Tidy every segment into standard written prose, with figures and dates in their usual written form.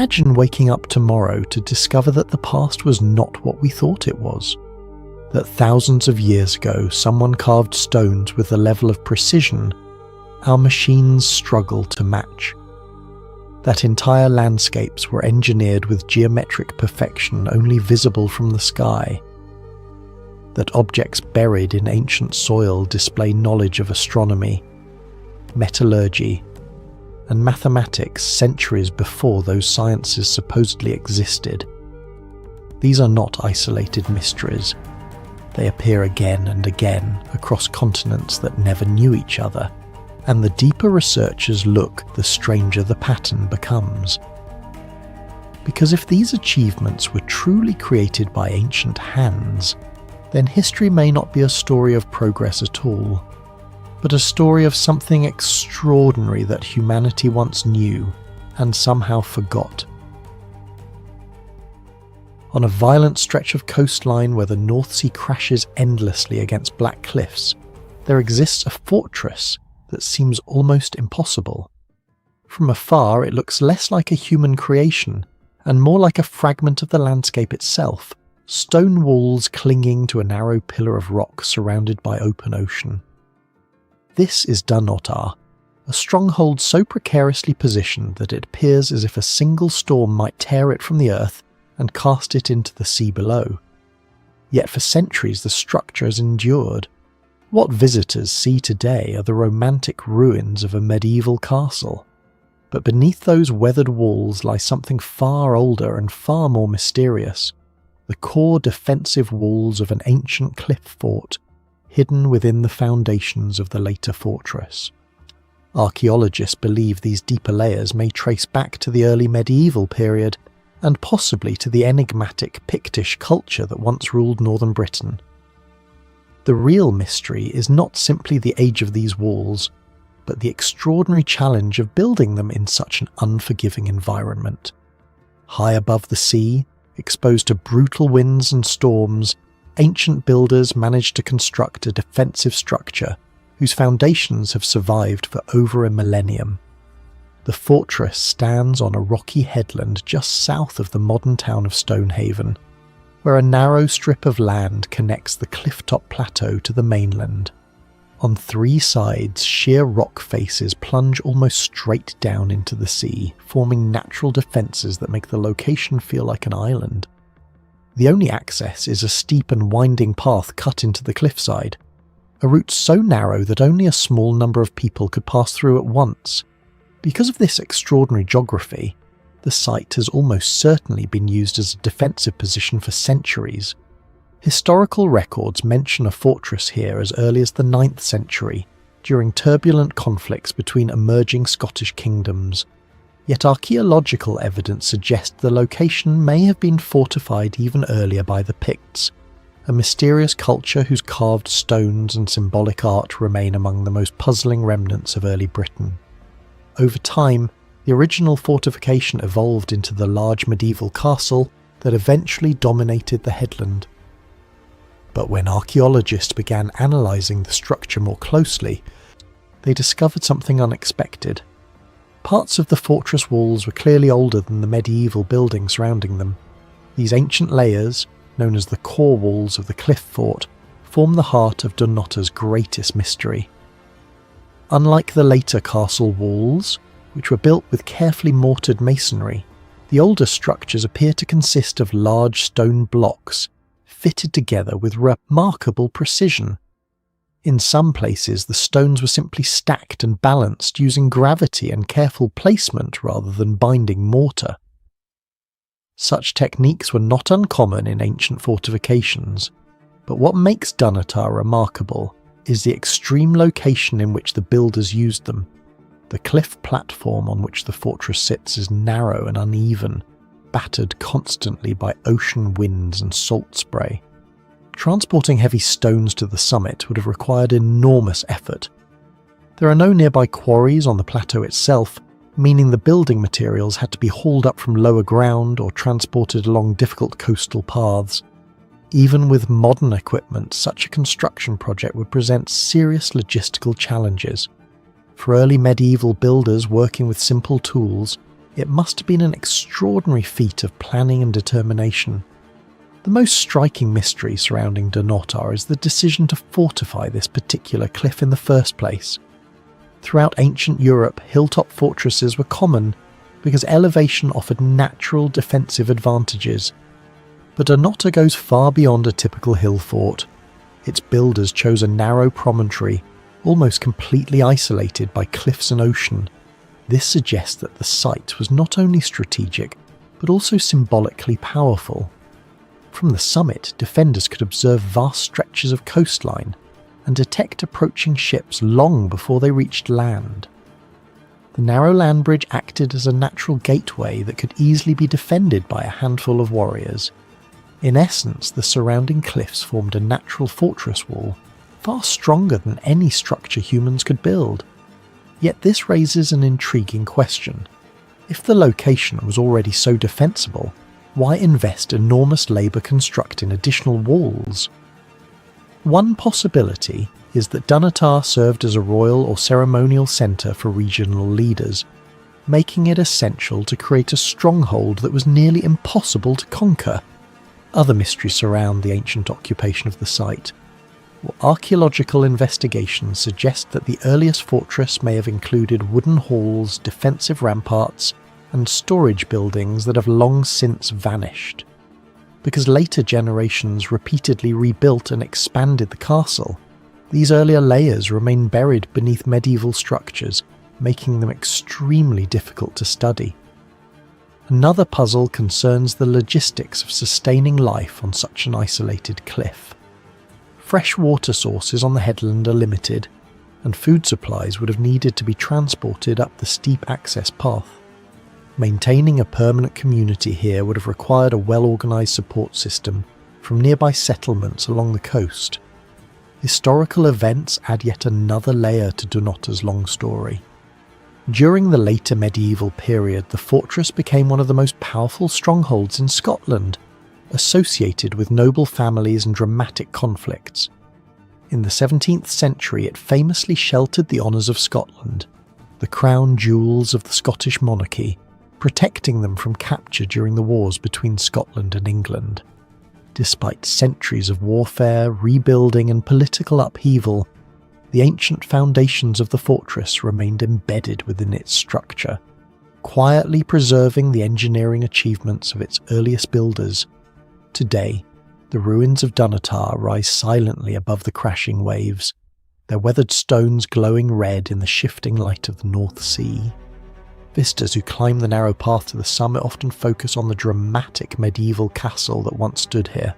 Imagine waking up tomorrow to discover that the past was not what we thought it was. That thousands of years ago someone carved stones with a level of precision our machines struggle to match. That entire landscapes were engineered with geometric perfection only visible from the sky. That objects buried in ancient soil display knowledge of astronomy, metallurgy, and mathematics centuries before those sciences supposedly existed. These are not isolated mysteries. They appear again and again across continents that never knew each other, and the deeper researchers look, the stranger the pattern becomes. Because if these achievements were truly created by ancient hands, then history may not be a story of progress at all, but a story of something extraordinary that humanity once knew and somehow forgot. On a violent stretch of coastline where the North Sea crashes endlessly against black cliffs, there exists a fortress that seems almost impossible. From afar, it looks less like a human creation and more like a fragment of the landscape itself, stone walls clinging to a narrow pillar of rock surrounded by open ocean. This is Dunnottar, a stronghold so precariously positioned that it appears as if a single storm might tear it from the earth and cast it into the sea below. Yet for centuries the structure has endured. What visitors see today are the romantic ruins of a medieval castle, but beneath those weathered walls lie something far older and far more mysterious, the core defensive walls of an ancient cliff fort, hidden within the foundations of the later fortress. Archaeologists believe these deeper layers may trace back to the early medieval period, and possibly to the enigmatic Pictish culture that once ruled northern Britain. The real mystery is not simply the age of these walls, but the extraordinary challenge of building them in such an unforgiving environment. High above the sea, exposed to brutal winds and storms, ancient builders managed to construct a defensive structure whose foundations have survived for over a millennium. The fortress stands on a rocky headland just south of the modern town of Stonehaven, where a narrow strip of land connects the cliff-top plateau to the mainland. On three sides, sheer rock faces plunge almost straight down into the sea, forming natural defences that make the location feel like an island. The only access is a steep and winding path cut into the cliffside, a route so narrow that only a small number of people could pass through at once. Because of this extraordinary geography, the site has almost certainly been used as a defensive position for centuries. Historical records mention a fortress here as early as the 9th century, during turbulent conflicts between emerging Scottish kingdoms. Yet archaeological evidence suggests the location may have been fortified even earlier by the Picts, a mysterious culture whose carved stones and symbolic art remain among the most puzzling remnants of early Britain. Over time, the original fortification evolved into the large medieval castle that eventually dominated the headland. But when archaeologists began analysing the structure more closely, they discovered something unexpected. Parts of the fortress walls were clearly older than the medieval buildings surrounding them. These ancient layers, known as the core walls of the cliff fort, form the heart of Dunnottar's greatest mystery. Unlike the later castle walls, which were built with carefully mortared masonry, the older structures appear to consist of large stone blocks fitted together with remarkable precision. In some places, the stones were simply stacked and balanced using gravity and careful placement rather than binding mortar. Such techniques were not uncommon in ancient fortifications, but what makes Dunnottar remarkable is the extreme location in which the builders used them. The cliff platform on which the fortress sits is narrow and uneven, battered constantly by ocean winds and salt spray. Transporting heavy stones to the summit would have required enormous effort. There are no nearby quarries on the plateau itself, meaning the building materials had to be hauled up from lower ground or transported along difficult coastal paths. Even with modern equipment, such a construction project would present serious logistical challenges. For early medieval builders working with simple tools, It must have been an extraordinary feat of planning and determination. The most striking mystery surrounding Dunnottar is the decision to fortify this particular cliff in the first place. Throughout ancient Europe, hilltop fortresses were common because elevation offered natural defensive advantages. But Dunnottar goes far beyond a typical hill fort. Its builders chose a narrow promontory, almost completely isolated by cliffs and ocean. This suggests that the site was not only strategic, but also symbolically powerful. From the summit, defenders could observe vast stretches of coastline and detect approaching ships long before they reached land. The narrow land bridge acted as a natural gateway that could easily be defended by a handful of warriors. In essence, the surrounding cliffs formed a natural fortress wall, far stronger than any structure humans could build. Yet this raises an intriguing question. If the location was already so defensible, why invest enormous labour constructing additional walls? One possibility is that Dunnottar served as a royal or ceremonial centre for regional leaders, making it essential to create a stronghold that was nearly impossible to conquer. Other mysteries surround the ancient occupation of the site. Archaeological investigations suggest that the earliest fortress may have included wooden halls, defensive ramparts, and storage buildings that have long since vanished. Because later generations repeatedly rebuilt and expanded the castle, these earlier layers remain buried beneath medieval structures, making them extremely difficult to study. Another puzzle concerns the logistics of sustaining life on such an isolated cliff. Fresh water sources on the headland are limited, and food supplies would have needed to be transported up the steep access path. Maintaining a permanent community here would have required a well-organised support system from nearby settlements along the coast. Historical events add yet another layer to Dunnottar's long story. During the later medieval period, the fortress became one of the most powerful strongholds in Scotland, associated with noble families and dramatic conflicts. In the 17th century, it famously sheltered the honours of Scotland, the crown jewels of the Scottish monarchy, protecting them from capture during the wars between Scotland and England. Despite centuries of warfare, rebuilding and political upheaval, the ancient foundations of the fortress remained embedded within its structure, quietly preserving the engineering achievements of its earliest builders. Today, the ruins of Dunnottar rise silently above the crashing waves, their weathered stones glowing red in the shifting light of the North Sea. Visitors who climb the narrow path to the summit often focus on the dramatic medieval castle that once stood here.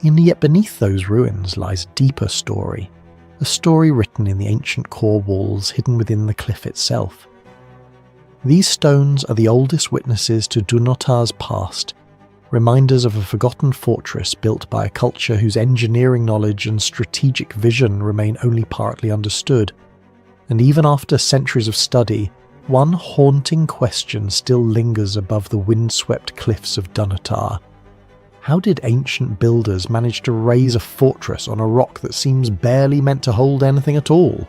And yet beneath those ruins lies a deeper story, a story written in the ancient core walls hidden within the cliff itself. These stones are the oldest witnesses to Dunnottar's past, reminders of a forgotten fortress built by a culture whose engineering knowledge and strategic vision remain only partly understood. And even after centuries of study, one haunting question still lingers above the windswept cliffs of Dunnottar. How did ancient builders manage to raise a fortress on a rock that seems barely meant to hold anything at all?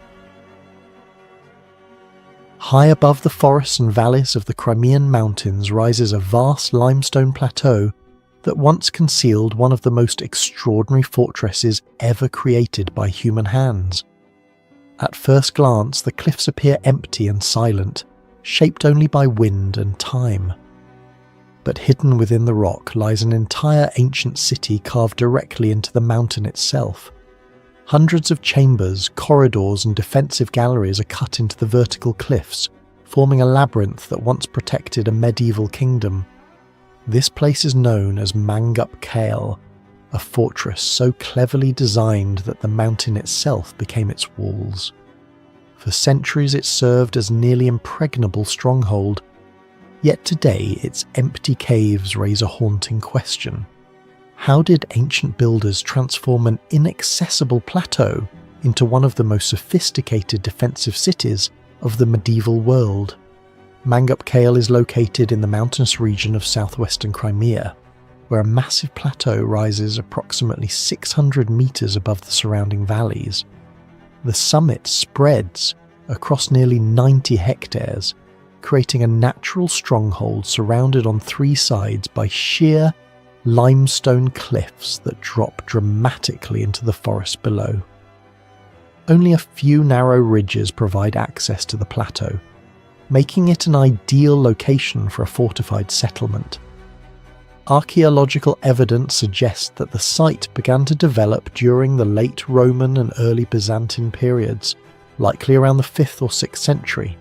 High above the forests and valleys of the Crimean mountains rises a vast limestone plateau that once concealed one of the most extraordinary fortresses ever created by human hands. At first glance, the cliffs appear empty and silent, shaped only by wind and time. But hidden within the rock lies an entire ancient city carved directly into the mountain itself. Hundreds of chambers, corridors and defensive galleries are cut into the vertical cliffs, forming a labyrinth that once protected a medieval kingdom. This place is known as Mangup Kale, a fortress so cleverly designed that the mountain itself became its walls. For centuries it served as a nearly impregnable stronghold, yet today its empty caves raise a haunting question. How did ancient builders transform an inaccessible plateau into one of the most sophisticated defensive cities of the medieval world? Mangup Kale is located in the mountainous region of southwestern Crimea, where a massive plateau rises approximately 600 meters above the surrounding valleys. The summit spreads across nearly 90 hectares, creating a natural stronghold surrounded on three sides by sheer limestone cliffs that drop dramatically into the forest below. Only a few narrow ridges provide access to the plateau, making it an ideal location for a fortified settlement. Archaeological evidence suggests that the site began to develop during the late Roman and early Byzantine periods, likely around the 5th or 6th century.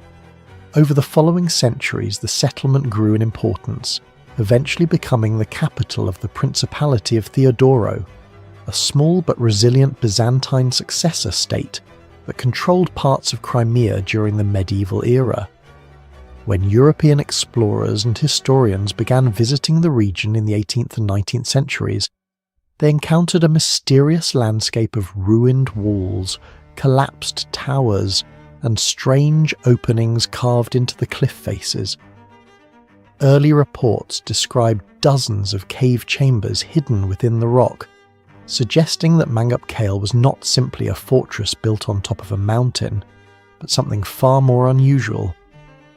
Over the following centuries, the settlement grew in importance, eventually becoming the capital of the Principality of Theodoro, a small but resilient Byzantine successor state that controlled parts of Crimea during the medieval era. When European explorers and historians began visiting the region in the 18th and 19th centuries, they encountered a mysterious landscape of ruined walls, collapsed towers, and strange openings carved into the cliff faces. Early reports described dozens of cave chambers hidden within the rock, suggesting that Mangup Kale was not simply a fortress built on top of a mountain, but something far more unusual.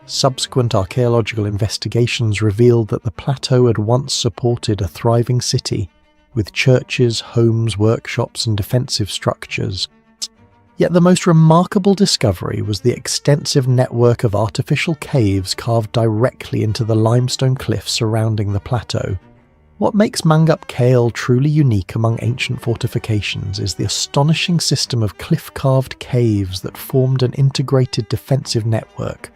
Subsequent archaeological investigations revealed that the plateau had once supported a thriving city, with churches, homes, workshops, and defensive structures. Yet the most remarkable discovery was the extensive network of artificial caves carved directly into the limestone cliffs surrounding the plateau. What makes Mangup Kale truly unique among ancient fortifications is the astonishing system of cliff-carved caves that formed an integrated defensive network.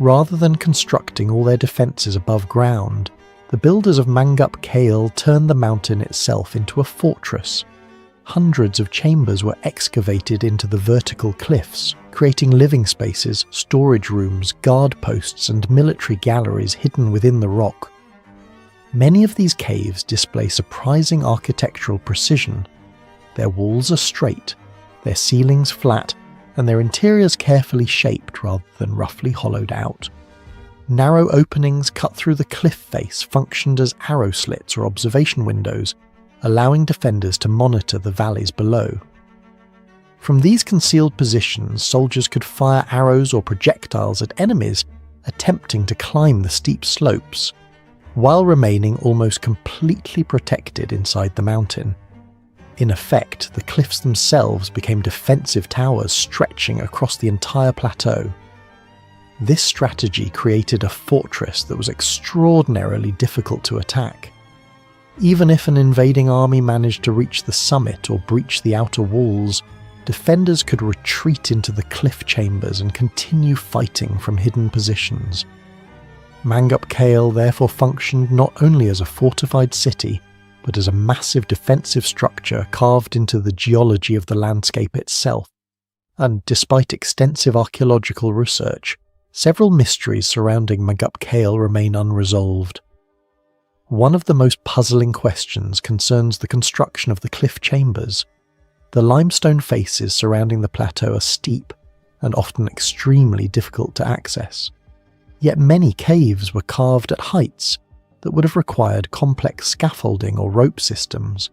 Rather than constructing all their defences above ground, the builders of Mangup Kale turned the mountain itself into a fortress. Hundreds of chambers were excavated into the vertical cliffs, creating living spaces, storage rooms, guard posts, and military galleries hidden within the rock. Many of these caves display surprising architectural precision. Their walls are straight, their ceilings flat, and their interiors carefully shaped rather than roughly hollowed out. Narrow openings cut through the cliff face functioned as arrow slits or observation windows, allowing defenders to monitor the valleys below. From these concealed positions, soldiers could fire arrows or projectiles at enemies attempting to climb the steep slopes, while remaining almost completely protected inside the mountain. In effect, the cliffs themselves became defensive towers stretching across the entire plateau. This strategy created a fortress that was extraordinarily difficult to attack. Even if an invading army managed to reach the summit or breach the outer walls, defenders could retreat into the cliff chambers and continue fighting from hidden positions. Mangup Kale therefore functioned not only as a fortified city, but as a massive defensive structure carved into the geology of the landscape itself. And despite extensive archaeological research, several mysteries surrounding Mangup Kale remain unresolved. One of the most puzzling questions concerns the construction of the cliff chambers. The limestone faces surrounding the plateau are steep and often extremely difficult to access. Yet many caves were carved at heights that would have required complex scaffolding or rope systems.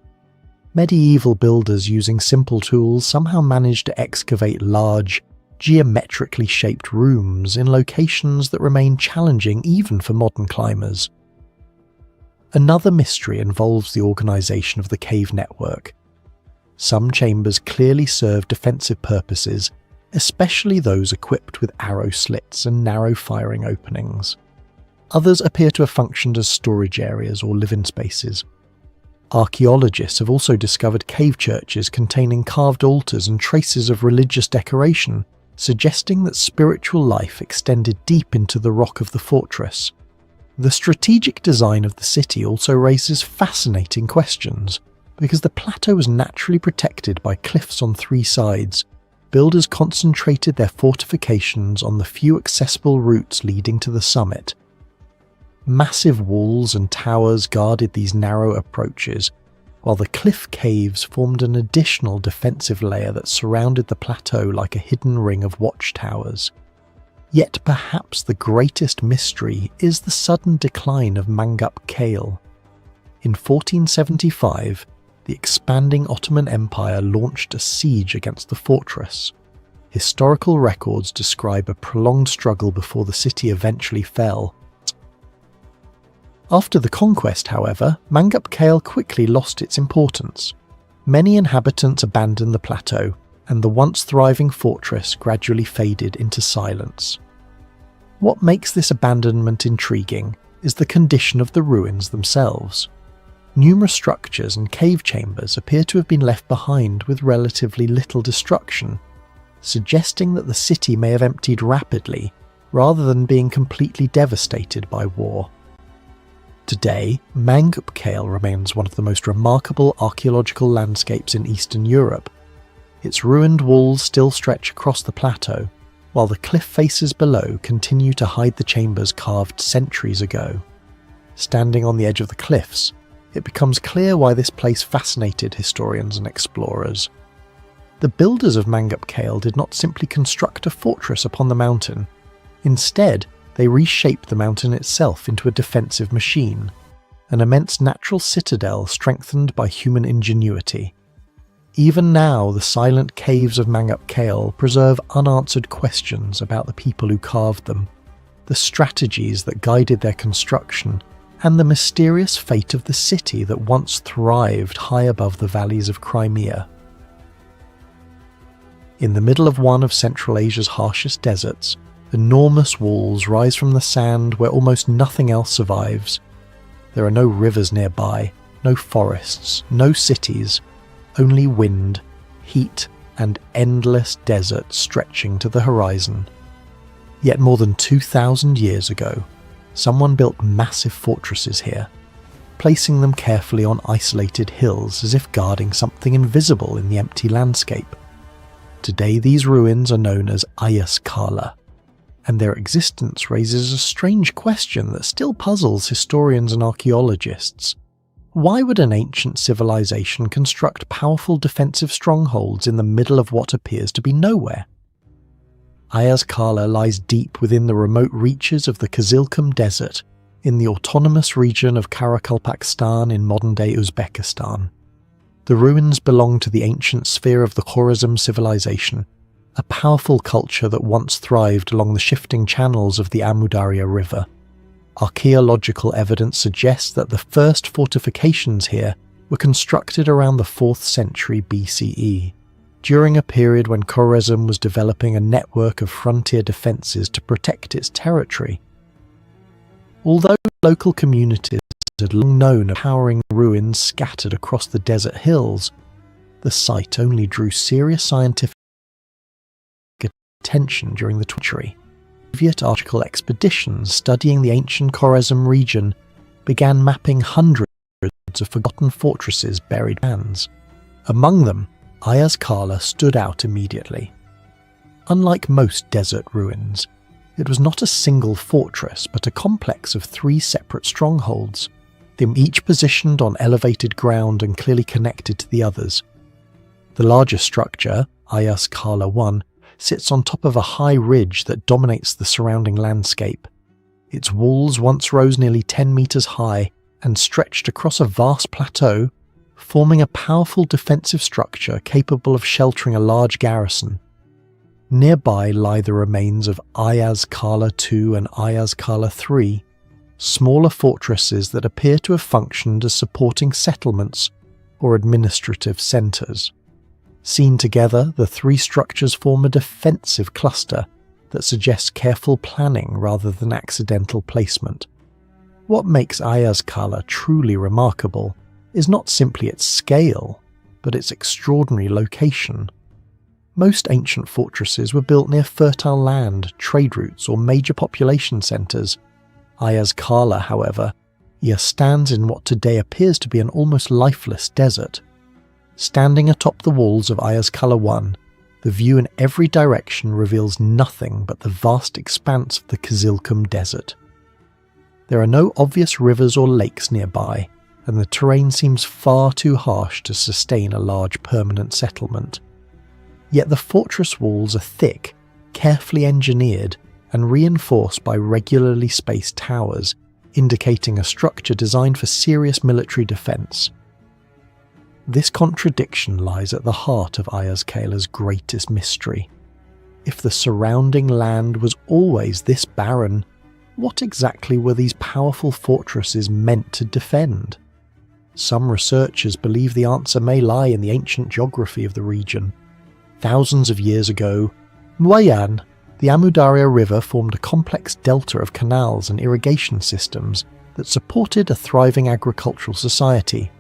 Medieval builders using simple tools somehow managed to excavate large, geometrically shaped rooms in locations that remain challenging even for modern climbers. Another mystery involves the organisation of the cave network. Some chambers clearly serve defensive purposes, especially those equipped with arrow slits and narrow firing openings. Others appear to have functioned as storage areas or living spaces. Archaeologists have also discovered cave churches containing carved altars and traces of religious decoration, suggesting that spiritual life extended deep into the rock of the fortress. The strategic design of the city also raises fascinating questions. Because the plateau was naturally protected by cliffs on three sides, builders concentrated their fortifications on the few accessible routes leading to the summit. Massive walls and towers guarded these narrow approaches, while the cliff caves formed an additional defensive layer that surrounded the plateau like a hidden ring of watchtowers. Yet perhaps the greatest mystery is the sudden decline of Mangup Kale. In 1475, the expanding Ottoman Empire launched a siege against the fortress. historical records describe a prolonged struggle before the city eventually fell. After the conquest, however, Mangup Kale quickly lost its importance. Many inhabitants abandoned the plateau, and the once thriving fortress gradually faded into silence. What makes this abandonment intriguing is the condition of the ruins themselves. Numerous structures and cave chambers appear to have been left behind with relatively little destruction, suggesting that the city may have emptied rapidly rather than being completely devastated by war. Today, Mangup Kale remains one of the most remarkable archaeological landscapes in Eastern Europe. Its ruined walls still stretch across the plateau, while the cliff faces below continue to hide the chambers carved centuries ago. Standing on the edge of the cliffs, it becomes clear why this place fascinated historians and explorers. The builders of Mangup Kale did not simply construct a fortress upon the mountain. Instead, they reshaped the mountain itself into a defensive machine, an immense natural citadel strengthened by human ingenuity. Even now, the silent caves of Mangup Kale preserve unanswered questions about the people who carved them, the strategies that guided their construction, and the mysterious fate of the city that once thrived high above the valleys of Crimea. In the middle of one of Central Asia's harshest deserts, enormous walls rise from the sand where almost nothing else survives. There are no rivers nearby, no forests, no cities, only wind, heat, and endless desert stretching to the horizon. Yet more than 2,000 years ago, someone built massive fortresses here, placing them carefully on isolated hills as if guarding something invisible in the empty landscape. Today these ruins are known as Ayaz Kala, and their existence raises a strange question that still puzzles historians and archaeologists. Why would an ancient civilization construct powerful defensive strongholds in the middle of what appears to be nowhere? Ayaz Kala lies deep within the remote reaches of the Kizilkum Desert in the autonomous region of Karakalpakstan in modern-day Uzbekistan. The ruins belong to the ancient sphere of the Khwarezm civilization, a powerful culture that once thrived along the shifting channels of the Amudarya River. Archaeological evidence suggests that the first fortifications here were constructed around the 4th century BCE, during a period when Khwarezm was developing a network of frontier defences to protect its territory. Although local communities had long known of towering ruins scattered across the desert hills, the site only drew serious scientific attention during the 20th century. Soviet archaeological expeditions studying the ancient Khwarezm region began mapping hundreds of forgotten fortresses buried lands. Among them, Ayaz Kala stood out immediately. Unlike most desert ruins, it was not a single fortress but a complex of 3 separate strongholds, them each positioned on elevated ground and clearly connected to the others. The largest structure, Ayaz Kala I, sits on top of a high ridge that dominates the surrounding landscape. Its walls once rose nearly 10 meters high and stretched across a vast plateau, forming a powerful defensive structure capable of sheltering a large garrison. Nearby lie the remains of Ayaz Kala II and Ayaz Kala III, smaller fortresses that appear to have functioned as supporting settlements or administrative centres. Seen together, the 3 structures form a defensive cluster that suggests careful planning rather than accidental placement. What makes Ayaz Kala truly remarkable is not simply its scale, but its extraordinary location. Most ancient fortresses were built near fertile land, trade routes, or major population centres. Ayaz Kala, however, stands in what today appears to be an almost lifeless desert. Standing atop the walls of Ayaz Kala I, the view in every direction reveals nothing but the vast expanse of the Kizilkum Desert. There are no obvious rivers or lakes nearby, and the terrain seems far too harsh to sustain a large permanent settlement. Yet the fortress walls are thick, carefully engineered, and reinforced by regularly spaced towers, indicating a structure designed for serious military defence. This contradiction lies at the heart of Ayaz Kala's greatest mystery. If the surrounding land was always this barren, what exactly were these powerful fortresses meant to defend? Some researchers believe the answer may lie in the ancient geography of the region. Thousands of years ago, Muayan, the Amu Darya River, formed a complex delta of canals and irrigation systems that supported a thriving agricultural society.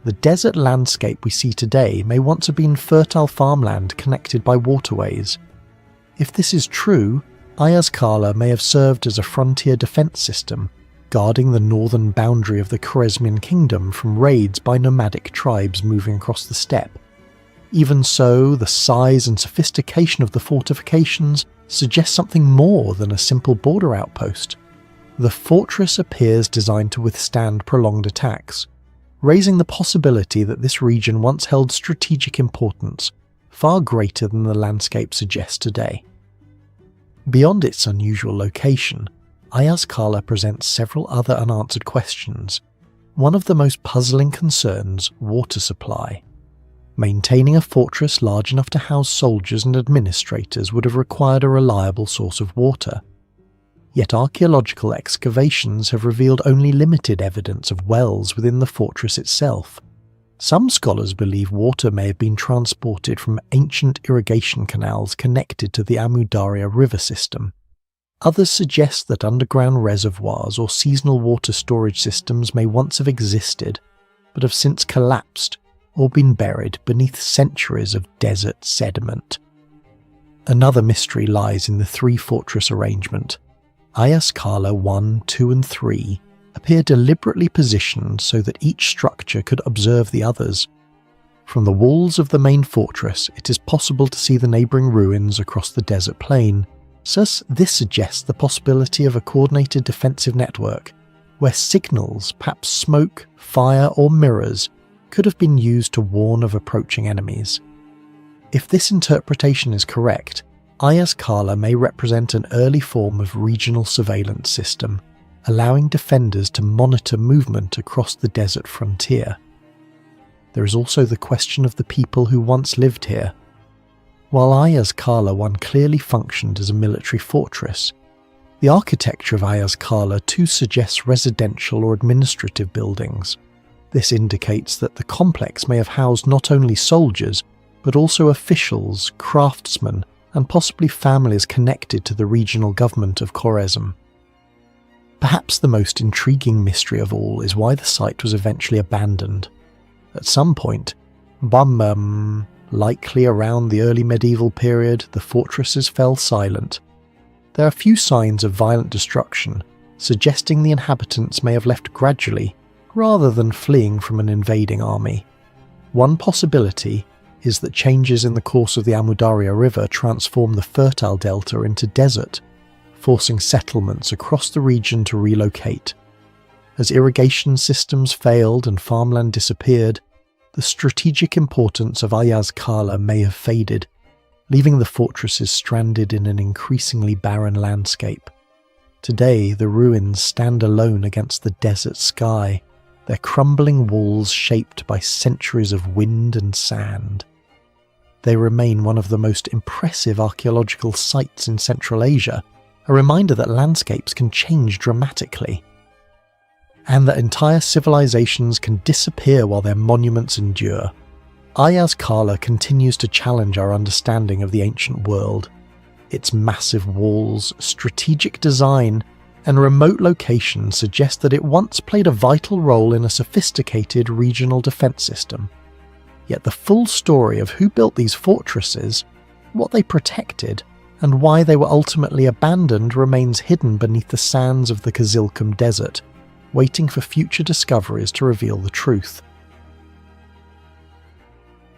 The desert landscape we see today may once have been fertile farmland connected by waterways. If this is true, Ayaz Kala may have served as a frontier defence system, guarding the northern boundary of the Khwarezmian kingdom from raids by nomadic tribes moving across the steppe. Even so, the size and sophistication of the fortifications suggest something more than a simple border outpost. The fortress appears designed to withstand prolonged attacks, raising the possibility that this region once held strategic importance, far greater than the landscape suggests today. Beyond its unusual location, Ayaz Kala presents several other unanswered questions. One of the most puzzling concerns, water supply. Maintaining a fortress large enough to house soldiers and administrators would have required a reliable source of water. Yet archaeological excavations have revealed only limited evidence of wells within the fortress itself. Some scholars believe water may have been transported from ancient irrigation canals connected to the Amu Darya river system. Others suggest that underground reservoirs or seasonal water storage systems may once have existed, but have since collapsed or been buried beneath centuries of desert sediment. Another mystery lies in the three-fortress arrangement. Ayaz Kala 1, 2 and 3 appear deliberately positioned so that each structure could observe the others. From the walls of the main fortress, it is possible to see the neighbouring ruins across the desert plain. This suggests the possibility of a coordinated defensive network, where signals, perhaps smoke, fire or mirrors, could have been used to warn of approaching enemies. If this interpretation is correct, Ayaz Kala may represent an early form of regional surveillance system, allowing defenders to monitor movement across the desert frontier. There is also the question of the people who once lived here. While Ayaz Kala 1 clearly functioned as a military fortress, the architecture of Ayaz Kala 2 suggests residential or administrative buildings. This indicates that the complex may have housed not only soldiers, but also officials, craftsmen, and possibly families connected to the regional government of Khwarezm. Perhaps the most intriguing mystery of all is why the site was eventually abandoned. At some point, likely around the early medieval period, the fortresses fell silent. There are few signs of violent destruction, suggesting the inhabitants may have left gradually, rather than fleeing from an invading army. One possibility is that changes in the course of the Amu Darya River transformed the fertile delta into desert, forcing settlements across the region to relocate. As irrigation systems failed and farmland disappeared, the strategic importance of Ayaz Kala may have faded, leaving the fortresses stranded in an increasingly barren landscape. Today, the ruins stand alone against the desert sky, their crumbling walls shaped by centuries of wind and sand. They remain one of the most impressive archaeological sites in Central Asia, a reminder that landscapes can change dramatically, and that entire civilizations can disappear while their monuments endure. Ayaz Kala continues to challenge our understanding of the ancient world. Its massive walls, strategic design, and remote location suggest that it once played a vital role in a sophisticated regional defense system. Yet the full story of who built these fortresses, what they protected, and why they were ultimately abandoned remains hidden beneath the sands of the Kizilkum Desert, waiting for future discoveries to reveal the truth.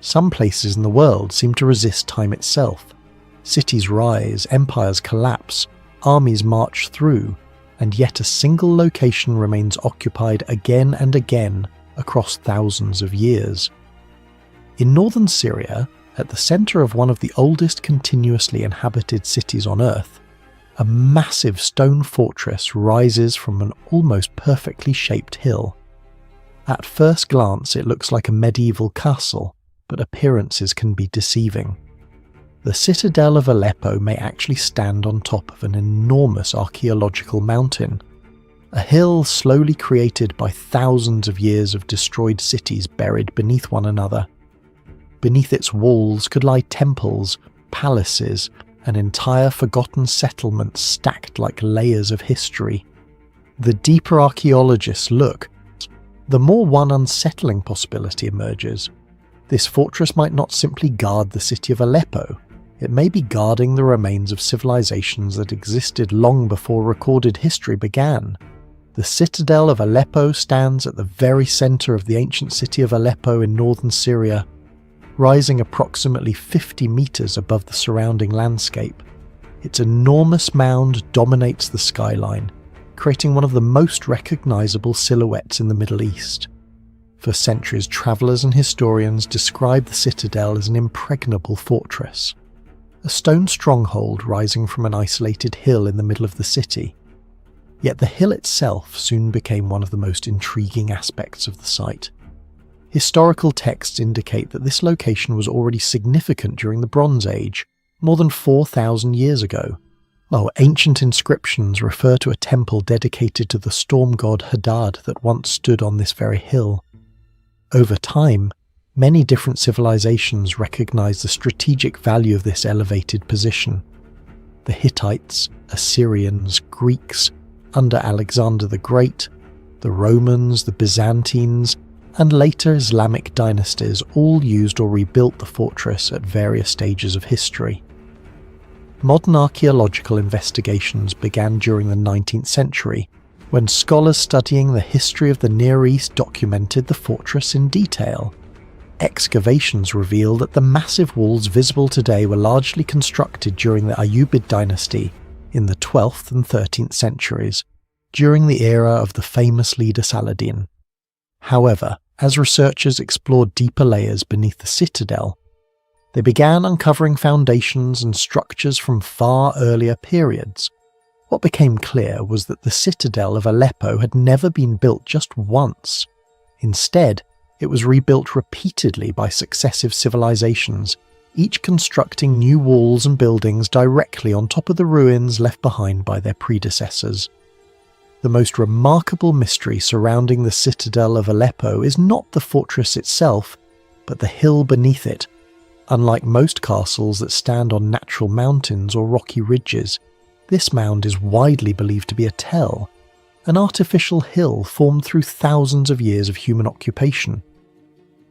Some places in the world seem to resist time itself. Cities rise, empires collapse, armies march through, and yet a single location remains occupied again and again across thousands of years. In northern Syria, at the centre of one of the oldest continuously inhabited cities on Earth, a massive stone fortress rises from an almost perfectly shaped hill. At first glance it looks like a medieval castle, but appearances can be deceiving. the Citadel of Aleppo may actually stand on top of an enormous archaeological mountain, a hill slowly created by thousands of years of destroyed cities buried beneath one another. Beneath its walls could lie temples, palaces, and entire forgotten settlements stacked like layers of history. The deeper archaeologists look, the more one unsettling possibility emerges. This fortress might not simply guard the city of Aleppo, it may be guarding the remains of civilizations that existed long before recorded history began. The Citadel of Aleppo stands at the very center of the ancient city of Aleppo in northern Syria, rising approximately 50 meters above the surrounding landscape. Its enormous mound dominates the skyline, creating one of the most recognizable silhouettes in the Middle East. For centuries, travelers and historians describe the citadel as an impregnable fortress, a stone stronghold rising from an isolated hill in the middle of the city. Yet the hill itself soon became one of the most intriguing aspects of the site. Historical texts indicate that this location was already significant during the Bronze Age, more than 4,000 years ago, while ancient inscriptions refer to a temple dedicated to the storm god Hadad that once stood on this very hill. Over time, many different civilizations recognized the strategic value of this elevated position. The Hittites, Assyrians, Greeks, under Alexander the Great, the Romans, the Byzantines, and later Islamic dynasties all used or rebuilt the fortress at various stages of history. Modern archaeological investigations began during the 19th century, when scholars studying the history of the Near East documented the fortress in detail. Excavations reveal that the massive walls visible today were largely constructed during the Ayyubid dynasty in the 12th and 13th centuries, during the era of the famous leader Saladin. However, as researchers explored deeper layers beneath the citadel, they began uncovering foundations and structures from far earlier periods. What became clear was that the Citadel of Aleppo had never been built just once. Instead, it was rebuilt repeatedly by successive civilizations, each constructing new walls and buildings directly on top of the ruins left behind by their predecessors. The most remarkable mystery surrounding the Citadel of Aleppo is not the fortress itself, but the hill beneath it. Unlike most castles that stand on natural mountains or rocky ridges, this mound is widely believed to be a tell, an artificial hill formed through thousands of years of human occupation.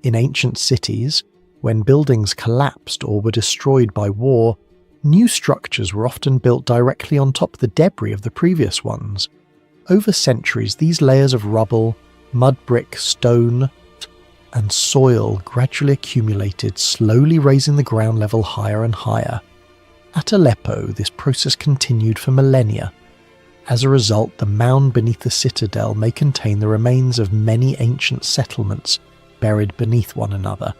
In ancient cities, when buildings collapsed or were destroyed by war, new structures were often built directly on top of the debris of the previous ones. Over centuries, these layers of rubble, mud brick, stone, and soil gradually accumulated, slowly raising the ground level higher and higher. At Aleppo, this process continued for millennia. As a result, the mound beneath the citadel may contain the remains of many ancient settlements buried beneath one another.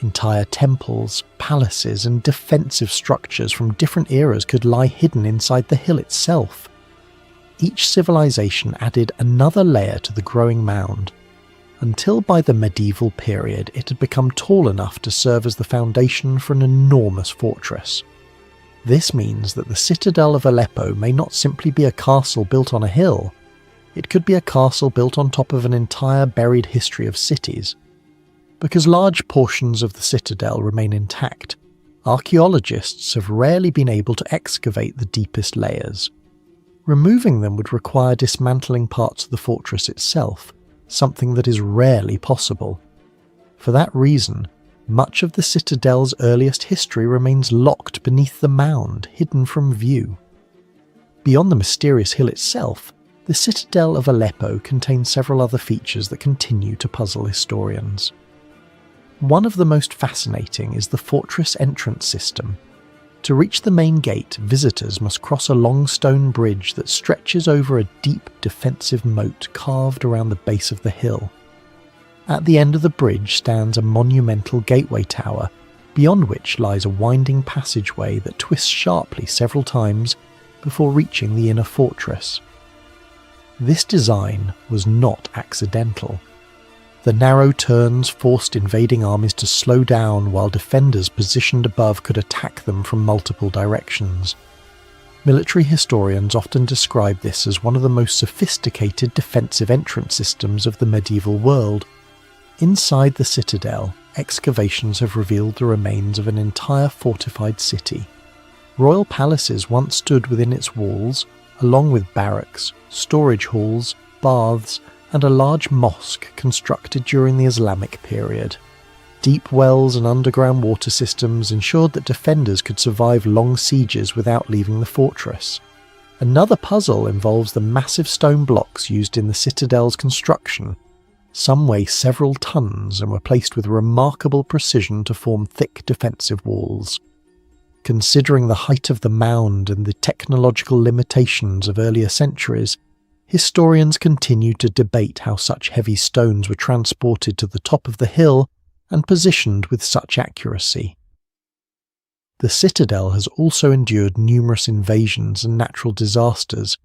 Entire temples, palaces, and defensive structures from different eras could lie hidden inside the hill itself. Each civilization added another layer to the growing mound, until by the medieval period it had become tall enough to serve as the foundation for an enormous fortress. This means that the Citadel of Aleppo may not simply be a castle built on a hill, it could be a castle built on top of an entire buried history of cities. Because large portions of the citadel remain intact, archaeologists have rarely been able to excavate the deepest layers. Removing them would require dismantling parts of the fortress itself, something that is rarely possible. For that reason, much of the citadel's earliest history remains locked beneath the mound, hidden from view. Beyond the mysterious hill itself, the Citadel of Aleppo contains several other features that continue to puzzle historians. One of the most fascinating is the fortress entrance system. To reach the main gate, visitors must cross a long stone bridge that stretches over a deep defensive moat carved around the base of the hill. At the end of the bridge stands a monumental gateway tower, beyond which lies a winding passageway that twists sharply several times before reaching the inner fortress. This design was not accidental. The narrow turns forced invading armies to slow down while defenders positioned above could attack them from multiple directions. Military historians often describe this as one of the most sophisticated defensive entrance systems of the medieval world. Inside the citadel, excavations have revealed the remains of an entire fortified city. Royal palaces once stood within its walls, along with barracks, storage halls, baths, and a large mosque constructed during the Islamic period. Deep wells and underground water systems ensured that defenders could survive long sieges without leaving the fortress. Another puzzle involves the massive stone blocks used in the citadel's construction. Some weigh several tons and were placed with remarkable precision to form thick defensive walls. Considering the height of the mound and the technological limitations of earlier centuries, historians continue to debate how such heavy stones were transported to the top of the hill and positioned with such accuracy. The citadel has also endured numerous invasions and natural disasters.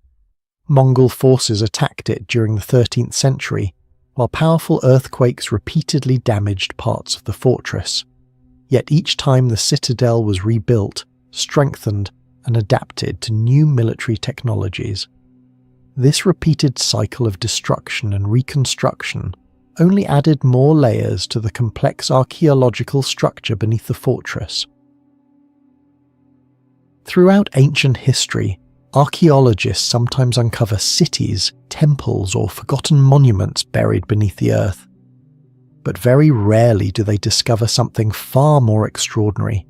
Mongol forces attacked it during the 13th century, while powerful earthquakes repeatedly damaged parts of the fortress. Yet each time the citadel was rebuilt, strengthened, and adapted to new military technologies. This repeated cycle of destruction and reconstruction only added more layers to the complex archaeological structure beneath the fortress. Throughout ancient history, archaeologists sometimes uncover cities, temples, or forgotten monuments buried beneath the earth. But very rarely do they discover something far more extraordinary,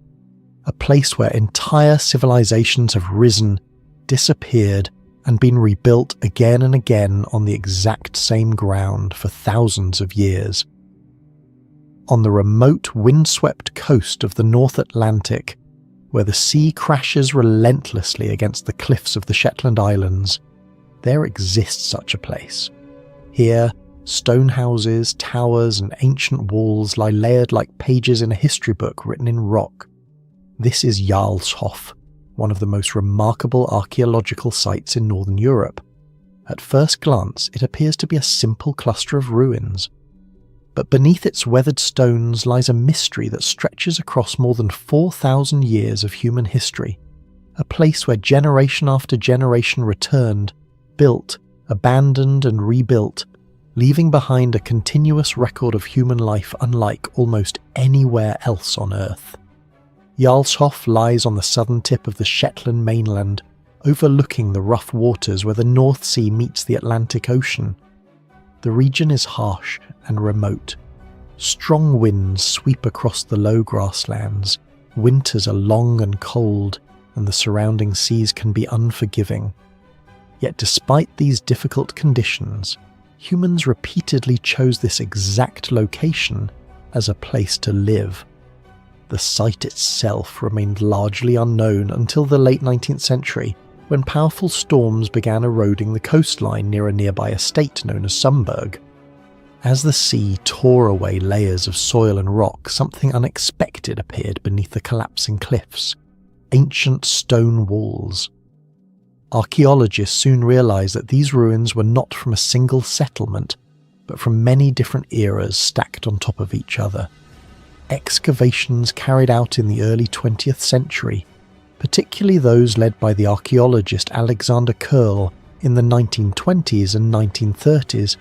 a place where entire civilizations have risen, disappeared, and been rebuilt again and again on the exact same ground for thousands of years. On the remote, windswept coast of the North Atlantic, where the sea crashes relentlessly against the cliffs of the Shetland Islands, there exists such a place. Here, stone houses, towers, and ancient walls lie layered like pages in a history book written in rock. This is Jarlshof, one of the most remarkable archaeological sites in northern Europe. At first glance, it appears to be a simple cluster of ruins. But beneath its weathered stones lies a mystery that stretches across more than 4,000 years of human history, a place where generation after generation returned, built, abandoned, and rebuilt, leaving behind a continuous record of human life unlike almost anywhere else on Earth. Jarlshof lies on the southern tip of the Shetland mainland, overlooking the rough waters where the North Sea meets the Atlantic Ocean. The region is harsh and remote. Strong winds sweep across the low grasslands, winters are long and cold, and the surrounding seas can be unforgiving. Yet despite these difficult conditions, humans repeatedly chose this exact location as a place to live. The site itself remained largely unknown until the late 19th century, when powerful storms began eroding the coastline near a nearby estate known as Sumburg. As the sea tore away layers of soil and rock, something unexpected appeared beneath the collapsing cliffs: ancient stone walls. Archaeologists soon realized that these ruins were not from a single settlement, but from many different eras stacked on top of each other. Excavations carried out in the early 20th century, particularly those led by the archaeologist Alexander Kerll in the 1920s and 1930s,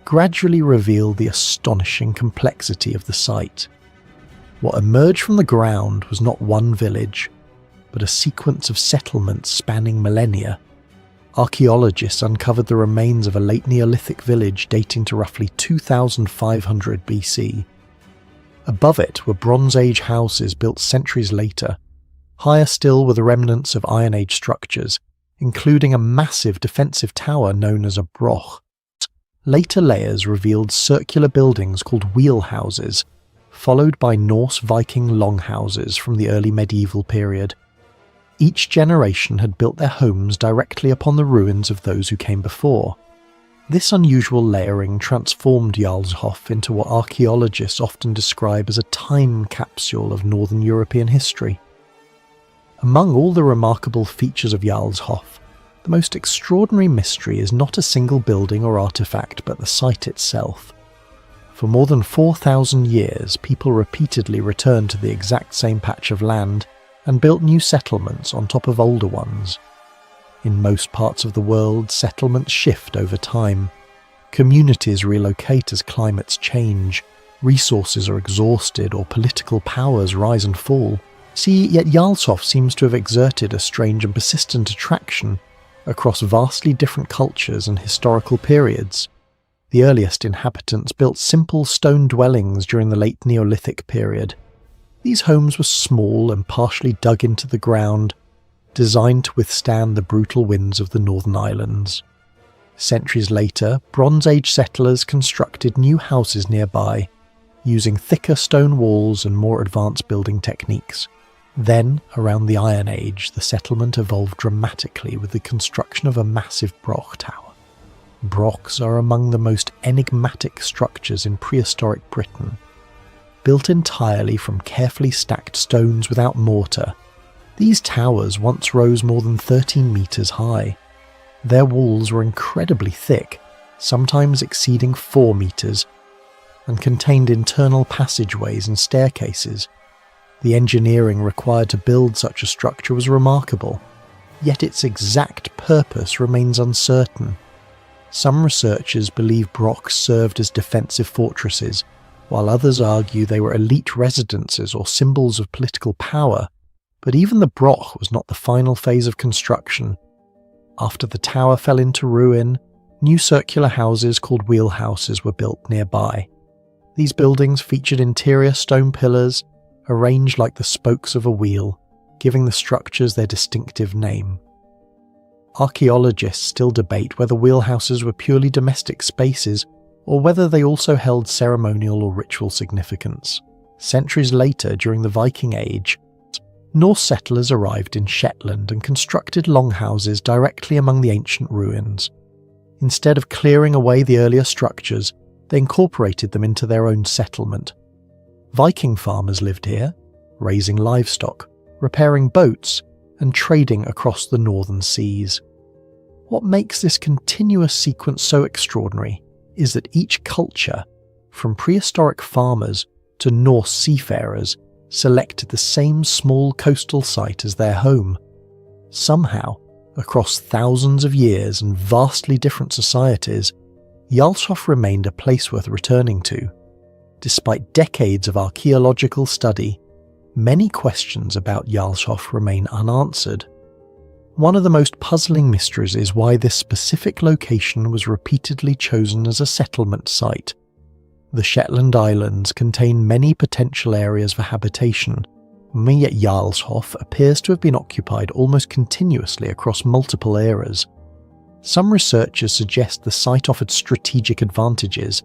gradually revealed the astonishing complexity of the site. What emerged from the ground was not one village, but a sequence of settlements spanning millennia. Archaeologists uncovered the remains of a late Neolithic village dating to roughly 2500 BC. Above it were Bronze Age houses built centuries later. Higher still were the remnants of Iron Age structures, including a massive defensive tower known as a broch. Later layers revealed circular buildings called wheelhouses, followed by Norse Viking longhouses from the early medieval period. Each generation had built their homes directly upon the ruins of those who came before. This unusual layering transformed Jarlshof into what archaeologists often describe as a time capsule of northern European history. Among all the remarkable features of Jarlshof, the most extraordinary mystery is not a single building or artifact, but the site itself. For more than 4,000 years, people repeatedly returned to the exact same patch of land and built new settlements on top of older ones. In most parts of the world, settlements shift over time. Communities relocate as climates change, resources are exhausted, or political powers rise and fall. Yet Jarlshof seems to have exerted a strange and persistent attraction across vastly different cultures and historical periods. The earliest inhabitants built simple stone dwellings during the late Neolithic period. These homes were small and partially dug into the ground, designed to withstand the brutal winds of the northern islands. Centuries later, Bronze Age settlers constructed new houses nearby, using thicker stone walls and more advanced building techniques. Then, around the Iron Age, the settlement evolved dramatically with the construction of a massive broch tower. Brochs are among the most enigmatic structures in prehistoric Britain. Built entirely from carefully stacked stones without mortar, these towers once rose more than 13 metres high. Their walls were incredibly thick, sometimes exceeding 4 metres, and contained internal passageways and staircases. The engineering required to build such a structure was remarkable, yet its exact purpose remains uncertain. Some researchers believe brochs served as defensive fortresses, while others argue they were elite residences or symbols of political power. But even the broch was not the final phase of construction. After the tower fell into ruin, new circular houses called wheelhouses were built nearby. These buildings featured interior stone pillars, arranged like the spokes of a wheel, giving the structures their distinctive name. Archaeologists still debate whether wheelhouses were purely domestic spaces or whether they also held ceremonial or ritual significance. Centuries later, during the Viking Age, Norse settlers arrived in Shetland and constructed longhouses directly among the ancient ruins. Instead of clearing away the earlier structures, they incorporated them into their own settlement. Viking farmers lived here, raising livestock, repairing boats, and trading across the northern seas. What makes this continuous sequence so extraordinary is that each culture, from prehistoric farmers to Norse seafarers, selected the same small coastal site as their home. Somehow, across thousands of years and vastly different societies, Jarlshof remained a place worth returning to. Despite decades of archaeological study, many questions about Jarlshof remain unanswered. One of the most puzzling mysteries is why this specific location was repeatedly chosen as a settlement site. The Shetland Islands contain many potential areas for habitation, yet Jarlshof appears to have been occupied almost continuously across multiple eras. Some researchers suggest the site offered strategic advantages,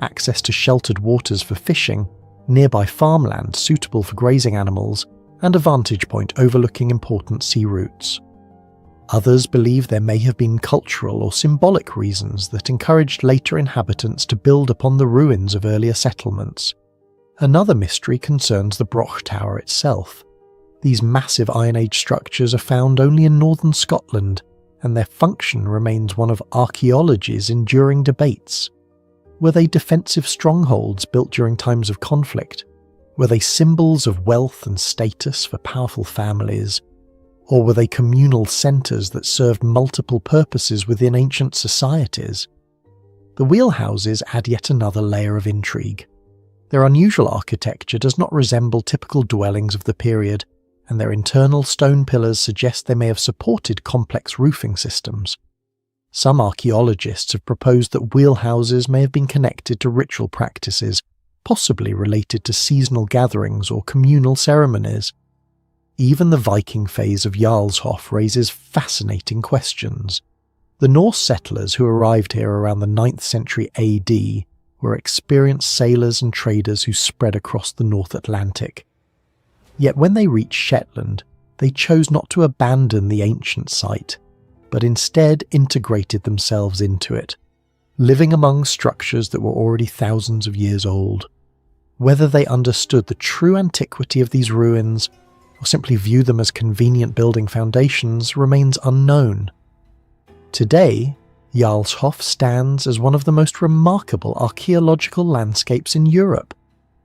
access to sheltered waters for fishing, nearby farmland suitable for grazing animals, and a vantage point overlooking important sea routes. Others believe there may have been cultural or symbolic reasons that encouraged later inhabitants to build upon the ruins of earlier settlements. Another mystery concerns the broch tower itself. These massive Iron Age structures are found only in northern Scotland, and their function remains one of archaeology's enduring debates. Were they defensive strongholds built during times of conflict? Were they symbols of wealth and status for powerful families? Or were they communal centres that served multiple purposes within ancient societies? The wheelhouses add yet another layer of intrigue. Their unusual architecture does not resemble typical dwellings of the period, and their internal stone pillars suggest they may have supported complex roofing systems. Some archaeologists have proposed that wheelhouses may have been connected to ritual practices, possibly related to seasonal gatherings or communal ceremonies. Even the Viking phase of Jarlshof raises fascinating questions. The Norse settlers who arrived here around the 9th century AD were experienced sailors and traders who spread across the North Atlantic. Yet when they reached Shetland, they chose not to abandon the ancient site, but instead integrated themselves into it, living among structures that were already thousands of years old. Whether they understood the true antiquity of these ruins or simply view them as convenient building foundations remains unknown. Today, Jarlshof stands as one of the most remarkable archaeological landscapes in Europe.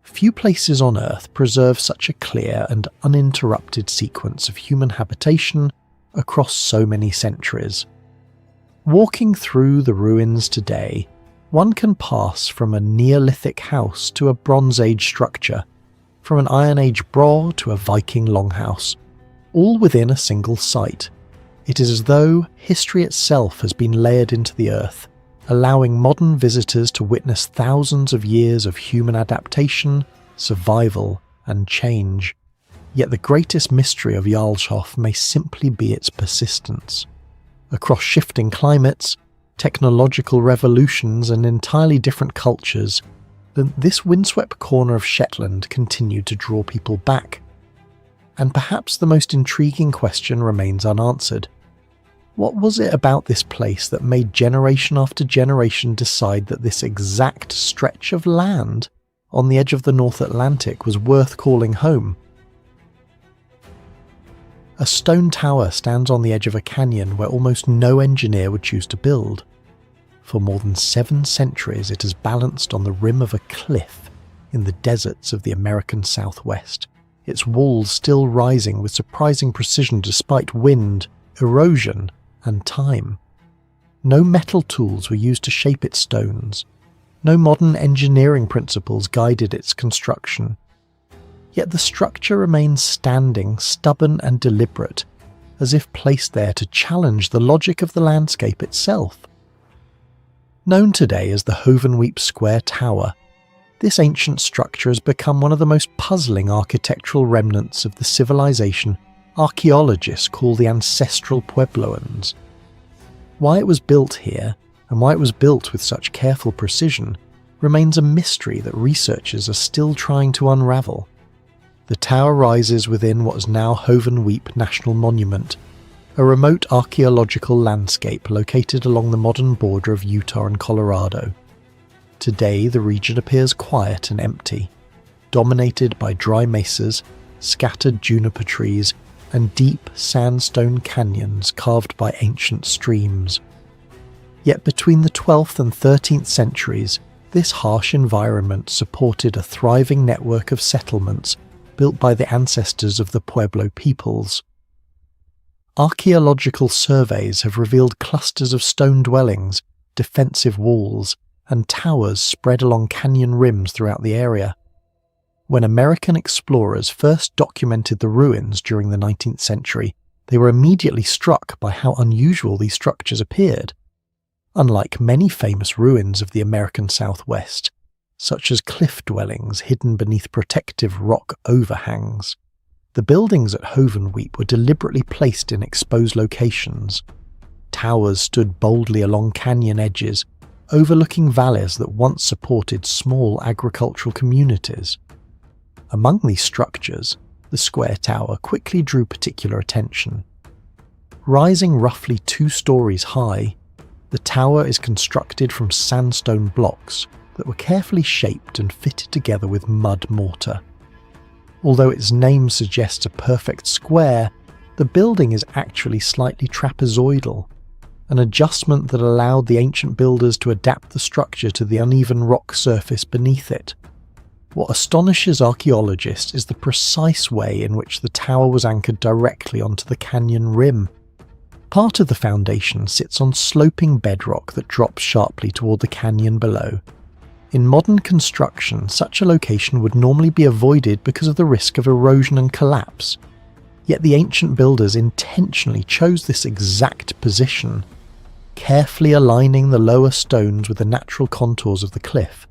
Few places on Earth preserve such a clear and uninterrupted sequence of human habitation across so many centuries. Walking through the ruins today, one can pass from a Neolithic house to a Bronze Age structure, from an Iron Age braw to a Viking longhouse, all within a single site. It is as though history itself has been layered into the earth, allowing modern visitors to witness thousands of years of human adaptation, survival, and change. Yet the greatest mystery of Jarlshof may simply be its persistence. Across shifting climates, technological revolutions, and entirely different cultures, this windswept corner of Shetland continued to draw people back. And perhaps the most intriguing question remains unanswered. What was it about this place that made generation after generation decide that this exact stretch of land on the edge of the North Atlantic was worth calling home? A stone tower stands on the edge of a canyon where almost no engineer would choose to build. For more than 7 centuries it has balanced on the rim of a cliff in the deserts of the American Southwest, its walls still rising with surprising precision despite wind, erosion, and time. No metal tools were used to shape its stones. No modern engineering principles guided its construction. Yet the structure remains standing, stubborn and deliberate, as if placed there to challenge the logic of the landscape itself. Known today as the Hovenweep Square Tower, this ancient structure has become one of the most puzzling architectural remnants of the civilization archaeologists call the ancestral Puebloans. Why it was built here, and why it was built with such careful precision, remains a mystery that researchers are still trying to unravel. The tower rises within what is now Hovenweep National Monument, a remote archaeological landscape located along the modern border of Utah and Colorado. Today the region appears quiet and empty, dominated by dry mesas, scattered juniper trees, and deep sandstone canyons carved by ancient streams. Yet between the 12th and 13th centuries, this harsh environment supported a thriving network of settlements built by the ancestors of the Pueblo peoples. Archaeological surveys have revealed clusters of stone dwellings, defensive walls, and towers spread along canyon rims throughout the area. When American explorers first documented the ruins during the 19th century, they were immediately struck by how unusual these structures appeared. Unlike many famous ruins of the American Southwest, such as cliff dwellings hidden beneath protective rock overhangs, the buildings at Hovenweep were deliberately placed in exposed locations. Towers stood boldly along canyon edges, overlooking valleys that once supported small agricultural communities. Among these structures, the square tower quickly drew particular attention. Rising roughly 2 stories high, the tower is constructed from sandstone blocks that were carefully shaped and fitted together with mud mortar. Although its name suggests a perfect square, the building is actually slightly trapezoidal, an adjustment that allowed the ancient builders to adapt the structure to the uneven rock surface beneath it. What astonishes archaeologists is the precise way in which the tower was anchored directly onto the canyon rim. Part of the foundation sits on sloping bedrock that drops sharply toward the canyon below. In modern construction, such a location would normally be avoided because of the risk of erosion and collapse. Yet the ancient builders intentionally chose this exact position, carefully aligning the lower stones with the natural contours of the cliff.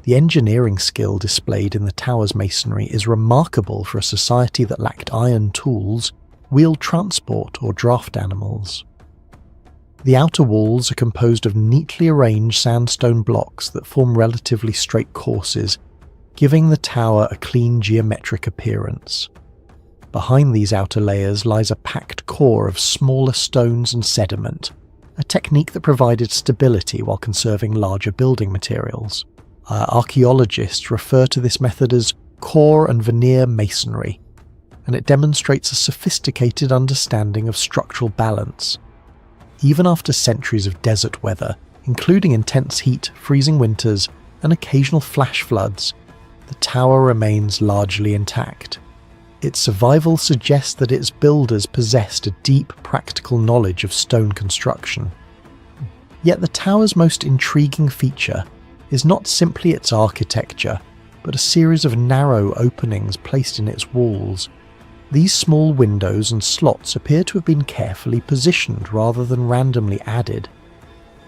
The engineering skill displayed in the tower's masonry is remarkable for a society that lacked iron tools, wheeled transport, or draft animals. The outer walls are composed of neatly arranged sandstone blocks that form relatively straight courses, giving the tower a clean geometric appearance. Behind these outer layers lies a packed core of smaller stones and sediment, a technique that provided stability while conserving larger building materials. Archaeologists refer to this method as core and veneer masonry, and it demonstrates a sophisticated understanding of structural balance. Even after centuries of desert weather, including intense heat, freezing winters, and occasional flash floods, the tower remains largely intact. Its survival suggests that its builders possessed a deep practical knowledge of stone construction. Yet the tower's most intriguing feature is not simply its architecture, but a series of narrow openings placed in its walls. These small windows and slots appear to have been carefully positioned rather than randomly added.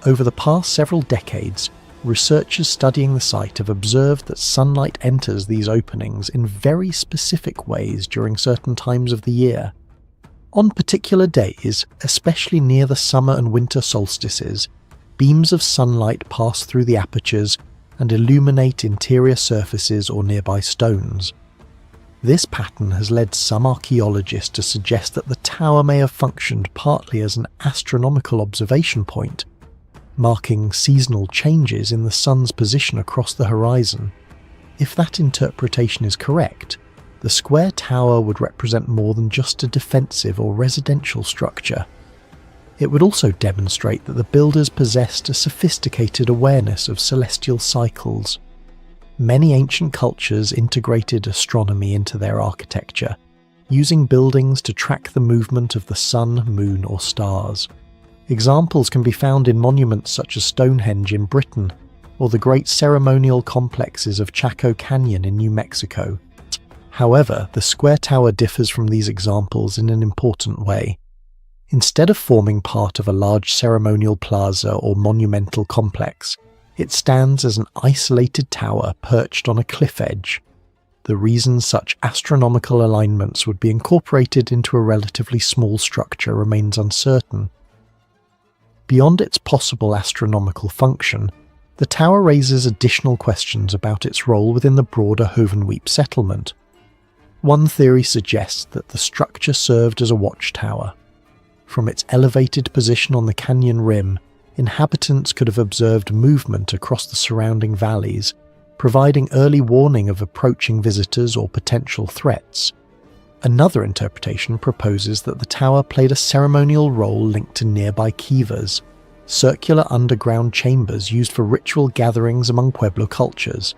Over the past several decades, researchers studying the site have observed that sunlight enters these openings in very specific ways during certain times of the year. On particular days, especially near the summer and winter solstices, beams of sunlight pass through the apertures and illuminate interior surfaces or nearby stones. This pattern has led some archaeologists to suggest that the tower may have functioned partly as an astronomical observation point, marking seasonal changes in the sun's position across the horizon. If that interpretation is correct, the square tower would represent more than just a defensive or residential structure. It would also demonstrate that the builders possessed a sophisticated awareness of celestial cycles. Many ancient cultures integrated astronomy into their architecture, using buildings to track the movement of the sun, moon, or stars. Examples can be found in monuments such as Stonehenge in Britain, or the great ceremonial complexes of Chaco Canyon in New Mexico. However, the square tower differs from these examples in an important way. Instead of forming part of a large ceremonial plaza or monumental complex, it stands as an isolated tower perched on a cliff edge. The reason such astronomical alignments would be incorporated into a relatively small structure remains uncertain. Beyond its possible astronomical function, the tower raises additional questions about its role within the broader Hovenweep settlement. One theory suggests that the structure served as a watchtower. From its elevated position on the canyon rim, inhabitants could have observed movement across the surrounding valleys, providing early warning of approaching visitors or potential threats. Another interpretation proposes that the tower played a ceremonial role linked to nearby kivas, circular underground chambers used for ritual gatherings among Pueblo cultures.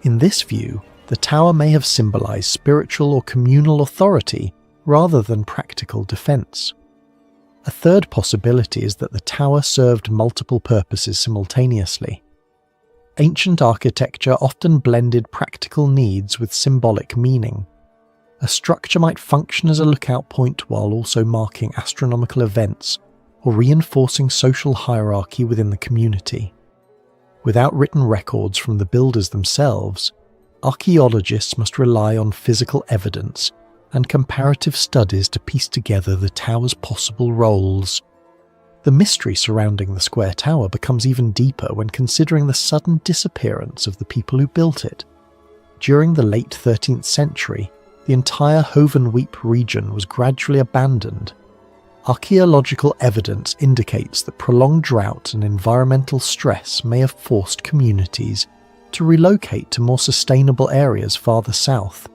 In this view, the tower may have symbolized spiritual or communal authority rather than practical defense. A third possibility is that the tower served multiple purposes simultaneously. Ancient architecture often blended practical needs with symbolic meaning. A structure might function as a lookout point while also marking astronomical events or reinforcing social hierarchy within the community. Without written records from the builders themselves, archaeologists must rely on physical evidence and comparative studies to piece together the tower's possible roles. The mystery surrounding the square tower becomes even deeper when considering the sudden disappearance of the people who built it. During the late 13th century, the entire Hovenweep region was gradually abandoned. Archaeological evidence indicates that prolonged drought and environmental stress may have forced communities to relocate to more sustainable areas farther south.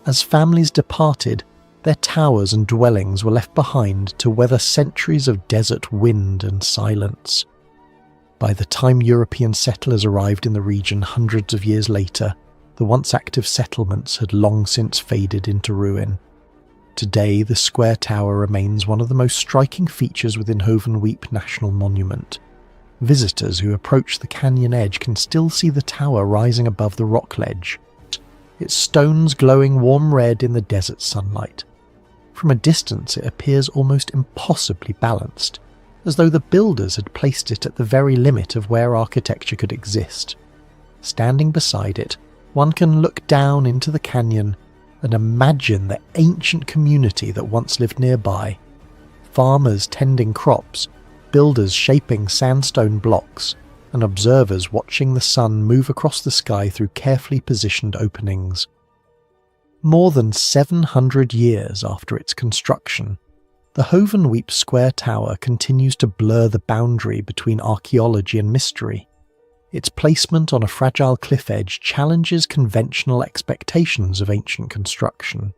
As families departed, their towers and dwellings were left behind to weather centuries of desert wind and silence. By the time European settlers arrived in the region hundreds of years later, the once active settlements had long since faded into ruin. Today, the square tower remains one of the most striking features within Hovenweep National Monument. Visitors who approach the canyon edge can still see the tower rising above the rock ledge, its stones glowing warm red in the desert sunlight. From a distance it appears almost impossibly balanced, as though the builders had placed it at the very limit of where architecture could exist. Standing beside it, one can look down into the canyon and imagine the ancient community that once lived nearby. Farmers tending crops, builders shaping sandstone blocks, and observers watching the sun move across the sky through carefully positioned openings. More than 700 years after its construction, the Hovenweep Square Tower continues to blur the boundary between archaeology and mystery. Its placement on a fragile cliff edge challenges conventional expectations of ancient construction.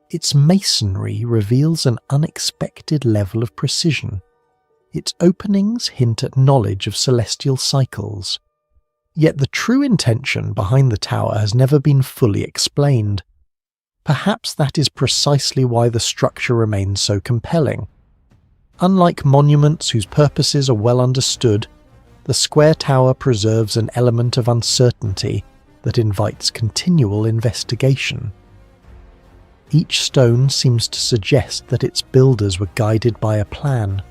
Its masonry reveals an unexpected level of precision. Its openings hint at knowledge of celestial cycles. Yet the true intention behind the tower has never been fully explained. Perhaps that is precisely why the structure remains so compelling. Unlike monuments whose purposes are well understood, the square tower preserves an element of uncertainty that invites continual investigation. Each stone seems to suggest that its builders were guided by a plan,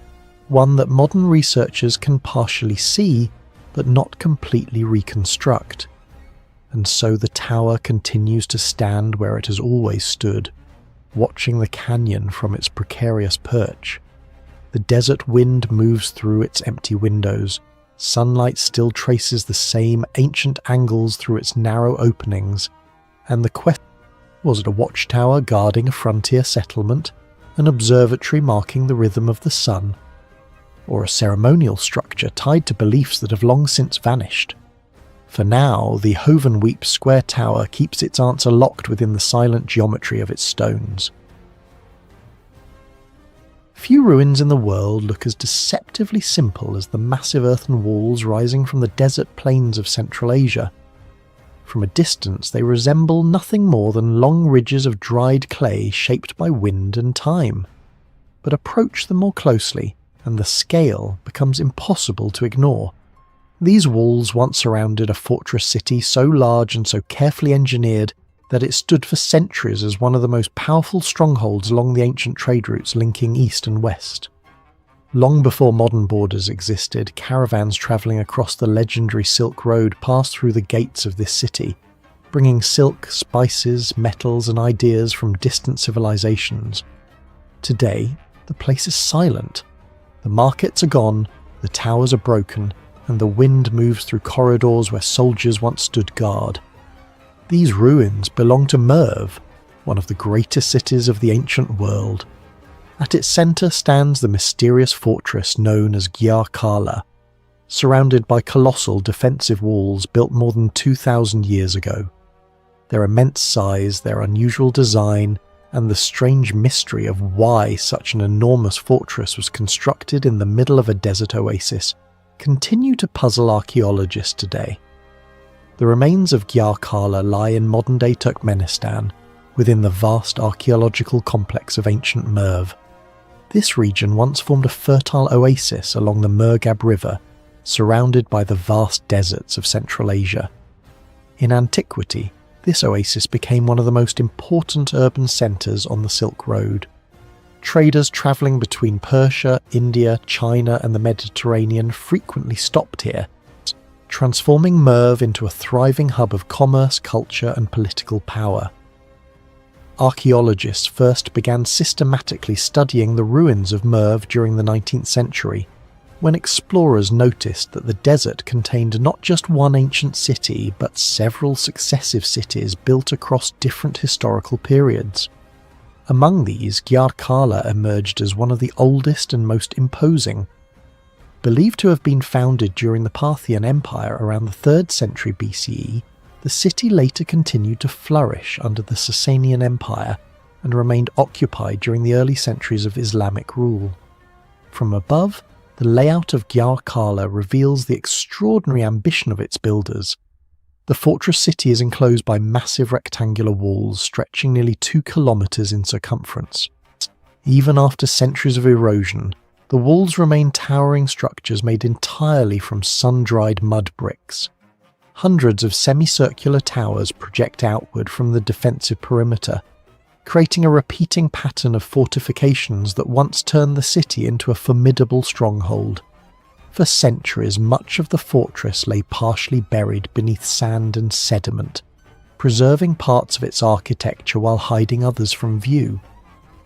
one that modern researchers can partially see but not completely reconstruct. And so the tower continues to stand where it has always stood, watching the canyon from its precarious perch. The desert wind moves through its empty windows. Sunlight still traces the same ancient angles through its narrow openings, and the question: was it a watchtower guarding a frontier settlement, an observatory marking the rhythm of the sun, or a ceremonial structure tied to beliefs that have long since vanished? For now, the Hovenweep square tower keeps its answer locked within the silent geometry of its stones. Few ruins in the world look as deceptively simple as the massive earthen walls rising from the desert plains of Central Asia. From a distance, they resemble nothing more than long ridges of dried clay shaped by wind and time. But approach them more closely, and the scale becomes impossible to ignore. These walls once surrounded a fortress city so large and so carefully engineered that it stood for centuries as one of the most powerful strongholds along the ancient trade routes linking east and west. Long before modern borders existed, caravans travelling across the legendary Silk Road passed through the gates of this city, bringing silk, spices, metals and ideas from distant civilizations. Today, the place is silent. The markets are gone, the towers are broken, and the wind moves through corridors where soldiers once stood guard. These ruins belong to Merv, one of the greatest cities of the ancient world. At its centre stands the mysterious fortress known as Gyaur Kala, surrounded by colossal defensive walls built more than 2,000 years ago. Their immense size, their unusual design, and the strange mystery of why such an enormous fortress was constructed in the middle of a desert oasis continue to puzzle archaeologists today. The remains of Gyaur Kala lie in modern-day Turkmenistan, within the vast archaeological complex of ancient Merv. This region once formed a fertile oasis along the Murghab River, surrounded by the vast deserts of Central Asia. In antiquity, this oasis became one of the most important urban centres on the Silk Road. Traders travelling between Persia, India, China and the Mediterranean frequently stopped here, transforming Merv into a thriving hub of commerce, culture and political power. Archaeologists first began systematically studying the ruins of Merv during the 19th century, when explorers noticed that the desert contained not just one ancient city, but several successive cities built across different historical periods. Among these, Gyaur Kala emerged as one of the oldest and most imposing. Believed to have been founded during the Parthian Empire around the 3rd century BCE, the city later continued to flourish under the Sasanian Empire and remained occupied during the early centuries of Islamic rule. From above, the layout of Gyaur Kala reveals the extraordinary ambition of its builders. The fortress city is enclosed by massive rectangular walls stretching nearly 2 kilometers in circumference. Even after centuries of erosion, the walls remain towering structures made entirely from sun-dried mud bricks. Hundreds of semicircular towers project outward from the defensive perimeter, creating a repeating pattern of fortifications that once turned the city into a formidable stronghold. For centuries, much of the fortress lay partially buried beneath sand and sediment, preserving parts of its architecture while hiding others from view.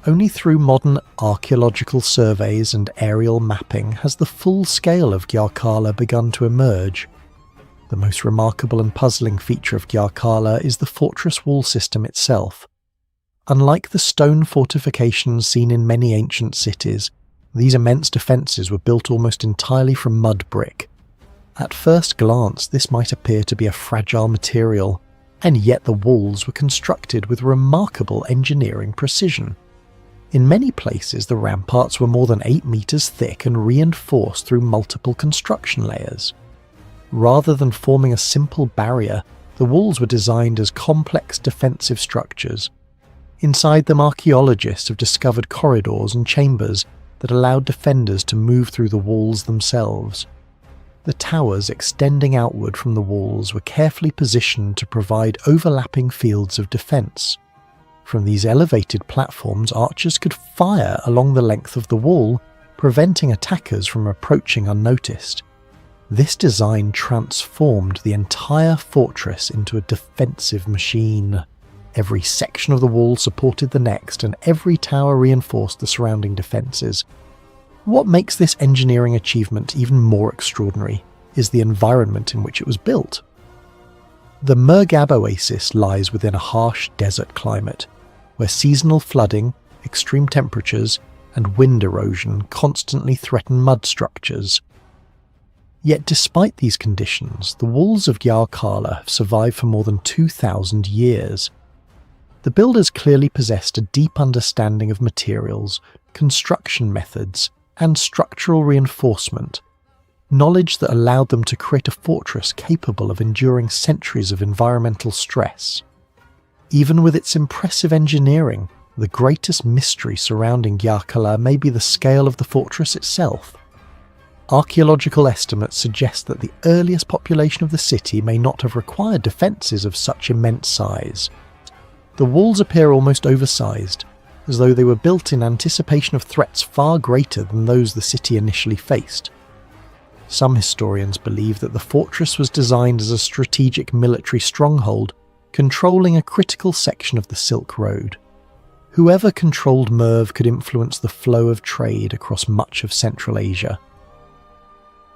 Only through modern archaeological surveys and aerial mapping has the full scale of Gyaur Kala begun to emerge. The most remarkable and puzzling feature of Gyaur Kala is the fortress wall system itself. Unlike the stone fortifications seen in many ancient cities, these immense defences were built almost entirely from mud brick. At first glance, this might appear to be a fragile material, and yet the walls were constructed with remarkable engineering precision. In many places, the ramparts were more than 8 meters thick and reinforced through multiple construction layers. Rather than forming a simple barrier, the walls were designed as complex defensive structures. Inside them, archaeologists have discovered corridors and chambers that allowed defenders to move through the walls themselves. The towers extending outward from the walls were carefully positioned to provide overlapping fields of defense. From these elevated platforms, archers could fire along the length of the wall, preventing attackers from approaching unnoticed. This design transformed the entire fortress into a defensive machine. Every section of the wall supported the next, and every tower reinforced the surrounding defences. What makes this engineering achievement even more extraordinary is the environment in which it was built. The Mangup oasis lies within a harsh desert climate, where seasonal flooding, extreme temperatures, and wind erosion constantly threaten mud structures. Yet despite these conditions, the walls of Gyaur Kala have survived for more than 2,000 years. The builders clearly possessed a deep understanding of materials, construction methods, and structural reinforcement, knowledge that allowed them to create a fortress capable of enduring centuries of environmental stress. Even with its impressive engineering, the greatest mystery surrounding Gyaur Kala may be the scale of the fortress itself. Archaeological estimates suggest that the earliest population of the city may not have required defences of such immense size. The walls appear almost oversized, as though they were built in anticipation of threats far greater than those the city initially faced. Some historians believe that the fortress was designed as a strategic military stronghold, controlling a critical section of the Silk Road. Whoever controlled Merv could influence the flow of trade across much of Central Asia.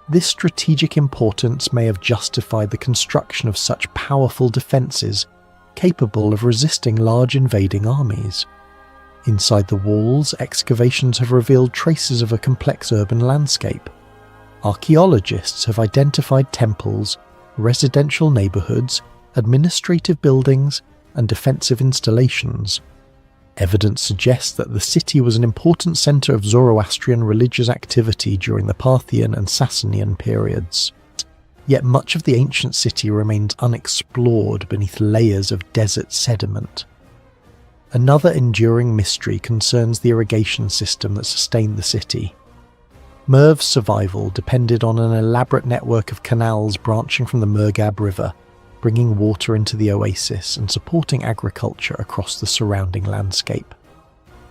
This strategic importance may have justified the construction of such powerful defences, capable of resisting large invading armies. Inside the walls, excavations have revealed traces of a complex urban landscape. Archaeologists have identified temples, residential neighbourhoods, administrative buildings, and defensive installations. Evidence suggests that the city was an important centre of Zoroastrian religious activity during the Parthian and Sasanian periods. Yet much of the ancient city remains unexplored beneath layers of desert sediment. Another enduring mystery concerns the irrigation system that sustained the city. Merv's survival depended on an elaborate network of canals branching from the Mangup River, bringing water into the oasis and supporting agriculture across the surrounding landscape.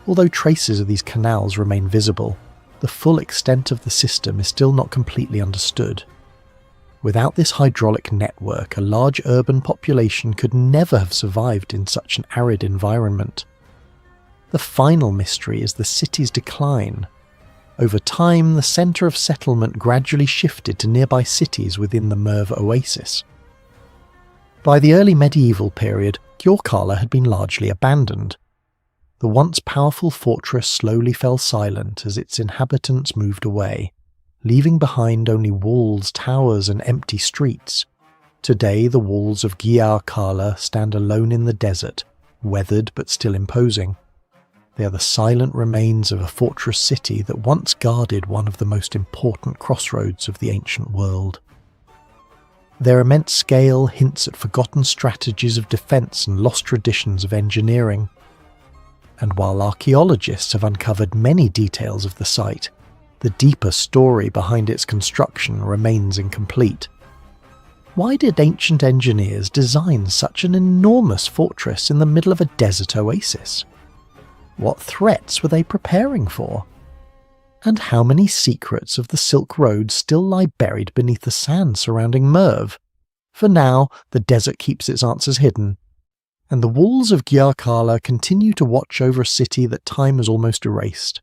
Although traces of these canals remain visible, the full extent of the system is still not completely understood. Without this hydraulic network, a large urban population could never have survived in such an arid environment. The final mystery is the city's decline. Over time, the centre of settlement gradually shifted to nearby cities within the Merv oasis. By the early medieval period, Gyaur Kala had been largely abandoned. The once powerful fortress slowly fell silent as its inhabitants moved away, leaving behind only walls, towers, and empty streets. Today, the walls of Gyaur Kala stand alone in the desert, weathered but still imposing. They are the silent remains of a fortress city that once guarded one of the most important crossroads of the ancient world. Their immense scale hints at forgotten strategies of defence and lost traditions of engineering. And while archaeologists have uncovered many details of the site, the deeper story behind its construction remains incomplete. Why did ancient engineers design such an enormous fortress in the middle of a desert oasis? What threats were they preparing for? And how many secrets of the Silk Road still lie buried beneath the sand surrounding Merv? For now, the desert keeps its answers hidden, and the walls of Gyaur Kala continue to watch over a city that time has almost erased.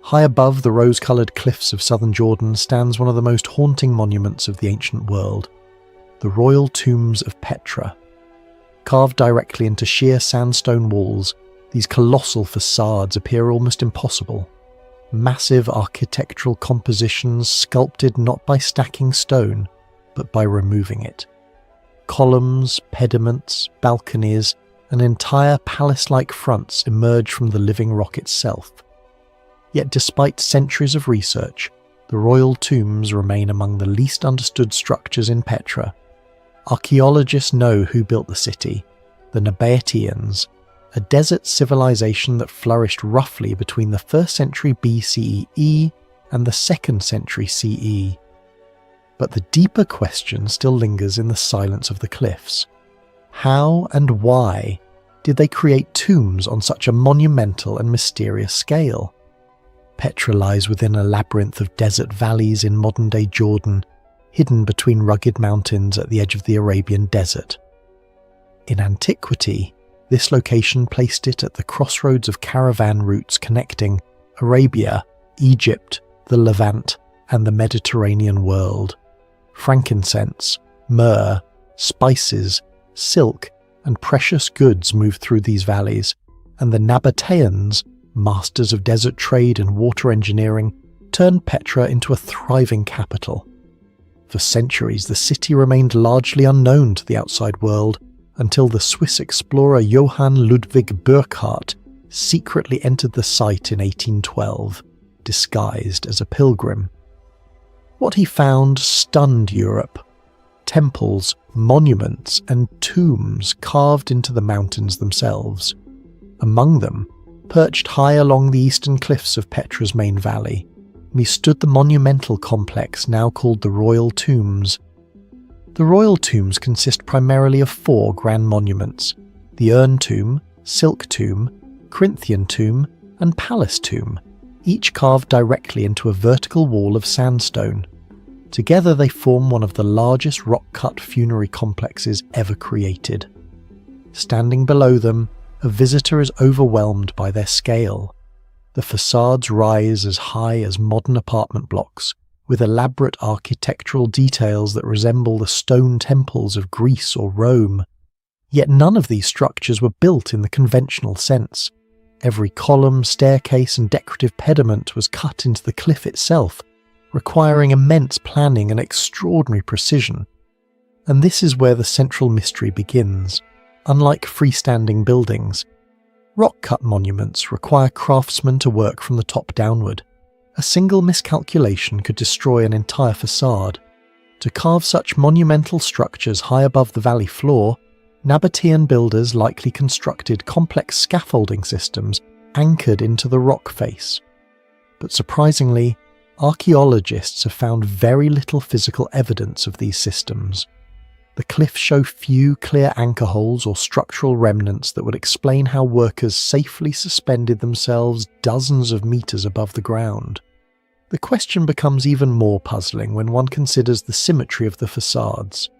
High above the rose-coloured cliffs of southern Jordan stands one of the most haunting monuments of the ancient world, the royal tombs of Petra. Carved directly into sheer sandstone walls, these colossal facades appear almost impossible. Massive architectural compositions sculpted not by stacking stone, but by removing it. Columns, pediments, balconies, and entire palace-like fronts emerge from the living rock itself. Yet despite centuries of research, the royal tombs remain among the least understood structures in Petra. Archaeologists know who built the city, the Nabateans, a desert civilization that flourished roughly between the 1st century BCE and the 2nd century CE. But the deeper question still lingers in the silence of the cliffs. How and why did they create tombs on such a monumental and mysterious scale? Petra lies within a labyrinth of desert valleys in modern-day Jordan, hidden between rugged mountains at the edge of the Arabian desert. In antiquity, this location placed it at the crossroads of caravan routes connecting Arabia, Egypt, the Levant, and the Mediterranean world. Frankincense, myrrh, spices, silk, and precious goods moved through these valleys, and the Nabateans, masters of desert trade and water engineering, turned Petra into a thriving capital. For centuries, the city remained largely unknown to the outside world until the Swiss explorer Johann Ludwig Burckhardt secretly entered the site in 1812, disguised as a pilgrim. What he found stunned Europe. Temples, monuments, and tombs carved into the mountains themselves. Among them, perched high along the eastern cliffs of Petra's main valley, stood the monumental complex now called the Royal Tombs. The Royal Tombs consist primarily of 4 grand monuments: the Urn Tomb, Silk Tomb, Corinthian Tomb, and Palace Tomb, each carved directly into a vertical wall of sandstone. Together they form one of the largest rock-cut funerary complexes ever created. Standing below them, a visitor is overwhelmed by their scale. The facades rise as high as modern apartment blocks, with elaborate architectural details that resemble the stone temples of Greece or Rome. Yet none of these structures were built in the conventional sense. Every column, staircase, and decorative pediment was cut into the cliff itself, requiring immense planning and extraordinary precision. And this is where the central mystery begins. Unlike freestanding buildings, rock-cut monuments require craftsmen to work from the top downward. A single miscalculation could destroy an entire facade. To carve such monumental structures high above the valley floor, Nabatean builders likely constructed complex scaffolding systems anchored into the rock face. But surprisingly, archaeologists have found very little physical evidence of these systems. The cliffs show few clear anchor holes or structural remnants that would explain how workers safely suspended themselves dozens of meters above the ground. The question becomes even more puzzling when one considers the symmetry of the facades.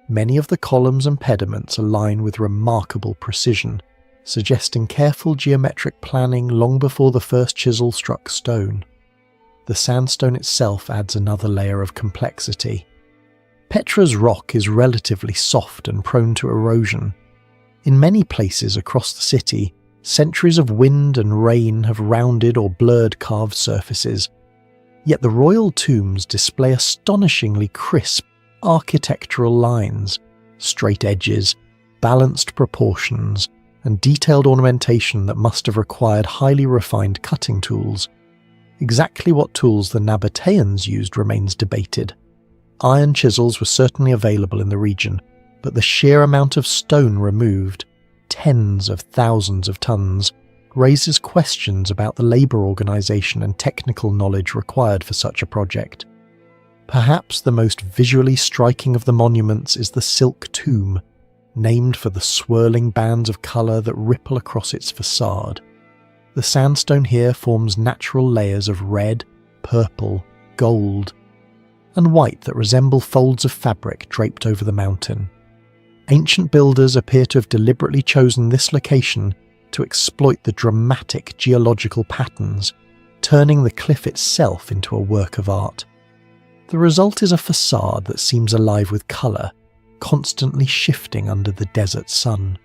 Many of the columns and pediments align with remarkable precision, suggesting careful geometric planning long before the first chisel struck stone. The sandstone itself adds another layer of complexity. Petra's rock is relatively soft and prone to erosion. In many places across the city, centuries of wind and rain have rounded or blurred carved surfaces. Yet the royal tombs display astonishingly crisp architectural lines, straight edges, balanced proportions, and detailed ornamentation that must have required highly refined cutting tools. Exactly what tools the Nabateans used remains debated. Iron chisels were certainly available in the region, but the sheer amount of stone removed, tens of thousands of tons, raises questions about the labour organisation and technical knowledge required for such a project. Perhaps the most visually striking of the monuments is the Silk Tomb, named for the swirling bands of colour that ripple across its facade. The sandstone here forms natural layers of red, purple, gold, and white that resemble folds of fabric draped over the mountain. Ancient builders appear to have deliberately chosen this location to exploit the dramatic geological patterns, turning the cliff itself into a work of art. The result is a facade that seems alive with colour, constantly shifting under the desert sun.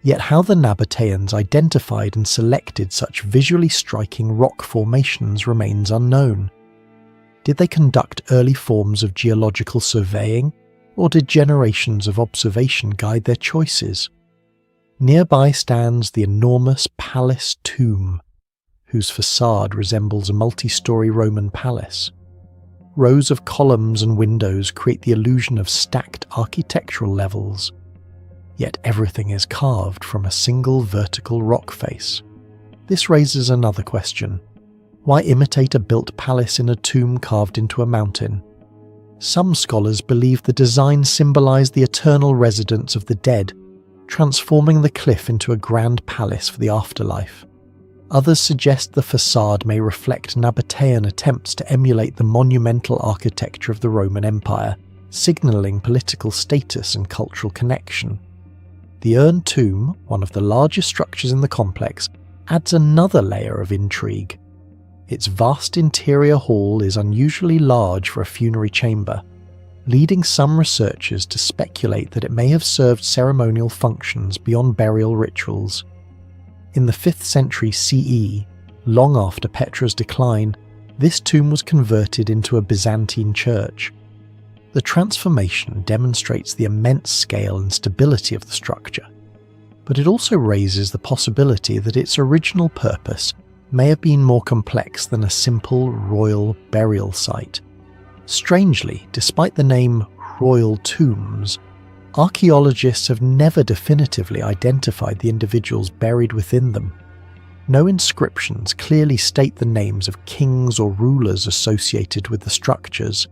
Yet how the Nabateans identified and selected such visually striking rock formations remains unknown. Did they conduct early forms of geological surveying, or did generations of observation guide their choices? Nearby stands the enormous palace tomb, whose facade resembles a multi-story Roman palace. Rows of columns and windows create the illusion of stacked architectural levels, yet everything is carved from a single vertical rock face. This raises another question. Why imitate a built palace in a tomb carved into a mountain? Some scholars believe the design symbolized the eternal residence of the dead, transforming the cliff into a grand palace for the afterlife. Others suggest the facade may reflect Nabatean attempts to emulate the monumental architecture of the Roman Empire, signalling political status and cultural connection. The urn tomb, one of the largest structures in the complex, adds another layer of intrigue. Its vast interior hall is unusually large for a funerary chamber, leading some researchers to speculate that it may have served ceremonial functions beyond burial rituals. In the 5th century CE, long after Petra's decline, this tomb was converted into a Byzantine church. The transformation demonstrates the immense scale and stability of the structure, but it also raises the possibility that its original purpose may have been more complex than a simple royal burial site. Strangely, despite the name royal tombs, archaeologists have never definitively identified the individuals buried within them. No inscriptions clearly state the names of kings or rulers associated with the structures.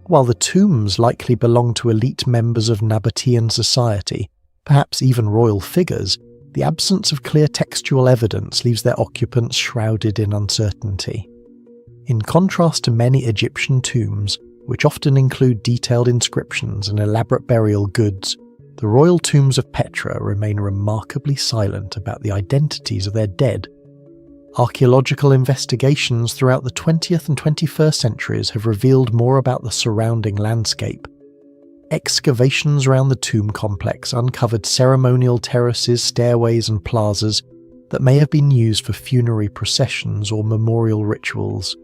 While the tombs likely belong to elite members of Nabatean society, perhaps even royal figures, the absence of clear textual evidence leaves their occupants shrouded in uncertainty. In contrast to many Egyptian tombs, which often include detailed inscriptions and elaborate burial goods, the royal tombs of Petra remain remarkably silent about the identities of their dead. Archaeological investigations throughout the 20th and 21st centuries have revealed more about the surrounding landscape. Excavations around the tomb complex uncovered ceremonial terraces, stairways and plazas that may have been used for funerary processions or memorial rituals.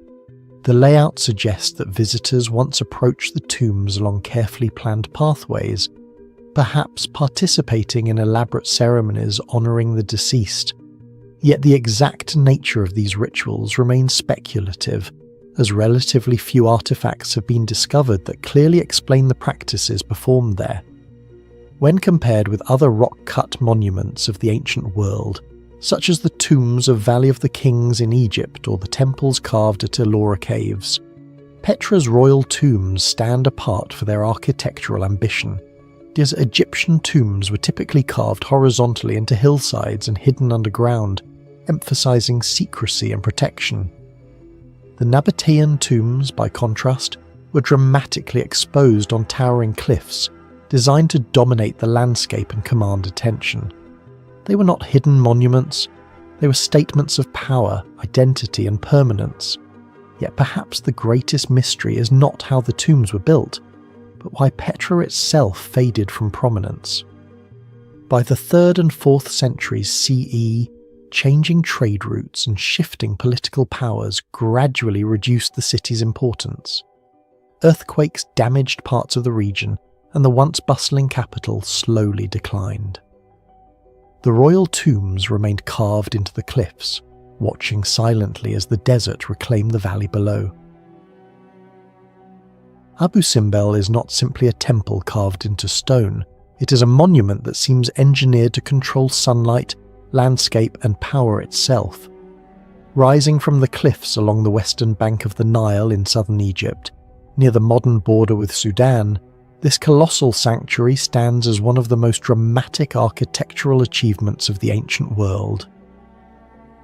The layout suggests that visitors once approached the tombs along carefully planned pathways, perhaps participating in elaborate ceremonies honouring the deceased. Yet the exact nature of these rituals remains speculative, as relatively few artefacts have been discovered that clearly explain the practices performed there. When compared with other rock-cut monuments of the ancient world, such as the tombs of Valley of the Kings in Egypt or the temples carved at Ellora Caves, Petra's royal tombs stand apart for their architectural ambition, as Egyptian tombs were typically carved horizontally into hillsides and hidden underground, emphasizing secrecy and protection. The Nabatean tombs, by contrast, were dramatically exposed on towering cliffs, designed to dominate the landscape and command attention. They were not hidden monuments, they were statements of power, identity and permanence. Yet perhaps the greatest mystery is not how the tombs were built, but why Petra itself faded from prominence. By the 3rd and 4th centuries CE, changing trade routes and shifting political powers gradually reduced the city's importance. Earthquakes damaged parts of the region, and the once bustling capital slowly declined. The royal tombs remained carved into the cliffs, watching silently as the desert reclaimed the valley below. Abu Simbel is not simply a temple carved into stone, it is a monument that seems engineered to control sunlight, landscape and power itself. Rising from the cliffs along the western bank of the Nile in southern Egypt, near the modern border with Sudan, this colossal sanctuary stands as one of the most dramatic architectural achievements of the ancient world.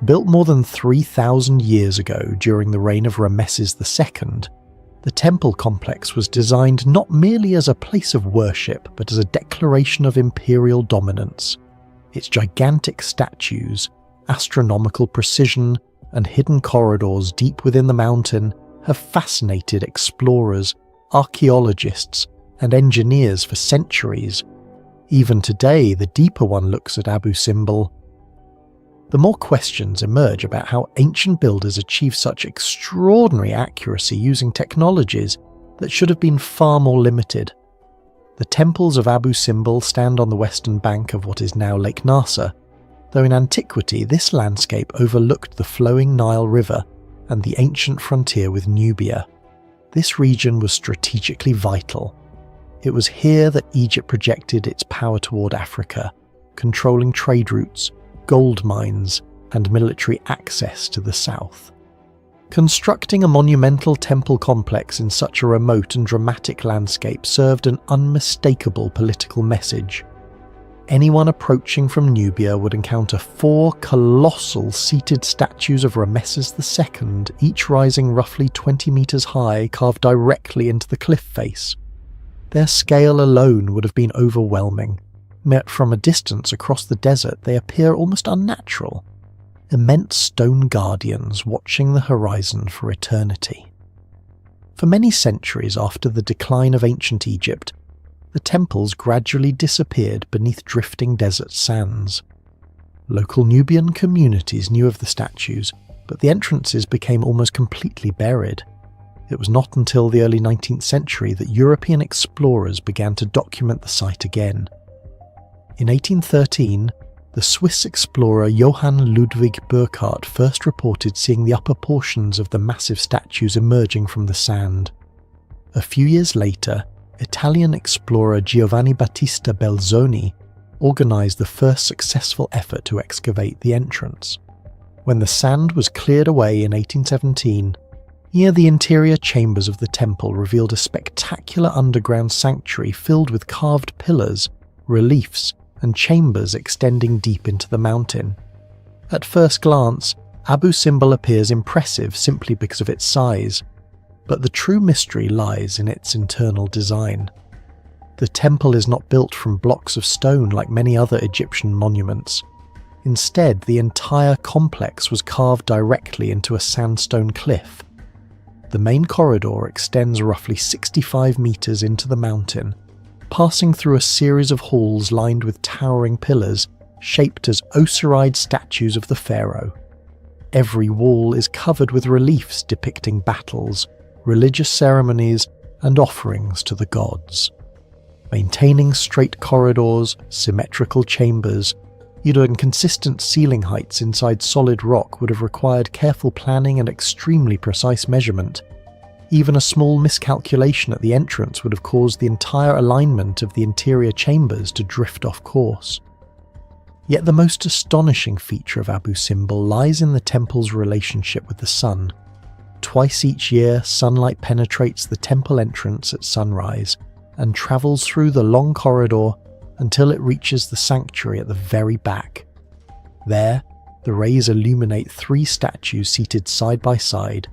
Built more than 3,000 years ago during the reign of Ramesses II, the temple complex was designed not merely as a place of worship but as a declaration of imperial dominance. Its gigantic statues, astronomical precision, and hidden corridors deep within the mountain have fascinated explorers, archaeologists, and engineers for centuries. Even today, the deeper one looks at Abu Simbel, the more questions emerge about how ancient builders achieved such extraordinary accuracy using technologies that should have been far more limited. The temples of Abu Simbel stand on the western bank of what is now Lake Nasser, though in antiquity this landscape overlooked the flowing Nile River and the ancient frontier with Nubia. This region was strategically vital. It was here that Egypt projected its power toward Africa, controlling trade routes, gold mines, and military access to the south. Constructing a monumental temple complex in such a remote and dramatic landscape served an unmistakable political message. Anyone approaching from Nubia would encounter 4 colossal seated statues of Ramesses II, each rising roughly 20 meters high, carved directly into the cliff face. Their scale alone would have been overwhelming. Met from a distance across the desert, they appear almost unnatural. Immense stone guardians watching the horizon for eternity. For many centuries after the decline of ancient Egypt, the temples gradually disappeared beneath drifting desert sands. Local Nubian communities knew of the statues, but the entrances became almost completely buried. It was not until the early 19th century that European explorers began to document the site again. In 1813, the Swiss explorer Johann Ludwig Burckhardt first reported seeing the upper portions of the massive statues emerging from the sand. A few years later, Italian explorer Giovanni Battista Belzoni organised the first successful effort to excavate the entrance. When the sand was cleared away in 1817, here the interior chambers of the temple revealed a spectacular underground sanctuary filled with carved pillars, reliefs, and chambers extending deep into the mountain. At first glance, Abu Simbel appears impressive simply because of its size, but the true mystery lies in its internal design. The temple is not built from blocks of stone like many other Egyptian monuments. Instead, the entire complex was carved directly into a sandstone cliff. The main corridor extends roughly 65 meters into the mountain, passing through a series of halls lined with towering pillars shaped as osiride statues of the pharaoh. Every wall is covered with reliefs depicting battles, religious ceremonies, and offerings to the gods. Maintaining straight corridors, symmetrical chambers, even consistent ceiling heights inside solid rock would have required careful planning and extremely precise measurement. Even a small miscalculation at the entrance would have caused the entire alignment of the interior chambers to drift off course. Yet the most astonishing feature of Abu Simbel lies in the temple's relationship with the sun. Twice each year, sunlight penetrates the temple entrance at sunrise and travels through the long corridor until it reaches the sanctuary at the very back. There, the rays illuminate 3 statues seated side by side,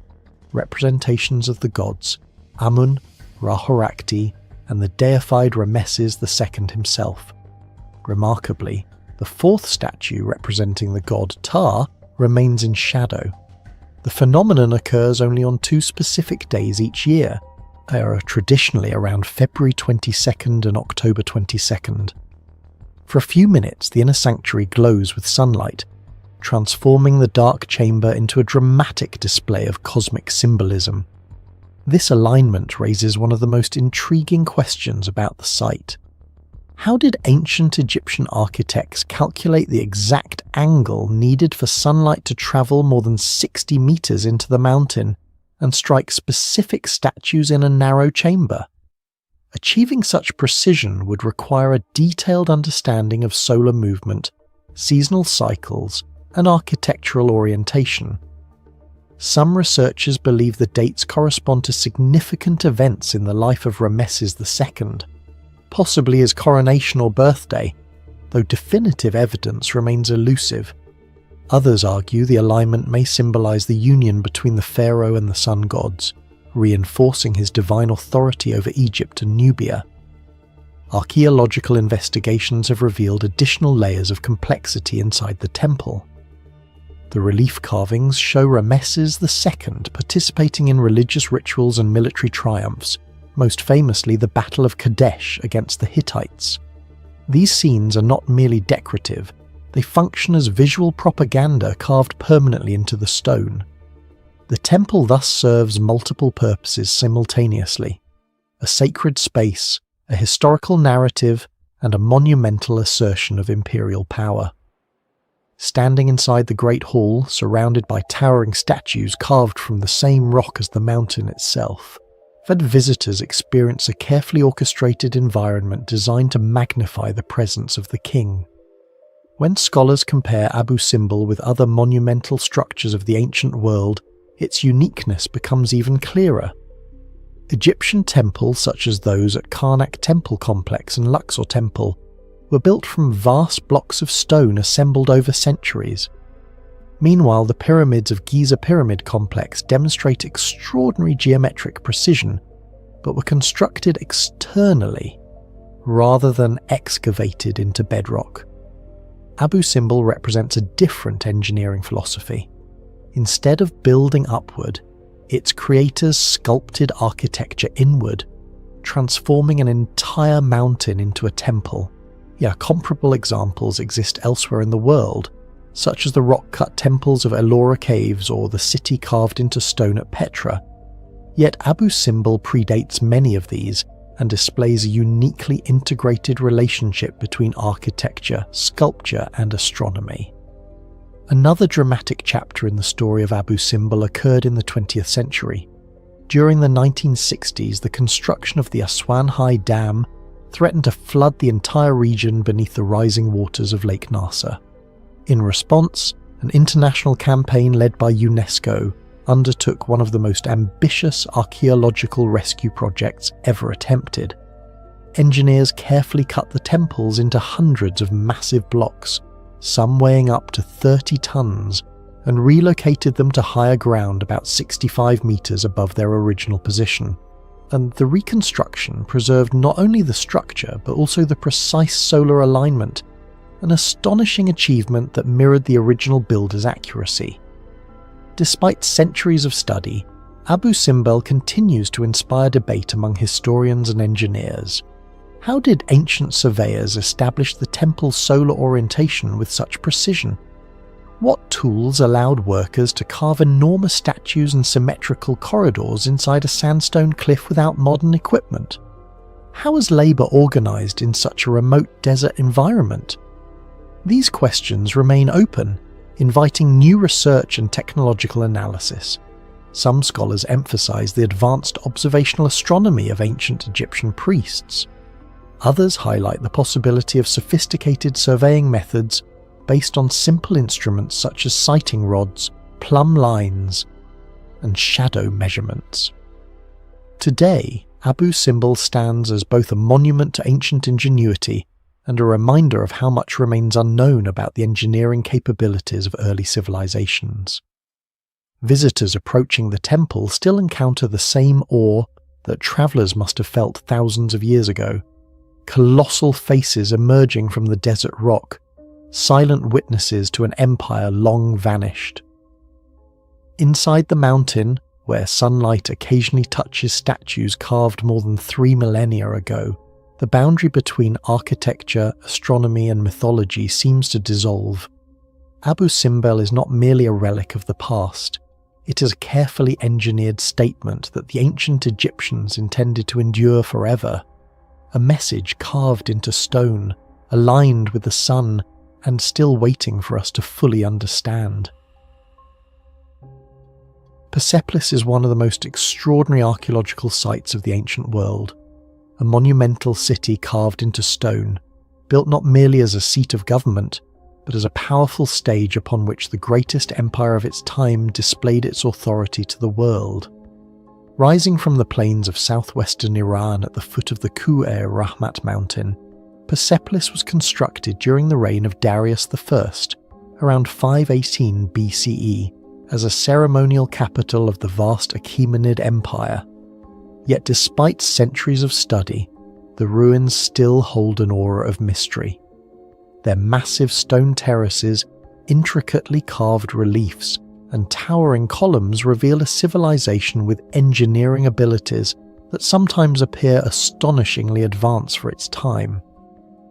representations of the gods, Amun, Ra-Horakhti, and the deified Ramesses II himself. Remarkably, the 4th statue representing the god Ptah remains in shadow. The phenomenon occurs only on 2 specific days each year. They are traditionally around February 22nd and October 22nd. For a few minutes, the inner sanctuary glows with sunlight, transforming the dark chamber into a dramatic display of cosmic symbolism. This alignment raises one of the most intriguing questions about the site. How did ancient Egyptian architects calculate the exact angle needed for sunlight to travel more than 60 meters into the mountain and strike specific statues in a narrow chamber? Achieving such precision would require a detailed understanding of solar movement, seasonal cycles, and architectural orientation. Some researchers believe the dates correspond to significant events in the life of Ramesses II, possibly his coronation or birthday, though definitive evidence remains elusive. Others argue the alignment may symbolize the union between the pharaoh and the sun gods, reinforcing his divine authority over Egypt and Nubia. Archaeological investigations have revealed additional layers of complexity inside the temple. The relief carvings show Ramesses II participating in religious rituals and military triumphs, most famously the Battle of Kadesh against the Hittites. These scenes are not merely decorative, they function as visual propaganda carved permanently into the stone. The temple thus serves multiple purposes simultaneously: a sacred space, a historical narrative, and a monumental assertion of imperial power. Standing inside the Great Hall, surrounded by towering statues carved from the same rock as the mountain itself, that visitors experience a carefully orchestrated environment designed to magnify the presence of the king. When scholars compare Abu Simbel with other monumental structures of the ancient world, its uniqueness becomes even clearer. Egyptian temples such as those at Karnak Temple Complex and Luxor Temple were built from vast blocks of stone assembled over centuries. Meanwhile, the pyramids of Giza Pyramid Complex demonstrate extraordinary geometric precision, but were constructed externally rather than excavated into bedrock. Abu Simbel represents a different engineering philosophy. Instead of building upward, its creators sculpted architecture inward, transforming an entire mountain into a temple. Comparable examples exist elsewhere in the world, such as the rock-cut temples of Ellora Caves or the city carved into stone at Petra. Yet Abu Simbel predates many of these and displays a uniquely integrated relationship between architecture, sculpture, and astronomy. Another dramatic chapter in the story of Abu Simbel occurred in the 20th century. During the 1960s, the construction of the Aswan High Dam threatened to flood the entire region beneath the rising waters of Lake Nasser. In response, an international campaign led by UNESCO undertook one of the most ambitious archaeological rescue projects ever attempted. Engineers carefully cut the temples into hundreds of massive blocks, some weighing up to 30 tons, and relocated them to higher ground about 65 meters above their original position. And the reconstruction preserved not only the structure but also the precise solar alignment, an astonishing achievement that mirrored the original builder's accuracy. Despite centuries of study, Abu Simbel continues to inspire debate among historians and engineers. How did ancient surveyors establish the temple's solar orientation with such precision? What tools allowed workers to carve enormous statues and symmetrical corridors inside a sandstone cliff without modern equipment? How was labour organised in such a remote desert environment? These questions remain open, inviting new research and technological analysis. Some scholars emphasise the advanced observational astronomy of ancient Egyptian priests. Others highlight the possibility of sophisticated surveying methods based on simple instruments such as sighting rods, plumb lines, and shadow measurements. Today, Abu Simbel stands as both a monument to ancient ingenuity and a reminder of how much remains unknown about the engineering capabilities of early civilizations. Visitors approaching the temple still encounter the same awe that travellers must have felt thousands of years ago. Colossal faces emerging from the desert rock, silent witnesses to an empire long vanished. Inside the mountain, where sunlight occasionally touches statues carved more than 3 millennia ago, the boundary between architecture, astronomy, and mythology seems to dissolve. Abu Simbel is not merely a relic of the past. It is a carefully engineered statement that the ancient Egyptians intended to endure forever. A message carved into stone, aligned with the sun, and still waiting for us to fully understand. Persepolis is one of the most extraordinary archaeological sites of the ancient world. A monumental city carved into stone, built not merely as a seat of government, but as a powerful stage upon which the greatest empire of its time displayed its authority to the world. Rising from the plains of southwestern Iran at the foot of the Khou-e-Rahmat mountain, Persepolis was constructed during the reign of Darius I, around 518 BCE, as a ceremonial capital of the vast Achaemenid Empire. Yet despite centuries of study, the ruins still hold an aura of mystery. Their massive stone terraces, intricately carved reliefs, and towering columns reveal a civilization with engineering abilities that sometimes appear astonishingly advanced for its time.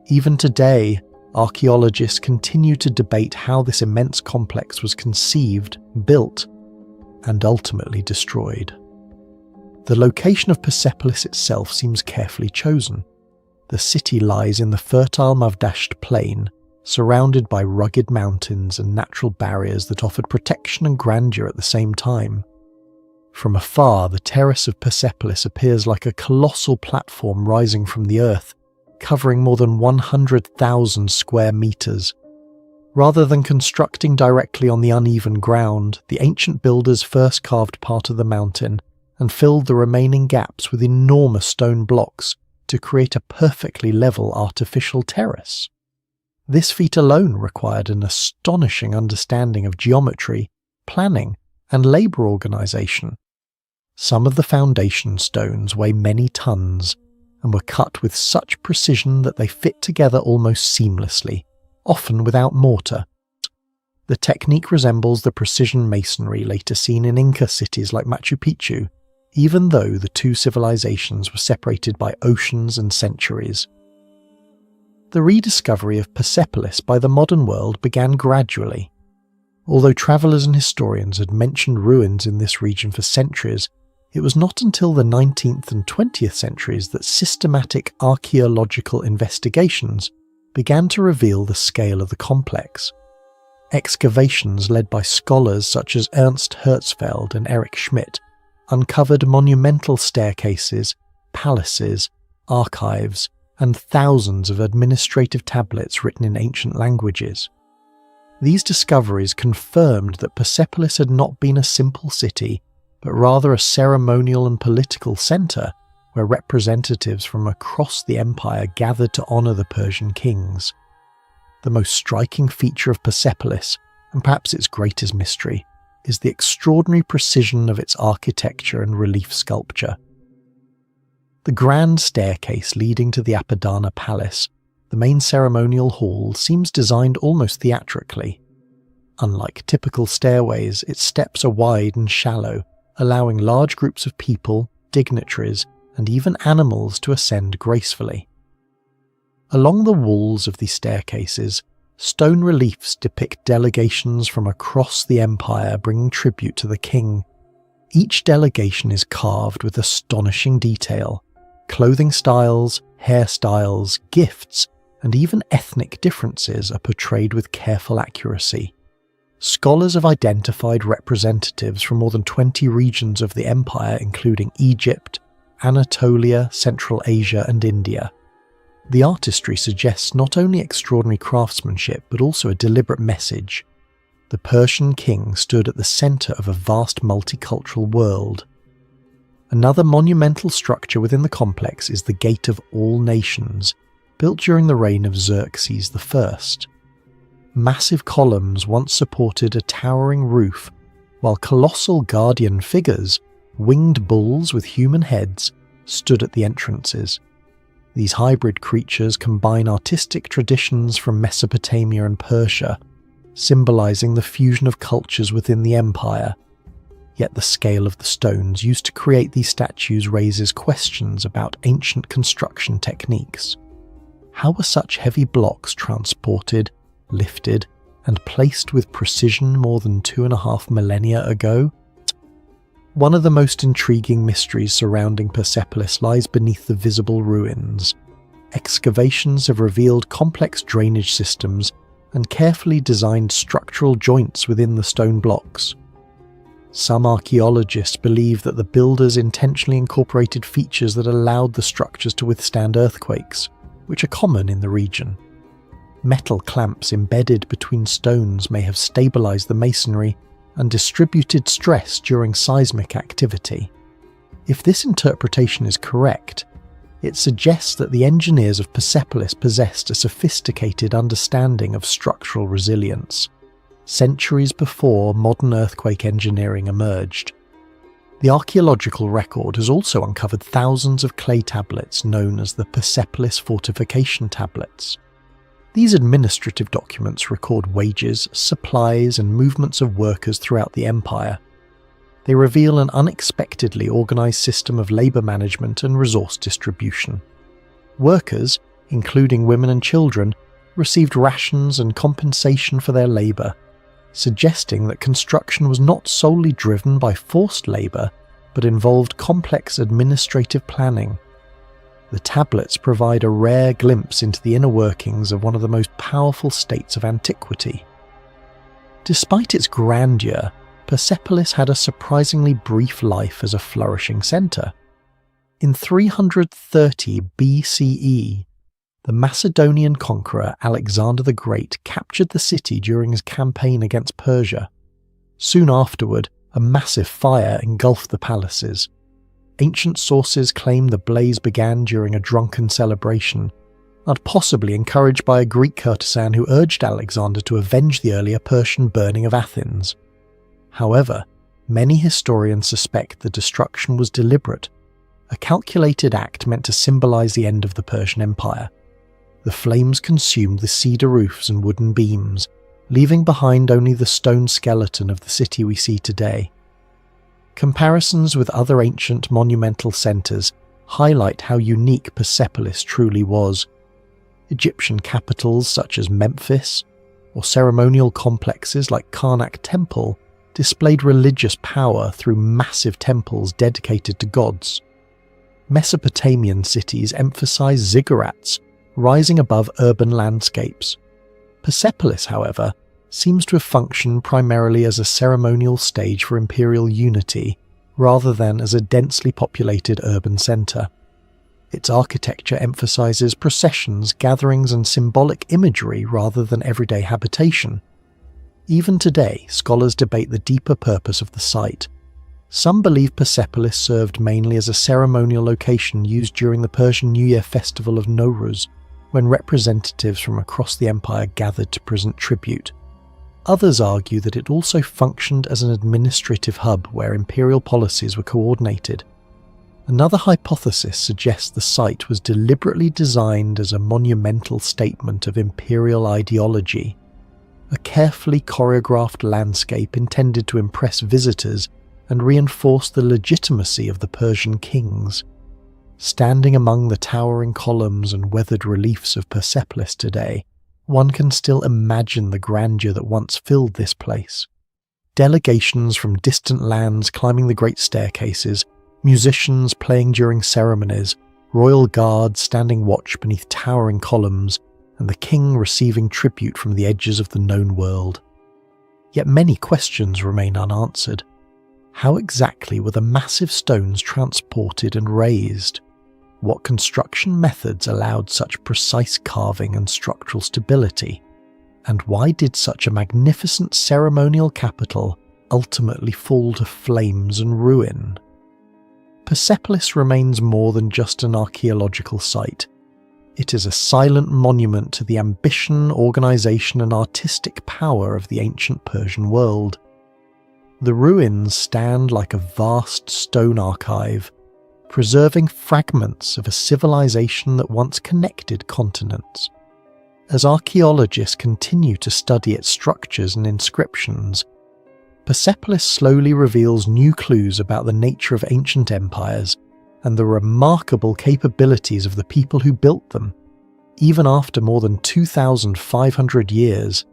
Even today, archaeologists continue to debate how this immense complex was conceived, built, and ultimately destroyed. The location of Persepolis itself seems carefully chosen. the city lies in the fertile Mavdasht plain, surrounded by rugged mountains and natural barriers that offered protection and grandeur at the same time. From afar, the terrace of Persepolis appears like a colossal platform rising from the earth, covering more than 100,000 square meters. Rather than constructing directly on the uneven ground, the ancient builders first carved part of the mountain and filled the remaining gaps with enormous stone blocks to create a perfectly level artificial terrace. This feat alone required an astonishing understanding of geometry, planning, and labour organisation. Some of the foundation stones weigh many tons and were cut with such precision that they fit together almost seamlessly, often without mortar. The technique resembles the precision masonry later seen in Inca cities like Machu Picchu, even though the two civilizations were separated by oceans and centuries. The rediscovery of Persepolis by the modern world began gradually. Although travellers and historians had mentioned ruins in this region for centuries, it was not until the 19th and 20th centuries that systematic archaeological investigations began to reveal the scale of the complex. Excavations led by scholars such as Ernst Herzfeld and Erich Schmidt uncovered monumental staircases, palaces, archives, and thousands of administrative tablets written in ancient languages. These discoveries confirmed that Persepolis had not been a simple city, but rather a ceremonial and political centre where representatives from across the empire gathered to honour the Persian kings. The most striking feature of Persepolis, and perhaps its greatest mystery, is the extraordinary precision of its architecture and relief sculpture. The grand staircase leading to the Apadana Palace, the main ceremonial hall, seems designed almost theatrically. Unlike typical stairways, its steps are wide and shallow, allowing large groups of people, dignitaries, and even animals to ascend gracefully. Along the walls of these staircases, stone reliefs depict delegations from across the empire bringing tribute to the king. Each delegation is carved with astonishing detail. Clothing styles, hairstyles, gifts, and even ethnic differences are portrayed with careful accuracy. Scholars have identified representatives from more than 20 regions of the empire, including Egypt, Anatolia, Central Asia, and India. The artistry suggests not only extraordinary craftsmanship, but also a deliberate message. The Persian king stood at the centre of a vast multicultural world. Another monumental structure within the complex is the Gate of All Nations, built during the reign of Xerxes I. Massive columns once supported a towering roof, while colossal guardian figures, winged bulls with human heads, stood at the entrances. These hybrid creatures combine artistic traditions from Mesopotamia and Persia, symbolizing the fusion of cultures within the empire. Yet the scale of the stones used to create these statues raises questions about ancient construction techniques. How were such heavy blocks transported, lifted, and placed with precision more than 2.5 millennia ago? One of the most intriguing mysteries surrounding Persepolis lies beneath the visible ruins. Excavations have revealed complex drainage systems and carefully designed structural joints within the stone blocks. Some archaeologists believe that the builders intentionally incorporated features that allowed the structures to withstand earthquakes, which are common in the region. Metal clamps embedded between stones may have stabilized the masonry and distributed stress during seismic activity. If this interpretation is correct, it suggests that the engineers of Persepolis possessed a sophisticated understanding of structural resilience, centuries before modern earthquake engineering emerged. The archaeological record has also uncovered thousands of clay tablets known as the Persepolis fortification tablets. These administrative documents record wages, supplies, and movements of workers throughout the empire. They reveal an unexpectedly organized system of labor management and resource distribution. Workers, including women and children, received rations and compensation for their labor, suggesting that construction was not solely driven by forced labor, but involved complex administrative planning. The tablets provide a rare glimpse into the inner workings of one of the most powerful states of antiquity. Despite its grandeur, Persepolis had a surprisingly brief life as a flourishing centre. In 330 BCE, the Macedonian conqueror Alexander the Great captured the city during his campaign against Persia. Soon afterward, a massive fire engulfed the palaces. Ancient sources claim the blaze began during a drunken celebration, and possibly encouraged by a Greek courtesan who urged Alexander to avenge the earlier Persian burning of Athens. However, many historians suspect the destruction was deliberate, a calculated act meant to symbolize the end of the Persian Empire. The flames consumed the cedar roofs and wooden beams, leaving behind only the stone skeleton of the city we see today. Comparisons with other ancient monumental centres highlight how unique Persepolis truly was. Egyptian capitals such as Memphis, or ceremonial complexes like Karnak Temple, displayed religious power through massive temples dedicated to gods. Mesopotamian cities emphasized ziggurats, rising above urban landscapes. Persepolis, however, seems to have functioned primarily as a ceremonial stage for imperial unity, rather than as a densely populated urban centre. Its architecture emphasizes processions, gatherings, and symbolic imagery rather than everyday habitation. Even today, scholars debate the deeper purpose of the site. Some believe Persepolis served mainly as a ceremonial location used during the Persian New Year festival of Nowruz, when representatives from across the empire gathered to present tribute. Others argue that it also functioned as an administrative hub where imperial policies were coordinated. Another hypothesis suggests the site was deliberately designed as a monumental statement of imperial ideology, a carefully choreographed landscape intended to impress visitors and reinforce the legitimacy of the Persian kings. Standing among the towering columns and weathered reliefs of Persepolis today, one can still imagine the grandeur that once filled this place. Delegations from distant lands climbing the great staircases, musicians playing during ceremonies, royal guards standing watch beneath towering columns, and the king receiving tribute from the edges of the known world. Yet many questions remain unanswered. How exactly were the massive stones transported and raised? What construction methods allowed such precise carving and structural stability? And why did such a magnificent ceremonial capital ultimately fall to flames and ruin? Persepolis remains more than just an archaeological site. It is a silent monument to the ambition, organisation and artistic power of the ancient Persian world. The ruins stand like a vast stone archive, preserving fragments of a civilization that once connected continents. As archaeologists continue to study its structures and inscriptions, Persepolis slowly reveals new clues about the nature of ancient empires and the remarkable capabilities of the people who built them. Even after more than 2,500 years,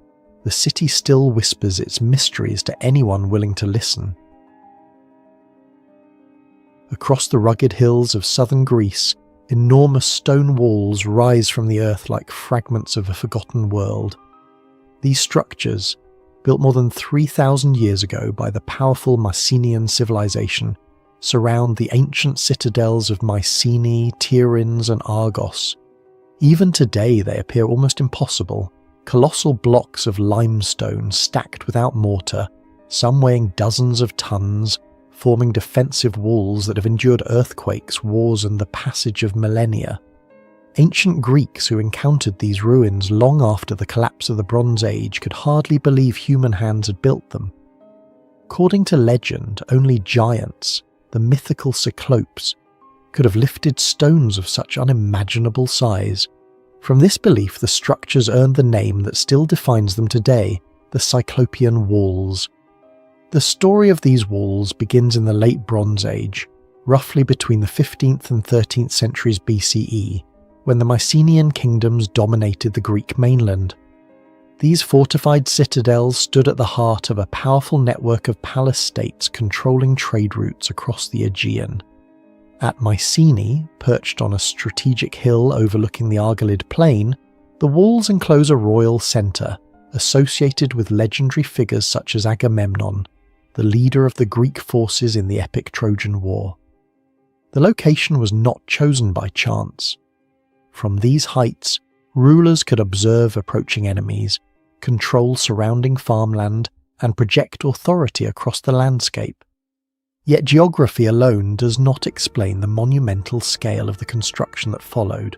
the city still whispers its mysteries to anyone willing to listen. Across the rugged hills of southern Greece, enormous stone walls rise from the earth like fragments of a forgotten world. These structures, built more than 3,000 years ago by the powerful Mycenaean civilization, surround the ancient citadels of Mycenae, Tiryns and Argos. Even today they appear almost impossible, colossal blocks of limestone stacked without mortar, some weighing dozens of tons, forming defensive walls that have endured earthquakes, wars and the passage of millennia. Ancient Greeks who encountered these ruins long after the collapse of the Bronze Age could hardly believe human hands had built them. According to legend, only giants, the mythical Cyclopes, could have lifted stones of such unimaginable size. From this belief, the structures earned the name that still defines them today, the Cyclopean Walls. The story of these walls begins in the late Bronze Age, roughly between the 15th and 13th centuries BCE, when the Mycenaean kingdoms dominated the Greek mainland. These fortified citadels stood at the heart of a powerful network of palace states controlling trade routes across the Aegean. At Mycenae, perched on a strategic hill overlooking the Argolid plain, the walls enclose a royal centre, associated with legendary figures such as Agamemnon, the leader of the Greek forces in the epic Trojan War. The location was not chosen by chance. From these heights, rulers could observe approaching enemies, control surrounding farmland, and project authority across the landscape. Yet geography alone does not explain the monumental scale of the construction that followed.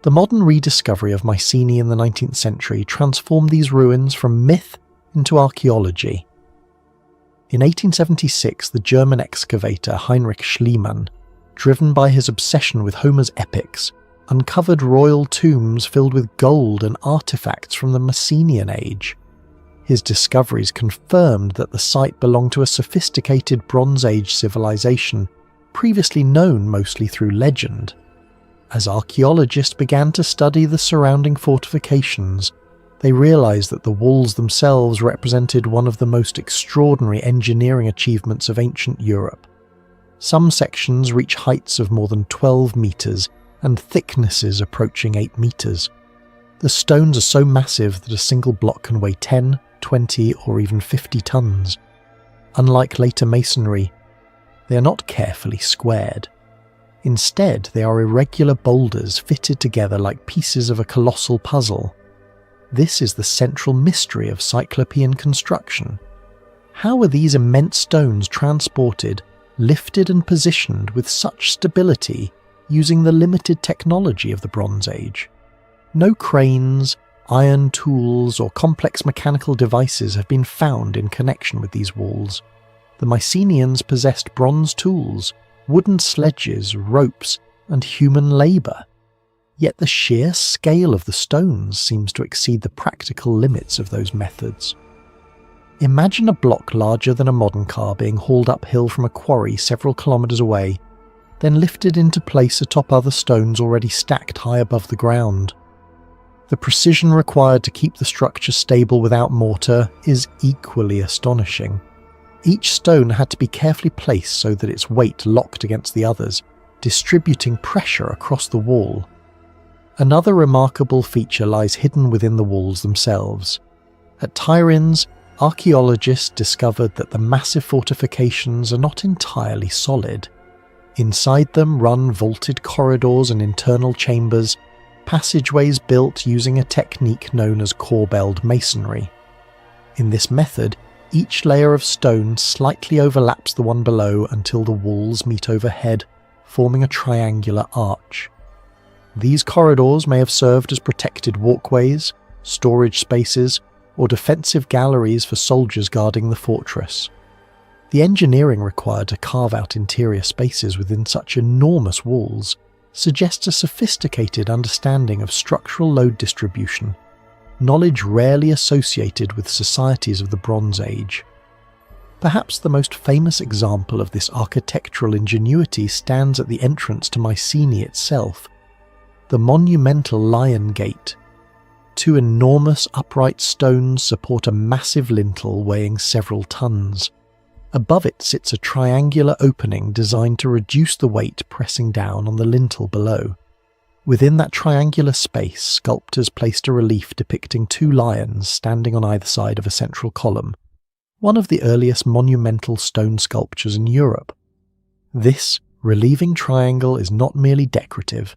The modern rediscovery of Mycenae in the 19th century transformed these ruins from myth into archaeology. In 1876, the German excavator Heinrich Schliemann, driven by his obsession with Homer's epics, uncovered royal tombs filled with gold and artifacts from the Mycenaean age. His discoveries confirmed that the site belonged to a sophisticated Bronze Age civilization, previously known mostly through legend. As archaeologists began to study the surrounding fortifications, they realized that the walls themselves represented one of the most extraordinary engineering achievements of ancient Europe. Some sections reach heights of more than 12 meters and thicknesses approaching 8 meters. The stones are so massive that a single block can weigh 10, 20, or even 50 tons. Unlike later masonry, they are not carefully squared. Instead, they are irregular boulders fitted together like pieces of a colossal puzzle. This is the central mystery of Cyclopean construction. How were these immense stones transported, lifted and positioned with such stability using the limited technology of the Bronze Age? No cranes, iron tools, or complex mechanical devices have been found in connection with these walls. The Mycenaeans possessed bronze tools, wooden sledges, ropes, and human labour. Yet the sheer scale of the stones seems to exceed the practical limits of those methods. Imagine a block larger than a modern car being hauled uphill from a quarry several kilometres away, then lifted into place atop other stones already stacked high above the ground. The precision required to keep the structure stable without mortar is equally astonishing. Each stone had to be carefully placed so that its weight locked against the others, distributing pressure across the wall. Another remarkable feature lies hidden within the walls themselves. At Tiryns, archaeologists discovered that the massive fortifications are not entirely solid. Inside them run vaulted corridors and internal chambers, passageways built using a technique known as corbelled masonry. In this method, each layer of stone slightly overlaps the one below until the walls meet overhead, forming a triangular arch. These corridors may have served as protected walkways, storage spaces, or defensive galleries for soldiers guarding the fortress. The engineering required to carve out interior spaces within such enormous walls suggests a sophisticated understanding of structural load distribution, knowledge rarely associated with societies of the Bronze Age. Perhaps the most famous example of this architectural ingenuity stands at the entrance to Mycenae itself, the monumental Lion Gate. Two enormous upright stones support a massive lintel weighing several tons. Above it sits a triangular opening designed to reduce the weight pressing down on the lintel below. Within that triangular space, sculptors placed a relief depicting two lions standing on either side of a central column, one of the earliest monumental stone sculptures in Europe. This relieving triangle is not merely decorative.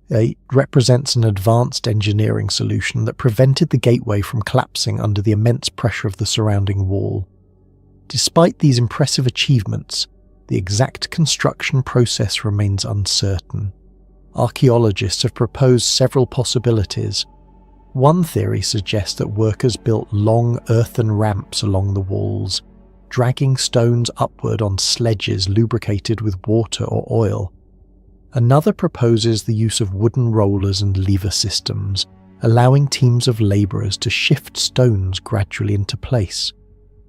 It represents an advanced engineering solution that prevented the gateway from collapsing under the immense pressure of the surrounding wall. Despite these impressive achievements, the exact construction process remains uncertain. Archaeologists have proposed several possibilities. One theory suggests that workers built long earthen ramps along the walls, dragging stones upward on sledges lubricated with water or oil. Another proposes the use of wooden rollers and lever systems, allowing teams of labourers to shift stones gradually into place.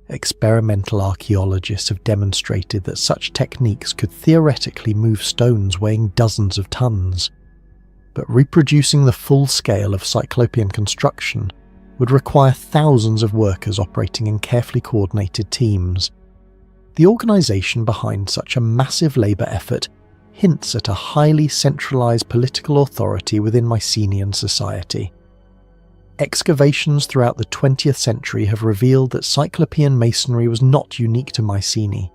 Experimental archaeologists have demonstrated that such techniques could theoretically move stones weighing dozens of tons. But reproducing the full scale of Cyclopean construction would require thousands of workers operating in carefully coordinated teams. The organisation behind such a massive labour effort hints at a highly centralized political authority within Mycenaean society. Excavations throughout the 20th century have revealed that Cyclopean masonry was not unique to Mycenae.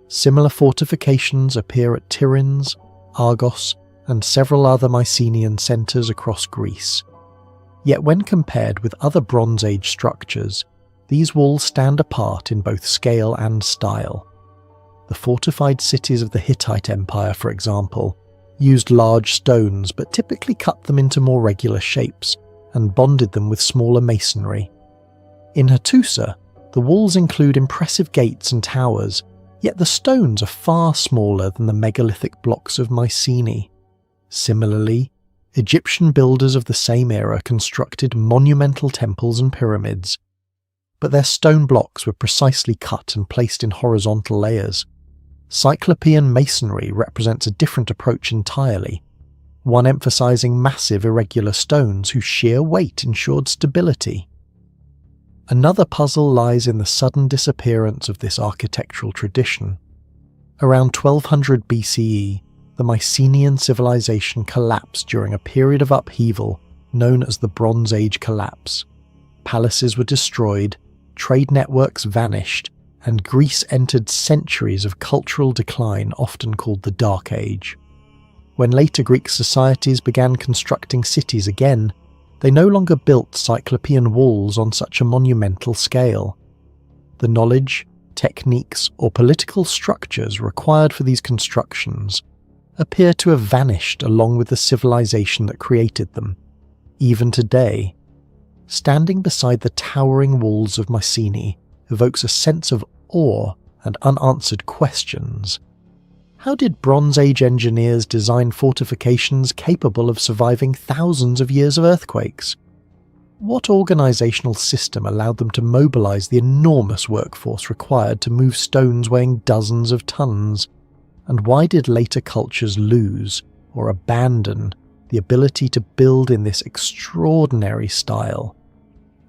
Similar fortifications appear at Tiryns, Argos, and several other Mycenaean centres across Greece. Yet when compared with other Bronze Age structures, these walls stand apart in both scale and style. The fortified cities of the Hittite Empire, for example, used large stones but typically cut them into more regular shapes and bonded them with smaller masonry. In Hattusa, the walls include impressive gates and towers, yet the stones are far smaller than the megalithic blocks of Mycenae. Similarly, Egyptian builders of the same era constructed monumental temples and pyramids, but their stone blocks were precisely cut and placed in horizontal layers. Cyclopean masonry represents a different approach entirely, one emphasizing massive irregular stones whose sheer weight ensured stability. Another puzzle lies in the sudden disappearance of this architectural tradition. Around 1200 BCE, the Mycenaean civilization collapsed during a period of upheaval known as the Bronze Age Collapse. Palaces were destroyed, trade networks vanished, and Greece entered centuries of cultural decline, often called the Dark Age. When later Greek societies began constructing cities again, they no longer built Cyclopean walls on such a monumental scale. The knowledge, techniques, or political structures required for these constructions appear to have vanished along with the civilization that created them. Even today, standing beside the towering walls of Mycenae evokes a sense of awe and unanswered questions. How did Bronze Age engineers design fortifications capable of surviving thousands of years of earthquakes? What organisational system allowed them to mobilise the enormous workforce required to move stones weighing dozens of tons? And why did later cultures lose or abandon the ability to build in this extraordinary style?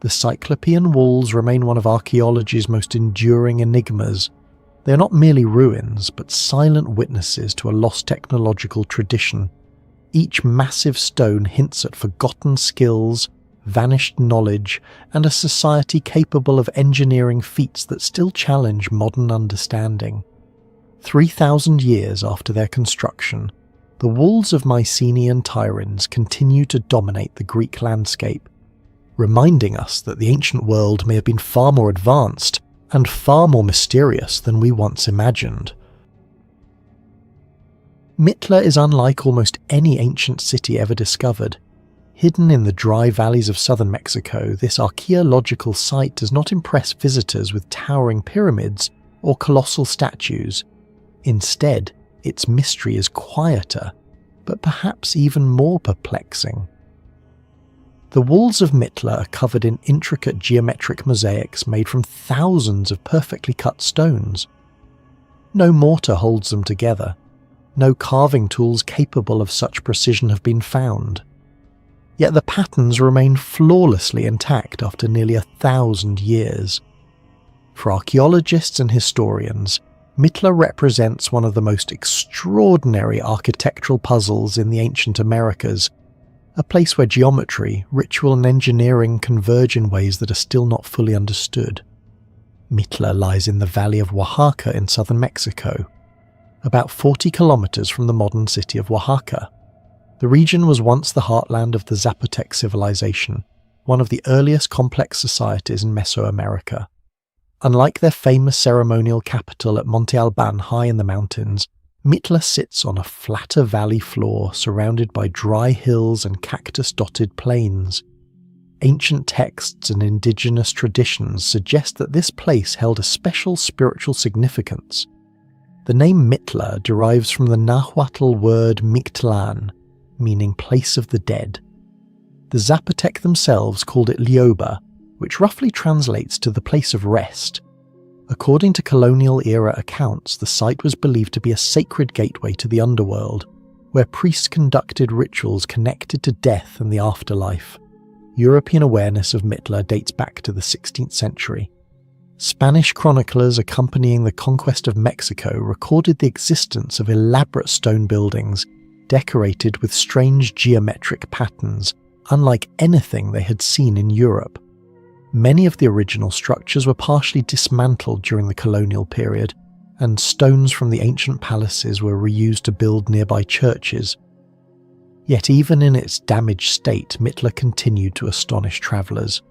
The Cyclopean walls remain one of archaeology's most enduring enigmas. They are not merely ruins, but silent witnesses to a lost technological tradition. Each massive stone hints at forgotten skills, vanished knowledge, and a society capable of engineering feats that still challenge modern understanding. 3,000 years after their construction, the walls of Mycenaean Tiryns continue to dominate the Greek landscape, reminding us that the ancient world may have been far more advanced and far more mysterious than we once imagined. Mitla is unlike almost any ancient city ever discovered. Hidden in the dry valleys of southern Mexico, this archaeological site does not impress visitors with towering pyramids or colossal statues. Instead, its mystery is quieter, but perhaps even more perplexing. The walls of Mitla are covered in intricate geometric mosaics made from thousands of perfectly cut stones. No mortar holds them together. No carving tools capable of such precision have been found. Yet the patterns remain flawlessly intact after nearly 1,000 years. For archaeologists and historians, Mitla represents one of the most extraordinary architectural puzzles in the ancient Americas, a place where geometry, ritual and engineering converge in ways that are still not fully understood. Mitla lies in the valley of Oaxaca in southern Mexico, about 40 kilometers from the modern city of Oaxaca. The region was once the heartland of the Zapotec civilization, one of the earliest complex societies in Mesoamerica. Unlike their famous ceremonial capital at Monte Alban high in the mountains, Mitla sits on a flatter valley floor surrounded by dry hills and cactus-dotted plains. Ancient texts and indigenous traditions suggest that this place held a special spiritual significance. The name Mitla derives from the Nahuatl word Mictlan, meaning place of the dead. The Zapotec themselves called it Lioba, which roughly translates to the place of rest. According to colonial-era accounts, the site was believed to be a sacred gateway to the underworld, where priests conducted rituals connected to death and the afterlife. European awareness of Mitla dates back to the 16th century. Spanish chroniclers accompanying the conquest of Mexico recorded the existence of elaborate stone buildings decorated with strange geometric patterns, unlike anything they had seen in Europe. Many of the original structures were partially dismantled during the colonial period, and stones from the ancient palaces were reused to build nearby churches. Yet even in its damaged state, Mitla continued to astonish travellers.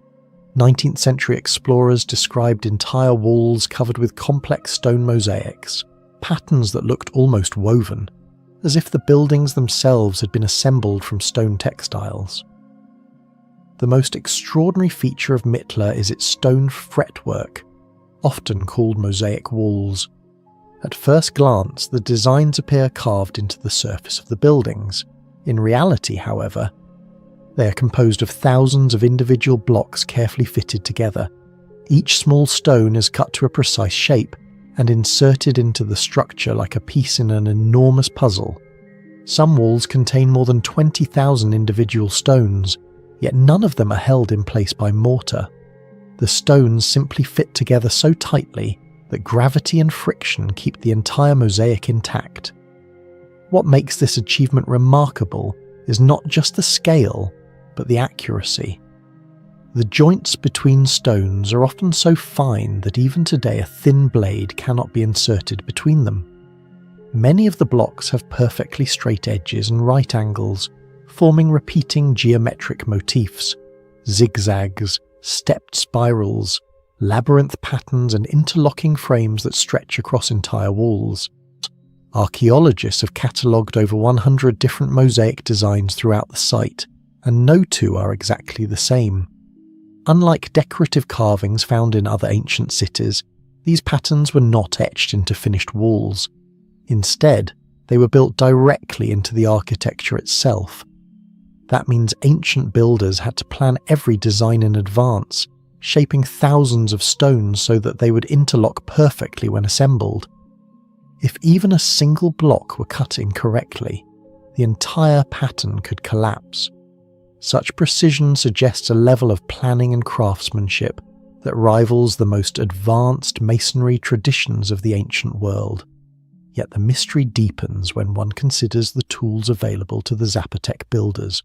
19th century explorers described entire walls covered with complex stone mosaics, patterns that looked almost woven, as if the buildings themselves had been assembled from stone textiles. The most extraordinary feature of Mitla is its stone fretwork, often called mosaic walls. At first glance, the designs appear carved into the surface of the buildings. In reality, however, they are composed of thousands of individual blocks carefully fitted together. Each small stone is cut to a precise shape and inserted into the structure like a piece in an enormous puzzle. Some walls contain more than 20,000 individual stones, yet none of them are held in place by mortar. The stones simply fit together so tightly that gravity and friction keep the entire mosaic intact. What makes this achievement remarkable is not just the scale, but the accuracy. The joints between stones are often so fine that even today a thin blade cannot be inserted between them. Many of the blocks have perfectly straight edges and right angles, forming repeating geometric motifs, zigzags, stepped spirals, labyrinth patterns and interlocking frames that stretch across entire walls. Archaeologists have catalogued over 100 different mosaic designs throughout the site, and no two are exactly the same. Unlike decorative carvings found in other ancient cities, these patterns were not etched into finished walls. Instead, they were built directly into the architecture itself. That means ancient builders had to plan every design in advance, shaping thousands of stones so that they would interlock perfectly when assembled. If even a single block were cut incorrectly, the entire pattern could collapse. Such precision suggests a level of planning and craftsmanship that rivals the most advanced masonry traditions of the ancient world. Yet the mystery deepens when one considers the tools available to the Zapotec builders.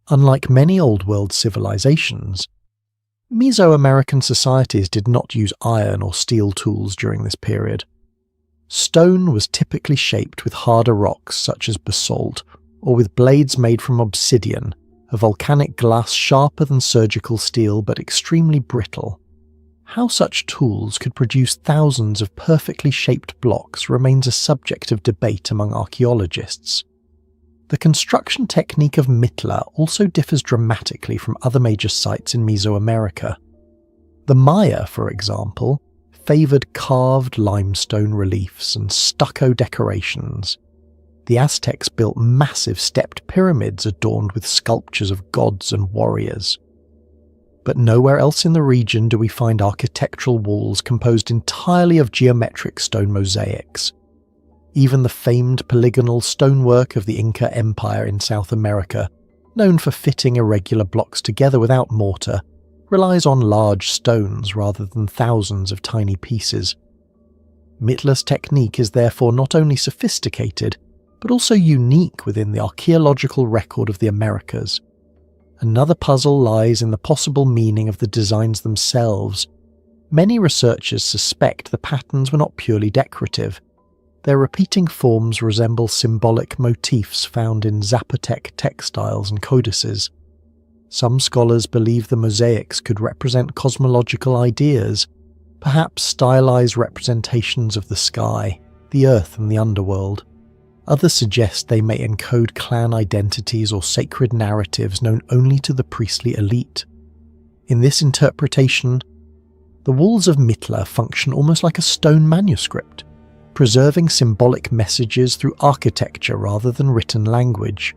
Unlike many Old World civilizations, Mesoamerican societies did not use iron or steel tools during this period. Stone was typically shaped with harder rocks such as basalt, or with blades made from obsidian, a volcanic glass sharper than surgical steel but extremely brittle. How such tools could produce thousands of perfectly shaped blocks remains a subject of debate among archaeologists. The construction technique of Mitla also differs dramatically from other major sites in Mesoamerica. The Maya, for example, favoured carved limestone reliefs and stucco decorations. The Aztecs built massive stepped pyramids adorned with sculptures of gods and warriors. But nowhere else in the region do we find architectural walls composed entirely of geometric stone mosaics. Even the famed polygonal stonework of the Inca Empire in South America, known for fitting irregular blocks together without mortar, relies on large stones rather than thousands of tiny pieces. Mitla's technique is therefore not only sophisticated, but also unique within the archaeological record of the Americas. Another puzzle lies in the possible meaning of the designs themselves. Many researchers suspect the patterns were not purely decorative. Their repeating forms resemble symbolic motifs found in Zapotec textiles and codices. Some scholars believe the mosaics could represent cosmological ideas, perhaps stylized representations of the sky, the earth and the underworld. Others suggest they may encode clan identities or sacred narratives known only to the priestly elite. In this interpretation, the walls of Mitla function almost like a stone manuscript, preserving symbolic messages through architecture rather than written language.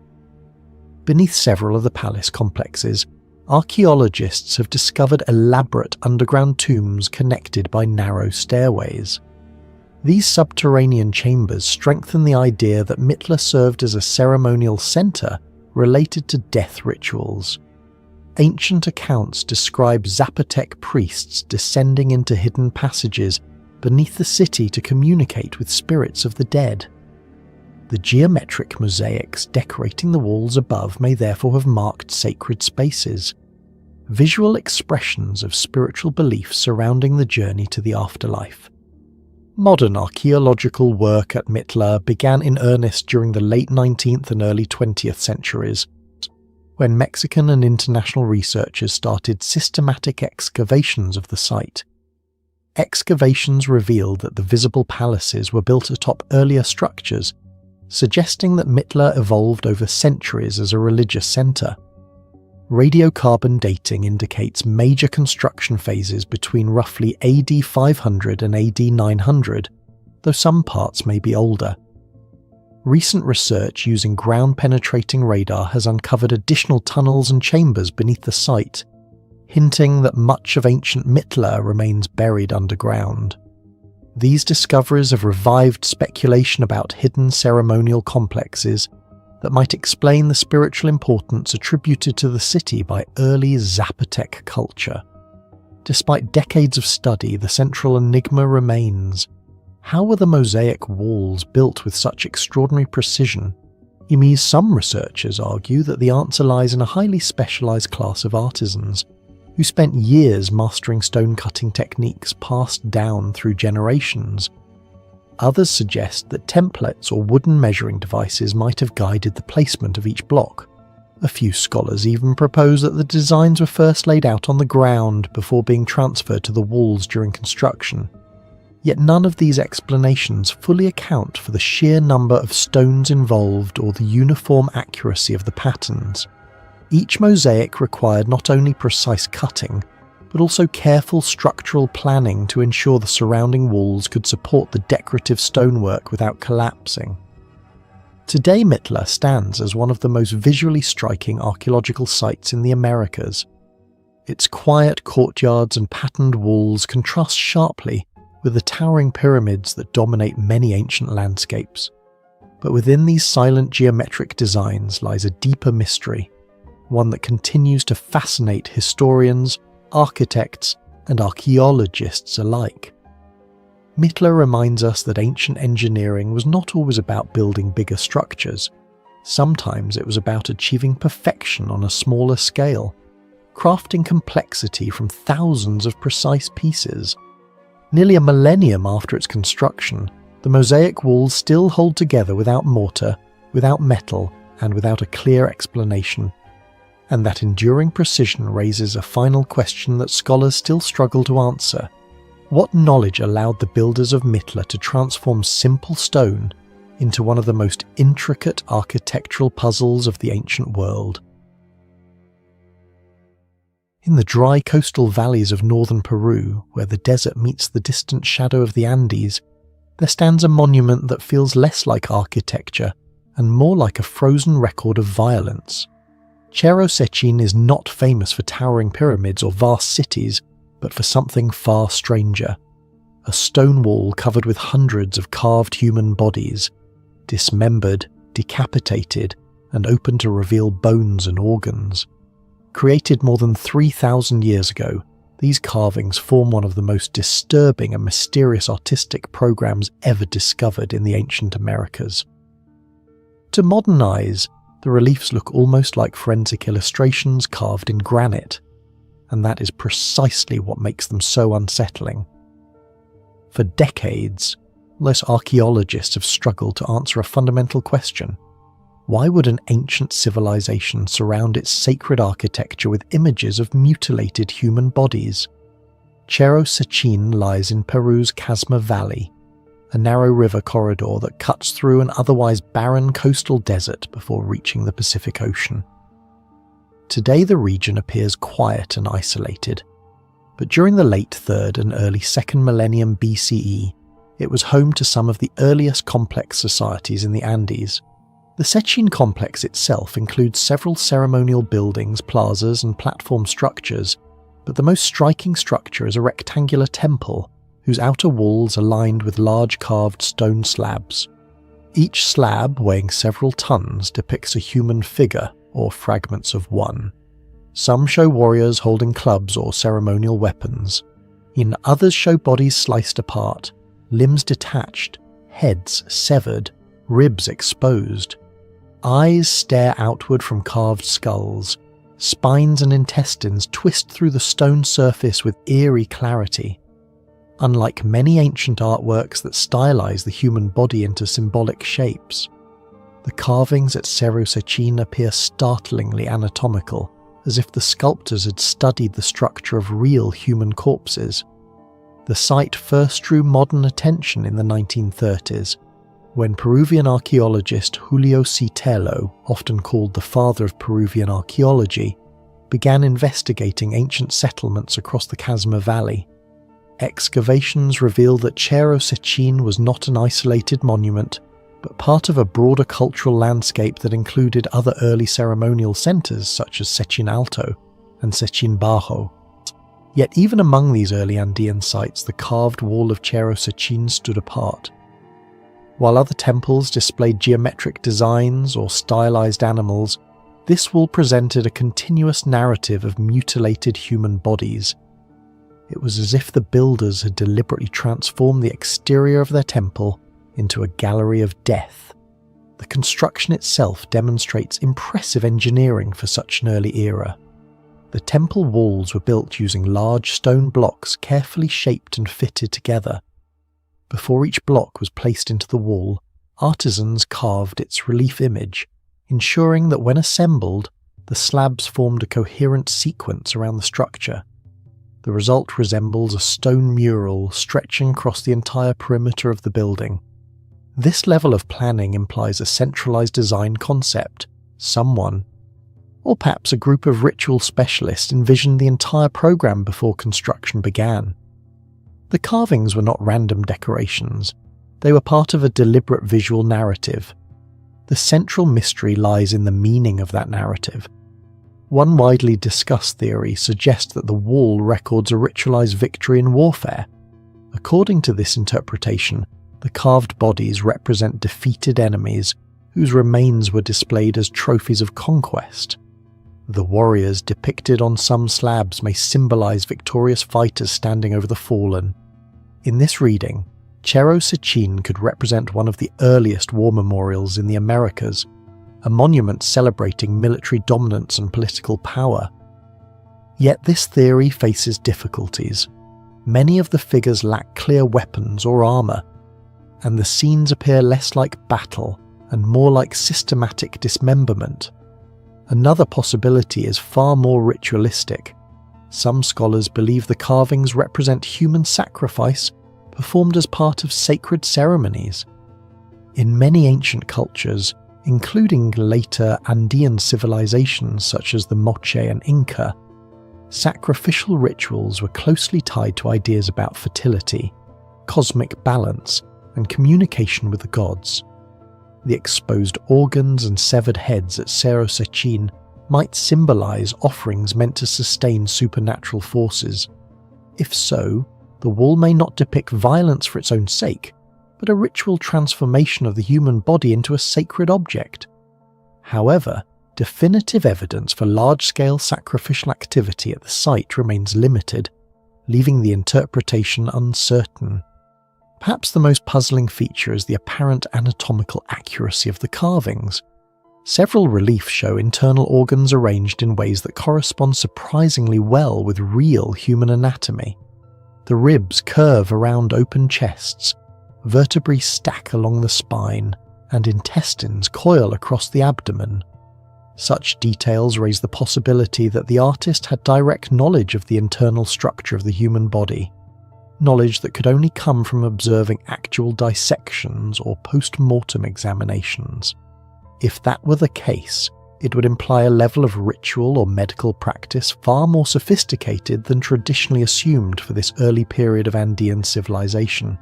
Beneath several of the palace complexes, archaeologists have discovered elaborate underground tombs connected by narrow stairways. These subterranean chambers strengthen the idea that Mitla served as a ceremonial centre related to death rituals. ancient accounts describe Zapotec priests descending into hidden passages beneath the city to communicate with spirits of the dead. The geometric mosaics decorating the walls above may therefore have marked sacred spaces, visual expressions of spiritual beliefs surrounding the journey to the afterlife. Modern archaeological work at Mitla began in earnest during the late 19th and early 20th centuries, when Mexican and international researchers started systematic excavations of the site. Excavations revealed that the visible palaces were built atop earlier structures, suggesting that Mitla evolved over centuries as a religious centre. Radiocarbon dating indicates major construction phases between roughly AD 500 and AD 900, though some parts may be older. Recent research using ground-penetrating radar has uncovered additional tunnels and chambers beneath the site, hinting that much of ancient Mitla remains buried underground. These discoveries have revived speculation about hidden ceremonial complexes that might explain the spiritual importance attributed to the city by early Zapotec culture. Despite decades of study, the central enigma remains. How were the mosaic walls built with such extraordinary precision? Some researchers argue that the answer lies in a highly specialized class of artisans who spent years mastering stone-cutting techniques passed down through generations. Others suggest that templates or wooden measuring devices might have guided the placement of each block. A few scholars even propose that the designs were first laid out on the ground before being transferred to the walls during construction. Yet none of these explanations fully account for the sheer number of stones involved or the uniform accuracy of the patterns. Each mosaic required not only precise cutting, but also careful structural planning to ensure the surrounding walls could support the decorative stonework without collapsing. Today Mitla stands as one of the most visually striking archaeological sites in the Americas. Its quiet courtyards and patterned walls contrast sharply with the towering pyramids that dominate many ancient landscapes. But within these silent geometric designs lies a deeper mystery, one that continues to fascinate historians, architects, and archaeologists alike. Mitla reminds us that ancient engineering was not always about building bigger structures. Sometimes it was about achieving perfection on a smaller scale, crafting complexity from thousands of precise pieces. Nearly a millennium after its construction, the mosaic walls still hold together without mortar, without metal, and without a clear explanation. And that enduring precision raises a final question that scholars still struggle to answer. What knowledge allowed the builders of Mitla to transform simple stone into one of the most intricate architectural puzzles of the ancient world? In the dry coastal valleys of northern Peru, where the desert meets the distant shadow of the Andes, there stands a monument that feels less like architecture and more like a frozen record of violence. Cerro Sechin is not famous for towering pyramids or vast cities, but for something far stranger. A stone wall covered with hundreds of carved human bodies, dismembered, decapitated, and open to reveal bones and organs. Created more than 3,000 years ago, these carvings form one of the most disturbing and mysterious artistic programs ever discovered in the ancient Americas. To modern eyes, the reliefs look almost like forensic illustrations carved in granite, and that is precisely what makes them so unsettling. For decades, most archaeologists have struggled to answer a fundamental question. Why would an ancient civilization surround its sacred architecture with images of mutilated human bodies? Cerro Sechin lies in Peru's Casma Valley, a narrow river corridor that cuts through an otherwise barren coastal desert before reaching the Pacific Ocean. Today the region appears quiet and isolated, but during the late 3rd and early 2nd millennium BCE, it was home to some of the earliest complex societies in the Andes. The Sechin complex itself includes several ceremonial buildings, plazas, and platform structures, but the most striking structure is a rectangular temple whose outer walls are lined with large carved stone slabs. Each slab, weighing several tons, depicts a human figure or fragments of one. Some show warriors holding clubs or ceremonial weapons. In others show bodies sliced apart, limbs detached, heads severed, ribs exposed. Eyes stare outward from carved skulls. Spines and intestines twist through the stone surface with eerie clarity. Unlike many ancient artworks that stylize the human body into symbolic shapes, the carvings at Cerro Sechin appear startlingly anatomical, as if the sculptors had studied the structure of real human corpses. The site first drew modern attention in the 1930s, when Peruvian archaeologist Julio Citelo, often called the father of Peruvian archaeology, began investigating ancient settlements across the Casma Valley. Excavations revealed that Cerro Sechin was not an isolated monument, but part of a broader cultural landscape that included other early ceremonial centres such as Sechin Alto and Sechin Bajo. Yet even among these early Andean sites, the carved wall of Cerro Sechin stood apart. While other temples displayed geometric designs or stylized animals, this wall presented a continuous narrative of mutilated human bodies. It was as if the builders had deliberately transformed the exterior of their temple into a gallery of death. The construction itself demonstrates impressive engineering for such an early era. The temple walls were built using large stone blocks carefully shaped and fitted together. Before each block was placed into the wall, artisans carved its relief image, ensuring that when assembled, the slabs formed a coherent sequence around the structure. The result resembles a stone mural stretching across the entire perimeter of the building. This level of planning implies a centralized design concept. Someone, or perhaps a group of ritual specialists, envisioned the entire program before construction began. The carvings were not random decorations. They were part of a deliberate visual narrative. The central mystery lies in the meaning of that narrative. One widely discussed theory suggests that the wall records a ritualized victory in warfare. According to this interpretation, the carved bodies represent defeated enemies whose remains were displayed as trophies of conquest. The warriors depicted on some slabs may symbolize victorious fighters standing over the fallen. In this reading, Cerro Sechin could represent one of the earliest war memorials in the Americas, a monument celebrating military dominance and political power. Yet this theory faces difficulties. Many of the figures lack clear weapons or armour, and the scenes appear less like battle and more like systematic dismemberment. Another possibility is far more ritualistic. Some scholars believe the carvings represent human sacrifice performed as part of sacred ceremonies. In many ancient cultures, including later Andean civilizations such as the Moche and Inca, sacrificial rituals were closely tied to ideas about fertility, cosmic balance, and communication with the gods. The exposed organs and severed heads at Cerro Sechin might symbolize offerings meant to sustain supernatural forces. If so, the wall may not depict violence for its own sake, but a ritual transformation of the human body into a sacred object. However, definitive evidence for large-scale sacrificial activity at the site remains limited, leaving the interpretation uncertain. Perhaps the most puzzling feature is the apparent anatomical accuracy of the carvings. Several reliefs show internal organs arranged in ways that correspond surprisingly well with real human anatomy. The ribs curve around open chests, vertebrae stack along the spine, and intestines coil across the abdomen. Such details raise the possibility that the artist had direct knowledge of the internal structure of the human body, knowledge that could only come from observing actual dissections or post-mortem examinations. If that were the case, it would imply a level of ritual or medical practice far more sophisticated than traditionally assumed for this early period of Andean civilization.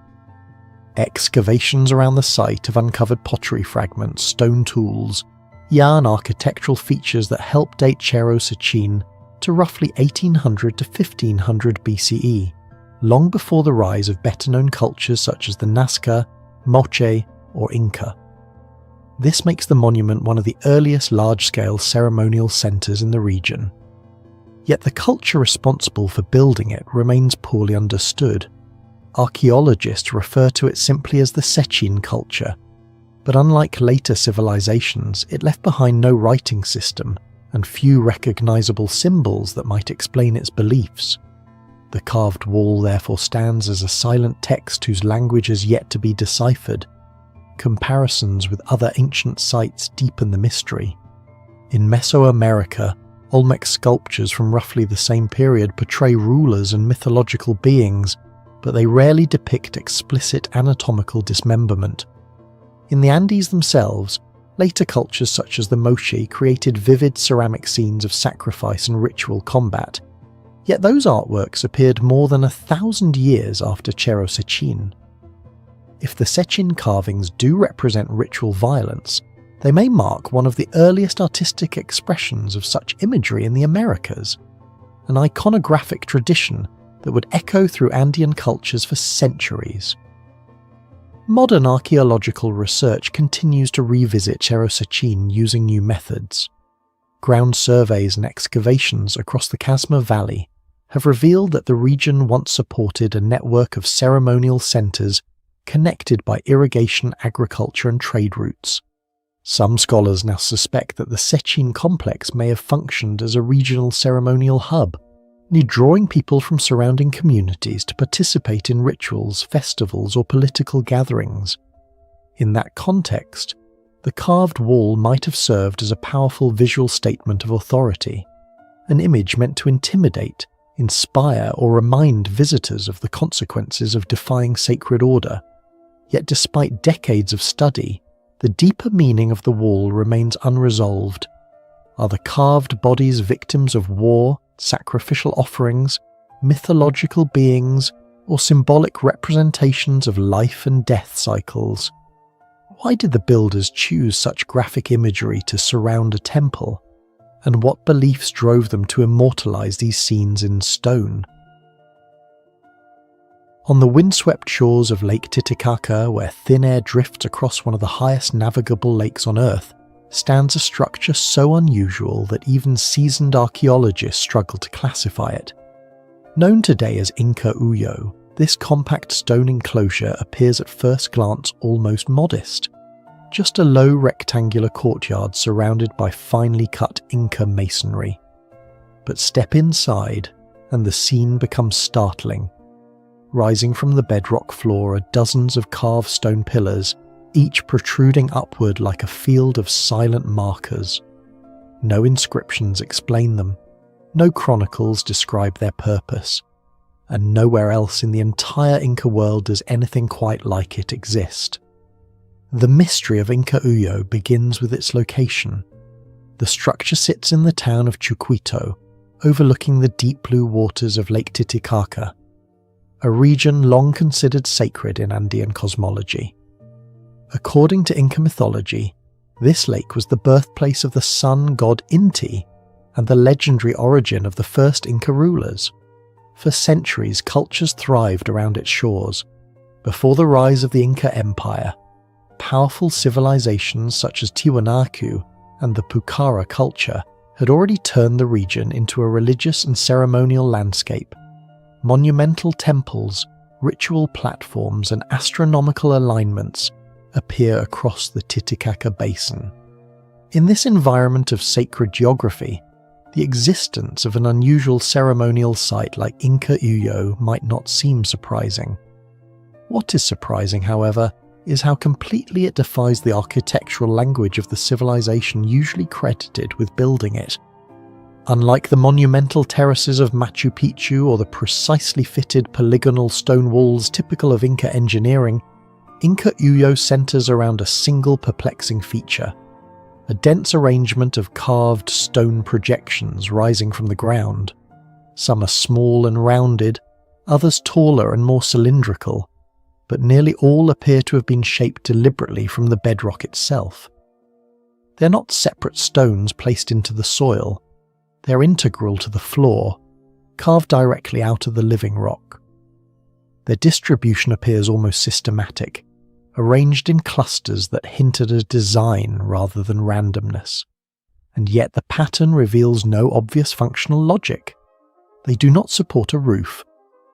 Excavations around the site have uncovered pottery fragments, stone tools, and architectural features that help date Cerro Sechin to roughly 1800 to 1500 BCE, long before the rise of better-known cultures such as the Nazca, Moche, or Inca. This makes the monument one of the earliest large-scale ceremonial centres in the region. Yet the culture responsible for building it remains poorly understood. Archaeologists refer to it simply as the Sechin culture, but unlike later civilizations, it left behind no writing system and few recognizable symbols that might explain its beliefs. The carved wall therefore stands as a silent text whose language is yet to be deciphered. Comparisons with other ancient sites deepen the mystery. In Mesoamerica, Olmec sculptures from roughly the same period portray rulers and mythological beings, but they rarely depict explicit anatomical dismemberment. In the Andes themselves, later cultures such as the Moche created vivid ceramic scenes of sacrifice and ritual combat, yet those artworks appeared more than 1,000 years after Cerro Sechin. If the Sechin carvings do represent ritual violence, they may mark one of the earliest artistic expressions of such imagery in the Americas, an iconographic tradition that would echo through Andean cultures for centuries. Modern archaeological research continues to revisit Cerro Sechin using new methods. Ground surveys and excavations across the Casma Valley have revealed that the region once supported a network of ceremonial centres connected by irrigation, agriculture and trade routes. Some scholars now suspect that the Sechin complex may have functioned as a regional ceremonial hub, drawing people from surrounding communities to participate in rituals, festivals or political gatherings. In that context, the carved wall might have served as a powerful visual statement of authority, an image meant to intimidate, inspire or remind visitors of the consequences of defying sacred order. Yet despite decades of study, the deeper meaning of the wall remains unresolved. Are the carved bodies victims of war, sacrificial offerings, mythological beings, or symbolic representations of life and death cycles? Why did the builders choose such graphic imagery to surround a temple? And what beliefs drove them to immortalize these scenes in stone? On the windswept shores of Lake Titicaca, where thin air drifts across one of the highest navigable lakes on Earth, stands a structure so unusual that even seasoned archaeologists struggle to classify it. Known today as Inca Uyo, this compact stone enclosure appears at first glance almost modest. Just a low rectangular courtyard surrounded by finely cut Inca masonry. But step inside, and the scene becomes startling. Rising from the bedrock floor are dozens of carved stone pillars, each protruding upward like a field of silent markers. No inscriptions explain them, no chronicles describe their purpose, and nowhere else in the entire Inca world does anything quite like it exist. The mystery of Inca Uyo begins with its location. The structure sits in the town of Chucuito, overlooking the deep blue waters of Lake Titicaca, a region long considered sacred in Andean cosmology. According to Inca mythology, this lake was the birthplace of the sun god Inti and the legendary origin of the first Inca rulers. For centuries, cultures thrived around its shores. Before the rise of the Inca Empire, powerful civilizations such as Tiwanaku and the Pucara culture had already turned the region into a religious and ceremonial landscape. Monumental temples, ritual platforms and astronomical alignments appear across the Titicaca Basin. In this environment of sacred geography, the existence of an unusual ceremonial site like Inca Uyo might not seem surprising. What is surprising, however, is how completely it defies the architectural language of the civilization usually credited with building it. Unlike the monumental terraces of Machu Picchu or the precisely fitted polygonal stone walls typical of Inca engineering, Inca Uyo centers around a single perplexing feature: a dense arrangement of carved stone projections rising from the ground. Some are small and rounded, others taller and more cylindrical, but nearly all appear to have been shaped deliberately from the bedrock itself. They're not separate stones placed into the soil. They're integral to the floor, carved directly out of the living rock. Their distribution appears almost systematic, arranged in clusters that hint at a design rather than randomness. And yet the pattern reveals no obvious functional logic. They do not support a roof.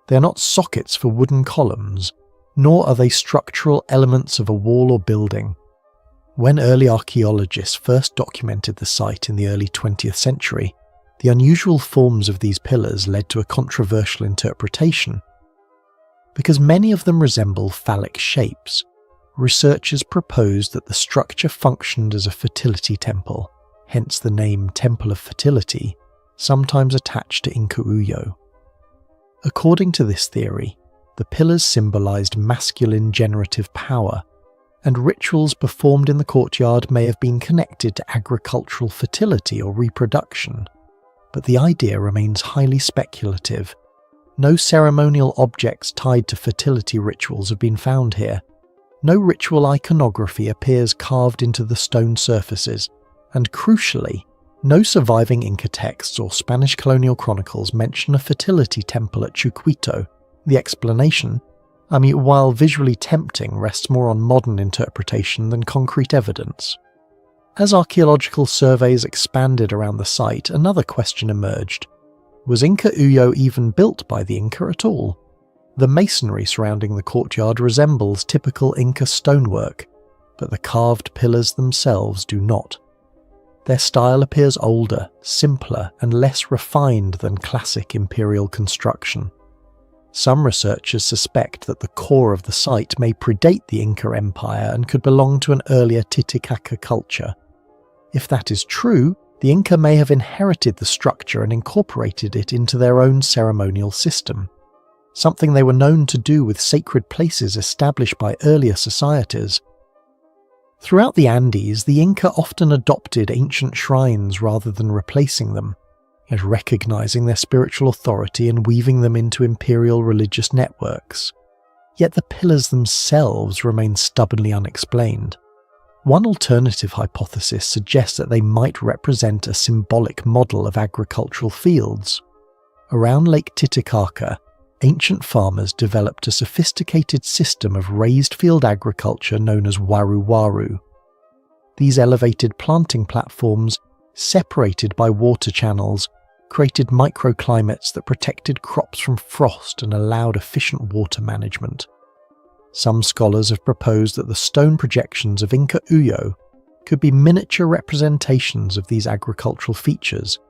They are not sockets for wooden columns, nor are they structural elements of a wall or building. When early archaeologists first documented the site in the early 20th century, the unusual forms of these pillars led to a controversial interpretation. Because many of them resemble phallic shapes, researchers proposed that the structure functioned as a fertility temple, hence the name Temple of Fertility, sometimes attached to Inca Uyo. According to this theory, the pillars symbolized masculine generative power, and rituals performed in the courtyard may have been connected to agricultural fertility or reproduction. But the idea remains highly speculative. No ceremonial objects tied to fertility rituals have been found here. No ritual iconography appears carved into the stone surfaces, and crucially, no surviving Inca texts or Spanish colonial chronicles mention a fertility temple at Chucuito. The explanation, while visually tempting, rests more on modern interpretation than concrete evidence. As archaeological surveys expanded around the site, another question emerged. Was Inca Uyo even built by the Inca at all? The masonry surrounding the courtyard resembles typical Inca stonework, but the carved pillars themselves do not. Their style appears older, simpler, and less refined than classic imperial construction. Some researchers suspect that the core of the site may predate the Inca Empire and could belong to an earlier Titicaca culture. If that is true, the Inca may have inherited the structure and incorporated it into their own ceremonial system, something they were known to do with sacred places established by earlier societies. Throughout the Andes, the Inca often adopted ancient shrines rather than replacing them, yet recognizing their spiritual authority and weaving them into imperial religious networks. Yet the pillars themselves remain stubbornly unexplained. One alternative hypothesis suggests that they might represent a symbolic model of agricultural fields. Around Lake Titicaca, ancient farmers developed a sophisticated system of raised field agriculture known as waru-waru. These elevated planting platforms, separated by water channels, created microclimates that protected crops from frost and allowed efficient water management. Some scholars have proposed that the stone projections of Inca Uyo could be miniature representations of these agricultural features,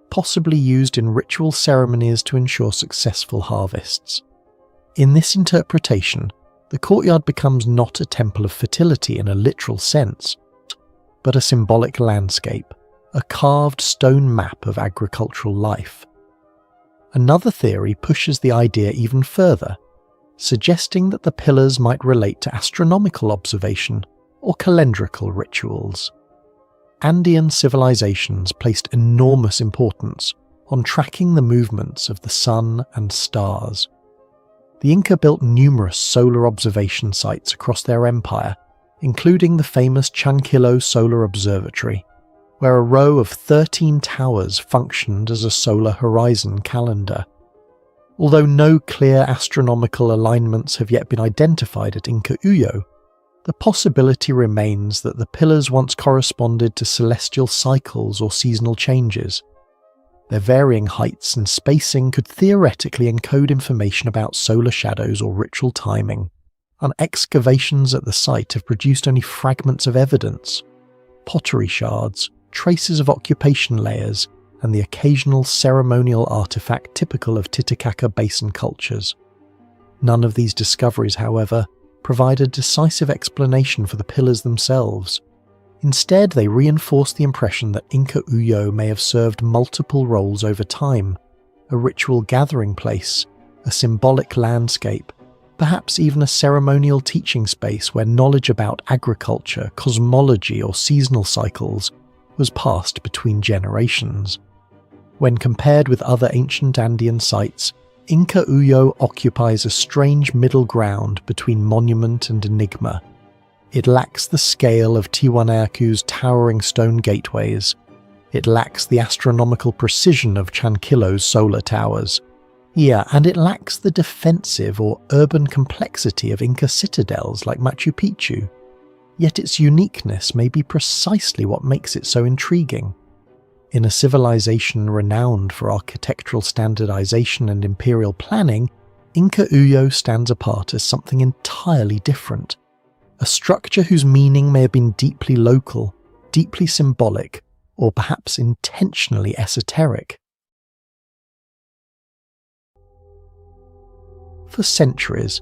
possibly used in ritual ceremonies to ensure successful harvests. In this interpretation, the courtyard becomes not a temple of fertility in a literal sense, but a symbolic landscape, a carved stone map of agricultural life. Another theory pushes the idea even further, suggesting that the pillars might relate to astronomical observation or calendrical rituals. Andean civilizations placed enormous importance on tracking the movements of the sun and stars. The Inca built numerous solar observation sites across their empire, including the famous Chanquillo Solar Observatory, where a row of 13 towers functioned as a solar horizon calendar. Although no clear astronomical alignments have yet been identified at Inca Uyo, the possibility remains that the pillars once corresponded to celestial cycles or seasonal changes. Their varying heights and spacing could theoretically encode information about solar shadows or ritual timing, and excavations at the site have produced only fragments of evidence, pottery shards, traces of occupation layers, and the occasional ceremonial artifact typical of Titicaca Basin cultures. None of these discoveries, however, provide a decisive explanation for the pillars themselves. Instead, they reinforce the impression that Inca Uyo may have served multiple roles over time: a ritual gathering place, a symbolic landscape, perhaps even a ceremonial teaching space where knowledge about agriculture, cosmology, or seasonal cycles was passed between generations. When compared with other ancient Andean sites, Inca Uyo occupies a strange middle ground between monument and enigma. It lacks the scale of Tiwanaku's towering stone gateways. It lacks the astronomical precision of Chanquillo's solar towers. And it lacks the defensive or urban complexity of Inca citadels like Machu Picchu. Yet its uniqueness may be precisely what makes it so intriguing. In a civilization renowned for architectural standardization and imperial planning, Inca Uyo stands apart as something entirely different. A structure whose meaning may have been deeply local, deeply symbolic, or perhaps intentionally esoteric. For centuries,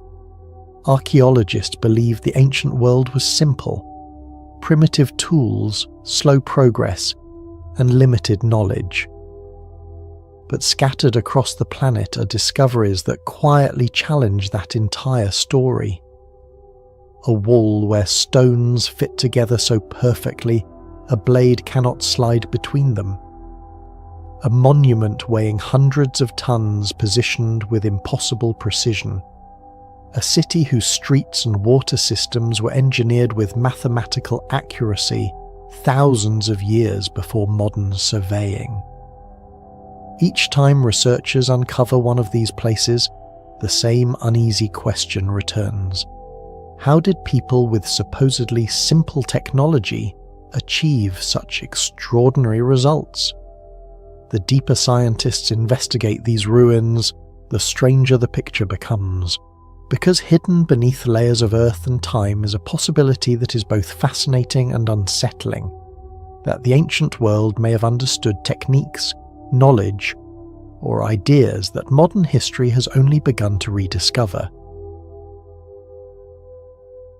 archaeologists believed the ancient world was simple: primitive tools, slow progress, and limited knowledge. But scattered across the planet are discoveries that quietly challenge that entire story. A wall where stones fit together so perfectly a blade cannot slide between them. A monument weighing hundreds of tons positioned with impossible precision. A city whose streets and water systems were engineered with mathematical accuracy thousands of years before modern surveying. Each time researchers uncover one of these places, the same uneasy question returns. How did people with supposedly simple technology achieve such extraordinary results? The deeper scientists investigate these ruins, the stranger the picture becomes. Because hidden beneath layers of earth and time is a possibility that is both fascinating and unsettling. That the ancient world may have understood techniques, knowledge, or ideas that modern history has only begun to rediscover.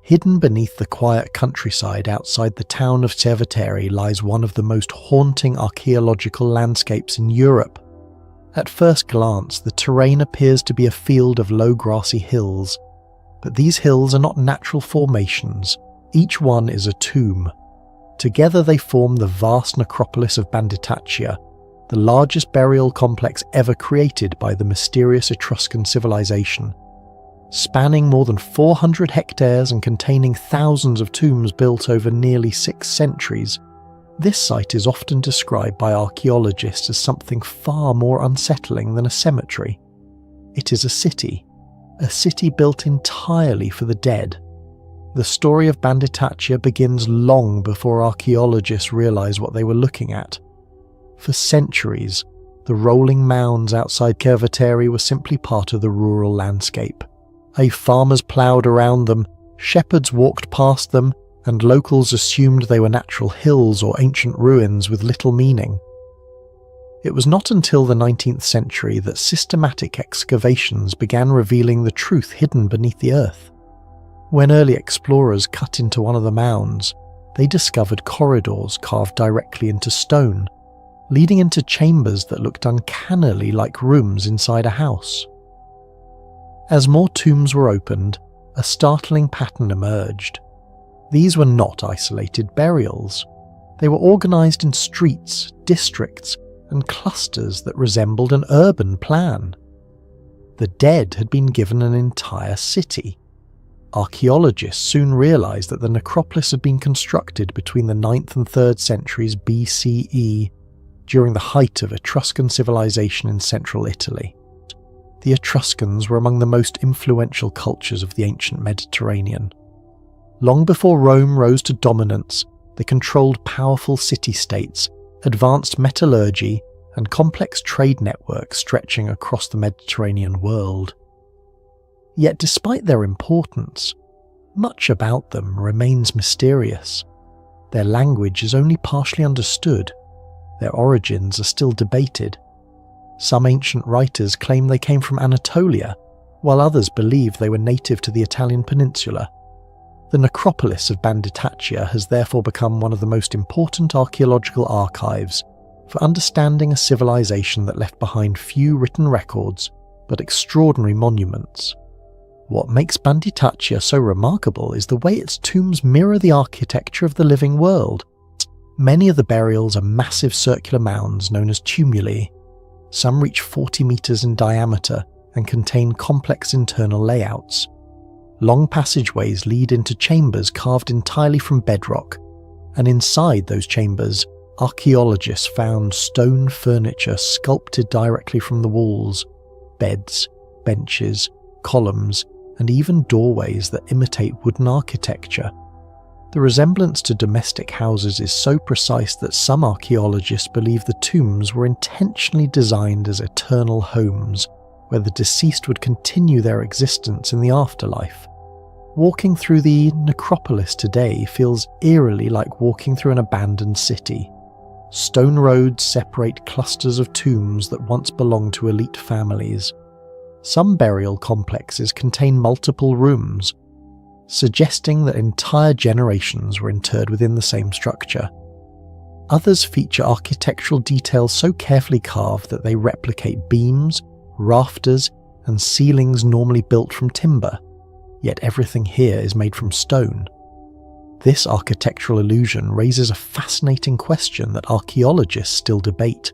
Hidden beneath the quiet countryside outside the town of Cerveteri lies one of the most haunting archaeological landscapes in Europe. At first glance, the terrain appears to be a field of low grassy hills, but these hills are not natural formations. Each one is a tomb. Together they form the vast necropolis of Banditaccia, the largest burial complex ever created by the mysterious Etruscan civilization. Spanning more than 400 hectares and containing thousands of tombs built over nearly 6 centuries, this site is often described by archaeologists as something far more unsettling than a cemetery. It is a city built entirely for the dead. The story of Banditaccia begins long before archaeologists realize what they were looking at. For centuries, the rolling mounds outside Cerveteri were simply part of the rural landscape. Farmers ploughed around them, shepherds walked past them, and locals assumed they were natural hills or ancient ruins with little meaning. It was not until the 19th century that systematic excavations began revealing the truth hidden beneath the earth. When early explorers cut into one of the mounds, they discovered corridors carved directly into stone, leading into chambers that looked uncannily like rooms inside a house. As more tombs were opened, a startling pattern emerged. These were not isolated burials. They were organized in streets, districts, and clusters that resembled an urban plan. The dead had been given an entire city. Archaeologists soon realized that the necropolis had been constructed between the 9th and 3rd centuries BCE, during the height of Etruscan civilization in central Italy. The Etruscans were among the most influential cultures of the ancient Mediterranean. Long before Rome rose to dominance, they controlled powerful city-states, advanced metallurgy, and complex trade networks stretching across the Mediterranean world. Yet despite their importance, much about them remains mysterious. Their language is only partially understood. Their origins are still debated. Some ancient writers claim they came from Anatolia, while others believe they were native to the Italian peninsula. The necropolis of Banditaccia has therefore become one of the most important archaeological archives for understanding a civilization that left behind few written records, but extraordinary monuments. What makes Banditaccia so remarkable is the way its tombs mirror the architecture of the living world. Many of the burials are massive circular mounds known as tumuli. Some reach 40 meters in diameter and contain complex internal layouts. Long passageways lead into chambers carved entirely from bedrock, and inside those chambers, archaeologists found stone furniture sculpted directly from the walls, beds, benches, columns, and even doorways that imitate wooden architecture. The resemblance to domestic houses is so precise that some archaeologists believe the tombs were intentionally designed as eternal homes, where the deceased would continue their existence in the afterlife. Walking through the necropolis today feels eerily like walking through an abandoned city. Stone roads separate clusters of tombs that once belonged to elite families. Some burial complexes contain multiple rooms, suggesting that entire generations were interred within the same structure. Others feature architectural details so carefully carved that they replicate beams, rafters, and ceilings normally built from timber, yet everything here is made from stone. This architectural illusion raises a fascinating question that archaeologists still debate.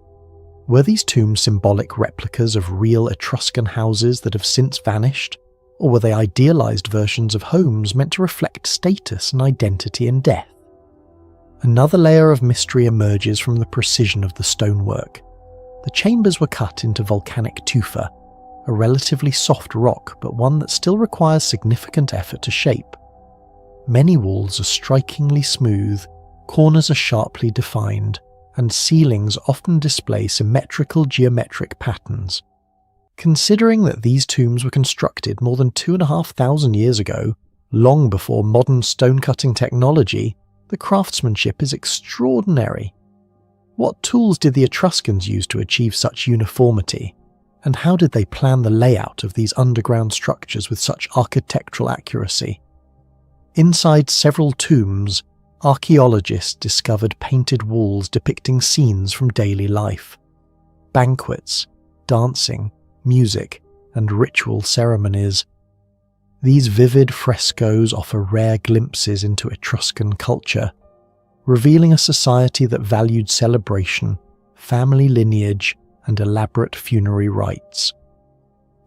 Were these tombs symbolic replicas of real Etruscan houses that have since vanished, or were they idealized versions of homes meant to reflect status and identity in death? Another layer of mystery emerges from the precision of the stonework. The chambers were cut into volcanic tufa, a relatively soft rock but one that still requires significant effort to shape. Many walls are strikingly smooth, corners are sharply defined, and ceilings often display symmetrical geometric patterns. Considering that these tombs were constructed more than 2,500 years ago, long before modern stone-cutting technology, the craftsmanship is extraordinary. What tools did the Etruscans use to achieve such uniformity, and how did they plan the layout of these underground structures with such architectural accuracy? Inside several tombs, archaeologists discovered painted walls depicting scenes from daily life. Banquets, dancing, music, and ritual ceremonies. These vivid frescoes offer rare glimpses into Etruscan culture, revealing a society that valued celebration, family lineage, and elaborate funerary rites.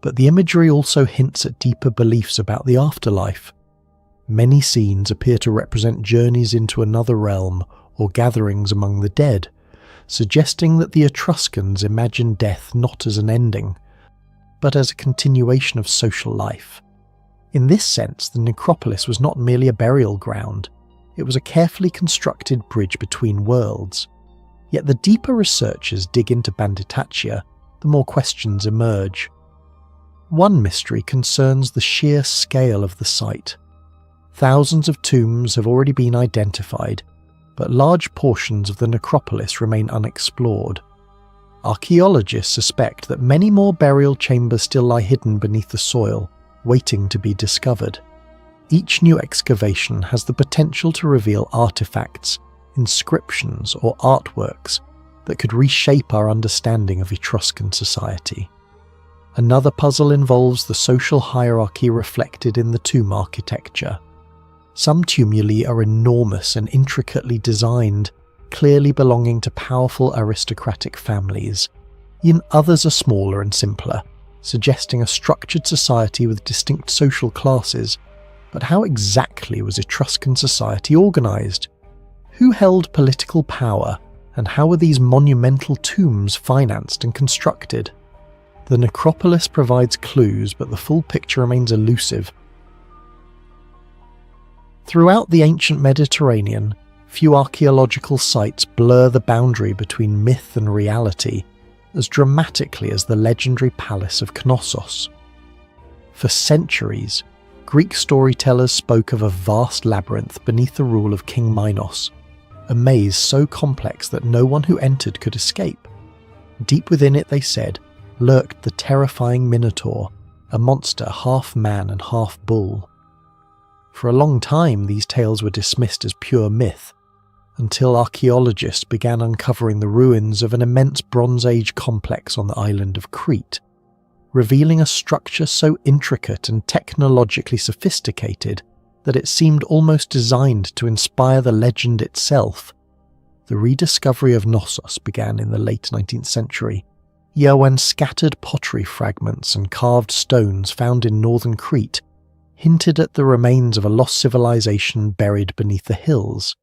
But the imagery also hints at deeper beliefs about the afterlife. Many scenes appear to represent journeys into another realm or gatherings among the dead, suggesting that the Etruscans imagined death not as an ending, but as a continuation of social life. In this sense, the necropolis was not merely a burial ground, it was a carefully constructed bridge between worlds. Yet the deeper researchers dig into Banditaccia, the more questions emerge. One mystery concerns the sheer scale of the site. Thousands of tombs have already been identified, but large portions of the necropolis remain unexplored. Archaeologists suspect that many more burial chambers still lie hidden beneath the soil, waiting to be discovered. Each new excavation has the potential to reveal artifacts, inscriptions, or artworks that could reshape our understanding of Etruscan society. Another puzzle involves the social hierarchy reflected in the tomb architecture. Some tumuli are enormous and intricately designed, clearly belonging to powerful aristocratic families. Yet others are smaller and simpler, suggesting a structured society with distinct social classes. But how exactly was Etruscan society organised? Who held political power, and how were these monumental tombs financed and constructed? The necropolis provides clues, but the full picture remains elusive. Throughout the ancient Mediterranean, few archaeological sites blur the boundary between myth and reality as dramatically as the legendary palace of Knossos. For centuries, Greek storytellers spoke of a vast labyrinth beneath the rule of King Minos, a maze so complex that no one who entered could escape. Deep within it, they said, lurked the terrifying Minotaur, a monster half man and half bull. For a long time, these tales were dismissed as pure myth, until archaeologists began uncovering the ruins of an immense Bronze Age complex on the island of Crete, revealing a structure so intricate and technologically sophisticated that it seemed almost designed to inspire the legend itself. The rediscovery of Knossos began in the late 19th century, when scattered pottery fragments and carved stones found in northern Crete hinted at the remains of a lost civilization buried beneath the hills.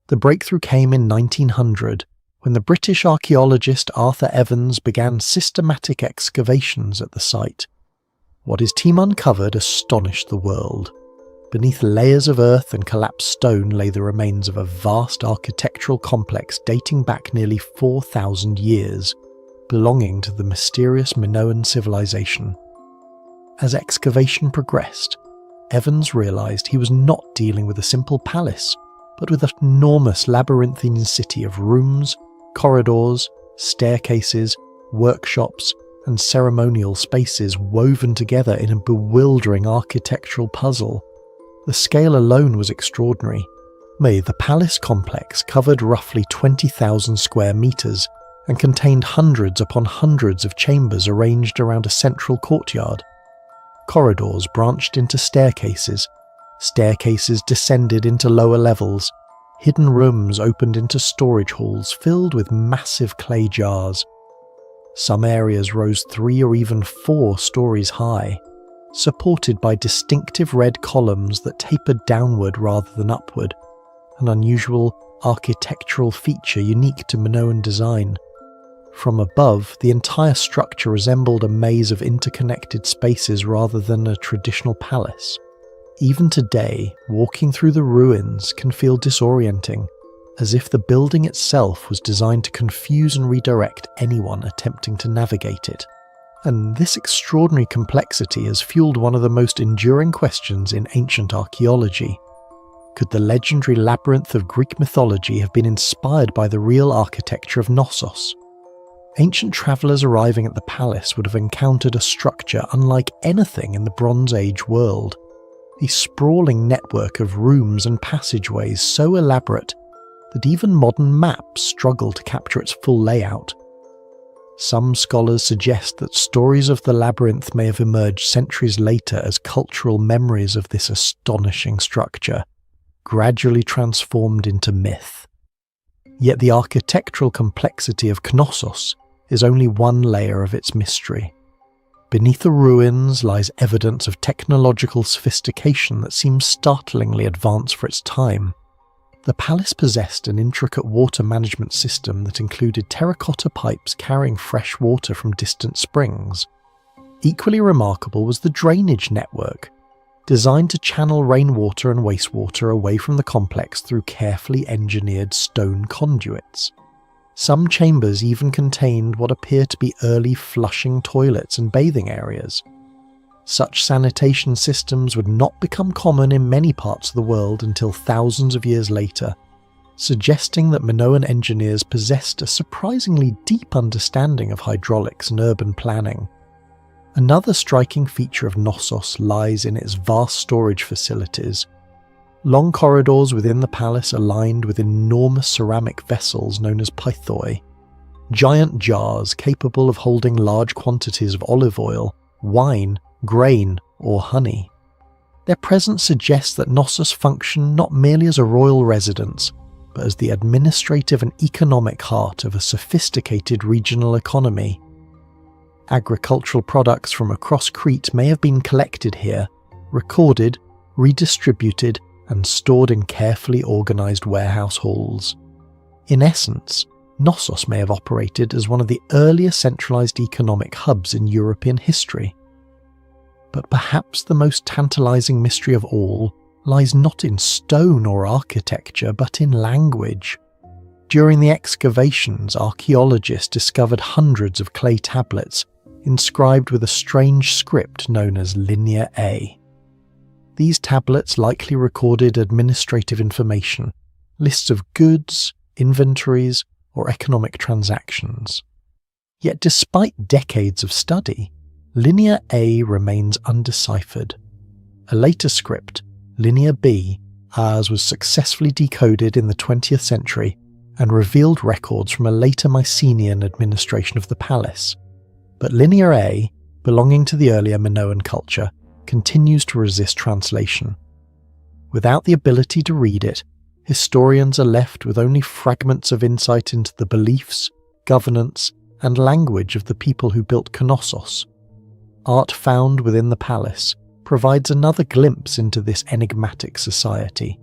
The breakthrough came in 1900, when the British archaeologist Arthur Evans began systematic excavations at the site. What his team uncovered astonished the world. Beneath layers of earth and collapsed stone lay the remains of a vast architectural complex dating back nearly 4,000 years, belonging to the mysterious Minoan civilization. As excavation progressed, Evans realised he was not dealing with a simple palace, but with an enormous labyrinthine city of rooms, corridors, staircases, workshops, and ceremonial spaces woven together in a bewildering architectural puzzle. The scale alone was extraordinary. The palace complex covered roughly 20,000 square metres and contained hundreds upon hundreds of chambers arranged around a central courtyard. Corridors branched into staircases. Staircases descended into lower levels. Hidden rooms opened into storage halls filled with massive clay jars. Some areas rose 3 or even 4 stories high, supported by distinctive red columns that tapered downward rather than upward, an unusual architectural feature unique to Minoan design. From above, the entire structure resembled a maze of interconnected spaces rather than a traditional palace. Even today, walking through the ruins can feel disorienting, as if the building itself was designed to confuse and redirect anyone attempting to navigate it. And this extraordinary complexity has fueled one of the most enduring questions in ancient archaeology. Could the legendary labyrinth of Greek mythology have been inspired by the real architecture of Knossos? Ancient travellers arriving at the palace would have encountered a structure unlike anything in the Bronze Age world. A sprawling network of rooms and passageways so elaborate that even modern maps struggle to capture its full layout. Some scholars suggest that stories of the labyrinth may have emerged centuries later as cultural memories of this astonishing structure, gradually transformed into myth. Yet the architectural complexity of Knossos is only one layer of its mystery. Beneath the ruins lies evidence of technological sophistication that seems startlingly advanced for its time. The palace possessed an intricate water management system that included terracotta pipes carrying fresh water from distant springs. Equally remarkable was the drainage network, designed to channel rainwater and wastewater away from the complex through carefully engineered stone conduits. Some chambers even contained what appear to be early flushing toilets and bathing areas. Such sanitation systems would not become common in many parts of the world until thousands of years later, suggesting that Minoan engineers possessed a surprisingly deep understanding of hydraulics and urban planning. Another striking feature of Knossos lies in its vast storage facilities. Long corridors within the palace are lined with enormous ceramic vessels known as pythoi, giant jars capable of holding large quantities of olive oil, wine, grain, or honey. Their presence suggests that Knossos functioned not merely as a royal residence, but as the administrative and economic heart of a sophisticated regional economy. Agricultural products from across Crete may have been collected here, recorded, redistributed, and stored in carefully organised warehouse halls. In essence, Knossos may have operated as one of the earliest centralised economic hubs in European history. But perhaps the most tantalising mystery of all lies not in stone or architecture, but in language. During the excavations, archaeologists discovered hundreds of clay tablets inscribed with a strange script known as Linear A. These tablets likely recorded administrative information, lists of goods, inventories, or economic transactions. Yet despite decades of study, Linear A remains undeciphered. A later script, Linear B, was successfully decoded in the 20th century and revealed records from a later Mycenaean administration of the palace. But Linear A, belonging to the earlier Minoan culture, continues to resist translation. Without the ability to read it, historians are left with only fragments of insight into the beliefs, governance, and language of the people who built Knossos. Art found within the palace provides another glimpse into this enigmatic society.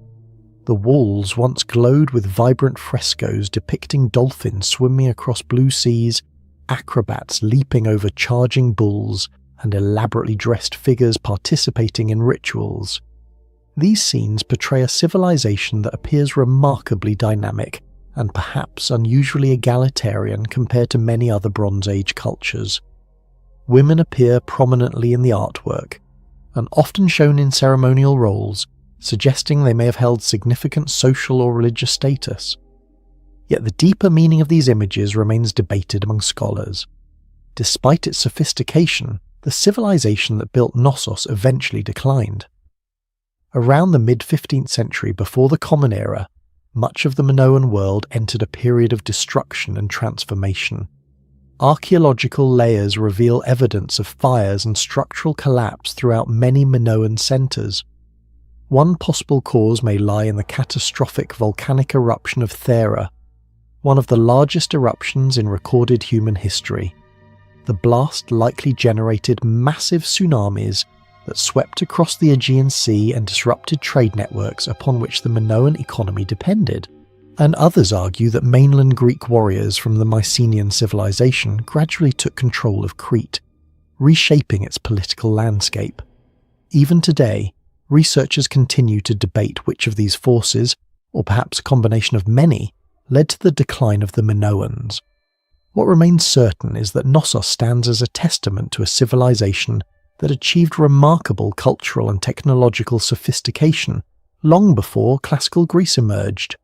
The walls once glowed with vibrant frescoes depicting dolphins swimming across blue seas, acrobats leaping over charging bulls, and elaborately dressed figures participating in rituals. These scenes portray a civilization that appears remarkably dynamic and perhaps unusually egalitarian compared to many other Bronze Age cultures. Women appear prominently in the artwork, and often shown in ceremonial roles, suggesting they may have held significant social or religious status. Yet the deeper meaning of these images remains debated among scholars. Despite its sophistication, the civilization that built Knossos eventually declined. Around the mid-15th century before the Common Era, much of the Minoan world entered a period of destruction and transformation. Archaeological layers reveal evidence of fires and structural collapse throughout many Minoan centres. One possible cause may lie in the catastrophic volcanic eruption of Thera, one of the largest eruptions in recorded human history. The blast likely generated massive tsunamis that swept across the Aegean Sea and disrupted trade networks upon which the Minoan economy depended. And others argue that mainland Greek warriors from the Mycenaean civilization gradually took control of Crete, reshaping its political landscape. Even today, researchers continue to debate which of these forces, or perhaps a combination of many, led to the decline of the Minoans. What remains certain is that Knossos stands as a testament to a civilization that achieved remarkable cultural and technological sophistication long before classical Greece emerged.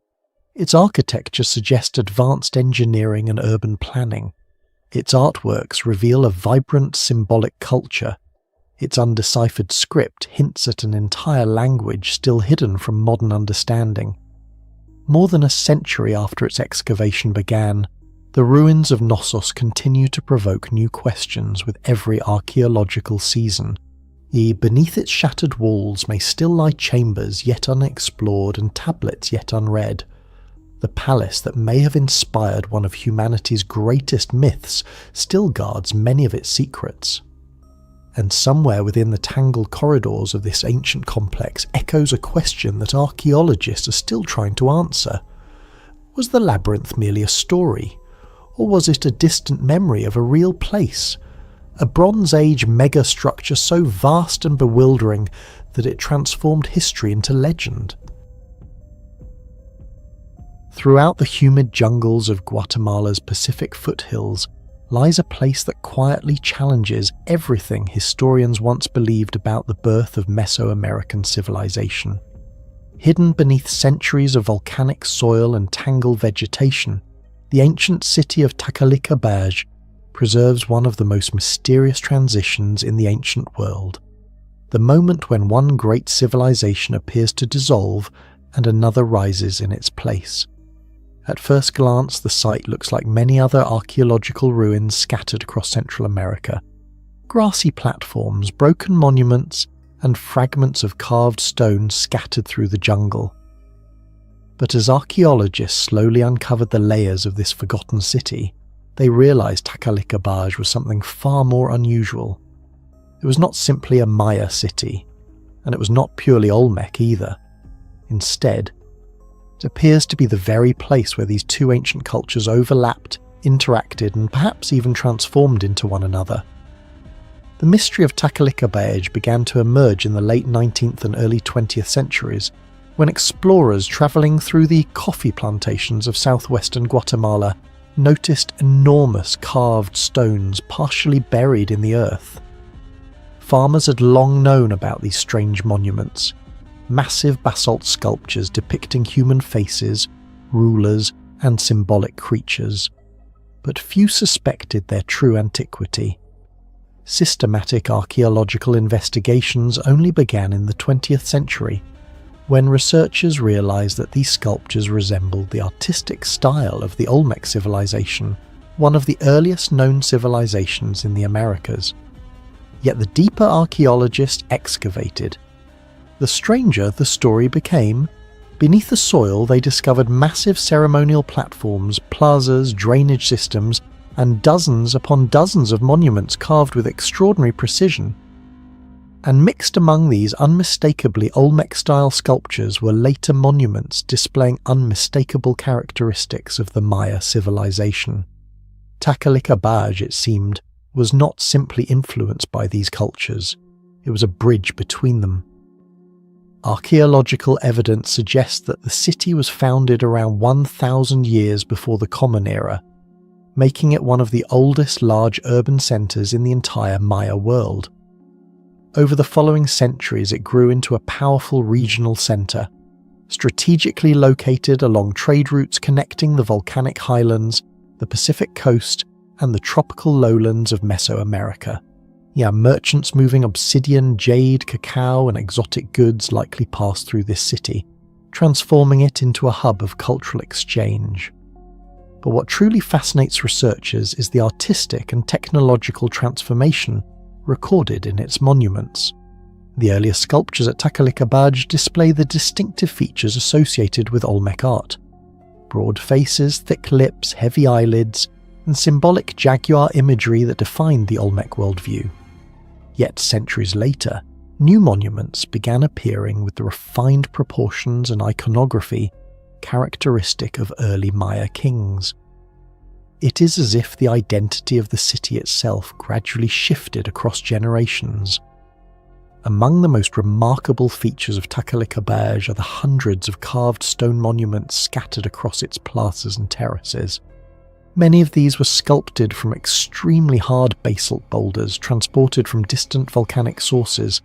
Its architecture suggests advanced engineering and urban planning. Its artworks reveal a vibrant symbolic culture. Its undeciphered script hints at an entire language still hidden from modern understanding. More than a century after its excavation began, the ruins of Knossos continue to provoke new questions with every archaeological season. Beneath its shattered walls may still lie chambers yet unexplored and tablets yet unread. The palace that may have inspired one of humanity's greatest myths still guards many of its secrets. And somewhere within the tangled corridors of this ancient complex echoes a question that archaeologists are still trying to answer. Was the labyrinth merely a story? Or was it a distant memory of a real place? A Bronze Age megastructure so vast and bewildering that it transformed history into legend. Throughout the humid jungles of Guatemala's Pacific foothills lies a place that quietly challenges everything historians once believed about the birth of Mesoamerican civilization. Hidden beneath centuries of volcanic soil and tangled vegetation, the ancient city of Takalik Abaj preserves one of the most mysterious transitions in the ancient world. The moment when one great civilization appears to dissolve and another rises in its place. At first glance, the site looks like many other archaeological ruins scattered across Central America. Grassy platforms, broken monuments, and fragments of carved stone scattered through the jungle. But as archaeologists slowly uncovered the layers of this forgotten city, they realized Takalik Abaj was something far more unusual. It was not simply a Maya city, and it was not purely Olmec either. Instead, it appears to be the very place where these two ancient cultures overlapped, interacted, and perhaps even transformed into one another. The mystery of Takalik Abaj began to emerge in the late 19th and early 20th centuries, when explorers travelling through the coffee plantations of southwestern Guatemala noticed enormous carved stones partially buried in the earth. Farmers had long known about these strange monuments, massive basalt sculptures depicting human faces, rulers, and symbolic creatures, but few suspected their true antiquity. Systematic archaeological investigations only began in the 20th century, when researchers realized that these sculptures resembled the artistic style of the Olmec civilization, one of the earliest known civilizations in the Americas. Yet the deeper archaeologists excavated, the stranger the story became. Beneath the soil they discovered massive ceremonial platforms, plazas, drainage systems, and dozens upon dozens of monuments carved with extraordinary precision. And mixed among these unmistakably Olmec-style sculptures were later monuments displaying unmistakable characteristics of the Maya civilization. Takalik Abaj, it seemed, was not simply influenced by these cultures, it was a bridge between them. Archaeological evidence suggests that the city was founded around 1,000 years before the Common Era, making it one of the oldest large urban centres in the entire Maya world. Over the following centuries, it grew into a powerful regional centre, strategically located along trade routes connecting the volcanic highlands, the Pacific coast, and the tropical lowlands of Mesoamerica. Merchants moving obsidian, jade, cacao, and exotic goods likely passed through this city, transforming it into a hub of cultural exchange. But what truly fascinates researchers is the artistic and technological transformation recorded in its monuments. The earlier sculptures at Takalik Abaj display the distinctive features associated with Olmec art: broad faces, thick lips, heavy eyelids, and symbolic jaguar imagery that defined the Olmec worldview. Yet centuries later, new monuments began appearing with the refined proportions and iconography characteristic of early Maya kings. It is as if the identity of the city itself gradually shifted across generations. Among the most remarkable features of Takalik Abaj are the hundreds of carved stone monuments scattered across its plazas and terraces. Many of these were sculpted from extremely hard basalt boulders transported from distant volcanic sources.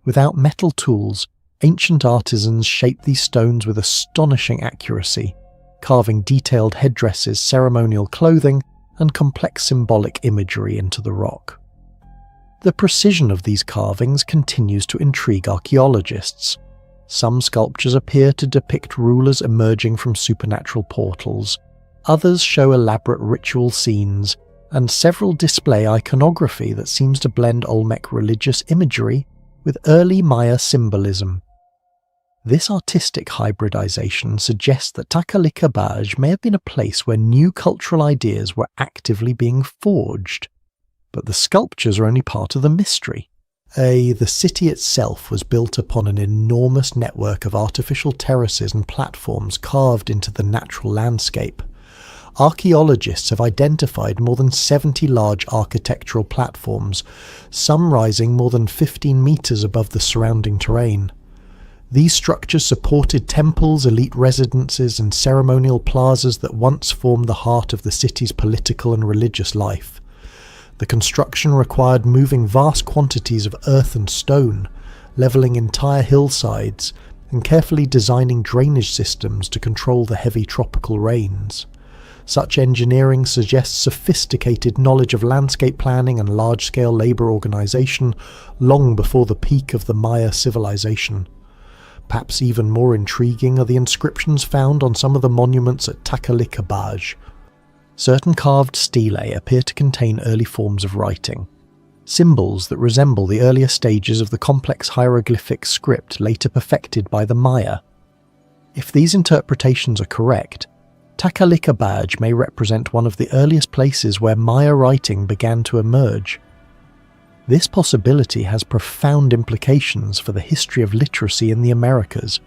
Without metal tools, ancient artisans shaped these stones with astonishing accuracy, carving detailed headdresses, ceremonial clothing, and complex symbolic imagery into the rock. The precision of these carvings continues to intrigue archaeologists. Some sculptures appear to depict rulers emerging from supernatural portals. Others show elaborate ritual scenes, and several display iconography that seems to blend Olmec religious imagery with early Maya symbolism. This artistic hybridization suggests that Takalik Abaj may have been a place where new cultural ideas were actively being forged. But the sculptures are only part of the mystery. The city itself was built upon an enormous network of artificial terraces and platforms carved into the natural landscape. Archaeologists have identified more than 70 large architectural platforms, some rising more than 15 meters above the surrounding terrain. These structures supported temples, elite residences, and ceremonial plazas that once formed the heart of the city's political and religious life. The construction required moving vast quantities of earth and stone, levelling entire hillsides, and carefully designing drainage systems to control the heavy tropical rains. Such engineering suggests sophisticated knowledge of landscape planning and large-scale labour organisation long before the peak of the Maya civilization. Perhaps even more intriguing are the inscriptions found on some of the monuments at Takalik Abaj. Certain carved stelae appear to contain early forms of writing, symbols that resemble the earlier stages of the complex hieroglyphic script later perfected by the Maya. If these interpretations are correct, Takalik Abaj may represent one of the earliest places where Maya writing began to emerge. This possibility has profound implications for the history of literacy in the Americas.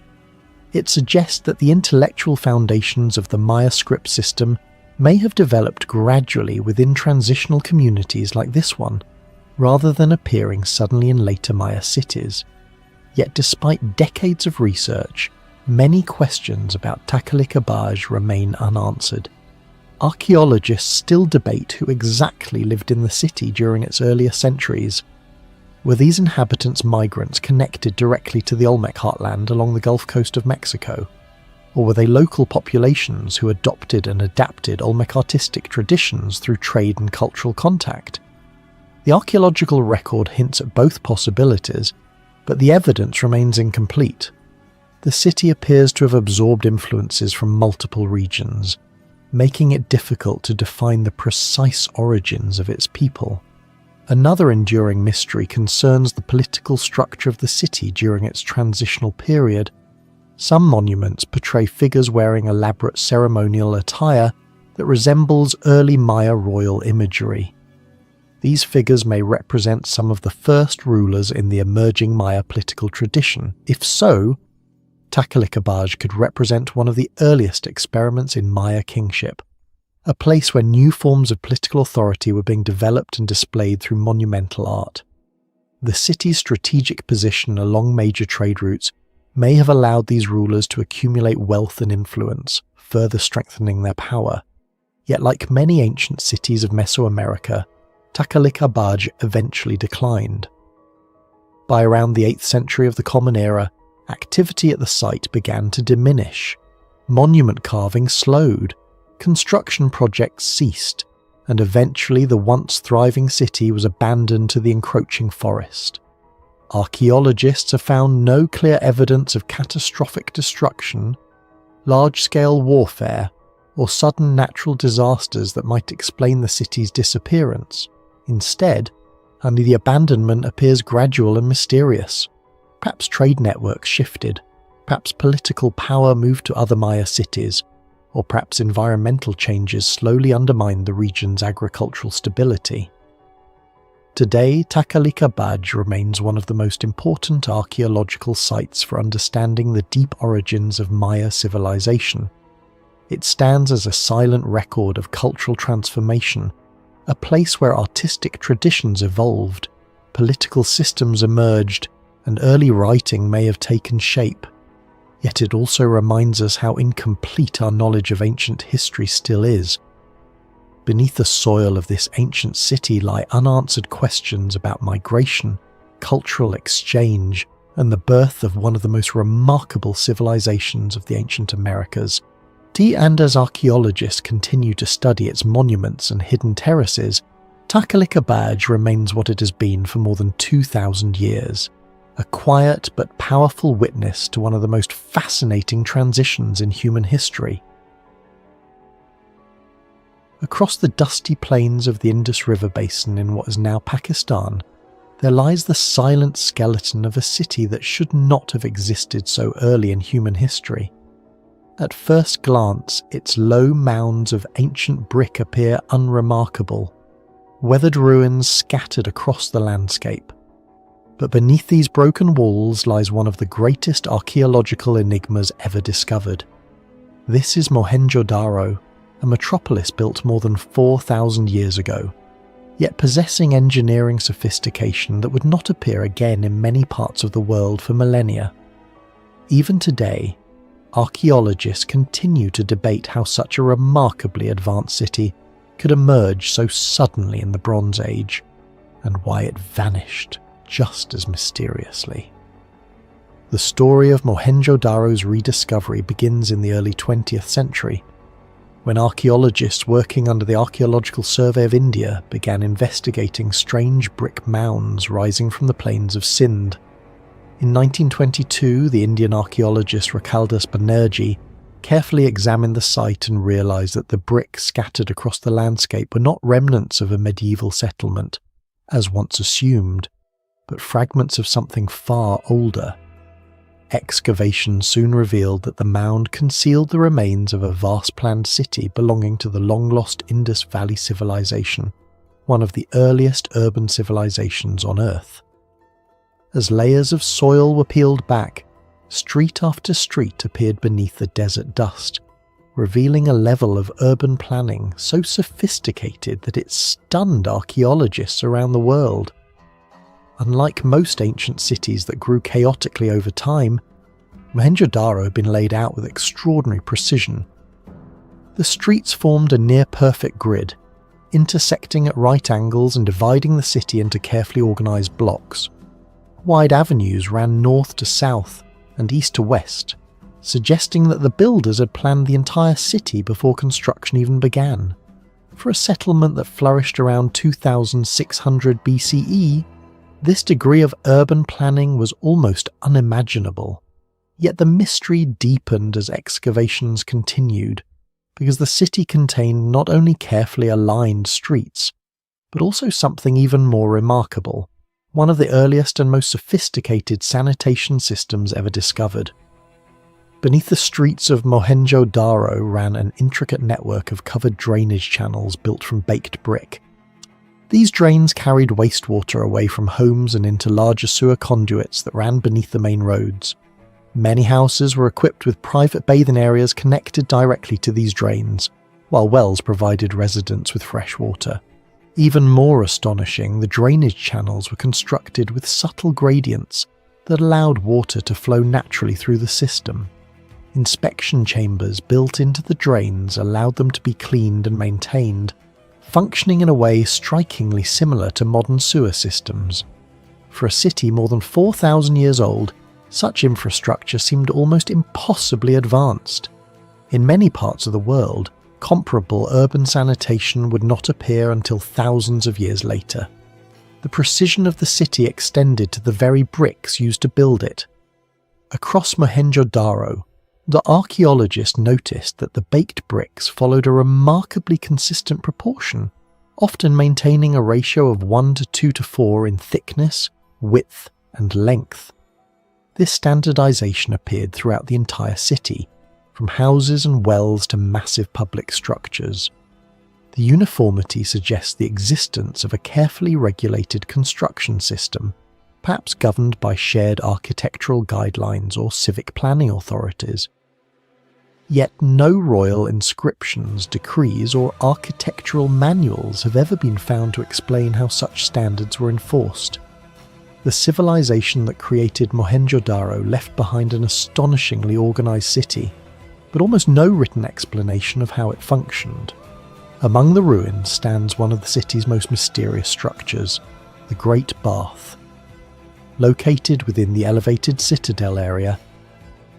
It suggests that the intellectual foundations of the Maya script system may have developed gradually within transitional communities like this one, rather than appearing suddenly in later Maya cities. Yet despite decades of research, many questions about Takalik Abaj remain unanswered. Archaeologists still debate who exactly lived in the city during its earlier centuries. Were these inhabitants migrants connected directly to the Olmec heartland along the Gulf Coast of Mexico? Or were they local populations who adopted and adapted Olmec artistic traditions through trade and cultural contact? The archaeological record hints at both possibilities, but the evidence remains incomplete. The city appears to have absorbed influences from multiple regions, making it difficult to define the precise origins of its people. Another enduring mystery concerns the political structure of the city during its transitional period. Some monuments portray figures wearing elaborate ceremonial attire that resembles early Maya royal imagery. These figures may represent some of the first rulers in the emerging Maya political tradition. If so, Takalik Abaj could represent one of the earliest experiments in Maya kingship, a place where new forms of political authority were being developed and displayed through monumental art. The city's strategic position along major trade routes may have allowed these rulers to accumulate wealth and influence, further strengthening their power. Yet like many ancient cities of Mesoamerica, Takalik Abaj eventually declined. By around the 8th century of the Common Era, activity at the site began to diminish. Monument carving slowed, construction projects ceased, and eventually the once thriving city was abandoned to the encroaching forest. Archaeologists have found no clear evidence of catastrophic destruction, large-scale warfare, or sudden natural disasters that might explain the city's disappearance. Instead, only the abandonment appears gradual and mysterious. Perhaps trade networks shifted, perhaps political power moved to other Maya cities, or perhaps environmental changes slowly undermined the region's agricultural stability. Today, Takalik Abaj remains one of the most important archaeological sites for understanding the deep origins of Maya civilization. It stands as a silent record of cultural transformation, a place where artistic traditions evolved, political systems emerged, and early writing may have taken shape. Yet it also reminds us how incomplete our knowledge of ancient history still is. Beneath the soil of this ancient city lie unanswered questions about migration, cultural exchange, and the birth of one of the most remarkable civilizations of the ancient Americas. And as archaeologists continue to study its monuments and hidden terraces, Takalik Abaj remains what it has been for more than 2,000 years, a quiet but powerful witness to one of the most fascinating transitions in human history. Across the dusty plains of the Indus River basin in what is now Pakistan, there lies the silent skeleton of a city that should not have existed so early in human history. At first glance, its low mounds of ancient brick appear unremarkable, weathered ruins scattered across the landscape. But beneath these broken walls lies one of the greatest archaeological enigmas ever discovered. This is Mohenjo-daro, a metropolis built more than 4,000 years ago, yet possessing engineering sophistication that would not appear again in many parts of the world for millennia. Even today, archaeologists continue to debate how such a remarkably advanced city could emerge so suddenly in the Bronze Age, and why it vanished just as mysteriously. The story of Mohenjo-daro's rediscovery begins in the early 20th century, when archaeologists working under the Archaeological Survey of India began investigating strange brick mounds rising from the plains of Sindh. In 1922, the Indian archaeologist Rakaldas Banerjee carefully examined the site and realised that the bricks scattered across the landscape were not remnants of a medieval settlement, as once assumed, but fragments of something far older. Excavation soon revealed that the mound concealed the remains of a vast planned city belonging to the long-lost Indus Valley civilization, one of the earliest urban civilizations on Earth. As layers of soil were peeled back, street after street appeared beneath the desert dust, revealing a level of urban planning so sophisticated that it stunned archaeologists around the world. Unlike most ancient cities that grew chaotically over time, Mohenjo-daro had been laid out with extraordinary precision. The streets formed a near-perfect grid, intersecting at right angles and dividing the city into carefully organised blocks. Wide avenues ran north to south and east to west, suggesting that the builders had planned the entire city before construction even began. For a settlement that flourished around 2600 BCE, this degree of urban planning was almost unimaginable. Yet the mystery deepened as excavations continued, because the city contained not only carefully aligned streets, but also something even more remarkable, one of the earliest and most sophisticated sanitation systems ever discovered. Beneath the streets of Mohenjo-daro ran an intricate network of covered drainage channels built from baked brick. These drains carried wastewater away from homes and into larger sewer conduits that ran beneath the main roads. Many houses were equipped with private bathing areas connected directly to these drains, while wells provided residents with fresh water. Even more astonishing, the drainage channels were constructed with subtle gradients, that allowed water to flow naturally through the system. Inspection chambers built into the drains allowed them to be cleaned and maintained, functioning in a way strikingly similar to modern sewer systems. For a city more than 4,000 years old, such infrastructure seemed almost impossibly advanced. In many parts of the world, comparable urban sanitation would not appear until thousands of years later. The precision of the city extended to the very bricks used to build it. Across Mohenjo-daro, the archaeologist noticed that the baked bricks followed a remarkably consistent proportion, often maintaining a ratio of 1 to 2 to 4 in thickness, width, and length. This standardization appeared throughout the entire city, from houses and wells to massive public structures. The uniformity suggests the existence of a carefully regulated construction system, perhaps governed by shared architectural guidelines or civic planning authorities. Yet no royal inscriptions, decrees, or architectural manuals have ever been found to explain how such standards were enforced. The civilization that created Mohenjo-daro left behind an astonishingly organized city, but almost no written explanation of how it functioned. Among the ruins stands one of the city's most mysterious structures, the Great Bath. Located within the elevated citadel area,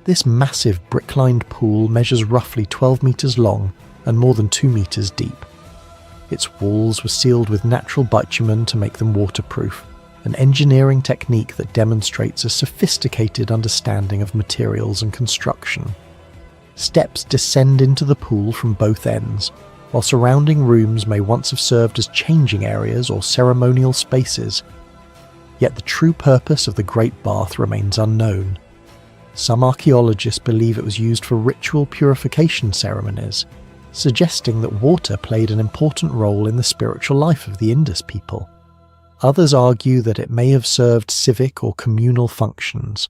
this massive brick-lined pool measures roughly 12 meters long and more than 2 meters deep. Its walls were sealed with natural bitumen to make them waterproof, an engineering technique that demonstrates a sophisticated understanding of materials and construction. Steps descend into the pool from both ends, while surrounding rooms may once have served as changing areas or ceremonial spaces. Yet the true purpose of the Great Bath remains unknown. Some archaeologists believe it was used for ritual purification ceremonies, suggesting that water played an important role in the spiritual life of the Indus people. Others argue that it may have served civic or communal functions.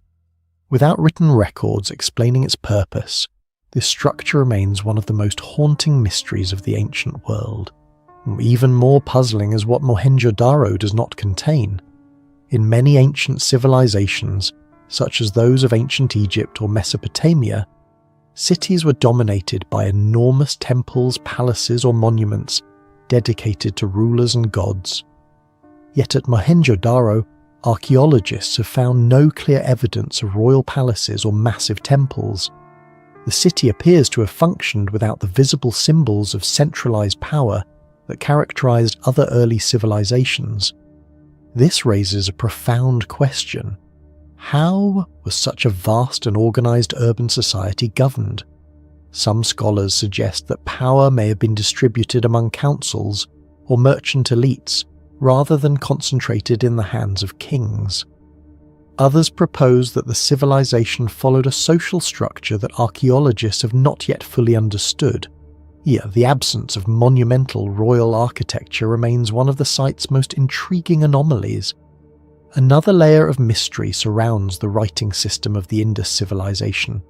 Without written records explaining its purpose, this structure remains one of the most haunting mysteries of the ancient world. Even more puzzling is what Mohenjo-daro does not contain. In many ancient civilizations, such as those of ancient Egypt or Mesopotamia, cities were dominated by enormous temples, palaces, or monuments dedicated to rulers and gods. Yet at Mohenjo-daro, archaeologists have found no clear evidence of royal palaces or massive temples. The city appears to have functioned without the visible symbols of centralized power that characterized other early civilizations. This raises a profound question. How was such a vast and organized urban society governed? Some scholars suggest that power may have been distributed among councils or merchant elites rather than concentrated in the hands of kings. Others propose that the civilization followed a social structure that archaeologists have not yet fully understood. Here, the absence of monumental royal architecture remains one of the site's most intriguing anomalies. Another layer of mystery surrounds the writing system of the Indus civilization.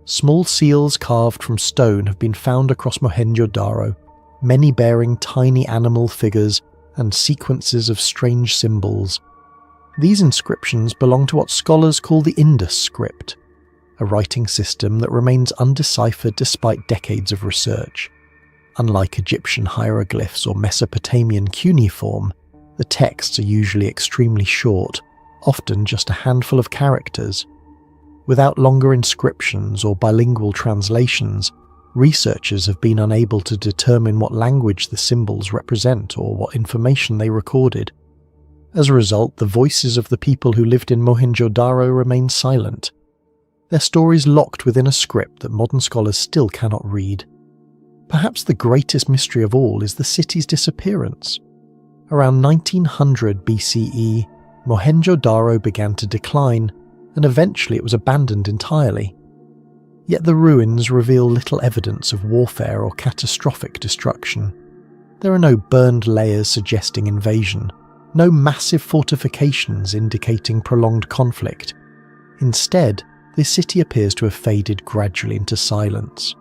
Small seals carved from stone have been found across Mohenjo-daro, many bearing tiny animal figures and sequences of strange symbols. These inscriptions belong to what scholars call the Indus script, a writing system that remains undeciphered despite decades of research. Unlike Egyptian hieroglyphs or Mesopotamian cuneiform, the texts are usually extremely short, often just a handful of characters. Without longer inscriptions or bilingual translations, researchers have been unable to determine what language the symbols represent or what information they recorded. As a result, the voices of the people who lived in Mohenjo-daro remain silent, their stories locked within a script that modern scholars still cannot read. Perhaps the greatest mystery of all is the city's disappearance. Around 1900 BCE, Mohenjo-daro began to decline, and eventually it was abandoned entirely. Yet the ruins reveal little evidence of warfare or catastrophic destruction. There are no burned layers suggesting invasion, no massive fortifications indicating prolonged conflict. Instead, this city appears to have faded gradually into silence.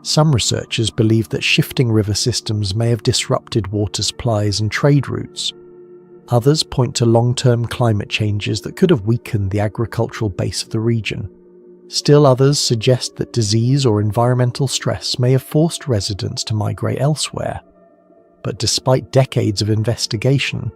Some researchers believe that shifting river systems may have disrupted water supplies and trade routes. Others point to long-term climate changes that could have weakened the agricultural base of the region. Still others suggest that disease or environmental stress may have forced residents to migrate elsewhere. But despite decades of investigation,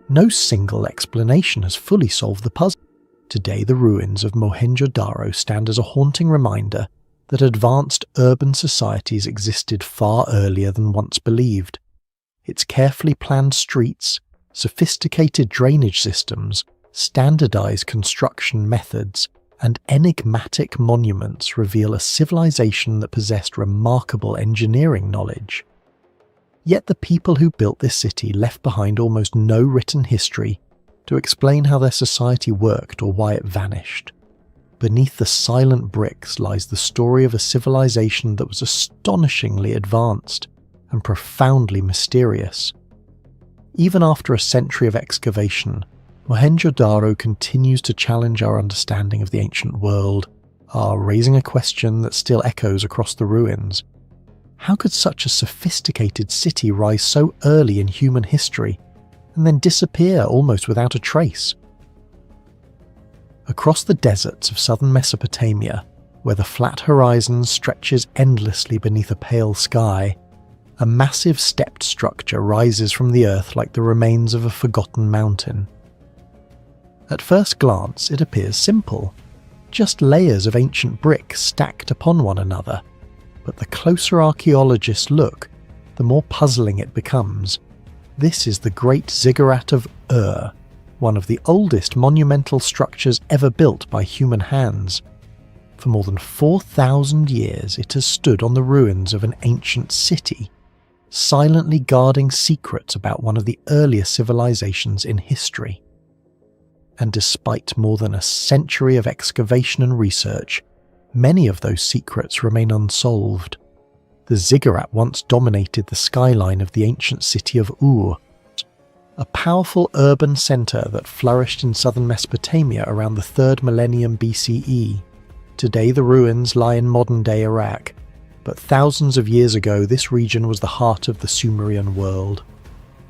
no single explanation has fully solved the puzzle. Today, the ruins of Mohenjo-daro stand as a haunting reminder that advanced urban societies existed far earlier than once believed. Its carefully planned streets, sophisticated drainage systems, standardized construction methods, and enigmatic monuments reveal a civilization that possessed remarkable engineering knowledge. Yet the people who built this city left behind almost no written history to explain how their society worked or why it vanished. Beneath the silent bricks lies the story of a civilization that was astonishingly advanced and profoundly mysterious. Even after a century of excavation, Mohenjo-daro continues to challenge our understanding of the ancient world, raising a question that still echoes across the ruins. How could such a sophisticated city rise so early in human history and then disappear almost without a trace? Across the deserts of southern Mesopotamia, where the flat horizon stretches endlessly beneath a pale sky, a massive stepped structure rises from the earth like the remains of a forgotten mountain. At first glance, it appears simple, just layers of ancient brick stacked upon one another. But the closer archaeologists look, the more puzzling it becomes. This is the Great Ziggurat of Ur, one of the oldest monumental structures ever built by human hands. For more than 4,000 years it has stood on the ruins of an ancient city, silently guarding secrets about one of the earliest civilizations in history. And despite more than a century of excavation and research, many of those secrets remain unsolved. The ziggurat once dominated the skyline of the ancient city of Ur, a powerful urban centre that flourished in southern Mesopotamia around the 3rd millennium BCE. Today the ruins lie in modern-day Iraq, but thousands of years ago this region was the heart of the Sumerian world.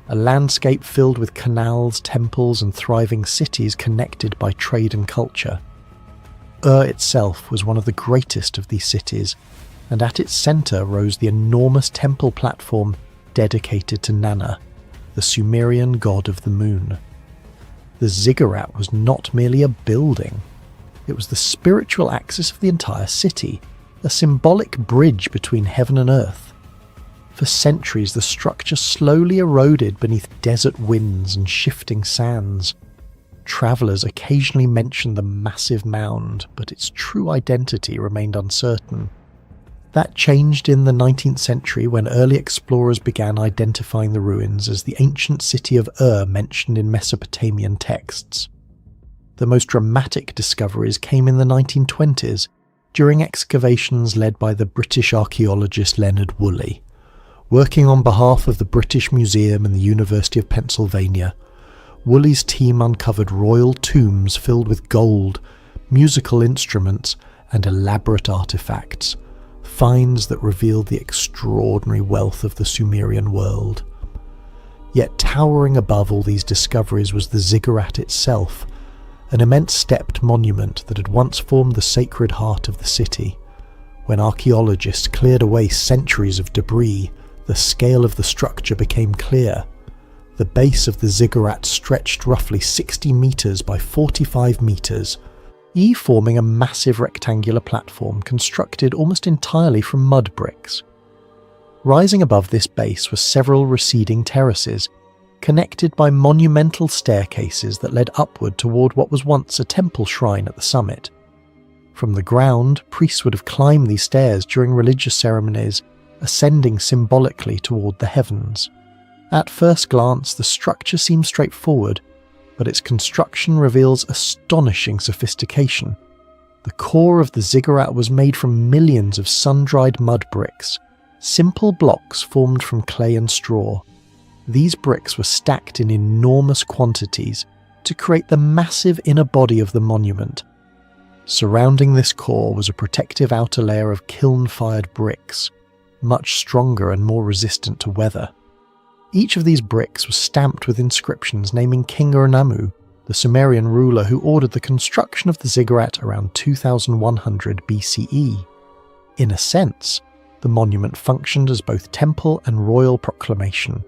A landscape filled with canals, temples and thriving cities connected by trade and culture. Ur itself was one of the greatest of these cities, and at its centre rose the enormous temple platform dedicated to Nana, the Sumerian god of the moon. The ziggurat was not merely a building, it was the spiritual axis of the entire city, a symbolic bridge between heaven and earth. For centuries the structure slowly eroded beneath desert winds and shifting sands. Travellers occasionally mentioned the massive mound, but its true identity remained uncertain. That changed in the 19th century when early explorers began identifying the ruins as the ancient city of Ur mentioned in Mesopotamian texts. The most dramatic discoveries came in the 1920s, during excavations led by the British archaeologist Leonard Woolley. Working on behalf of the British Museum and the University of Pennsylvania, Woolley's team uncovered royal tombs filled with gold, musical instruments, and elaborate artifacts, finds that revealed the extraordinary wealth of the Sumerian world. Yet towering above all these discoveries was the ziggurat itself, an immense stepped monument that had once formed the sacred heart of the city. When archaeologists cleared away centuries of debris, the scale of the structure became clear. The base of the ziggurat stretched roughly 60 metres by 45 metres, forming a massive rectangular platform constructed almost entirely from mud bricks. Rising above this base were several receding terraces, connected by monumental staircases that led upward toward what was once a temple shrine at the summit. From the ground, priests would have climbed these stairs during religious ceremonies, ascending symbolically toward the heavens. At first glance, the structure seems straightforward, but its construction reveals astonishing sophistication. The core of the ziggurat was made from millions of sun-dried mud bricks, simple blocks formed from clay and straw. These bricks were stacked in enormous quantities to create the massive inner body of the monument. Surrounding this core was a protective outer layer of kiln-fired bricks, much stronger and more resistant to weather. Each of these bricks was stamped with inscriptions naming King Ur-Nammu, the Sumerian ruler who ordered the construction of the ziggurat around 2100 BCE. In a sense, the monument functioned as both temple and royal proclamation,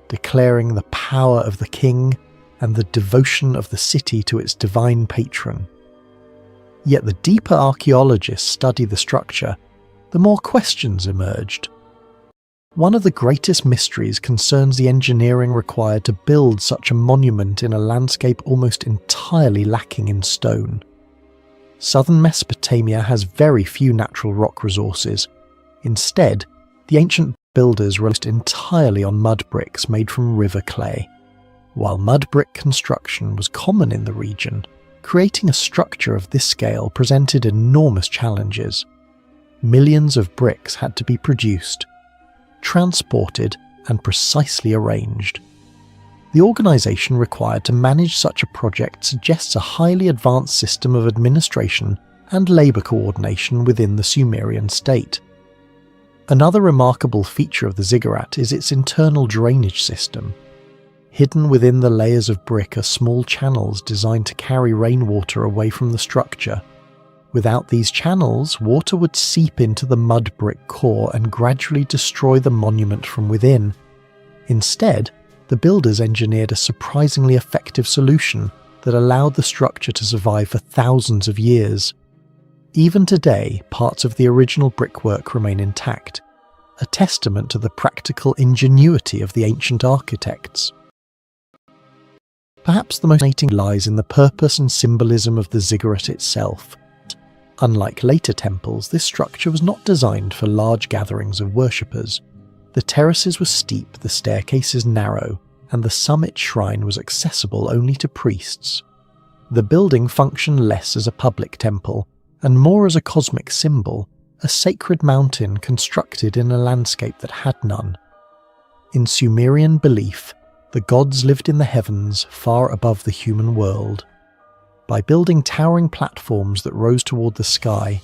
declaring the power of the king and the devotion of the city to its divine patron. Yet the deeper archaeologists study the structure, the more questions emerged. One of the greatest mysteries concerns the engineering required to build such a monument in a landscape almost entirely lacking in stone. Southern Mesopotamia has very few natural rock resources. Instead, the ancient builders relied entirely on mud bricks made from river clay. While mud brick construction was common in the region, creating a structure of this scale presented enormous challenges. Millions of bricks had to be produced, transported, and precisely arranged. The organisation required to manage such a project suggests a highly advanced system of administration and labour coordination within the Sumerian state. Another remarkable feature of the ziggurat is its internal drainage system. Hidden within the layers of brick are small channels designed to carry rainwater away from the structure. Without these channels, water would seep into the mud brick core and gradually destroy the monument from within. Instead, the builders engineered a surprisingly effective solution that allowed the structure to survive for thousands of years. Even today, parts of the original brickwork remain intact, a testament to the practical ingenuity of the ancient architects. Perhaps the most fascinating lies in the purpose and symbolism of the ziggurat itself. Unlike later temples, this structure was not designed for large gatherings of worshippers. The terraces were steep, the staircases narrow, and the summit shrine was accessible only to priests. The building functioned less as a public temple, and more as a cosmic symbol, a sacred mountain constructed in a landscape that had none. In Sumerian belief, the gods lived in the heavens far above the human world. By building towering platforms that rose toward the sky,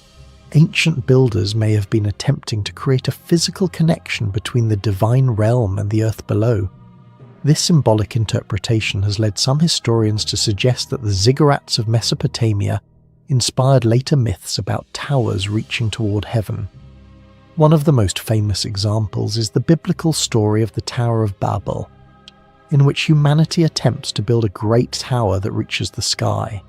ancient builders may have been attempting to create a physical connection between the divine realm and the earth below. This symbolic interpretation has led some historians to suggest that the ziggurats of Mesopotamia inspired later myths about towers reaching toward heaven. One of the most famous examples is the biblical story of the Tower of Babel, in which humanity attempts to build a great tower that reaches the sky.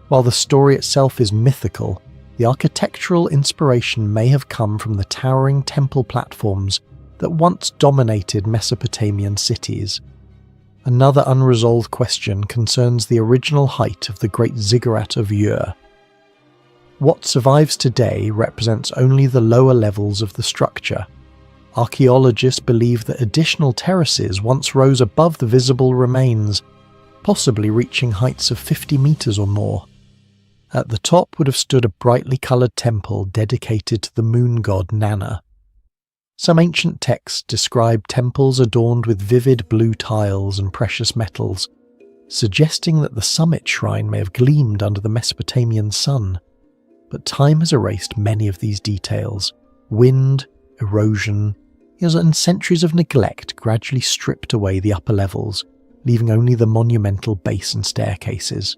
While the story itself is mythical, the architectural inspiration may have come from the towering temple platforms that once dominated Mesopotamian cities. Another unresolved question concerns the original height of the Great Ziggurat of Ur. What survives today represents only the lower levels of the structure. Archaeologists believe that additional terraces once rose above the visible remains, possibly reaching heights of 50 meters or more. At the top would have stood a brightly coloured temple dedicated to the moon god Nana. Some ancient texts describe temples adorned with vivid blue tiles and precious metals, suggesting that the summit shrine may have gleamed under the Mesopotamian sun. But time has erased many of these details. Wind, erosion, and centuries of neglect gradually stripped away the upper levels, leaving only the monumental base and staircases.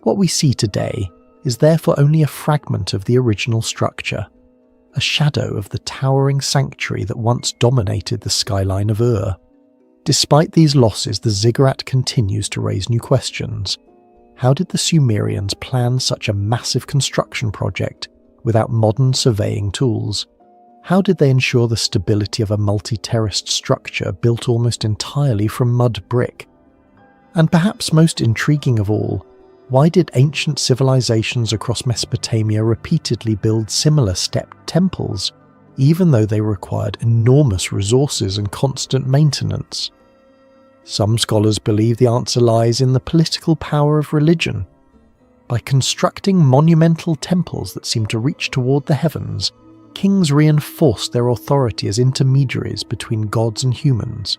What we see today is therefore only a fragment of the original structure, a shadow of the towering sanctuary that once dominated the skyline of Ur. Despite these losses, the ziggurat continues to raise new questions. How did the Sumerians plan such a massive construction project without modern surveying tools? How did they ensure the stability of a multi-terraced structure built almost entirely from mud brick? And perhaps most intriguing of all, why did ancient civilizations across Mesopotamia repeatedly build similar stepped temples, even though they required enormous resources and constant maintenance? Some scholars believe the answer lies in the political power of religion. By constructing monumental temples that seem to reach toward the heavens, kings reinforced their authority as intermediaries between gods and humans.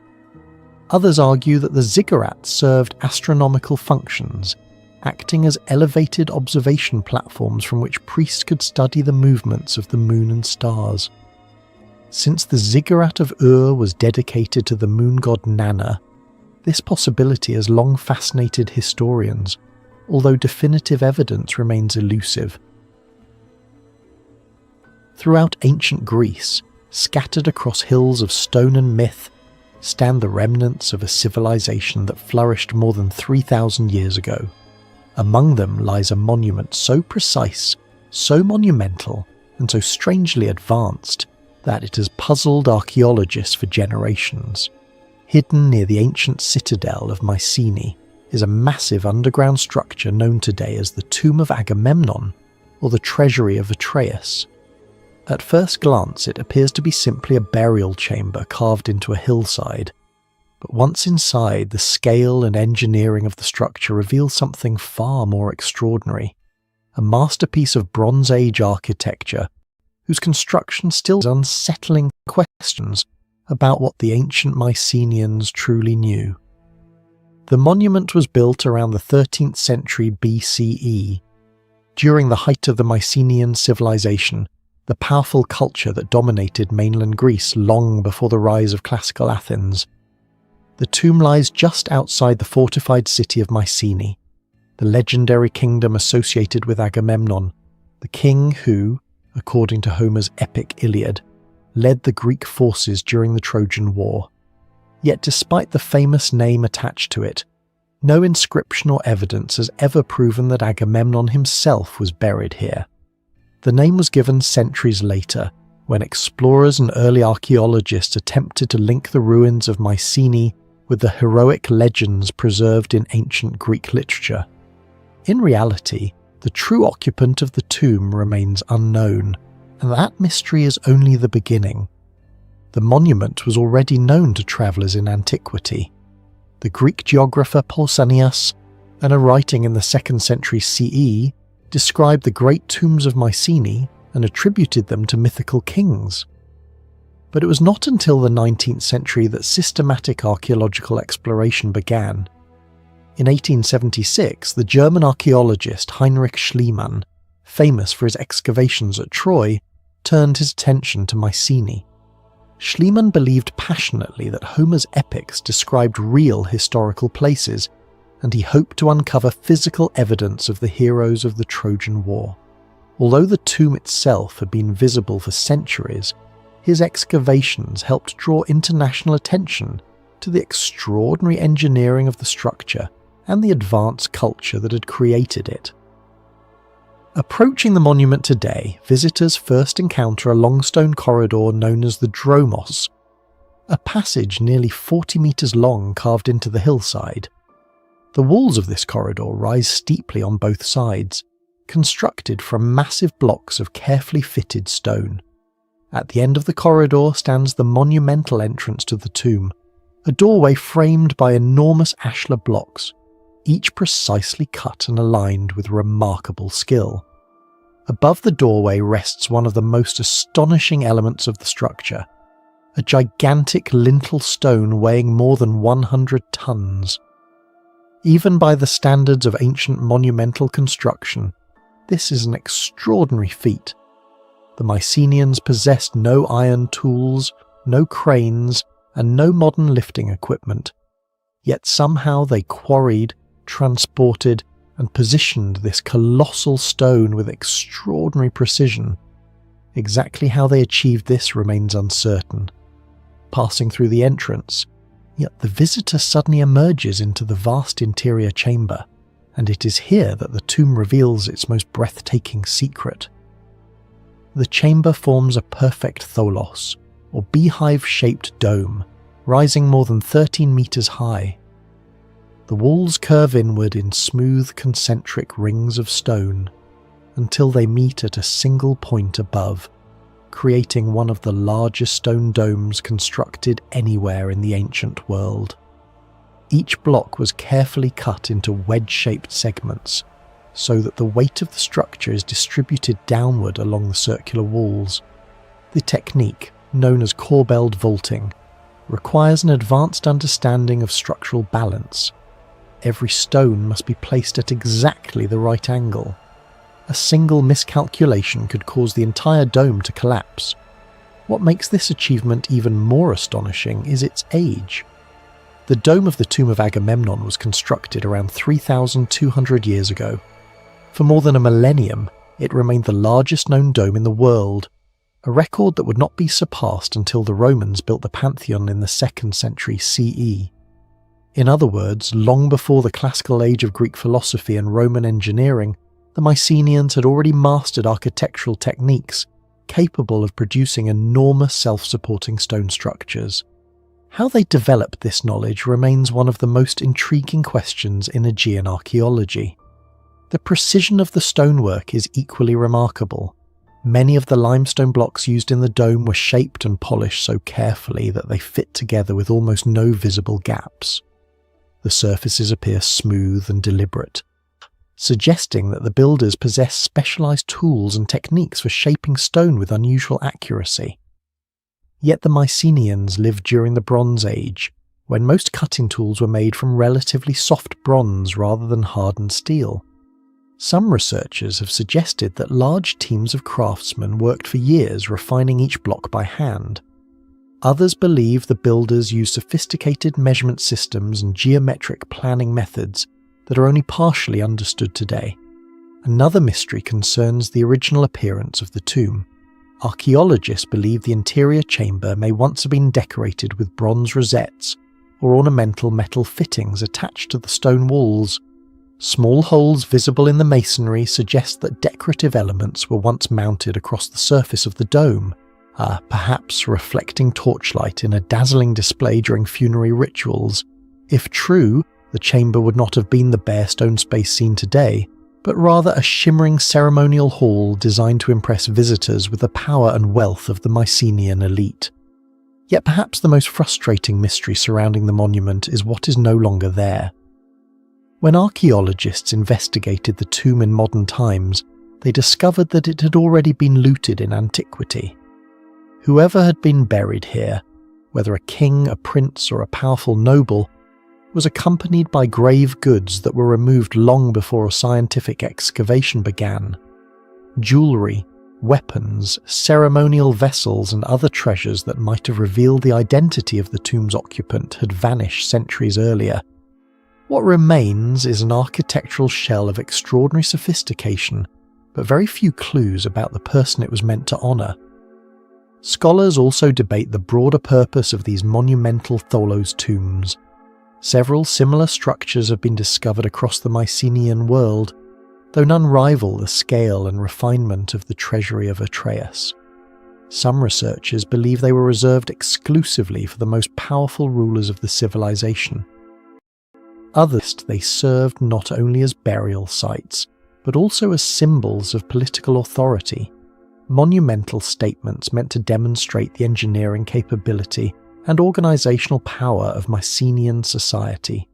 Others argue that the ziggurats served astronomical functions, acting as elevated observation platforms from which priests could study the movements of the moon and stars. Since the Ziggurat of Ur was dedicated to the moon god Nanna, this possibility has long fascinated historians, although definitive evidence remains elusive. Throughout ancient Greece, scattered across hills of stone and myth, stand the remnants of a civilization that flourished more than 3,000 years ago. Among them lies a monument so precise, so monumental, and so strangely advanced that it has puzzled archaeologists for generations. Hidden near the ancient citadel of Mycenae is a massive underground structure known today as the Tomb of Agamemnon, or the Treasury of Atreus. At first glance, it appears to be simply a burial chamber carved into a hillside, but once inside, the scale and engineering of the structure reveals something far more extraordinary. A masterpiece of Bronze Age architecture, whose construction still raises unsettling questions about what the ancient Mycenaeans truly knew. The monument was built around the 13th century BCE. During the height of the Mycenaean civilization, the powerful culture that dominated mainland Greece long before the rise of classical Athens. The tomb lies just outside the fortified city of Mycenae, the legendary kingdom associated with Agamemnon, the king who, according to Homer's epic Iliad, led the Greek forces during the Trojan War. Yet despite the famous name attached to it, no inscription or evidence has ever proven that Agamemnon himself was buried here. The name was given centuries later, when explorers and early archaeologists attempted to link the ruins of Mycenae with the heroic legends preserved in ancient Greek literature. In reality, the true occupant of the tomb remains unknown, and that mystery is only the beginning. The monument was already known to travellers in antiquity. The Greek geographer Pausanias, in a writing in the 2nd century CE, described the great tombs of Mycenae and attributed them to mythical kings. But it was not until the 19th century that systematic archaeological exploration began. In 1876, the German archaeologist Heinrich Schliemann, famous for his excavations at Troy, turned his attention to Mycenae. Schliemann believed passionately that Homer's epics described real historical places, and he hoped to uncover physical evidence of the heroes of the Trojan War. Although the tomb itself had been visible for centuries, his excavations helped draw international attention to the extraordinary engineering of the structure and the advanced culture that had created it. Approaching the monument today, visitors first encounter a long stone corridor known as the Dromos, a passage nearly 40 metres long carved into the hillside. The walls of this corridor rise steeply on both sides, constructed from massive blocks of carefully fitted stone. At the end of the corridor stands the monumental entrance to the tomb, a doorway framed by enormous ashlar blocks, each precisely cut and aligned with remarkable skill. Above the doorway rests one of the most astonishing elements of the structure, a gigantic lintel stone weighing more than 100 tons. Even by the standards of ancient monumental construction, this is an extraordinary feat. The Mycenaeans possessed no iron tools, no cranes, and no modern lifting equipment, yet somehow they quarried, transported, and positioned this colossal stone with extraordinary precision. Exactly how they achieved this remains uncertain. Passing through the entrance, yet the visitor suddenly emerges into the vast interior chamber, and it is here that the tomb reveals its most breathtaking secret. The chamber forms a perfect tholos, or beehive-shaped dome, rising more than 13 metres high. The walls curve inward in smooth concentric rings of stone, until they meet at a single point above, creating one of the largest stone domes constructed anywhere in the ancient world. Each block was carefully cut into wedge-shaped segments, so that the weight of the structure is distributed downward along the circular walls. The technique, known as corbelled vaulting, requires an advanced understanding of structural balance. Every stone must be placed at exactly the right angle. A single miscalculation could cause the entire dome to collapse. What makes this achievement even more astonishing is its age. The dome of the tomb of Agamemnon was constructed around 3,200 years ago. For more than a millennium, it remained the largest known dome in the world, a record that would not be surpassed until the Romans built the Pantheon in the 2nd century CE. In other words, long before the classical age of Greek philosophy and Roman engineering, the Mycenaeans had already mastered architectural techniques capable of producing enormous self-supporting stone structures. How they developed this knowledge remains one of the most intriguing questions in Aegean archaeology. The precision of the stonework is equally remarkable. Many of the limestone blocks used in the dome were shaped and polished so carefully that they fit together with almost no visible gaps. The surfaces appear smooth and deliberate, suggesting that the builders possessed specialized tools and techniques for shaping stone with unusual accuracy. Yet the Mycenaeans lived during the Bronze Age, when most cutting tools were made from relatively soft bronze rather than hardened steel. Some researchers have suggested that large teams of craftsmen worked for years refining each block by hand. Others believe the builders used sophisticated measurement systems and geometric planning methods that are only partially understood today. Another mystery concerns the original appearance of the tomb. Archaeologists believe the interior chamber may once have been decorated with bronze rosettes or ornamental metal fittings attached to the stone walls. Small holes visible in the masonry suggest that decorative elements were once mounted across the surface of the dome, perhaps reflecting torchlight in a dazzling display during funerary rituals. If true, the chamber would not have been the bare stone space seen today, but rather a shimmering ceremonial hall designed to impress visitors with the power and wealth of the Mycenaean elite. Yet perhaps the most frustrating mystery surrounding the monument is what is no longer there. When archaeologists investigated the tomb in modern times, they discovered that it had already been looted in antiquity. Whoever had been buried here, whether a king, a prince, or a powerful noble, was accompanied by grave goods that were removed long before a scientific excavation began. Jewellery, weapons, ceremonial vessels, and other treasures that might have revealed the identity of the tomb's occupant had vanished centuries earlier. What remains is an architectural shell of extraordinary sophistication, but very few clues about the person it was meant to honour. Scholars also debate the broader purpose of these monumental tholos tombs. Several similar structures have been discovered across the Mycenaean world, though none rival the scale and refinement of the Treasury of Atreus. Some researchers believe they were reserved exclusively for the most powerful rulers of the civilization. Others, they served not only as burial sites, but also as symbols of political authority, monumental statements meant to demonstrate the engineering capability and organisational power of Mycenaean society.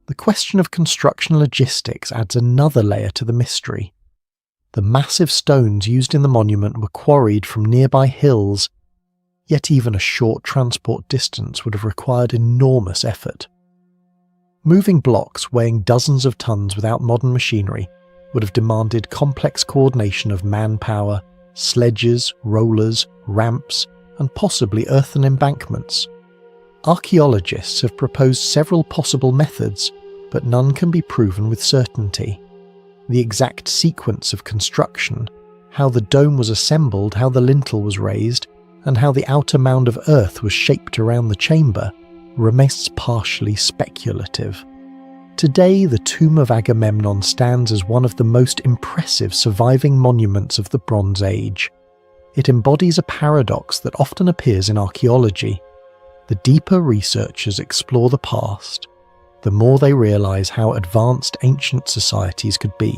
The question of construction logistics adds another layer to the mystery. The massive stones used in the monument were quarried from nearby hills, yet even a short transport distance would have required enormous effort. Moving blocks weighing dozens of tons without modern machinery would have demanded complex coordination of manpower, sledges, rollers, ramps, and possibly earthen embankments. Archaeologists have proposed several possible methods, but none can be proven with certainty. The exact sequence of construction, how the dome was assembled, how the lintel was raised, and how the outer mound of earth was shaped around the chamber, remains partially speculative. Today, the tomb of Agamemnon stands as one of the most impressive surviving monuments of the Bronze Age. It embodies a paradox that often appears in archaeology. The deeper researchers explore the past, the more they realise how advanced ancient societies could be,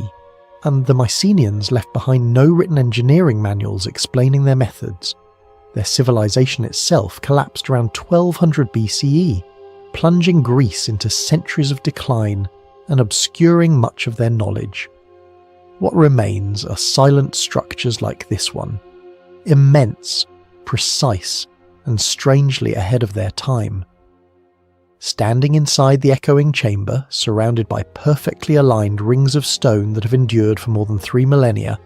and the Mycenaeans left behind no written engineering manuals explaining their methods. Their civilization itself collapsed around 1200 BCE, plunging Greece into centuries of decline and obscuring much of their knowledge. What remains are silent structures like this one, immense, precise, and strangely ahead of their time. Standing inside the echoing chamber, surrounded by perfectly aligned rings of stone that have endured for more than 3 millennia,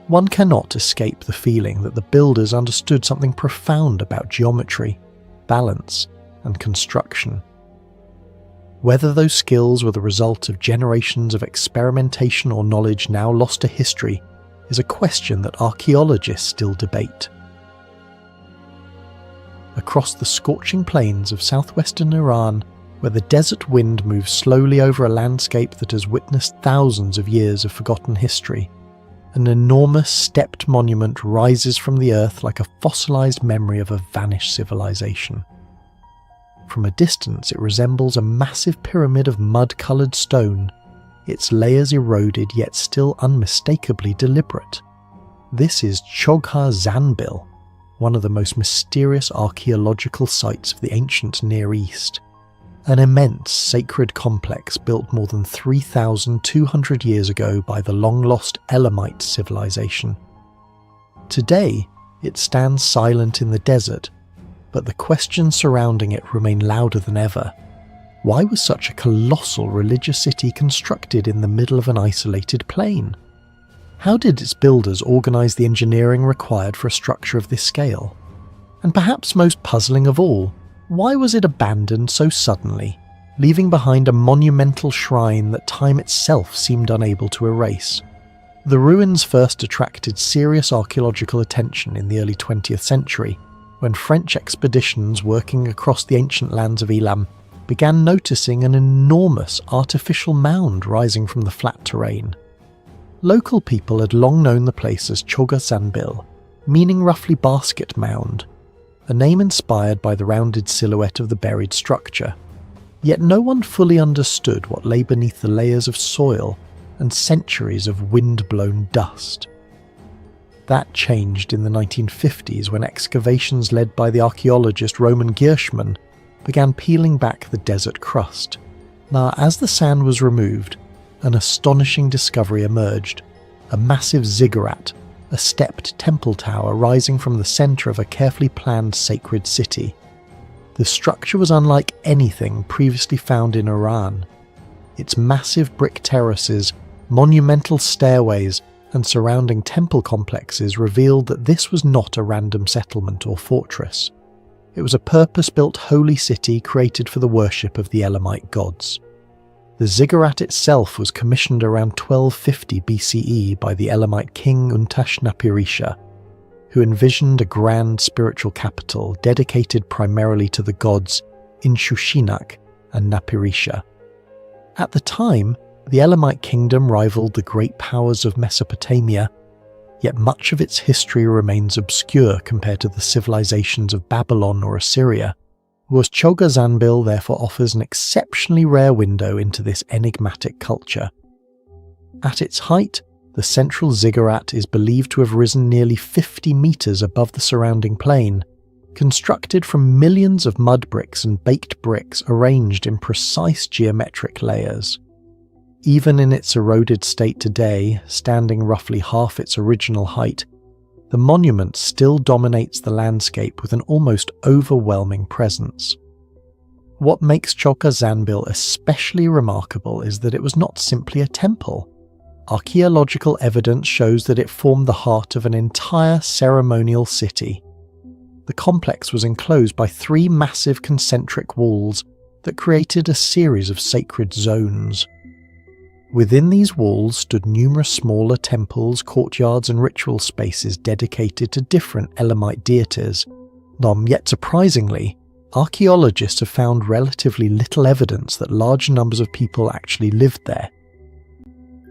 one cannot escape the feeling that the builders understood something profound about geometry, balance, and construction. Whether those skills were the result of generations of experimentation or knowledge now lost to history is a question that archaeologists still debate. Across the scorching plains of southwestern Iran, where the desert wind moves slowly over a landscape that has witnessed thousands of years of forgotten history, an enormous stepped monument rises from the earth like a fossilized memory of a vanished civilization. From a distance, it resembles a massive pyramid of mud-coloured stone, its layers eroded yet still unmistakably deliberate. This is Chogha Zanbil, one of the most mysterious archaeological sites of the ancient Near East. An immense sacred complex built more than 3,200 years ago by the long-lost Elamite civilization. Today, it stands silent in the desert, but the questions surrounding it remain louder than ever. Why was such a colossal religious city constructed in the middle of an isolated plain? How did its builders organize the engineering required for a structure of this scale? And perhaps most puzzling of all, why was it abandoned so suddenly, leaving behind a monumental shrine that time itself seemed unable to erase? The ruins first attracted serious archaeological attention in the early 20th century, when French expeditions working across the ancient lands of Elam began noticing an enormous artificial mound rising from the flat terrain. Local people had long known the place as Chogha Zanbil, meaning roughly basket mound, a name inspired by the rounded silhouette of the buried structure. Yet no one fully understood what lay beneath the layers of soil and centuries of wind-blown dust. That changed in the 1950s when excavations led by the archaeologist Roman Gierschmann began peeling back the desert crust. Now, as the sand was removed, an astonishing discovery emerged: a massive ziggurat, a stepped temple tower rising from the centre of a carefully planned sacred city. The structure was unlike anything previously found in Iran. Its massive brick terraces, monumental stairways, and surrounding temple complexes revealed that this was not a random settlement or fortress. It was a purpose-built holy city created for the worship of the Elamite gods. The ziggurat itself was commissioned around 1250 BCE by the Elamite king Untashnapirisha, who envisioned a grand spiritual capital dedicated primarily to the gods Inshushinak and Napirisha. At the time, the Elamite kingdom rivaled the great powers of Mesopotamia, yet much of its history remains obscure compared to the civilizations of Babylon or Assyria, whereas Chogha Zanbil therefore offers an exceptionally rare window into this enigmatic culture. At its height, the central ziggurat is believed to have risen nearly 50 meters above the surrounding plain, constructed from millions of mud bricks and baked bricks arranged in precise geometric layers. Even in its eroded state today, standing roughly half its original height, the monument still dominates the landscape with an almost overwhelming presence. What makes Chogha Zanbil especially remarkable is that it was not simply a temple. Archaeological evidence shows that it formed the heart of an entire ceremonial city. The complex was enclosed by 3 massive concentric walls that created a series of sacred zones. Within these walls stood numerous smaller temples, courtyards and ritual spaces dedicated to different Elamite deities. Yet surprisingly, archaeologists have found relatively little evidence that large numbers of people actually lived there.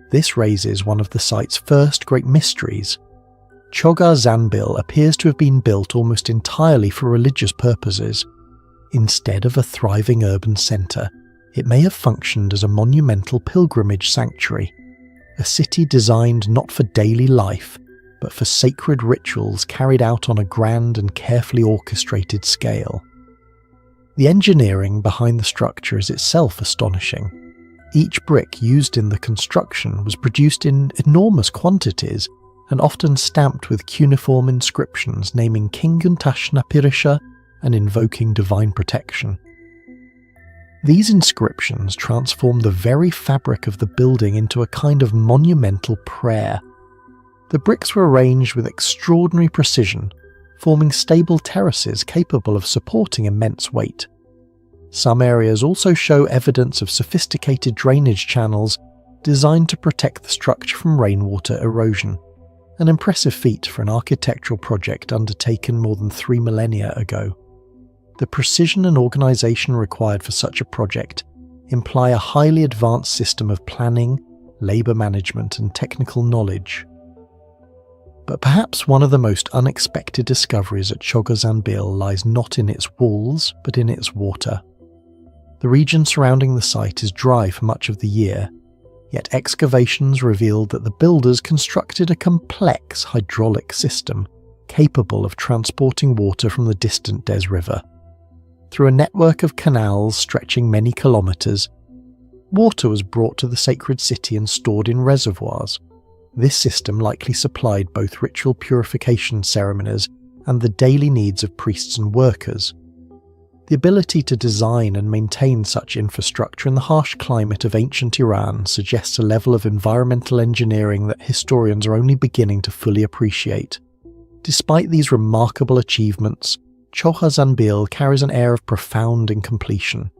This raises one of the site's first great mysteries. Chogha Zanbil appears to have been built almost entirely for religious purposes. Instead of a thriving urban centre, it may have functioned as a monumental pilgrimage sanctuary, a city designed not for daily life, but for sacred rituals carried out on a grand and carefully orchestrated scale. The engineering behind the structure is itself astonishing. Each brick used in the construction was produced in enormous quantities and often stamped with cuneiform inscriptions naming King Untashnapirisha and invoking divine protection. These inscriptions transform the very fabric of the building into a kind of monumental prayer. The bricks were arranged with extraordinary precision, forming stable terraces capable of supporting immense weight. Some areas also show evidence of sophisticated drainage channels designed to protect the structure from rainwater erosion, an impressive feat for an architectural project undertaken more than 3 millennia ago. The precision and organisation required for such a project imply a highly advanced system of planning, labour management and technical knowledge. But perhaps one of the most unexpected discoveries at Chogha Zanbil lies not in its walls, but in its water. The region surrounding the site is dry for much of the year, yet excavations revealed that the builders constructed a complex hydraulic system capable of transporting water from the distant Des River. Through a network of canals stretching many kilometres, water was brought to the sacred city and stored in reservoirs. This system likely supplied both ritual purification ceremonies and the daily needs of priests and workers. The ability to design and maintain such infrastructure in the harsh climate of ancient Iran suggests a level of environmental engineering that historians are only beginning to fully appreciate. Despite these remarkable achievements, Chogha Zanbil carries an air of profound incompletion.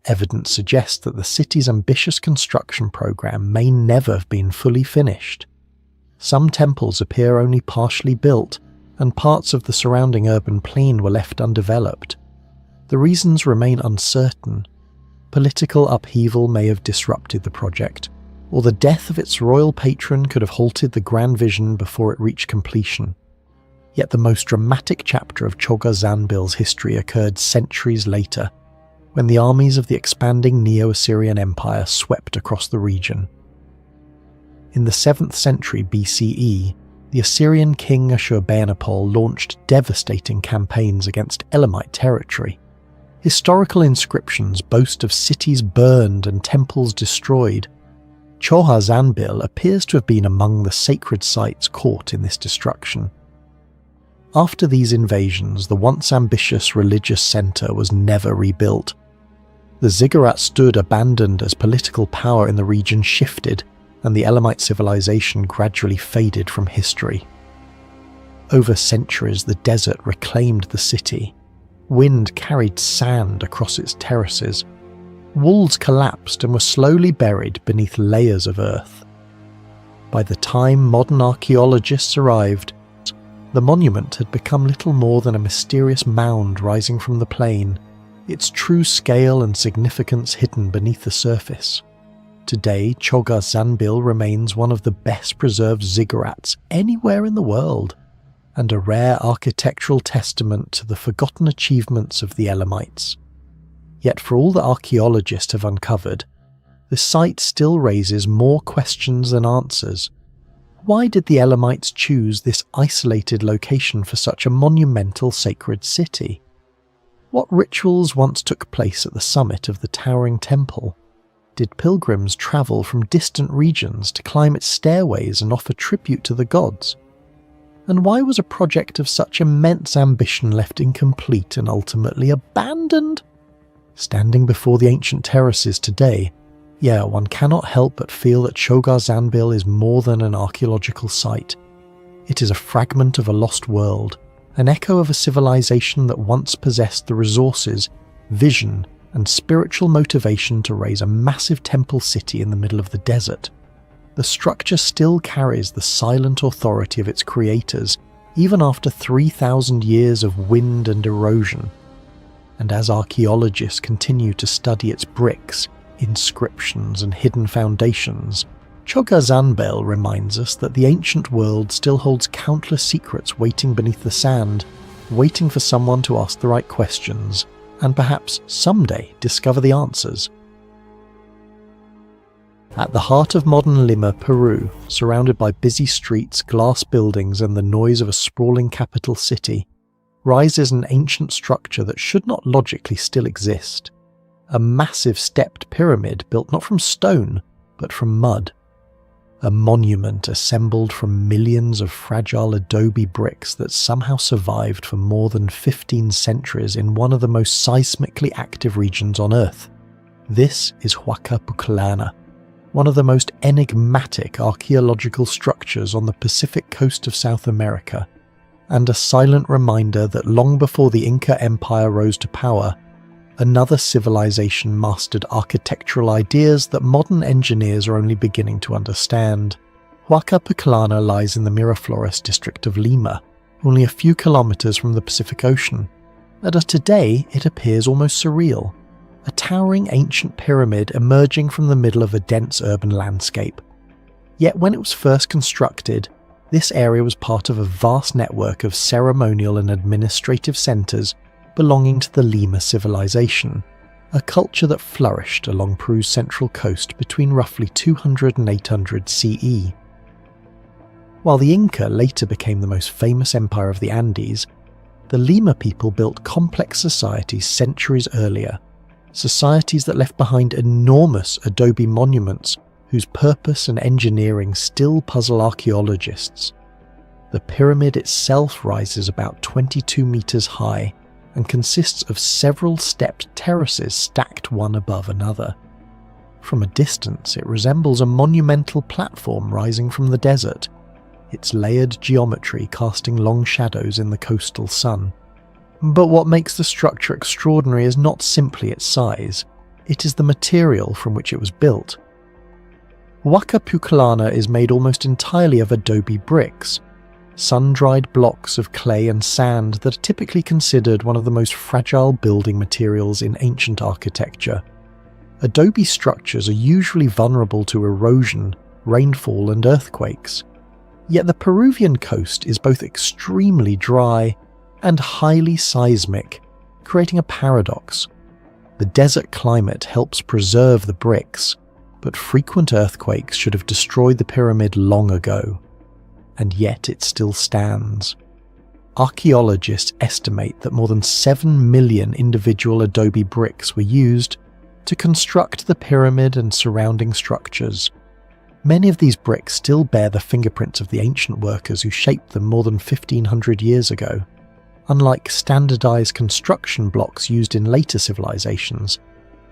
Evidence suggests that the city's ambitious construction program may never have been fully finished. Some temples appear only partially built, and parts of the surrounding urban plain were left undeveloped. The reasons remain uncertain. Political upheaval may have disrupted the project, or the death of its royal patron could have halted the grand vision before it reached completion. Yet the most dramatic chapter of Chogha Zanbil's history occurred centuries later, when the armies of the expanding Neo-Assyrian Empire swept across the region. In the 7th century BCE, the Assyrian king Ashurbanipal launched devastating campaigns against Elamite territory. Historical inscriptions boast of cities burned and temples destroyed. Chogha Zanbil appears to have been among the sacred sites caught in this destruction. After these invasions, the once ambitious religious centre was never rebuilt. The ziggurat stood abandoned as political power in the region shifted, and the Elamite civilization gradually faded from history. Over centuries, the desert reclaimed the city. Wind carried sand across its terraces. Walls collapsed and were slowly buried beneath layers of earth. By the time modern archaeologists arrived, the monument had become little more than a mysterious mound rising from the plain, its true scale and significance hidden beneath the surface. Today, Chogha Zanbil remains one of the best preserved ziggurats anywhere in the world, and a rare architectural testament to the forgotten achievements of the Elamites. Yet for all that archaeologists have uncovered, the site still raises more questions than answers. Why did the Elamites choose this isolated location for such a monumental sacred city? What rituals once took place at the summit of the towering temple? Did pilgrims travel from distant regions to climb its stairways and offer tribute to the gods? And why was a project of such immense ambition left incomplete and ultimately abandoned? Standing before the ancient terraces today, one cannot help but feel that Chogha Zanbil is more than an archaeological site. It is a fragment of a lost world, an echo of a civilization that once possessed the resources, vision, and spiritual motivation to raise a massive temple city in the middle of the desert. The structure still carries the silent authority of its creators, even after 3,000 years of wind and erosion. And as archaeologists continue to study its bricks, inscriptions, and hidden foundations, Chogha Zanbil reminds us that the ancient world still holds countless secrets waiting beneath the sand, waiting for someone to ask the right questions, and perhaps someday discover the answers. At the heart of modern Lima, Peru, surrounded by busy streets, glass buildings, and the noise of a sprawling capital city, rises an ancient structure that should not logically still exist. A massive stepped pyramid built not from stone, but from mud. A monument assembled from millions of fragile adobe bricks that somehow survived for more than 15 centuries in one of the most seismically active regions on Earth. This is Huaca Pucllana, one of the most enigmatic archaeological structures on the Pacific coast of South America, and a silent reminder that long before the Inca Empire rose to power, another civilization mastered architectural ideas that modern engineers are only beginning to understand. Huaca Pucllana lies in the Miraflores district of Lima, only a few kilometers from the Pacific Ocean, and today it appears almost surreal. A towering ancient pyramid emerging from the middle of a dense urban landscape. Yet when it was first constructed, this area was part of a vast network of ceremonial and administrative centres belonging to the Lima civilization, a culture that flourished along Peru's central coast between roughly 200 and 800 CE. While the Inca later became the most famous empire of the Andes, the Lima people built complex societies centuries earlier, societies that left behind enormous adobe monuments whose purpose and engineering still puzzle archaeologists. The pyramid itself rises about 22 meters high and consists of several stepped terraces stacked one above another. From a distance, it resembles a monumental platform rising from the desert, its layered geometry casting long shadows in the coastal sun. But what makes the structure extraordinary is not simply its size, it is the material from which it was built. Huaca Pucllana is made almost entirely of adobe bricks, sun-dried blocks of clay and sand that are typically considered one of the most fragile building materials in ancient architecture. Adobe structures are usually vulnerable to erosion, rainfall and earthquakes. Yet the Peruvian coast is both extremely dry and highly seismic, creating a paradox. The desert climate helps preserve the bricks, but frequent earthquakes should have destroyed the pyramid long ago, and yet it still stands. Archaeologists estimate that more than 7 million individual adobe bricks were used to construct the pyramid and surrounding structures. Many of these bricks still bear the fingerprints of the ancient workers who shaped them more than 1500 years ago. Unlike standardized construction blocks used in later civilizations,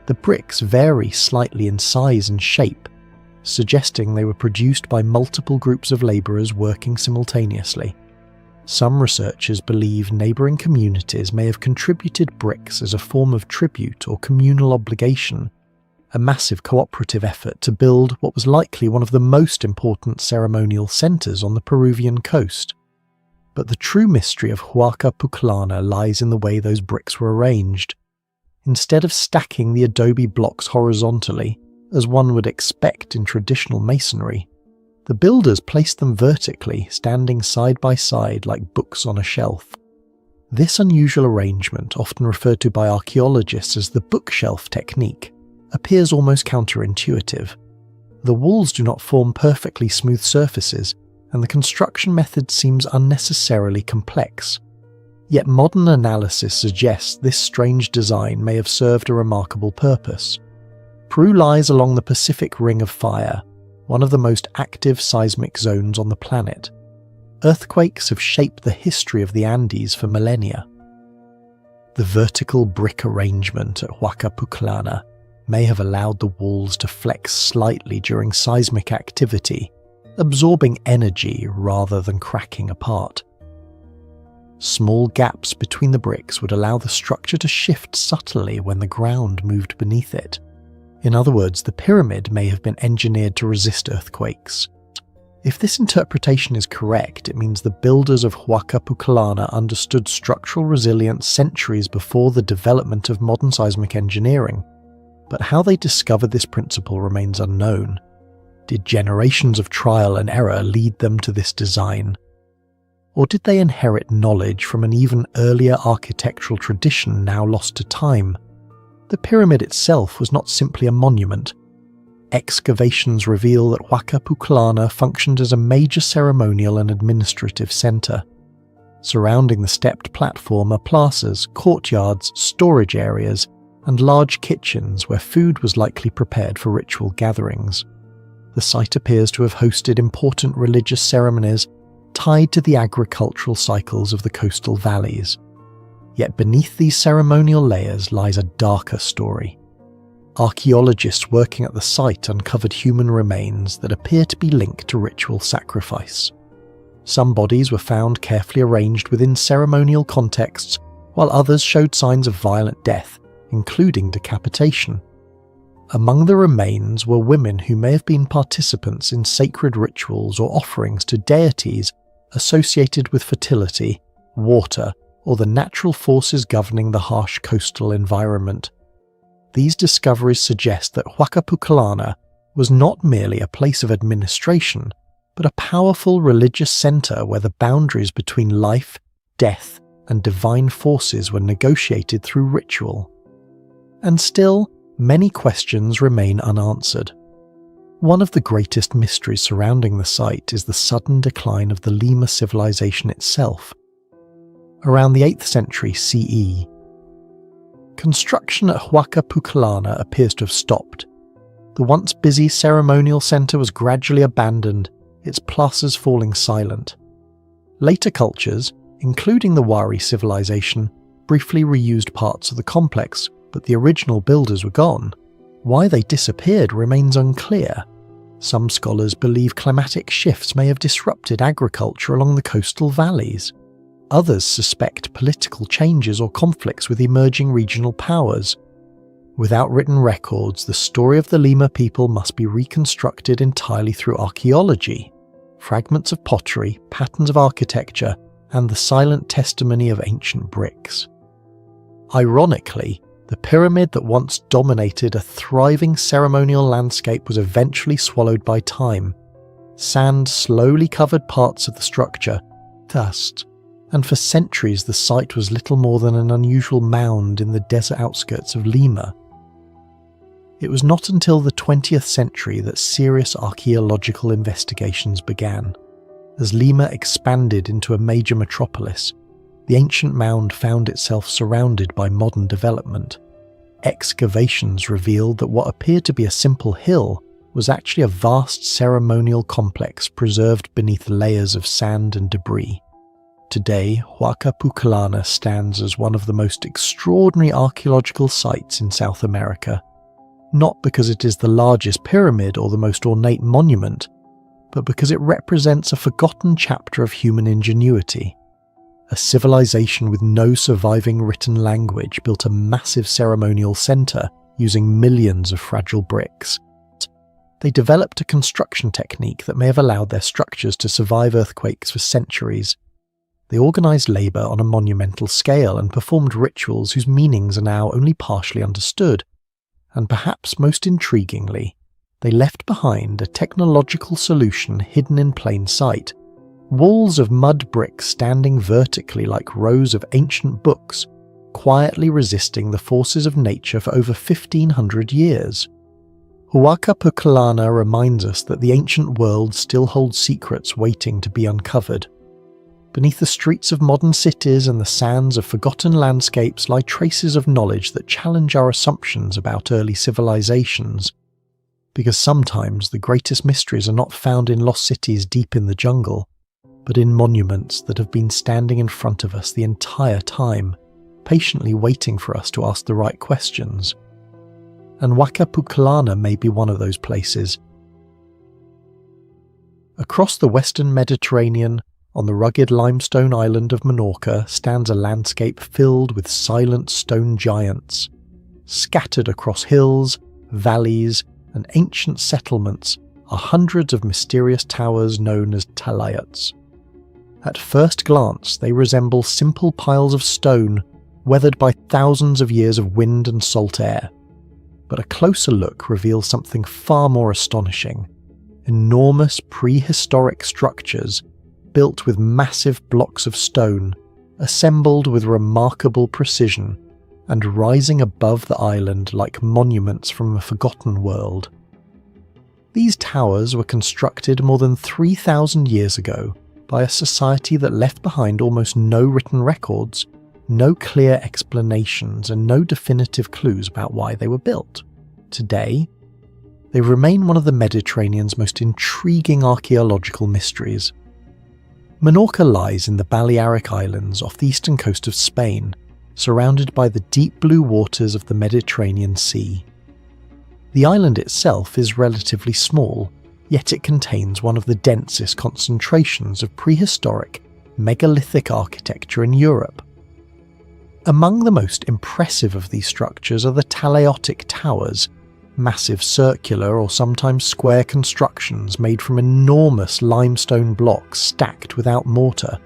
the bricks vary slightly in size and shape, suggesting they were produced by multiple groups of laborers working simultaneously. Some researchers believe neighboring communities may have contributed bricks as a form of tribute or communal obligation, a massive cooperative effort to build what was likely one of the most important ceremonial centers on the Peruvian coast. But the true mystery of Huaca Pucllana lies in the way those bricks were arranged. Instead of stacking the adobe blocks horizontally, as one would expect in traditional masonry, the builders placed them vertically, standing side by side like books on a shelf. This unusual arrangement, often referred to by archaeologists as the bookshelf technique, appears almost counterintuitive. The walls do not form perfectly smooth surfaces, and the construction method seems unnecessarily complex. Yet modern analysis suggests this strange design may have served a remarkable purpose. Peru lies along the Pacific Ring of Fire, one of the most active seismic zones on the planet. Earthquakes have shaped the history of the Andes for millennia. The vertical brick arrangement at Huaca Pucllana may have allowed the walls to flex slightly during seismic activity, absorbing energy rather than cracking apart. Small gaps between the bricks would allow the structure to shift subtly when the ground moved beneath it. In other words, the pyramid may have been engineered to resist earthquakes. If this interpretation is correct, it means the builders of Huaca Pucllana understood structural resilience centuries before the development of modern seismic engineering. But how they discovered this principle remains unknown. Did generations of trial and error lead them to this design? Or did they inherit knowledge from an even earlier architectural tradition now lost to time? The pyramid itself was not simply a monument. Excavations reveal that Huaca Pucllana functioned as a major ceremonial and administrative centre. Surrounding the stepped platform are plazas, courtyards, storage areas, and large kitchens where food was likely prepared for ritual gatherings. The site appears to have hosted important religious ceremonies tied to the agricultural cycles of the coastal valleys. Yet beneath these ceremonial layers lies a darker story. Archaeologists working at the site uncovered human remains that appear to be linked to ritual sacrifice. Some bodies were found carefully arranged within ceremonial contexts, while others showed signs of violent death, including decapitation. Among the remains were women who may have been participants in sacred rituals or offerings to deities associated with fertility, water, or the natural forces governing the harsh coastal environment. These discoveries suggest that Huaca Pucllana was not merely a place of administration, but a powerful religious centre where the boundaries between life, death, and divine forces were negotiated through ritual. And still, many questions remain unanswered. One of the greatest mysteries surrounding the site is the sudden decline of the Lima civilization itself. Around the 8th century CE, construction at Huaca Pucllana appears to have stopped. The once busy ceremonial centre was gradually abandoned, its plazas falling silent. Later cultures, including the Wari civilization, briefly reused parts of the complex, but the original builders were gone. Why they disappeared remains unclear. Some scholars believe climatic shifts may have disrupted agriculture along the coastal valleys. Others suspect political changes or conflicts with emerging regional powers. Without written records, the story of the Lima people must be reconstructed entirely through archaeology. Fragments of pottery, patterns of architecture, and the silent testimony of ancient bricks. Ironically, the pyramid that once dominated a thriving ceremonial landscape was eventually swallowed by time. Sand slowly covered parts of the structure, dust, and for centuries the site was little more than an unusual mound in the desert outskirts of Lima. It was not until the 20th century that serious archaeological investigations began. As Lima expanded into a major metropolis, the ancient mound found itself surrounded by modern development. Excavations revealed that what appeared to be a simple hill was actually a vast ceremonial complex preserved beneath layers of sand and debris. Today, Huaca Pucllana stands as one of the most extraordinary archaeological sites in South America, not because it is the largest pyramid or the most ornate monument, but because it represents a forgotten chapter of human ingenuity. A civilization with no surviving written language built a massive ceremonial centre using millions of fragile bricks. They developed a construction technique that may have allowed their structures to survive earthquakes for centuries. They organised labour on a monumental scale and performed rituals whose meanings are now only partially understood. And perhaps most intriguingly, they left behind a technological solution hidden in plain sight. Walls of mud bricks standing vertically like rows of ancient books, quietly resisting the forces of nature for over 1,500 years. Huaca Pucllana reminds us that the ancient world still holds secrets waiting to be uncovered. Beneath the streets of modern cities and the sands of forgotten landscapes lie traces of knowledge that challenge our assumptions about early civilizations. Because sometimes the greatest mysteries are not found in lost cities deep in the jungle, but in monuments that have been standing in front of us the entire time, patiently waiting for us to ask the right questions. And Huaca Pucllana may be one of those places. Across the western Mediterranean, on the rugged limestone island of Menorca, stands a landscape filled with silent stone giants. Scattered across hills, valleys, and ancient settlements are hundreds of mysterious towers known as Talaiots. At first glance, they resemble simple piles of stone, weathered by thousands of years of wind and salt air. But a closer look reveals something far more astonishing. Enormous prehistoric structures built with massive blocks of stone, assembled with remarkable precision, and rising above the island like monuments from a forgotten world. These towers were constructed more than 3,000 years ago by a society that left behind almost no written records, no clear explanations, and no definitive clues about why they were built. Today, they remain one of the Mediterranean's most intriguing archaeological mysteries. Menorca lies in the Balearic Islands off the eastern coast of Spain, surrounded by the deep blue waters of the Mediterranean Sea. The island itself is relatively small, yet it contains one of the densest concentrations of prehistoric, megalithic architecture in Europe. Among the most impressive of these structures are the Talaiotic towers, massive circular or sometimes square constructions made from enormous limestone blocks stacked without mortar.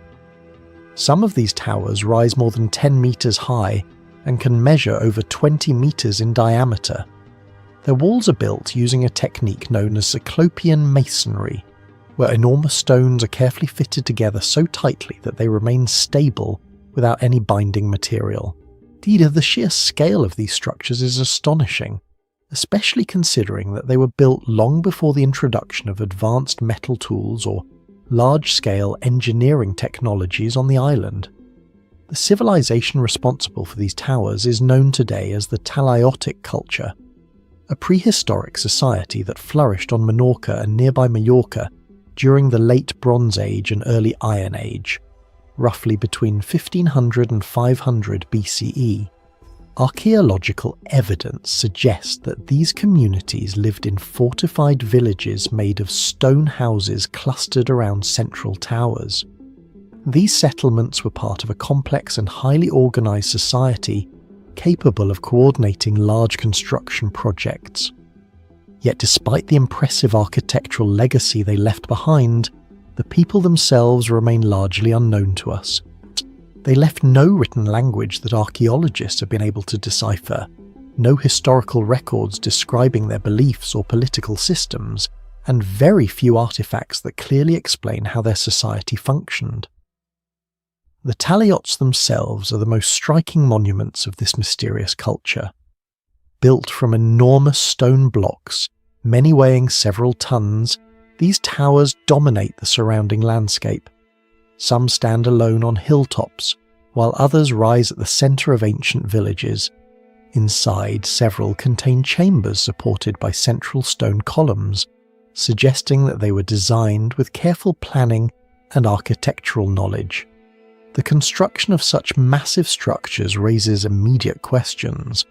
Some of these towers rise more than 10 meters high and can measure over 20 meters in diameter. Their walls are built using a technique known as Cyclopean masonry, where enormous stones are carefully fitted together so tightly that they remain stable without any binding material. Indeed, the sheer scale of these structures is astonishing, especially considering that they were built long before the introduction of advanced metal tools or large-scale engineering technologies on the island. The civilization responsible for these towers is known today as the Talaiotic culture, a prehistoric society that flourished on Minorca and nearby Majorca during the Late Bronze Age and Early Iron Age, roughly between 1500 and 500 BCE. Archaeological evidence suggests that these communities lived in fortified villages made of stone houses clustered around central towers. These settlements were part of a complex and highly organised society capable of coordinating large construction projects. Yet despite the impressive architectural legacy they left behind, the people themselves remain largely unknown to us. They left no written language that archaeologists have been able to decipher, no historical records describing their beliefs or political systems, and very few artifacts that clearly explain how their society functioned. The Talaiots themselves are the most striking monuments of this mysterious culture. Built from enormous stone blocks, many weighing several tons, these towers dominate the surrounding landscape. Some stand alone on hilltops, while others rise at the centre of ancient villages. Inside, several contain chambers supported by central stone columns, suggesting that they were designed with careful planning and architectural knowledge. The construction of such massive structures raises immediate questions.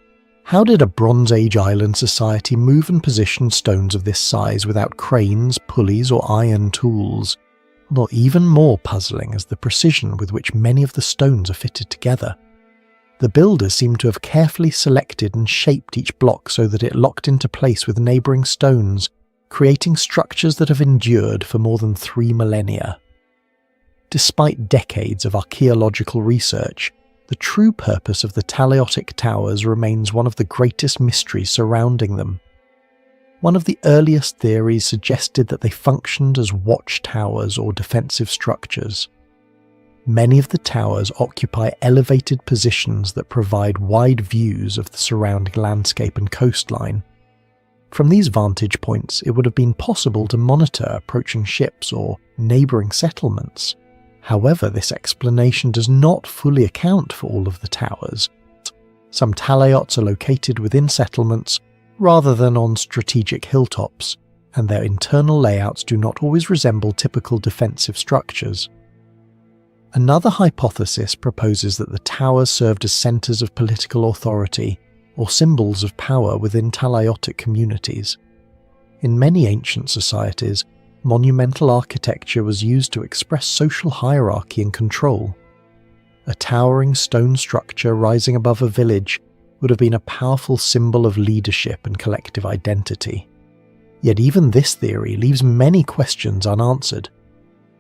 How did a Bronze Age island society move and position stones of this size without cranes, pulleys, or iron tools? Or even more puzzling is the precision with which many of the stones are fitted together. The builders seem to have carefully selected and shaped each block so that it locked into place with neighbouring stones, creating structures that have endured for more than 3 millennia. Despite decades of archaeological research, the true purpose of the Talaiotic towers remains one of the greatest mysteries surrounding them. One of the earliest theories suggested that they functioned as watchtowers or defensive structures. Many of the towers occupy elevated positions that provide wide views of the surrounding landscape and coastline. From these vantage points, it would have been possible to monitor approaching ships or neighbouring settlements. However, this explanation does not fully account for all of the towers. Some Talaiots are located within settlements rather than on strategic hilltops, and their internal layouts do not always resemble typical defensive structures. Another hypothesis proposes that the towers served as centres of political authority or symbols of power within Talaiotic communities. In many ancient societies, monumental architecture was used to express social hierarchy and control. A towering stone structure rising above a village would have been a powerful symbol of leadership and collective identity. Yet even this theory leaves many questions unanswered.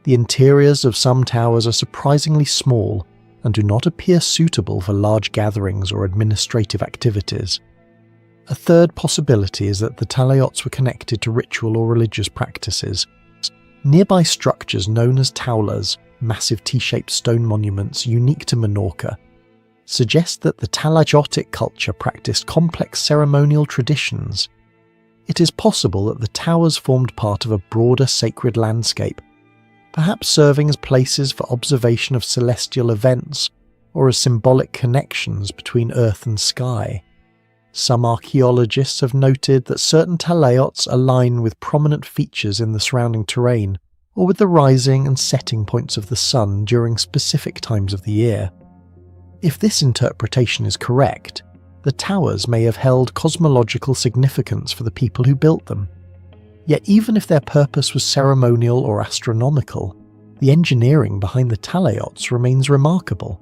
The interiors of some towers are surprisingly small and do not appear suitable for large gatherings or administrative activities. A third possibility is that the Talaiots were connected to ritual or religious practices. Nearby structures known as taulas, massive T-shaped stone monuments unique to Minorca, suggest that the Talaiotic culture practiced complex ceremonial traditions. It is possible that the towers formed part of a broader sacred landscape, perhaps serving as places for observation of celestial events or as symbolic connections between earth and sky. Some archaeologists have noted that certain Talaiots align with prominent features in the surrounding terrain or with the rising and setting points of the sun during specific times of the year. If this interpretation is correct, the towers may have held cosmological significance for the people who built them. Yet even if their purpose was ceremonial or astronomical, the engineering behind the Talaiots remains remarkable.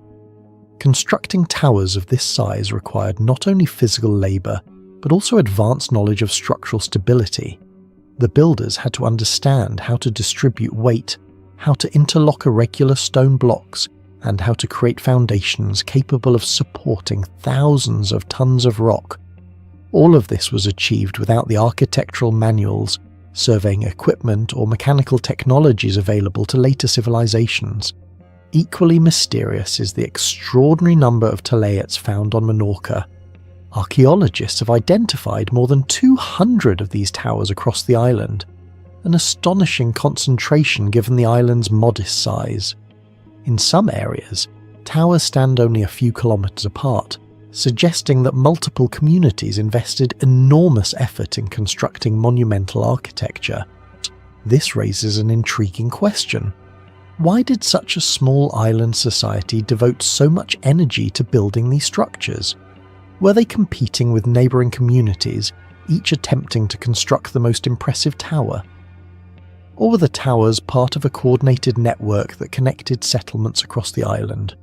Constructing towers of this size required not only physical labour, but also advanced knowledge of structural stability. The builders had to understand how to distribute weight, how to interlock irregular stone blocks, and how to create foundations capable of supporting thousands of tons of rock. All of this was achieved without the architectural manuals, surveying equipment, or mechanical technologies available to later civilizations. Equally mysterious is the extraordinary number of Talaiots found on Menorca. Archaeologists have identified more than 200 of these towers across the island, an astonishing concentration given the island's modest size. In some areas, towers stand only a few kilometers apart, suggesting that multiple communities invested enormous effort in constructing monumental architecture. This raises an intriguing question. Why did such a small island society devote so much energy to building these structures? Were they competing with neighbouring communities, each attempting to construct the most impressive tower? Or were the towers part of a coordinated network that connected settlements across the island?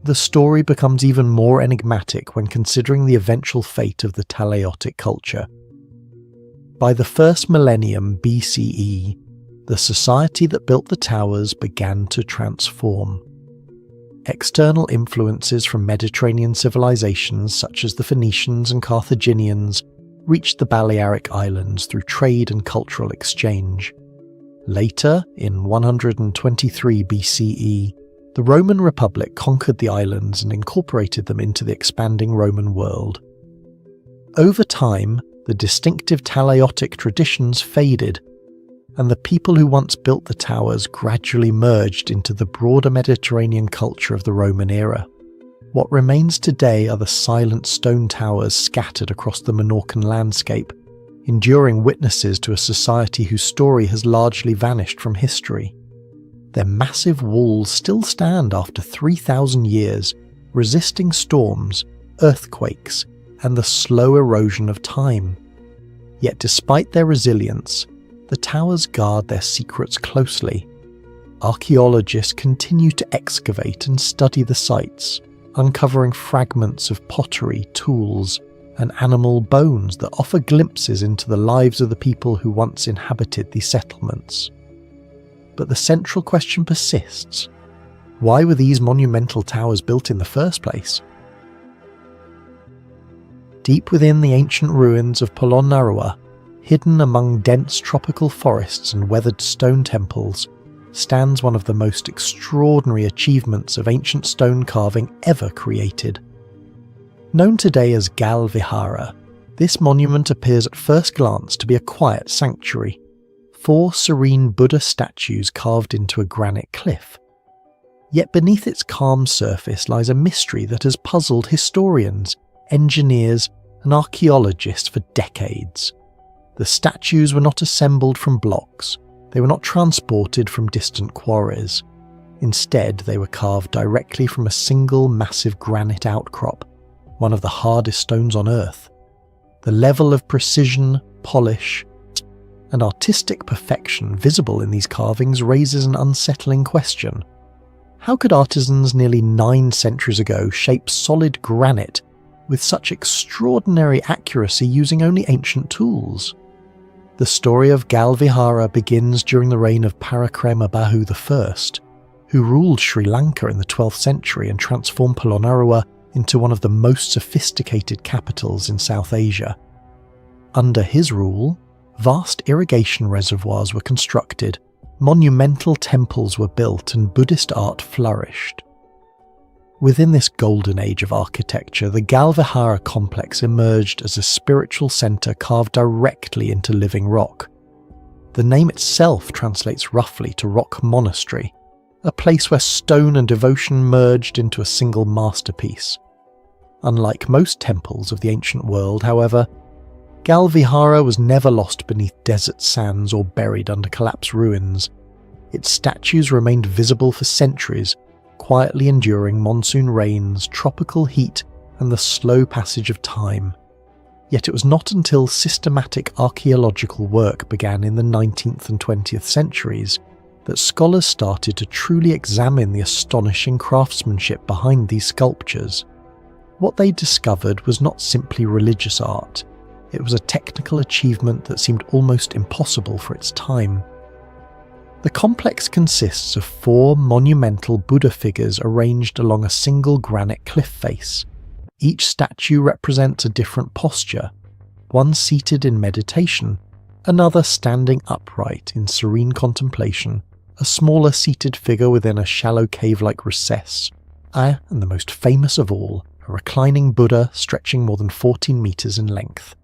The story becomes even more enigmatic when considering the eventual fate of the Talaiotic culture. By the first millennium BCE, the society that built the towers began to transform. External influences from Mediterranean civilizations such as the Phoenicians and Carthaginians reached the Balearic Islands through trade and cultural exchange. Later, in 123 BCE, the Roman Republic conquered the islands and incorporated them into the expanding Roman world. Over time, the distinctive Talaiotic traditions faded, and the people who once built the towers gradually merged into the broader Mediterranean culture of the Roman era. What remains today are the silent stone towers scattered across the Menorcan landscape, enduring witnesses to a society whose story has largely vanished from history. Their massive walls still stand after 3,000 years, resisting storms, earthquakes, and the slow erosion of time. Yet despite their resilience, the towers guard their secrets closely. Archaeologists continue to excavate and study the sites, uncovering fragments of pottery, tools, and animal bones that offer glimpses into the lives of the people who once inhabited these settlements. But the central question persists. Why were these monumental towers built in the first place? Deep within the ancient ruins of Polonnaruwa, hidden among dense tropical forests and weathered stone temples, stands one of the most extraordinary achievements of ancient stone carving ever created. Known today as Gal Vihara, this monument appears at first glance to be a quiet sanctuary. 4 serene Buddha statues carved into a granite cliff. Yet beneath its calm surface lies a mystery that has puzzled historians, engineers, and archaeologists for decades. The statues were not assembled from blocks, they were not transported from distant quarries. Instead, they were carved directly from a single massive granite outcrop, one of the hardest stones on Earth. The level of precision, polish, and artistic perfection visible in these carvings raises an unsettling question. How could artisans nearly 9 centuries ago shape solid granite with such extraordinary accuracy using only ancient tools? The story of Gal Vihara begins during the reign of Parakramabahu I, who ruled Sri Lanka in the 12th century and transformed Polonnaruwa into one of the most sophisticated capitals in South Asia. Under his rule, vast irrigation reservoirs were constructed, monumental temples were built, and Buddhist art flourished. Within this golden age of architecture, the Gal Vihara complex emerged as a spiritual centre carved directly into living rock. The name itself translates roughly to rock monastery, a place where stone and devotion merged into a single masterpiece. Unlike most temples of the ancient world, however, Gal Vihara was never lost beneath desert sands or buried under collapsed ruins. Its statues remained visible for centuries, quietly enduring monsoon rains, tropical heat, and the slow passage of time. Yet it was not until systematic archaeological work began in the 19th and 20th centuries that scholars started to truly examine the astonishing craftsmanship behind these sculptures. What they discovered was not simply religious art, it was a technical achievement that seemed almost impossible for its time. The complex consists of 4 monumental Buddha figures arranged along a single granite cliff face. Each statue represents a different posture, one seated in meditation, another standing upright in serene contemplation, a smaller seated figure within a shallow cave-like recess, and the most famous of all, a reclining Buddha stretching more than 14 meters in length.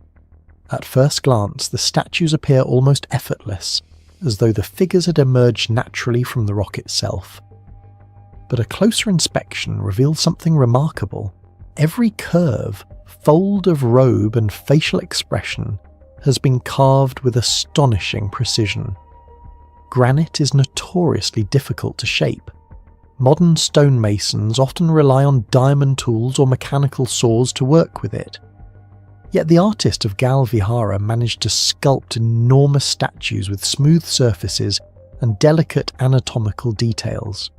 At first glance, the statues appear almost effortless, as though the figures had emerged naturally from the rock itself. But a closer inspection reveals something remarkable. Every curve, fold of robe and facial expression has been carved with astonishing precision. Granite is notoriously difficult to shape. Modern stonemasons often rely on diamond tools or mechanical saws to work with it. Yet the artist of Gal Vihara managed to sculpt enormous statues with smooth surfaces and delicate anatomical details.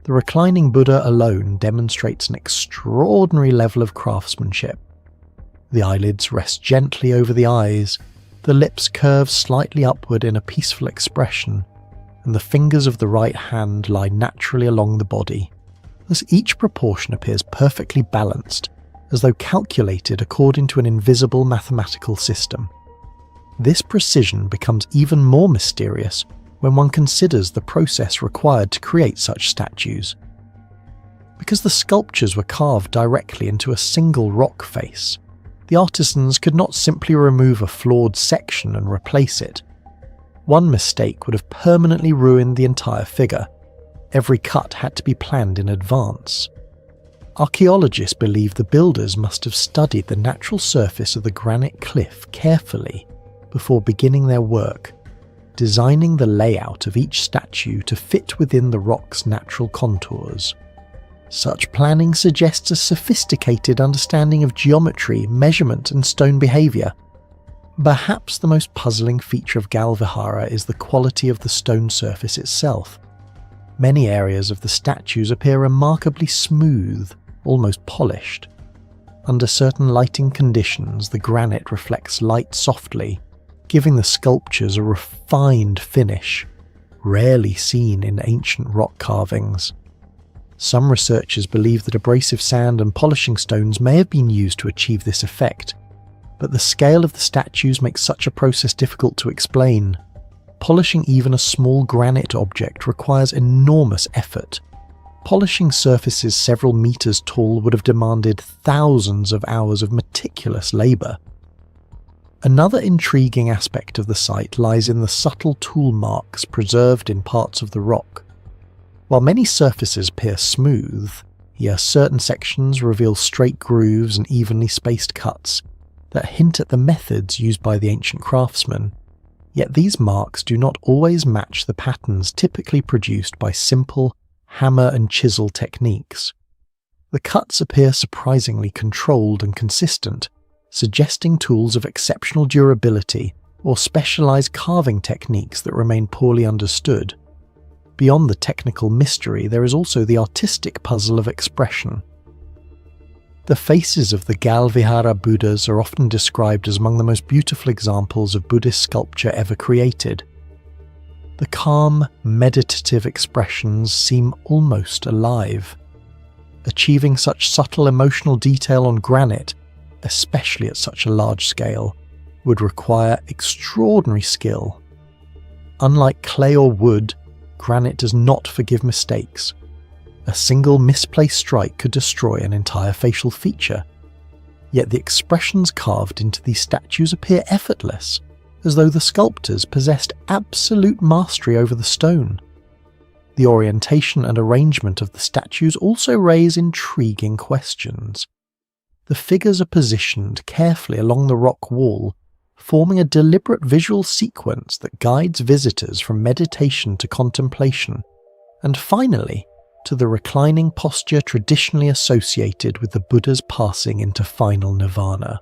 The reclining Buddha alone demonstrates an extraordinary level of craftsmanship. The eyelids rest gently over the eyes, the lips curve slightly upward in a peaceful expression, and the fingers of the right hand lie naturally along the body. Thus each proportion appears perfectly balanced, as though calculated according to an invisible mathematical system. This precision becomes even more mysterious when one considers the process required to create such statues. Because the sculptures were carved directly into a single rock face, the artisans could not simply remove a flawed section and replace it. One mistake would have permanently ruined the entire figure. Every cut had to be planned in advance. Archaeologists believe the builders must have studied the natural surface of the granite cliff carefully before beginning their work, designing the layout of each statue to fit within the rock's natural contours. Such planning suggests a sophisticated understanding of geometry, measurement, and stone behaviour. Perhaps the most puzzling feature of Gal Vihara is the quality of the stone surface itself. Many areas of the statues appear remarkably smooth, almost polished. Under certain lighting conditions, the granite reflects light softly, giving the sculptures a refined finish, rarely seen in ancient rock carvings. Some researchers believe that abrasive sand and polishing stones may have been used to achieve this effect, but the scale of the statues makes such a process difficult to explain. Polishing even a small granite object requires enormous effort. Polishing surfaces several meters tall would have demanded thousands of hours of meticulous labour. Another intriguing aspect of the site lies in the subtle tool marks preserved in parts of the rock. While many surfaces appear smooth, yet certain sections reveal straight grooves and evenly spaced cuts that hint at the methods used by the ancient craftsmen. Yet these marks do not always match the patterns typically produced by simple hammer and chisel techniques. The cuts appear surprisingly controlled and consistent, suggesting tools of exceptional durability or specialized carving techniques that remain poorly understood. Beyond the technical mystery, there is also the artistic puzzle of expression. The faces of the Gal Vihara Buddhas are often described as among the most beautiful examples of Buddhist sculpture ever created. The calm, meditative expressions seem almost alive. Achieving such subtle emotional detail on granite, especially at such a large scale, would require extraordinary skill. Unlike clay or wood, granite does not forgive mistakes. A single misplaced strike could destroy an entire facial feature. Yet the expressions carved into these statues appear effortless, as though the sculptors possessed absolute mastery over the stone. The orientation and arrangement of the statues also raise intriguing questions. The figures are positioned carefully along the rock wall, forming a deliberate visual sequence that guides visitors from meditation to contemplation. And finally, to the reclining posture traditionally associated with the Buddha's passing into final nirvana.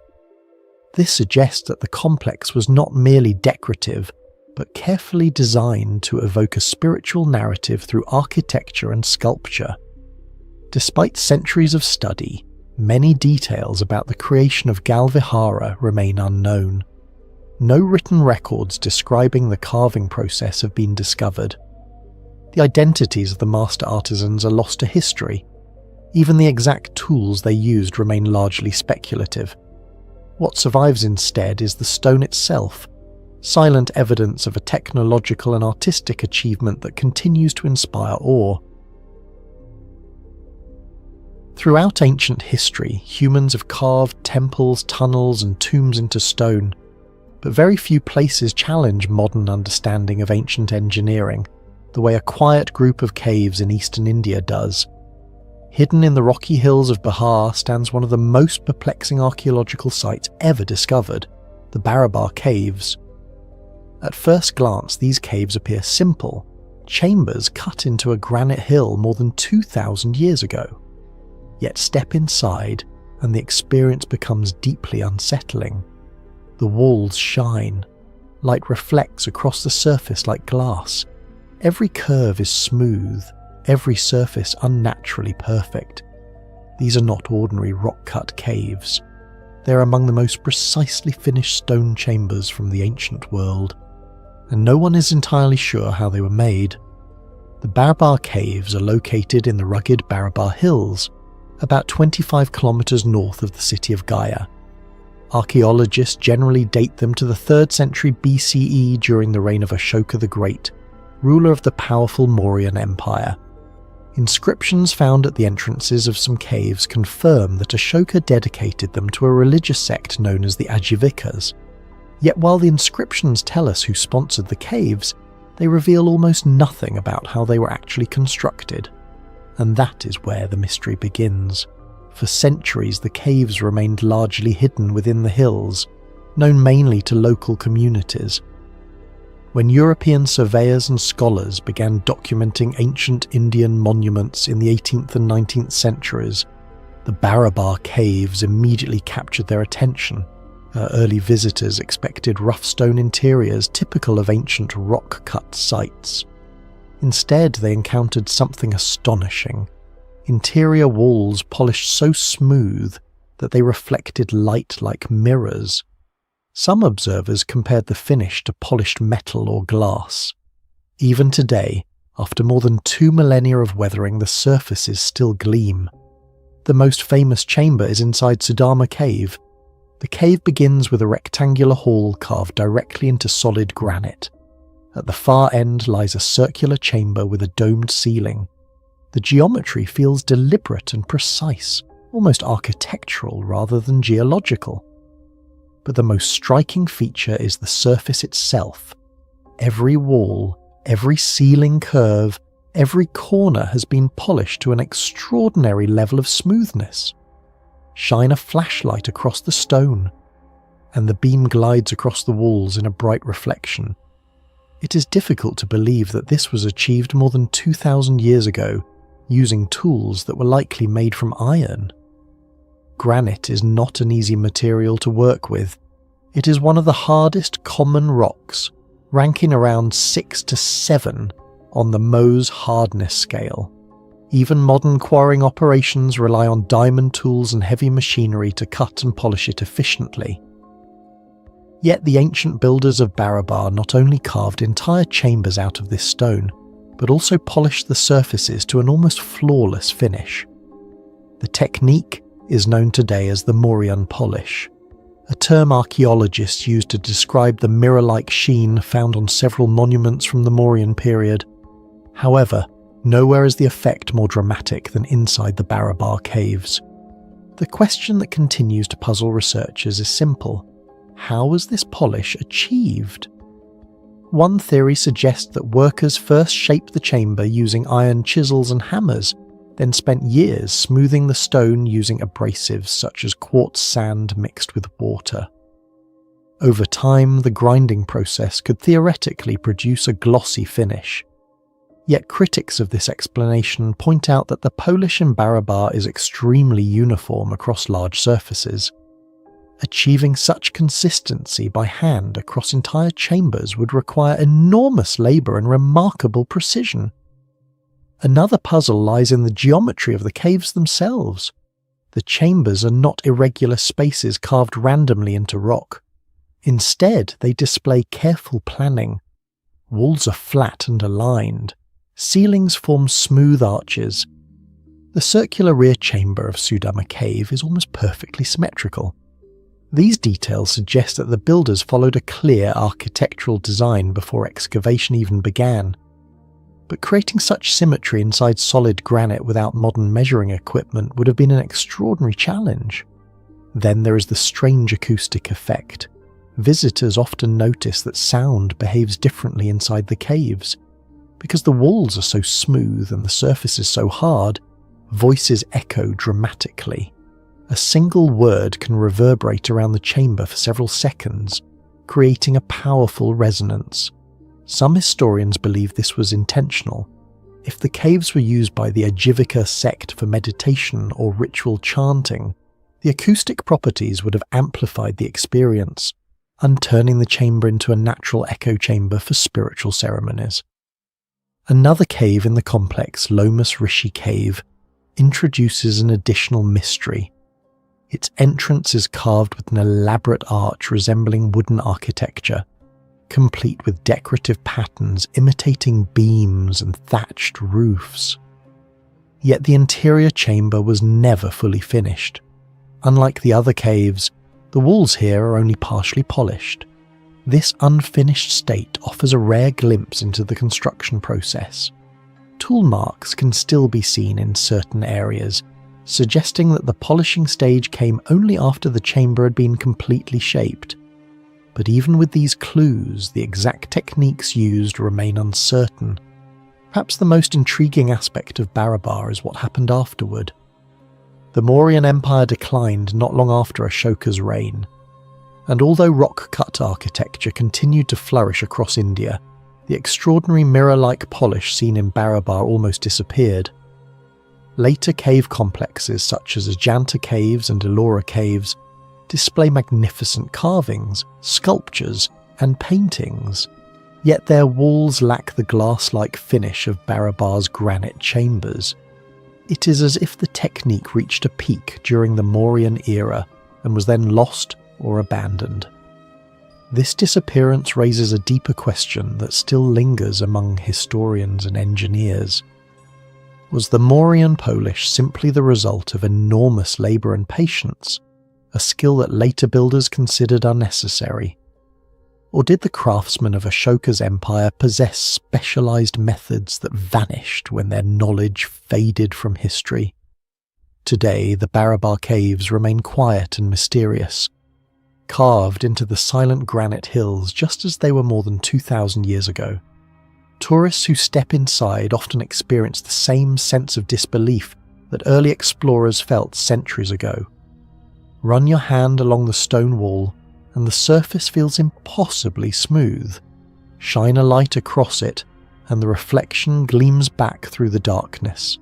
This suggests that the complex was not merely decorative, but carefully designed to evoke a spiritual narrative through architecture and sculpture. Despite centuries of study, many details about the creation of Galvihara remain unknown. No written records describing the carving process have been discovered. The identities of the master artisans are lost to history. Even the exact tools they used remain largely speculative. What survives instead is the stone itself, silent evidence of a technological and artistic achievement that continues to inspire awe. Throughout ancient history, humans have carved temples, tunnels, and tombs into stone, but very few places challenge modern understanding of ancient engineering, the way a quiet group of caves in eastern India does. Hidden in the rocky hills of Bihar stands one of the most perplexing archaeological sites ever discovered, the Barabar Caves. At first glance, these caves appear simple, chambers cut into a granite hill more than 2,000 years ago. Yet step inside, and the experience becomes deeply unsettling. The walls shine. Light reflects across the surface like glass. Every curve is smooth, every surface unnaturally perfect. These are not ordinary rock-cut caves. They are among the most precisely finished stone chambers from the ancient world, and no one is entirely sure how they were made. The Barabar Caves are located in the rugged Barabar Hills, about 25 kilometers north of the city of Gaya. Archaeologists generally date them to the 3rd century BCE during the reign of Ashoka the Great, ruler of the powerful Mauryan Empire. Inscriptions found at the entrances of some caves confirm that Ashoka dedicated them to a religious sect known as the Ajivikas. Yet while the inscriptions tell us who sponsored the caves, they reveal almost nothing about how they were actually constructed. And that is where the mystery begins. For centuries, the caves remained largely hidden within the hills, known mainly to local communities. When European surveyors and scholars began documenting ancient Indian monuments in the 18th and 19th centuries, the Barabar Caves immediately captured their attention. Early visitors expected rough stone interiors typical of ancient rock-cut sites. Instead, they encountered something astonishing. Interior walls polished so smooth that they reflected light like mirrors. Some observers compared the finish to polished metal or glass. Even today, after more than 2 millennia of weathering, the surfaces still gleam. The most famous chamber is inside Sudama Cave. The cave begins with a rectangular hall carved directly into solid granite. At the far end lies a circular chamber with a domed ceiling. The geometry feels deliberate and precise, almost architectural rather than geological. But the most striking feature is the surface itself. Every wall, every ceiling curve, every corner has been polished to an extraordinary level of smoothness. Shine a flashlight across the stone, and the beam glides across the walls in a bright reflection. It is difficult to believe that this was achieved more than 2,000 years ago, using tools that were likely made from iron. Granite is not an easy material to work with. It is one of the hardest common rocks, ranking around 6 to 7 on the Mohs hardness scale. Even modern quarrying operations rely on diamond tools and heavy machinery to cut and polish it efficiently. Yet the ancient builders of Barabar not only carved entire chambers out of this stone, but also polished the surfaces to an almost flawless finish. The technique is known today as the Mauryan polish, a term archaeologists use to describe the mirror-like sheen found on several monuments from the Mauryan period. However, nowhere is the effect more dramatic than inside the Barabar Caves. The question that continues to puzzle researchers is simple. How was this polish achieved? One theory suggests that workers first shaped the chamber using iron chisels and hammers, then spent years smoothing the stone using abrasives such as quartz sand mixed with water. Over time, the grinding process could theoretically produce a glossy finish. Yet critics of this explanation point out that the polish in Barabar is extremely uniform across large surfaces. Achieving such consistency by hand across entire chambers would require enormous labour and remarkable precision. Another puzzle lies in the geometry of the caves themselves. The chambers are not irregular spaces carved randomly into rock. Instead, they display careful planning. Walls are flat and aligned. Ceilings form smooth arches. The circular rear chamber of Sudama Cave is almost perfectly symmetrical. These details suggest that the builders followed a clear architectural design before excavation even began. But creating such symmetry inside solid granite without modern measuring equipment would have been an extraordinary challenge. Then there is the strange acoustic effect. Visitors often notice that sound behaves differently inside the caves. Because the walls are so smooth and the surface is so hard, voices echo dramatically. A single word can reverberate around the chamber for several seconds, creating a powerful resonance. Some historians believe this was intentional. If the caves were used by the Ajivika sect for meditation or ritual chanting, the acoustic properties would have amplified the experience, turning the chamber into a natural echo chamber for spiritual ceremonies. Another cave in the complex, Lomas Rishi Cave, introduces an additional mystery. Its entrance is carved with an elaborate arch resembling wooden architecture, complete with decorative patterns imitating beams and thatched roofs. Yet the interior chamber was never fully finished. Unlike the other caves, the walls here are only partially polished. This unfinished state offers a rare glimpse into the construction process. Tool marks can still be seen in certain areas, suggesting that the polishing stage came only after the chamber had been completely shaped. But even with these clues, the exact techniques used remain uncertain. Perhaps the most intriguing aspect of Barabar is what happened afterward. The Mauryan Empire declined not long after Ashoka's reign, and although rock-cut architecture continued to flourish across India, the extraordinary mirror-like polish seen in Barabar almost disappeared. Later cave complexes such as Ajanta Caves and Ellora Caves display magnificent carvings, sculptures, and paintings, yet their walls lack the glass-like finish of Barabar's granite chambers. It is as if the technique reached a peak during the Mauryan era and was then lost or abandoned. This disappearance raises a deeper question that still lingers among historians and engineers. Was the Mauryan polish simply the result of enormous labour and patience, a skill that later builders considered unnecessary? Or did the craftsmen of Ashoka's empire possess specialised methods that vanished when their knowledge faded from history? Today, the Barabar Caves remain quiet and mysterious, carved into the silent granite hills just as they were more than 2,000 years ago. Tourists who step inside often experience the same sense of disbelief that early explorers felt centuries ago. Run your hand along the stone wall, and the surface feels impossibly smooth. Shine a light across it, and the reflection gleams back through the darkness.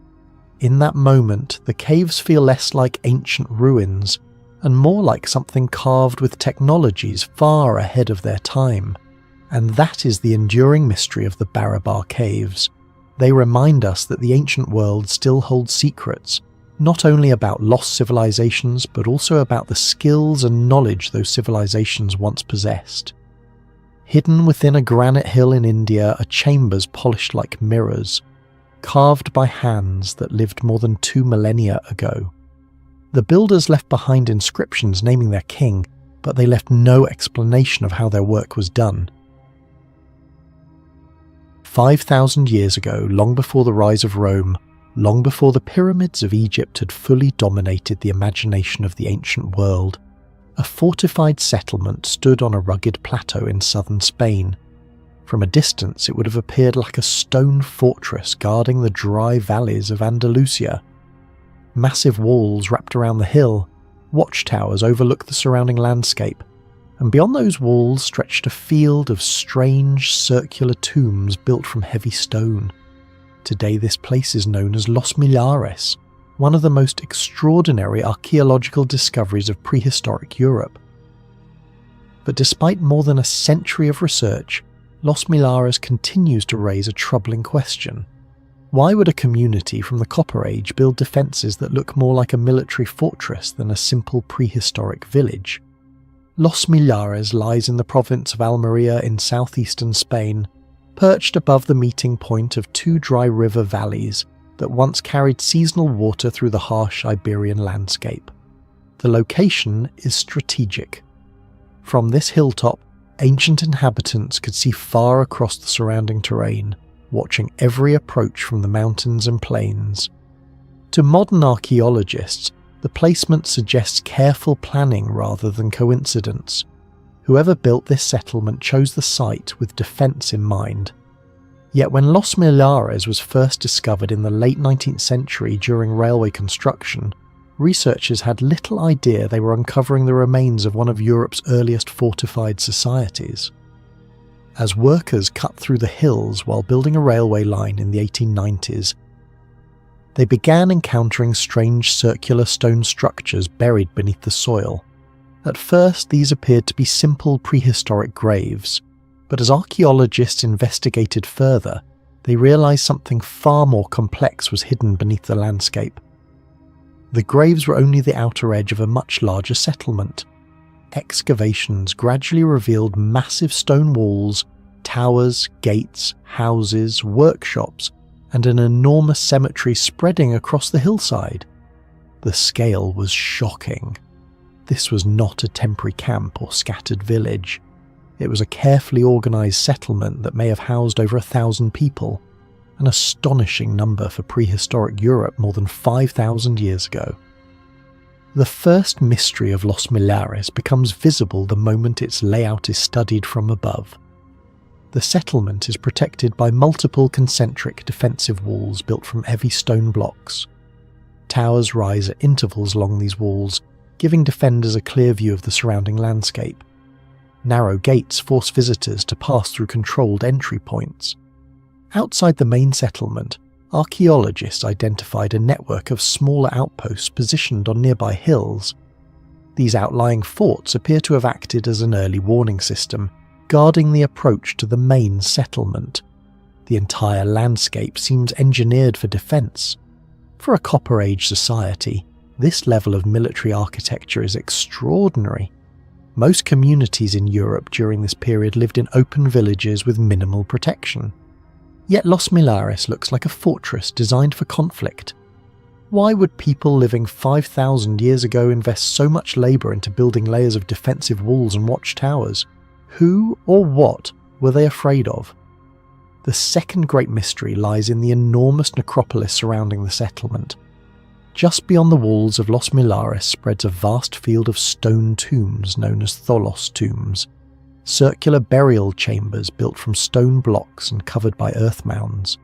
In that moment, the caves feel less like ancient ruins, and more like something carved with technologies far ahead of their time. And that is the enduring mystery of the Barabar Caves. They remind us that the ancient world still holds secrets, not only about lost civilizations, but also about the skills and knowledge those civilizations once possessed. Hidden within a granite hill in India are chambers polished like mirrors, carved by hands that lived more than 2 millennia ago. The builders left behind inscriptions naming their king, but they left no explanation of how their work was done. 5,000 years ago, long before the rise of Rome, long before the pyramids of Egypt had fully dominated the imagination of the ancient world, a fortified settlement stood on a rugged plateau in southern Spain. From a distance, it would have appeared like a stone fortress guarding the dry valleys of Andalusia. Massive walls wrapped around the hill, watchtowers overlooked the surrounding landscape, and beyond those walls stretched a field of strange circular tombs built from heavy stone. Today this place is known as Los Millares, one of the most extraordinary archaeological discoveries of prehistoric Europe. But despite more than a century of research, Los Millares continues to raise a troubling question. Why would a community from the Copper Age build defences that look more like a military fortress than a simple prehistoric village? Los Millares lies in the province of Almeria in southeastern Spain, perched above the meeting point of two dry river valleys that once carried seasonal water through the harsh Iberian landscape. The location is strategic. From this hilltop, ancient inhabitants could see far across the surrounding terrain, watching every approach from the mountains and plains. To modern archaeologists, the placement suggests careful planning rather than coincidence. Whoever built this settlement chose the site with defence in mind. Yet when Los Millares was first discovered in the late 19th century during railway construction, researchers had little idea they were uncovering the remains of one of Europe's earliest fortified societies. As workers cut through the hills while building a railway line in the 1890s, they began encountering strange circular stone structures buried beneath the soil. At first, these appeared to be simple prehistoric graves, but as archaeologists investigated further, they realized something far more complex was hidden beneath the landscape. The graves were only the outer edge of a much larger settlement. Excavations gradually revealed massive stone walls, towers, gates, houses, workshops, and an enormous cemetery spreading across the hillside. The scale was shocking. This was not a temporary camp or scattered village. It was a carefully organised settlement that may have housed over 1,000 people, an astonishing number for prehistoric Europe more than 5,000 years ago. The first mystery of Los Millares becomes visible the moment its layout is studied from above. The settlement is protected by multiple concentric defensive walls built from heavy stone blocks. Towers rise at intervals along these walls, giving defenders a clear view of the surrounding landscape. Narrow gates force visitors to pass through controlled entry points. Outside the main settlement, archaeologists identified a network of smaller outposts positioned on nearby hills. These outlying forts appear to have acted as an early warning system, guarding the approach to the main settlement. The entire landscape seems engineered for defence. For a Copper Age society, this level of military architecture is extraordinary. Most communities in Europe during this period lived in open villages with minimal protection. Yet Los Millares looks like a fortress designed for conflict. Why would people living 5,000 years ago invest so much labour into building layers of defensive walls and watchtowers? Who or what were they afraid of? The second great mystery lies in the enormous necropolis surrounding the settlement. Just beyond the walls of Los Millares spreads a vast field of stone tombs known as tholos tombs, circular burial chambers built from stone blocks and covered by earth mounds.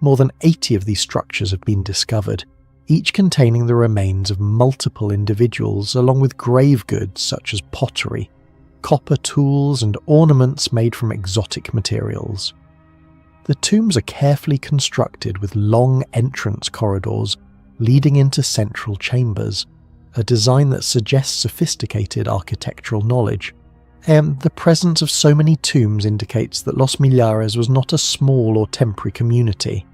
More than 80 of these structures have been discovered, each containing the remains of multiple individuals along with grave goods such as pottery, copper tools and ornaments made from exotic materials. The tombs are carefully constructed with long entrance corridors leading into central chambers, a design that suggests sophisticated architectural knowledge. The presence of so many tombs indicates that Los Millares was not a small or temporary community.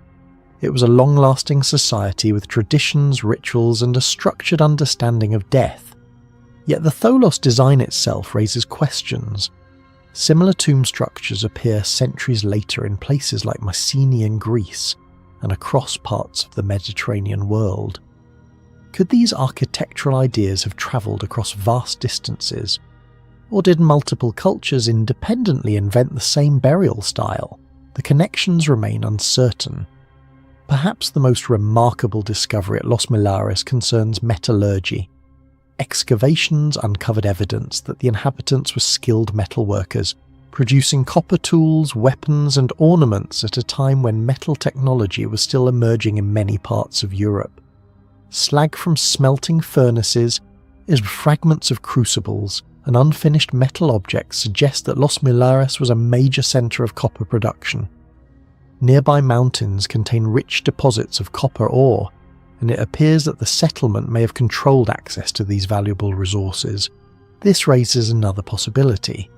It was a long-lasting society with traditions, rituals, and a structured understanding of death. Yet the tholos design itself raises questions. Similar tomb structures appear centuries later in places like Mycenae in Greece and across parts of the Mediterranean world. Could these architectural ideas have travelled across vast distances? Or did multiple cultures independently invent the same burial style? The connections remain uncertain. Perhaps the most remarkable discovery at Los Millares concerns metallurgy. Excavations uncovered evidence that the inhabitants were skilled metalworkers, producing copper tools, weapons, and ornaments at a time when metal technology was still emerging in many parts of Europe. Slag from smelting furnaces, fragments of crucibles, and unfinished metal objects suggest that Los Millares was a major centre of copper production. Nearby mountains contain rich deposits of copper ore, and it appears that the settlement may have controlled access to these valuable resources. This raises another possibility.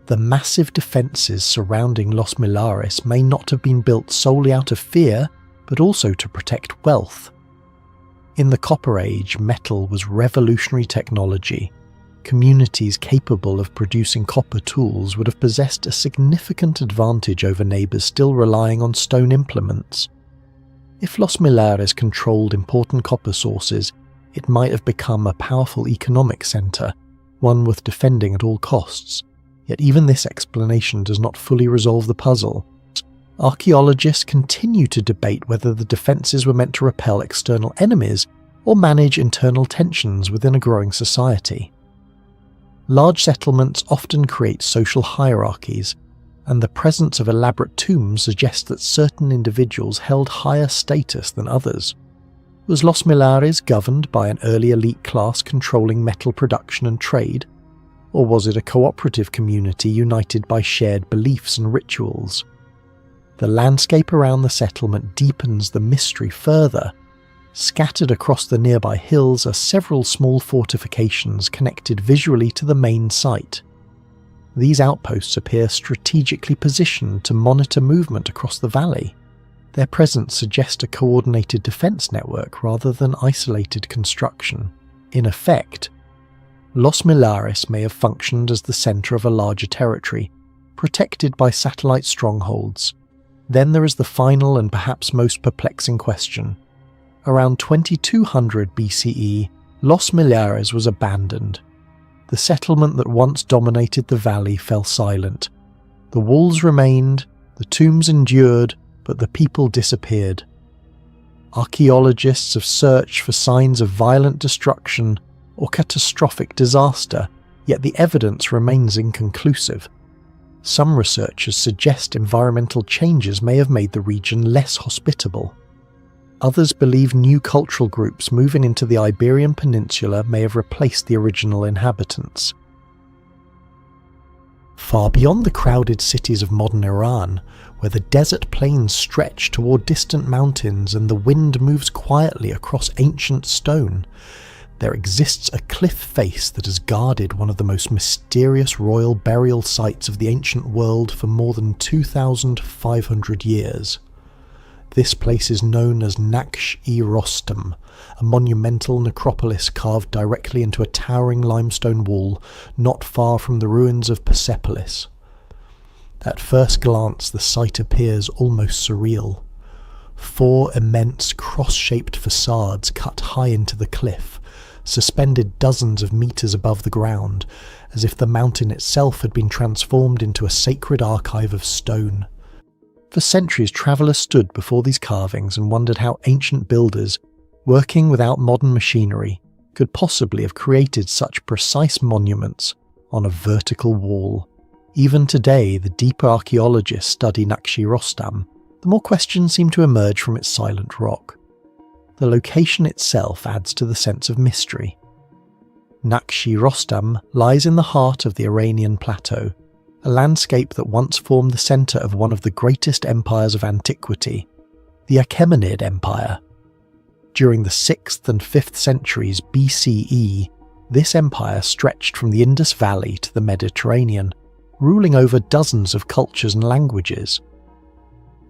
The massive defences surrounding Los Millares may not have been built solely out of fear, but also to protect wealth. In the Copper Age, metal was revolutionary technology. Communities capable of producing copper tools would have possessed a significant advantage over neighbours still relying on stone implements. If Los Millares controlled important copper sources, it might have become a powerful economic centre, one worth defending at all costs. Yet even this explanation does not fully resolve the puzzle. Archaeologists continue to debate whether the defences were meant to repel external enemies or manage internal tensions within a growing society. Large settlements often create social hierarchies, and the presence of elaborate tombs suggests that certain individuals held higher status than others. Was Los Millares governed by an early elite class controlling metal production and trade, or was it a cooperative community united by shared beliefs and rituals? The landscape around the settlement deepens the mystery further. Scattered across the nearby hills are several small fortifications connected visually to the main site. These outposts appear strategically positioned to monitor movement across the valley. Their presence suggests a coordinated defence network rather than isolated construction. In effect, Los Millares may have functioned as the centre of a larger territory, protected by satellite strongholds. Then there is the final and perhaps most perplexing question. Around 2200 BCE, Los Millares was abandoned. The settlement that once dominated the valley fell silent. The walls remained, the tombs endured, but the people disappeared. Archaeologists have searched for signs of violent destruction or catastrophic disaster, yet the evidence remains inconclusive. Some researchers suggest environmental changes may have made the region less hospitable. Others believe new cultural groups moving into the Iberian Peninsula may have replaced the original inhabitants. Far beyond the crowded cities of modern Iran, where the desert plains stretch toward distant mountains and the wind moves quietly across ancient stone, there exists a cliff face that has guarded one of the most mysterious royal burial sites of the ancient world for more than 2,500 years. This place is known as Naqsh-e Rostam, a monumental necropolis carved directly into a towering limestone wall not far from the ruins of Persepolis. At first glance, the site appears almost surreal. 4 immense cross-shaped facades cut high into the cliff, suspended dozens of meters above the ground, as if the mountain itself had been transformed into a sacred archive of stone. For centuries, travellers stood before these carvings and wondered how ancient builders, working without modern machinery, could possibly have created such precise monuments on a vertical wall. Even today, the deeper archaeologists study Naqsh-e Rostam, the more questions seem to emerge from its silent rock. The location itself adds to the sense of mystery. Naqsh-e Rostam lies in the heart of the Iranian plateau, a landscape that once formed the centre of one of the greatest empires of antiquity, the Achaemenid Empire. During the 6th and 5th centuries BCE, this empire stretched from the Indus Valley to the Mediterranean, ruling over dozens of cultures and languages.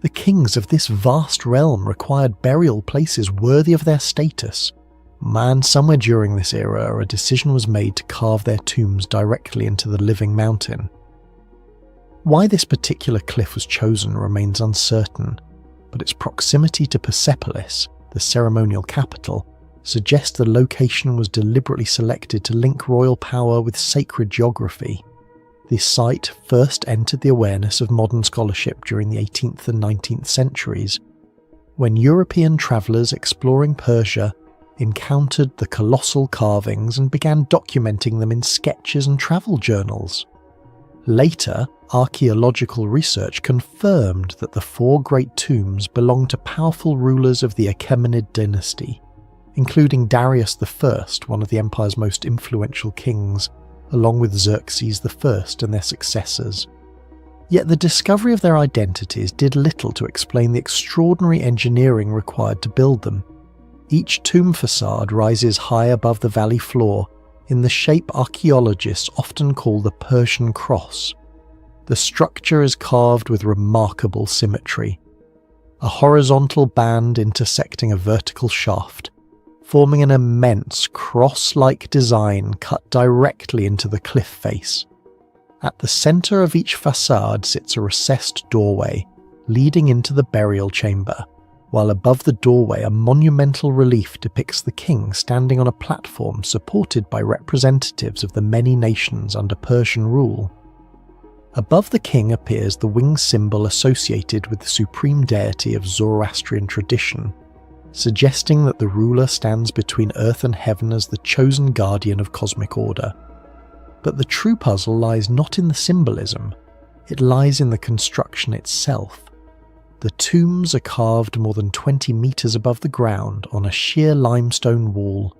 The kings of this vast realm required burial places worthy of their status, and somewhere during this era a decision was made to carve their tombs directly into the living mountain. Why this particular cliff was chosen remains uncertain, but its proximity to Persepolis, the ceremonial capital, suggests the location was deliberately selected to link royal power with sacred geography. This site first entered the awareness of modern scholarship during the 18th and 19th centuries, when European travellers exploring Persia encountered the colossal carvings and began documenting them in sketches and travel journals. Later, archaeological research confirmed that the 4 great tombs belonged to powerful rulers of the Achaemenid dynasty, including Darius I, one of the empire's most influential kings, along with Xerxes I and their successors. Yet the discovery of their identities did little to explain the extraordinary engineering required to build them. Each tomb facade rises high above the valley floor in the shape archaeologists often call the Persian cross. The structure is carved with remarkable symmetry. A horizontal band intersecting a vertical shaft, forming an immense cross-like design cut directly into the cliff face. At the centre of each facade sits a recessed doorway leading into the burial chamber, while above the doorway a monumental relief depicts the king standing on a platform supported by representatives of the many nations under Persian rule. Above the king appears the winged symbol associated with the supreme deity of Zoroastrian tradition, suggesting that the ruler stands between earth and heaven as the chosen guardian of cosmic order. But the true puzzle lies not in the symbolism, it lies in the construction itself. The tombs are carved more than 20 meters above the ground on a sheer limestone wall.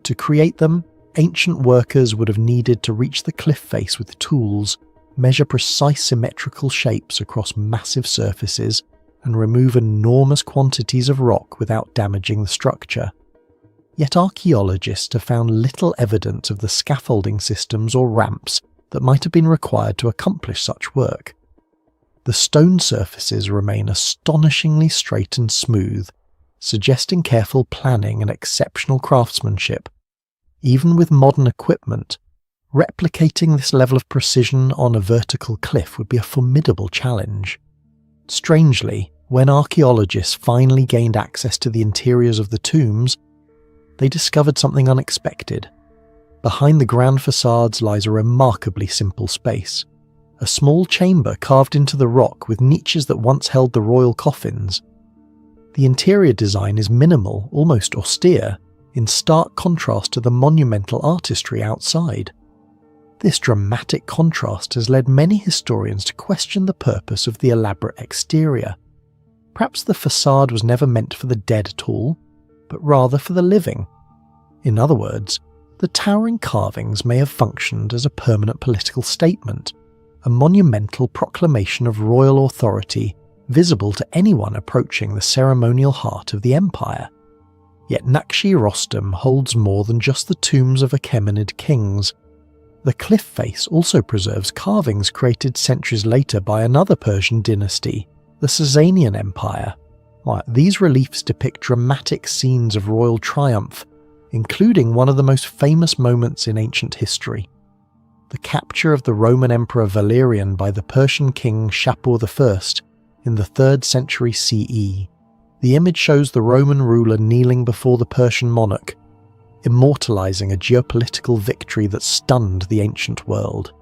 To create them, ancient workers would have needed to reach the cliff face with tools, measure precise symmetrical shapes across massive surfaces, and remove enormous quantities of rock without damaging the structure. Yet archaeologists have found little evidence of the scaffolding systems or ramps that might have been required to accomplish such work. The stone surfaces remain astonishingly straight and smooth, suggesting careful planning and exceptional craftsmanship. Even with modern equipment, replicating this level of precision on a vertical cliff would be a formidable challenge. Strangely, when archaeologists finally gained access to the interiors of the tombs, they discovered something unexpected. Behind the grand facades lies a remarkably simple space. A small chamber carved into the rock with niches that once held the royal coffins. The interior design is minimal, almost austere, in stark contrast to the monumental artistry outside. This dramatic contrast has led many historians to question the purpose of the elaborate exterior. Perhaps the facade was never meant for the dead at all, but rather for the living. In other words, the towering carvings may have functioned as a permanent political statement, a monumental proclamation of royal authority visible to anyone approaching the ceremonial heart of the empire. Yet Naqsh-e Rostam holds more than just the tombs of Achaemenid kings. The cliff face also preserves carvings created centuries later by another Persian dynasty, the Sasanian Empire. These reliefs depict dramatic scenes of royal triumph, including one of the most famous moments in ancient history: the capture of the Roman Emperor Valerian by the Persian king Shapur I in the 3rd century CE. The image shows the Roman ruler kneeling before the Persian monarch, immortalizing a geopolitical victory that stunned the ancient world.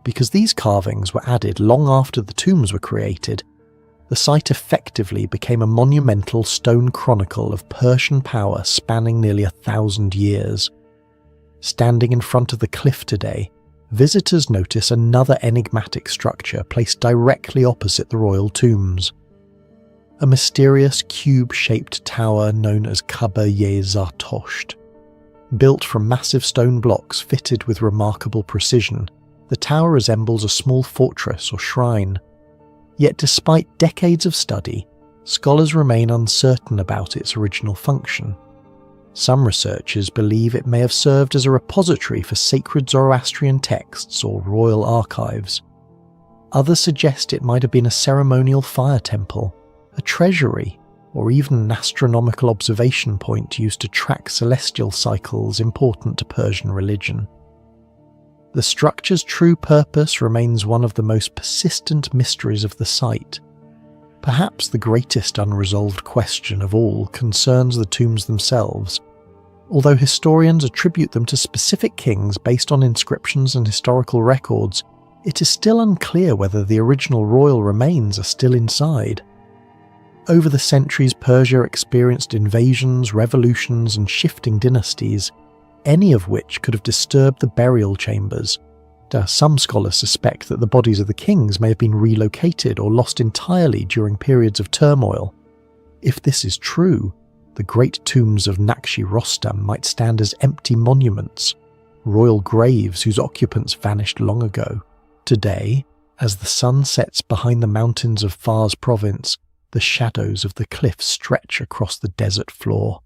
Because these carvings were added long after the tombs were created, the site effectively became a monumental stone chronicle of Persian power spanning nearly 1,000 years. Standing in front of the cliff today, visitors notice another enigmatic structure placed directly opposite the royal tombs. A mysterious cube-shaped tower known as Kaaba-ye-Zartosht. Built from massive stone blocks fitted with remarkable precision, the tower resembles a small fortress or shrine. Yet despite decades of study, scholars remain uncertain about its original function. Some researchers believe it may have served as a repository for sacred Zoroastrian texts or royal archives. Others suggest it might have been a ceremonial fire temple, a treasury, or even an astronomical observation point used to track celestial cycles important to Persian religion. The structure's true purpose remains one of the most persistent mysteries of the site. Perhaps the greatest unresolved question of all concerns the tombs themselves. Although historians attribute them to specific kings based on inscriptions and historical records, it is still unclear whether the original royal remains are still inside. Over the centuries, Persia experienced invasions, revolutions, and shifting dynasties, any of which could have disturbed the burial chambers. Some scholars suspect that the bodies of the kings may have been relocated or lost entirely during periods of turmoil. If this is true, the great tombs of Naqsh-e Rostam might stand as empty monuments, royal graves whose occupants vanished long ago. Today, As the sun sets behind the mountains of Fars province, the shadows of the cliffs stretch across the desert floor,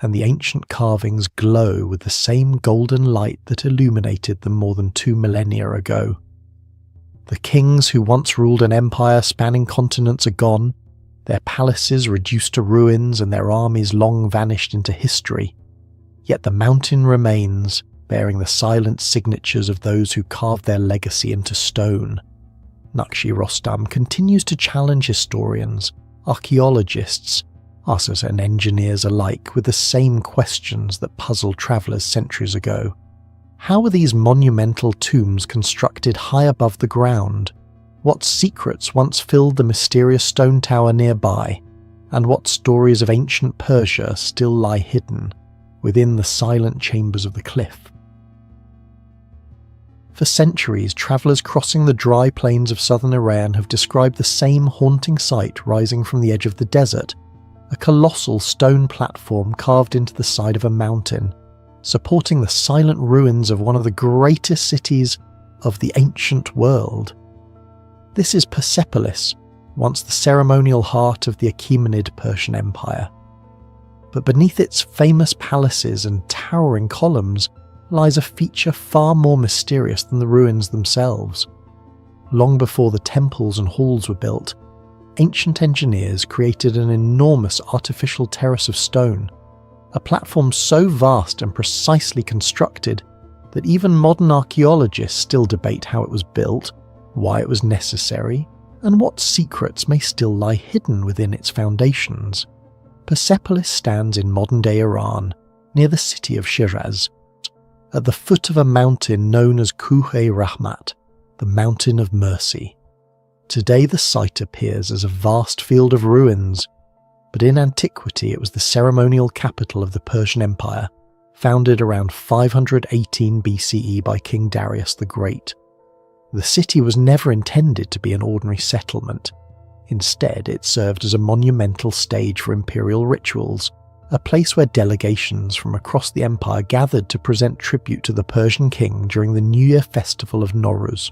and the ancient carvings glow with the same golden light that illuminated them more than 2 millennia ago. The kings who once ruled an empire spanning continents are gone, their palaces reduced to ruins and their armies long vanished into history. Yet the mountain remains, bearing the silent signatures of those who carved their legacy into stone. Naqsh-e Rostam continues to challenge historians, archaeologists, us and engineers alike with the same questions that puzzled travellers centuries ago. How were these monumental tombs constructed high above the ground? What secrets once filled the mysterious stone tower nearby? And what stories of ancient Persia still lie hidden within the silent chambers of the cliff? For centuries, travellers crossing the dry plains of southern Iran have described the same haunting sight rising from the edge of the desert, a colossal stone platform carved into the side of a mountain, supporting the silent ruins of one of the greatest cities of the ancient world. This is Persepolis, once the ceremonial heart of the Achaemenid Persian Empire. But beneath its famous palaces and towering columns lies a feature far more mysterious than the ruins themselves. Long before the temples and halls were built, ancient engineers created an enormous artificial terrace of stone, a platform so vast and precisely constructed that even modern archaeologists still debate how it was built, why it was necessary, and what secrets may still lie hidden within its foundations. Persepolis stands in modern-day Iran, near the city of Shiraz, at the foot of a mountain known as Kuh-e-Rahmat, the Mountain of Mercy. Today the site appears as a vast field of ruins, but in antiquity it was the ceremonial capital of the Persian Empire, founded around 518 BCE by King Darius the Great. The city was never intended to be an ordinary settlement. Instead, it served as a monumental stage for imperial rituals, a place where delegations from across the empire gathered to present tribute to the Persian king during the New Year festival of Nowruz.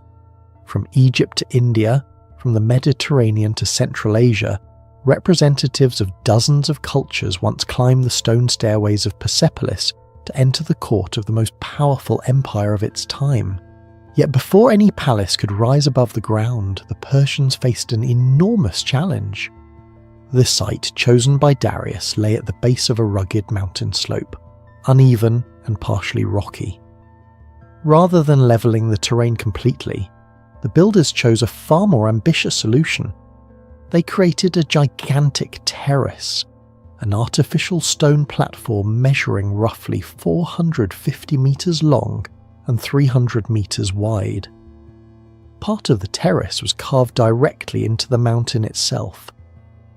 From Egypt to India, from the Mediterranean to Central Asia, representatives of dozens of cultures once climbed the stone stairways of Persepolis to enter the court of the most powerful empire of its time. Yet before any palace could rise above the ground, the Persians faced an enormous challenge. The site chosen by Darius lay at the base of a rugged mountain slope, uneven and partially rocky. Rather than levelling the terrain completely, the builders chose a far more ambitious solution. They created a gigantic terrace, an artificial stone platform measuring roughly 450 metres long and 300 metres wide. Part of the terrace was carved directly into the mountain itself.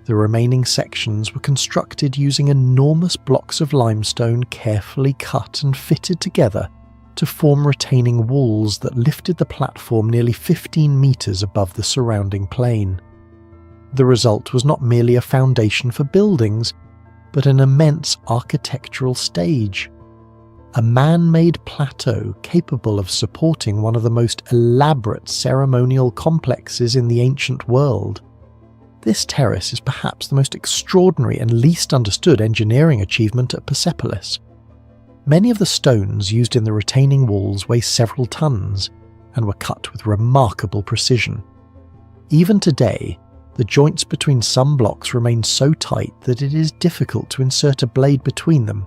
The remaining sections were constructed using enormous blocks of limestone carefully cut and fitted together to form retaining walls that lifted the platform nearly 15 metres above the surrounding plain. The result was not merely a foundation for buildings, but an immense architectural stage. A man-made plateau capable of supporting one of the most elaborate ceremonial complexes in the ancient world. This terrace is perhaps the most extraordinary and least understood engineering achievement at Persepolis. Many of the stones used in the retaining walls weigh several tons and were cut with remarkable precision. Even today, the joints between some blocks remain so tight that it is difficult to insert a blade between them.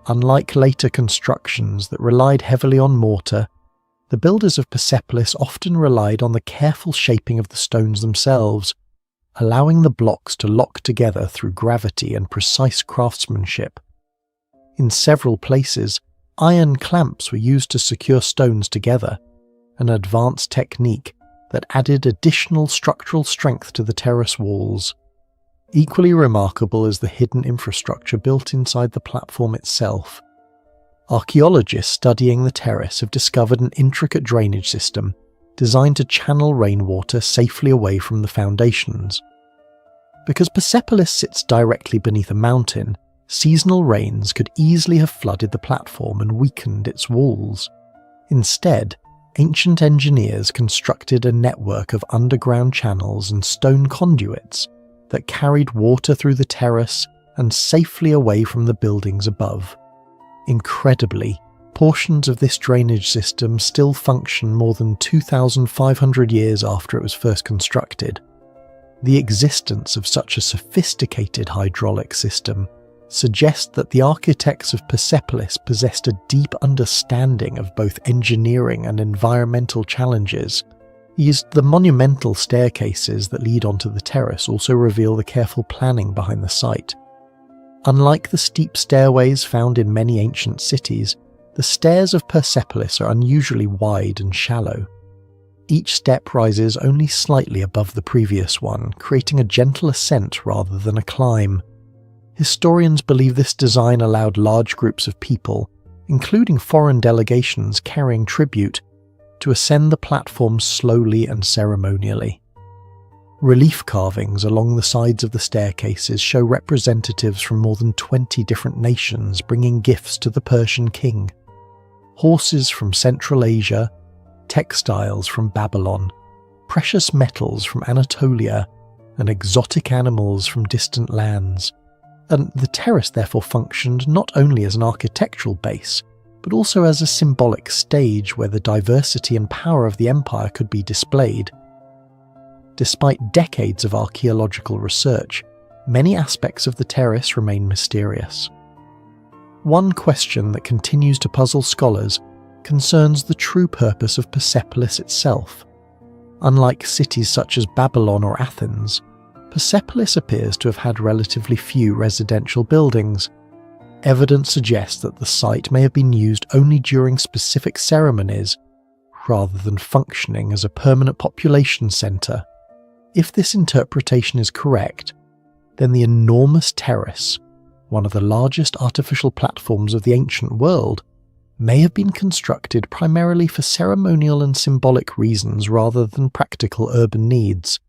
Unlike later constructions that relied heavily on mortar, the builders of Persepolis often relied on the careful shaping of the stones themselves, allowing the blocks to lock together through gravity and precise craftsmanship. In several places, iron clamps were used to secure stones together, an advanced technique that added additional structural strength to the terrace walls. Equally remarkable is the hidden infrastructure built inside the platform itself. Archaeologists studying the terrace have discovered an intricate drainage system designed to channel rainwater safely away from the foundations. Because Persepolis sits directly beneath a mountain, seasonal rains could easily have flooded the platform and weakened its walls. Instead, ancient engineers constructed a network of underground channels and stone conduits that carried water through the terrace and safely away from the buildings above. Incredibly, portions of this drainage system still function more than 2,500 years after it was first constructed. The existence of such a sophisticated hydraulic system suggests that the architects of Persepolis possessed a deep understanding of both engineering and environmental challenges. The monumental staircases that lead onto the terrace also reveal the careful planning behind the site. Unlike the steep stairways found in many ancient cities, the stairs of Persepolis are unusually wide and shallow. Each step rises only slightly above the previous one, creating a gentle ascent rather than a climb. Historians believe this design allowed large groups of people, including foreign delegations carrying tribute, to ascend the platform slowly and ceremonially. Relief carvings along the sides of the staircases show representatives from more than 20 different nations bringing gifts to the Persian king. Horses from Central Asia, textiles from Babylon, precious metals from Anatolia, and exotic animals from distant lands. And the terrace therefore functioned not only as an architectural base, but also as a symbolic stage where the diversity and power of the empire could be displayed. Despite decades of archaeological research, many aspects of the terrace remain mysterious. One question that continues to puzzle scholars concerns the true purpose of Persepolis itself. Unlike cities such as Babylon or Athens, Persepolis appears to have had relatively few residential buildings. Evidence suggests that the site may have been used only during specific ceremonies, rather than functioning as a permanent population centre. If this interpretation is correct, then the enormous terrace, one of the largest artificial platforms of the ancient world, may have been constructed primarily for ceremonial and symbolic reasons rather than practical urban needs.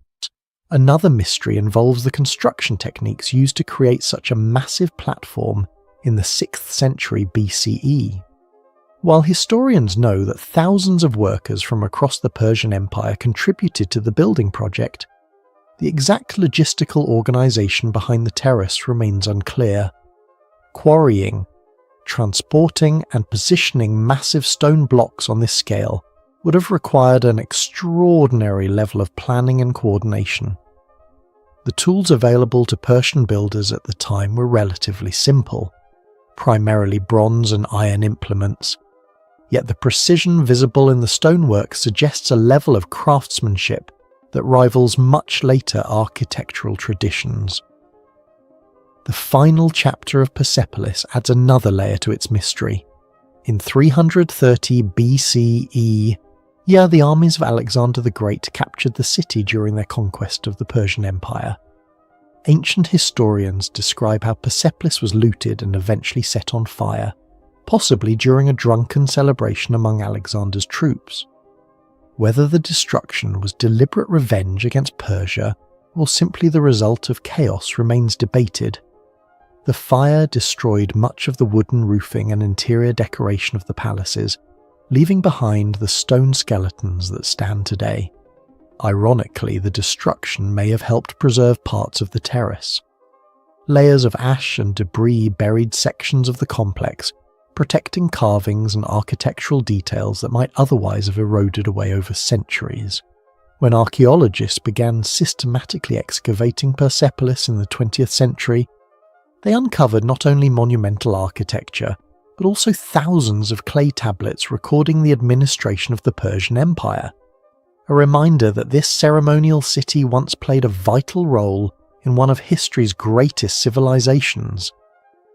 Another mystery involves the construction techniques used to create such a massive platform in the 6th century BCE. While historians know that thousands of workers from across the Persian Empire contributed to the building project, the exact logistical organisation behind the terrace remains unclear. Quarrying, transporting and positioning massive stone blocks on this scale would have required an extraordinary level of planning and coordination. The tools available to Persian builders at the time were relatively simple, primarily bronze and iron implements, yet the precision visible in the stonework suggests a level of craftsmanship that rivals much later architectural traditions. The final chapter of Persepolis adds another layer to its mystery. In 330 BCE, the armies of Alexander the Great captured the city during their conquest of the Persian Empire. Ancient historians describe how Persepolis was looted and eventually set on fire, possibly during a drunken celebration among Alexander's troops. Whether the destruction was deliberate revenge against Persia or simply the result of chaos remains debated. The fire destroyed much of the wooden roofing and interior decoration of the palaces, leaving behind the stone skeletons that stand today. Ironically, the destruction may have helped preserve parts of the terrace. Layers of ash and debris buried sections of the complex, protecting carvings and architectural details that might otherwise have eroded away over centuries. When archaeologists began systematically excavating Persepolis in the 20th century, they uncovered not only monumental architecture, but also thousands of clay tablets recording the administration of the Persian Empire, a reminder that this ceremonial city once played a vital role in one of history's greatest civilizations.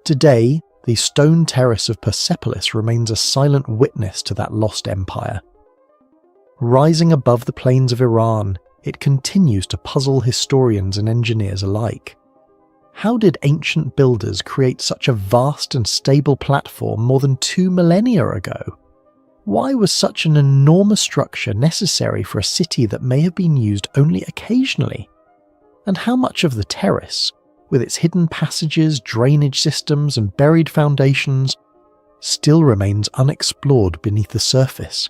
Today, the stone terrace of Persepolis remains a silent witness to that lost empire. Rising above the plains of Iran, it continues to puzzle historians and engineers alike. How did ancient builders create such a vast and stable platform more than 2 millennia ago? Why was such an enormous structure necessary for a city that may have been used only occasionally? And how much of the terrace, with its hidden passages, drainage systems, and buried foundations, still remains unexplored beneath the surface?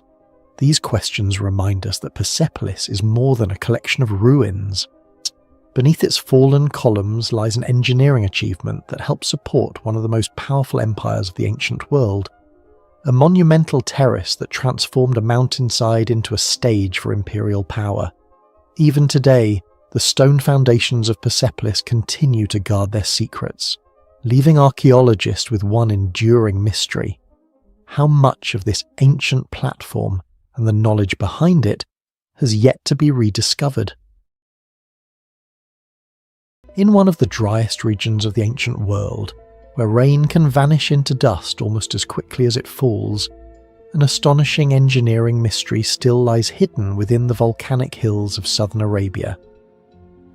these questions remind us that Persepolis is more than a collection of ruins. Beneath its fallen columns lies an engineering achievement that helped support one of the most powerful empires of the ancient world, a monumental terrace that transformed a mountainside into a stage for imperial power. Even today, the stone foundations of Persepolis continue to guard their secrets, leaving archaeologists with one enduring mystery. How much of this ancient platform and the knowledge behind it has yet to be rediscovered? In one of the driest regions of the ancient world, where rain can vanish into dust almost as quickly as it falls, an astonishing engineering mystery still lies hidden within the volcanic hills of southern Arabia.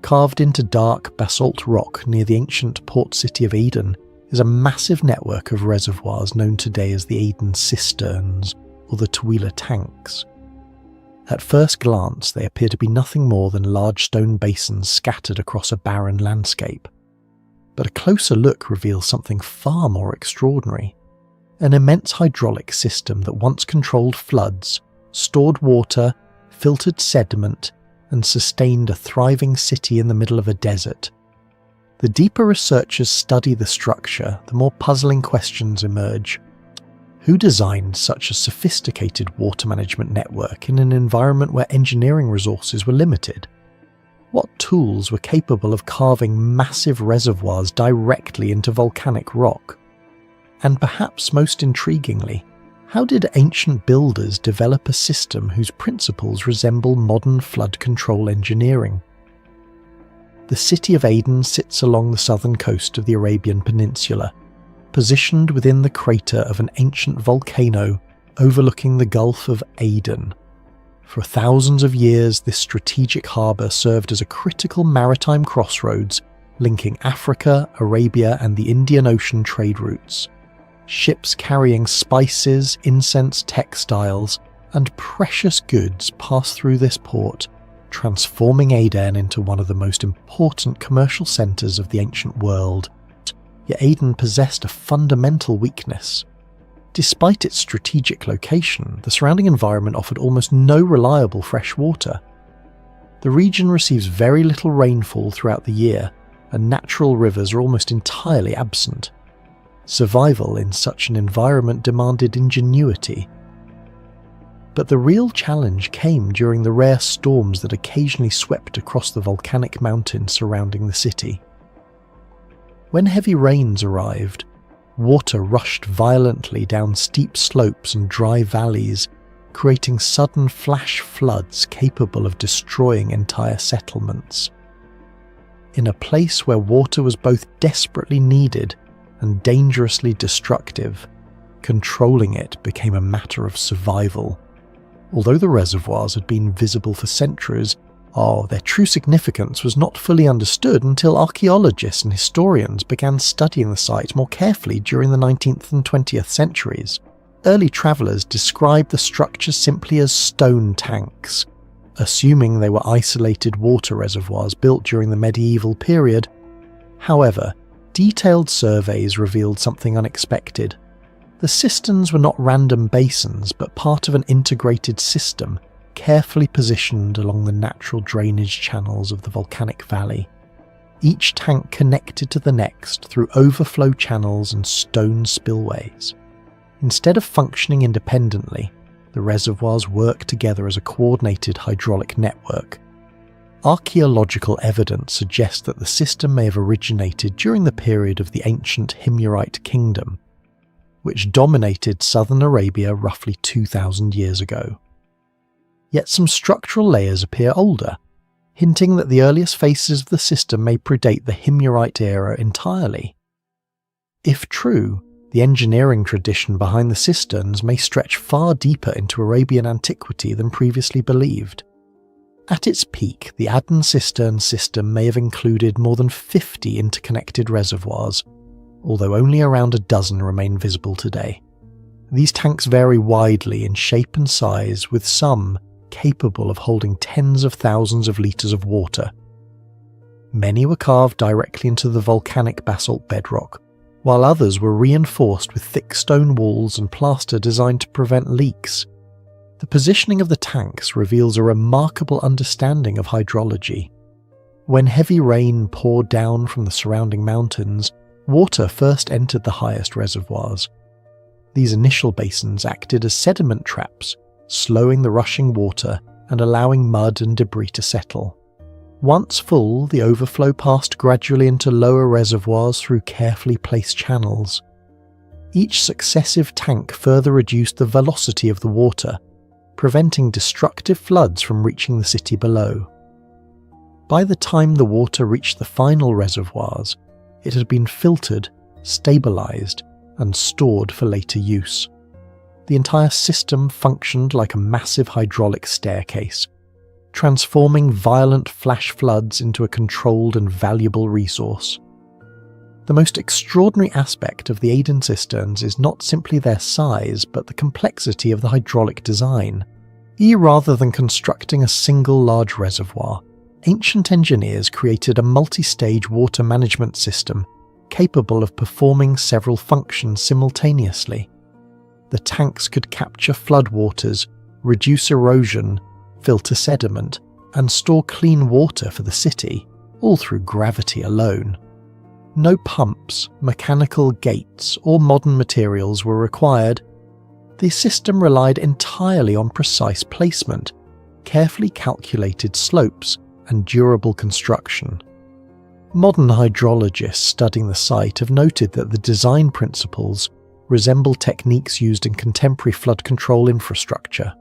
Carved into dark basalt rock near the ancient port city of Aden is a massive network of reservoirs known today as the Aden cisterns, or the Taula tanks. At first glance, they appear to be nothing more than large stone basins scattered across a barren landscape. But a closer look reveals something far more extraordinary. An immense hydraulic system that once controlled floods, stored water, filtered sediment, and sustained a thriving city in the middle of a desert. The deeper researchers study the structure, the more puzzling questions emerge. Who designed such a sophisticated water management network in an environment where engineering resources were limited? What tools were capable of carving massive reservoirs directly into volcanic rock? And perhaps most intriguingly, how did ancient builders develop a system whose principles resemble modern flood control engineering? The city of Aden sits along the southern coast of the Arabian Peninsula, positioned within the crater of an ancient volcano overlooking the Gulf of Aden. For thousands of years, this strategic harbour served as a critical maritime crossroads linking Africa, Arabia, and the Indian Ocean trade routes. Ships carrying spices, incense, textiles, and precious goods passed through this port, transforming Aden into one of the most important commercial centres of the ancient world. Yet Aden possessed a fundamental weakness. Despite its strategic location, the surrounding environment offered almost no reliable fresh water. The region receives very little rainfall throughout the year, and natural rivers are almost entirely absent. Survival in such an environment demanded ingenuity. But the real challenge came during the rare storms that occasionally swept across the volcanic mountains surrounding the city. When heavy rains arrived, water rushed violently down steep slopes and dry valleys, creating sudden flash floods capable of destroying entire settlements. In a place where water was both desperately needed and dangerously destructive, controlling it became a matter of survival. Although the reservoirs had been visible for centuries, their true significance was not fully understood until archaeologists and historians began studying the site more carefully during the 19th and 20th centuries. Early travellers described the structure simply as stone tanks, assuming they were isolated water reservoirs built during the medieval period. However, detailed surveys revealed something unexpected. The cisterns were not random basins, but part of an integrated system, carefully positioned along the natural drainage channels of the volcanic valley. Each tank connected to the next through overflow channels and stone spillways. Instead of functioning independently, the reservoirs work together as a coordinated hydraulic network. Archaeological evidence suggests that the system may have originated during the period of the ancient Himyarite kingdom, which dominated southern Arabia roughly 2,000 years ago. Yet some structural layers appear older, hinting that the earliest phases of the system may predate the Himyarite era entirely. If true, the engineering tradition behind the cisterns may stretch far deeper into Arabian antiquity than previously believed. At its peak, the Aden cistern system may have included more than 50 interconnected reservoirs, although only around a dozen remain visible today. These tanks vary widely in shape and size, with some capable of holding tens of thousands of litres of water. Many were carved directly into the volcanic basalt bedrock, while others were reinforced with thick stone walls and plaster designed to prevent leaks. The positioning of the tanks reveals a remarkable understanding of hydrology. When heavy rain poured down from the surrounding mountains, water first entered the highest reservoirs. These initial basins acted as sediment traps, slowing the rushing water and allowing mud and debris to settle. Once full, the overflow passed gradually into lower reservoirs through carefully placed channels. Each successive tank further reduced the velocity of the water, preventing destructive floods from reaching the city below. By the time the water reached the final reservoirs, it had been filtered, stabilized, and stored for later use. The entire system functioned like a massive hydraulic staircase, transforming violent flash floods into a controlled and valuable resource. The most extraordinary aspect of the Aden cisterns is not simply their size, but the complexity of the hydraulic design. Rather than constructing a single large reservoir, ancient engineers created a multi-stage water management system capable of performing several functions simultaneously. The tanks could capture floodwaters, reduce erosion, filter sediment, and store clean water for the city, all through gravity alone. No pumps, mechanical gates, or modern materials were required. The system relied entirely on precise placement, carefully calculated slopes, and durable construction. Modern hydrologists studying the site have noted that the design principles resemble techniques used in contemporary flood control infrastructure.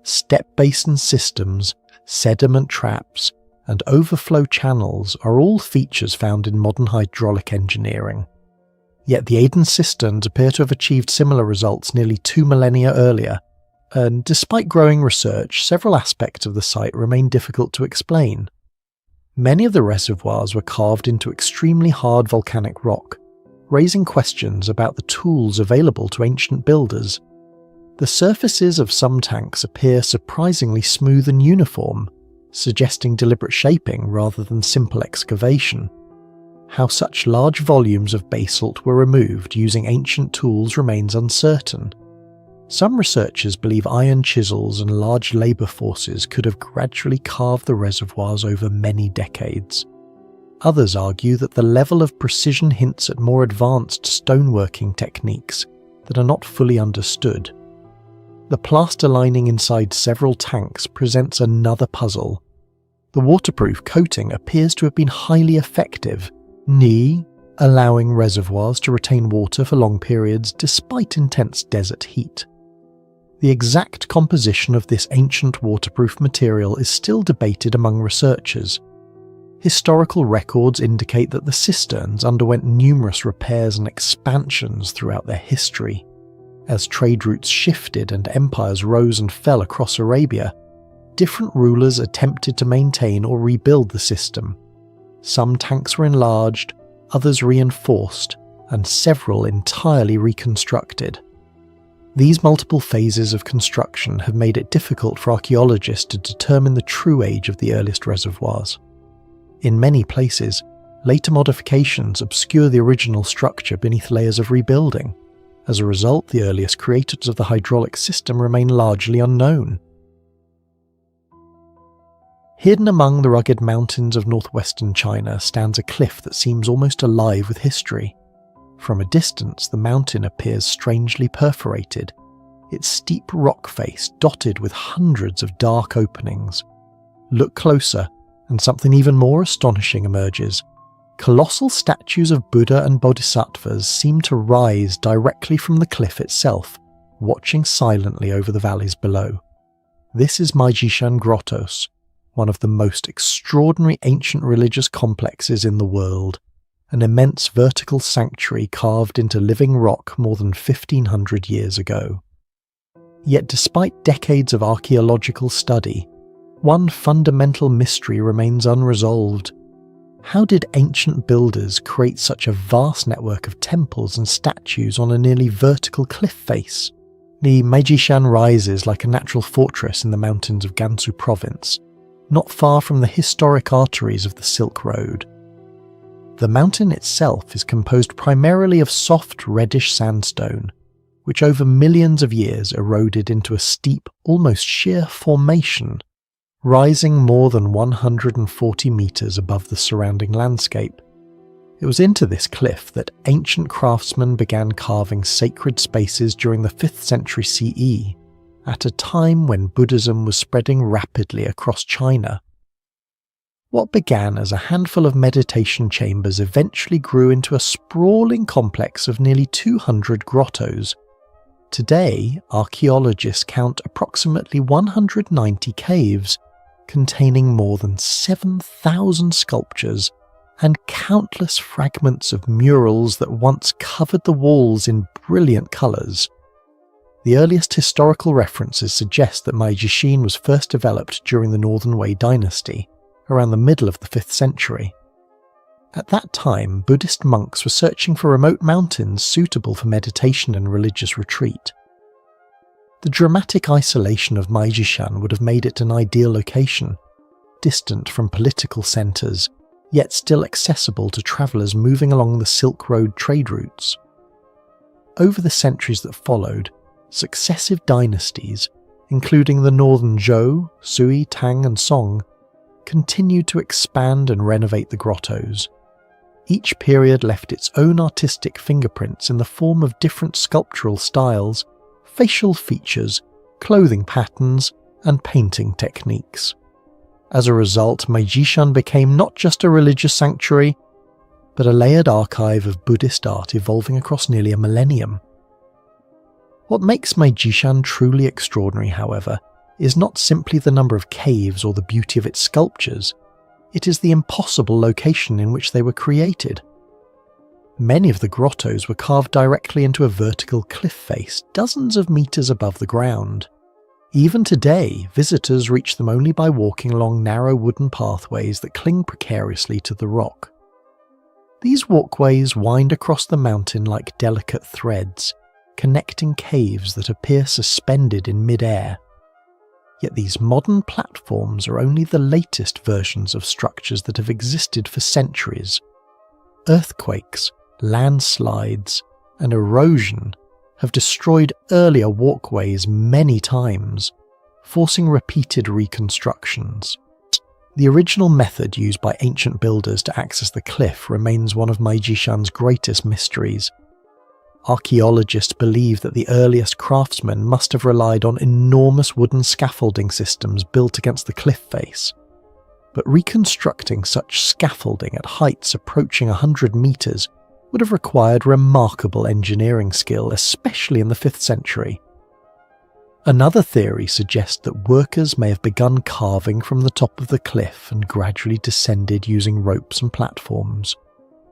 Step basin systems, sediment traps, and overflow channels are all features found in modern hydraulic engineering. Yet the Aden cisterns appear to have achieved similar results nearly 2 millennia earlier, and despite growing research, several aspects of the site remain difficult to explain. Many of the reservoirs were carved into extremely hard volcanic rock, raising questions about the tools available to ancient builders. The surfaces of some tanks appear surprisingly smooth and uniform, suggesting deliberate shaping rather than simple excavation. How such large volumes of basalt were removed using ancient tools remains uncertain. Some researchers believe iron chisels and large labour forces could have gradually carved the reservoirs over many decades. Others argue that the level of precision hints at more advanced stoneworking techniques that are not fully understood. The plaster lining inside several tanks presents another puzzle. The waterproof coating appears to have been highly effective, allowing reservoirs to retain water for long periods despite intense desert heat. The exact composition of this ancient waterproof material is still debated among researchers. Historical records indicate that the cisterns underwent numerous repairs and expansions throughout their history. As trade routes shifted and empires rose and fell across Arabia, different rulers attempted to maintain or rebuild the system. Some tanks were enlarged, others reinforced, and several entirely reconstructed. These multiple phases of construction have made it difficult for archaeologists to determine the true age of the earliest reservoirs. In many places, later modifications obscure the original structure beneath layers of rebuilding. As a result, the earliest creators of the hydraulic system remain largely unknown. Hidden among the rugged mountains of northwestern China stands a cliff that seems almost alive with history. From a distance, the mountain appears strangely perforated, its steep rock face dotted with hundreds of dark openings. Look closer, and something even more astonishing emerges. Colossal statues of Buddha and Bodhisattvas seem to rise directly from the cliff itself, watching silently over the valleys below. This is Maijishan Grottoes, one of the most extraordinary ancient religious complexes in the world, an immense vertical sanctuary carved into living rock more than 1,500 years ago. Yet despite decades of archaeological study, one fundamental mystery remains unresolved. How did ancient builders create such a vast network of temples and statues on a nearly vertical cliff face? The Maijishan rises like a natural fortress in the mountains of Gansu province, not far from the historic arteries of the Silk Road. The mountain itself is composed primarily of soft reddish sandstone, which over millions of years eroded into a steep, almost sheer formation, rising more than 140 metres above the surrounding landscape. It was into this cliff that ancient craftsmen began carving sacred spaces during the 5th century CE, at a time when Buddhism was spreading rapidly across China. What began as a handful of meditation chambers eventually grew into a sprawling complex of nearly 200 grottos. Today, archaeologists count approximately 190 caves, containing more than 7,000 sculptures and countless fragments of murals that once covered the walls in brilliant colours. The earliest historical references suggest that Maijishan was first developed during the Northern Wei dynasty, around the middle of the 5th century. At that time, Buddhist monks were searching for remote mountains suitable for meditation and religious retreat. The dramatic isolation of Maijishan would have made it an ideal location, distant from political centres, yet still accessible to travellers moving along the Silk Road trade routes. Over the centuries that followed, successive dynasties, including the northern Zhou, Sui, Tang and Song, continued to expand and renovate the grottos. Each period left its own artistic fingerprints in the form of different sculptural styles, facial features, clothing patterns, and painting techniques. As a result, Maijishan became not just a religious sanctuary, but a layered archive of Buddhist art evolving across nearly a millennium. What makes Maijishan truly extraordinary, however, is not simply the number of caves or the beauty of its sculptures, it is the impossible location in which they were created. Many of the grottos were carved directly into a vertical cliff face dozens of metres above the ground. Even today, visitors reach them only by walking along narrow wooden pathways that cling precariously to the rock. These walkways wind across the mountain like delicate threads, connecting caves that appear suspended in mid-air. Yet these modern platforms are only the latest versions of structures that have existed for centuries. Earthquakes, landslides, and erosion have destroyed earlier walkways many times, forcing repeated reconstructions. The original method used by ancient builders to access the cliff remains one of Maijishan's greatest mysteries. Archaeologists believe that the earliest craftsmen must have relied on enormous wooden scaffolding systems built against the cliff face. But reconstructing such scaffolding at heights approaching 100 metres would have required remarkable engineering skill, especially in the 5th century. Another theory suggests that workers may have begun carving from the top of the cliff and gradually descended using ropes and platforms.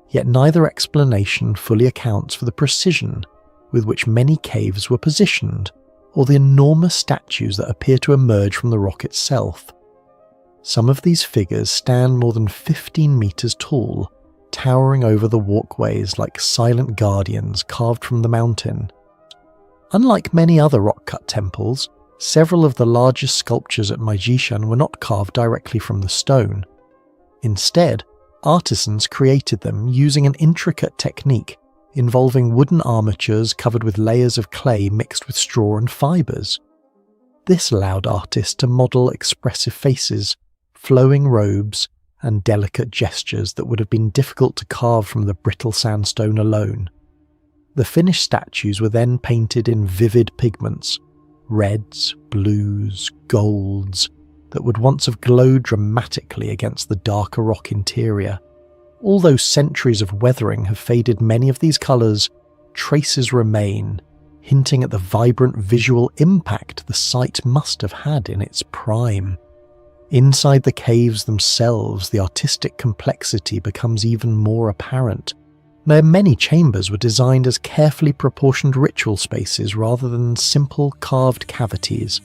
Yet neither explanation fully accounts for the precision with which many caves were positioned, or the enormous statues that appear to emerge from the rock itself. Some of these figures stand more than 15 metres tall, towering over the walkways like silent guardians carved from the mountain. Unlike many other rock-cut temples, several of the largest sculptures at Maijishan were not carved directly from the stone. Instead, artisans created them using an intricate technique involving wooden armatures covered with layers of clay mixed with straw and fibres. This allowed artists to model expressive faces, flowing robes, and delicate gestures that would have been difficult to carve from the brittle sandstone alone. The finished statues were then painted in vivid pigments, reds, blues, golds, that would once have glowed dramatically against the darker rock interior. Although centuries of weathering have faded many of these colours, traces remain, hinting at the vibrant visual impact the site must have had in its prime. Inside the caves themselves, the artistic complexity becomes even more apparent. Their many chambers were designed as carefully proportioned ritual spaces rather than simple carved cavities.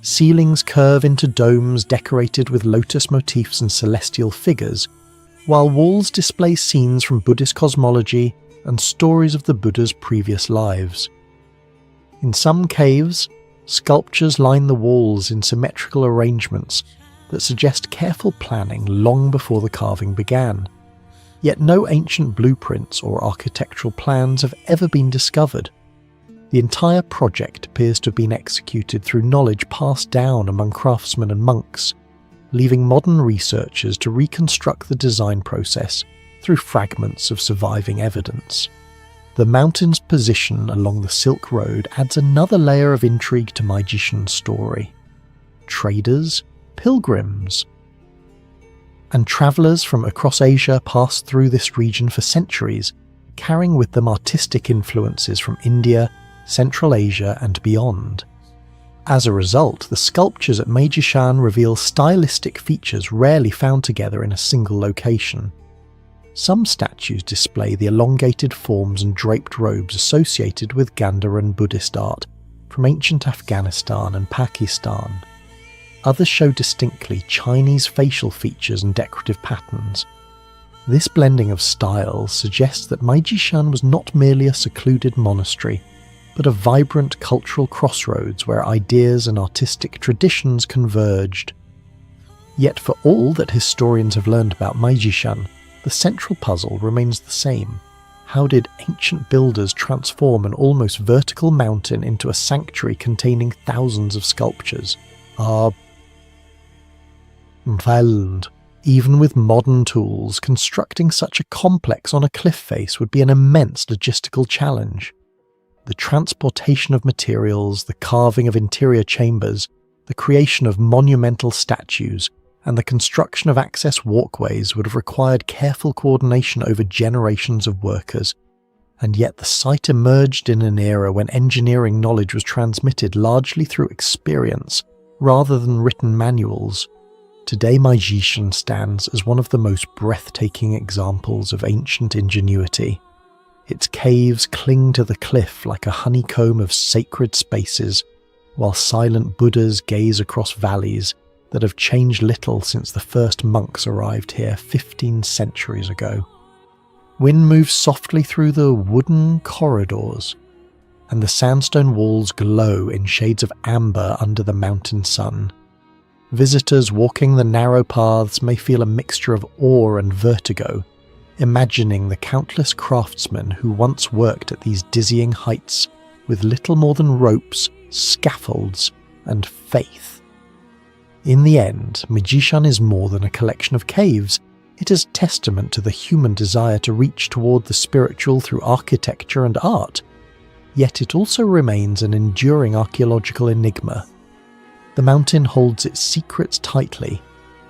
Ceilings curve into domes decorated with lotus motifs and celestial figures, while walls display scenes from Buddhist cosmology and stories of the Buddha's previous lives. In some caves, sculptures line the walls in symmetrical arrangements that suggest careful planning long before the carving began. Yet no ancient blueprints or architectural plans have ever been discovered. The entire project appears to have been executed through knowledge passed down among craftsmen and monks, leaving modern researchers to reconstruct the design process through fragments of surviving evidence. The mountain's position along the Silk Road adds another layer of intrigue to Maijishan's story. Traders, pilgrims, and travellers from across Asia passed through this region for centuries, carrying with them artistic influences from India, Central Asia and beyond. As a result, the sculptures at Maijishan reveal stylistic features rarely found together in a single location. Some statues display the elongated forms and draped robes associated with Gandharan Buddhist art from ancient Afghanistan and Pakistan. Others show distinctly Chinese facial features and decorative patterns. This blending of styles suggests that Maijishan was not merely a secluded monastery, but a vibrant cultural crossroads where ideas and artistic traditions converged. Yet for all that historians have learned about Maijishan, the central puzzle remains the same. How did ancient builders transform an almost vertical mountain into a sanctuary containing thousands of sculptures? Even with modern tools, constructing such a complex on a cliff face would be an immense logistical challenge. The transportation of materials, the carving of interior chambers, the creation of monumental statues, and the construction of access walkways would have required careful coordination over generations of workers, and yet the site emerged in an era when engineering knowledge was transmitted largely through experience rather than written manuals. Today Maijishan stands as one of the most breathtaking examples of ancient ingenuity. Its caves cling to the cliff like a honeycomb of sacred spaces, while silent Buddhas gaze across valleys that have changed little since the first monks arrived here 15 centuries ago. Wind moves softly through the wooden corridors, and the sandstone walls glow in shades of amber under the mountain sun. Visitors walking the narrow paths may feel a mixture of awe and vertigo, imagining the countless craftsmen who once worked at these dizzying heights with little more than ropes, scaffolds, and faith. In the end, Maijishan is more than a collection of caves. It is a testament to the human desire to reach toward the spiritual through architecture and art. Yet it also remains an enduring archaeological enigma. The mountain holds its secrets tightly,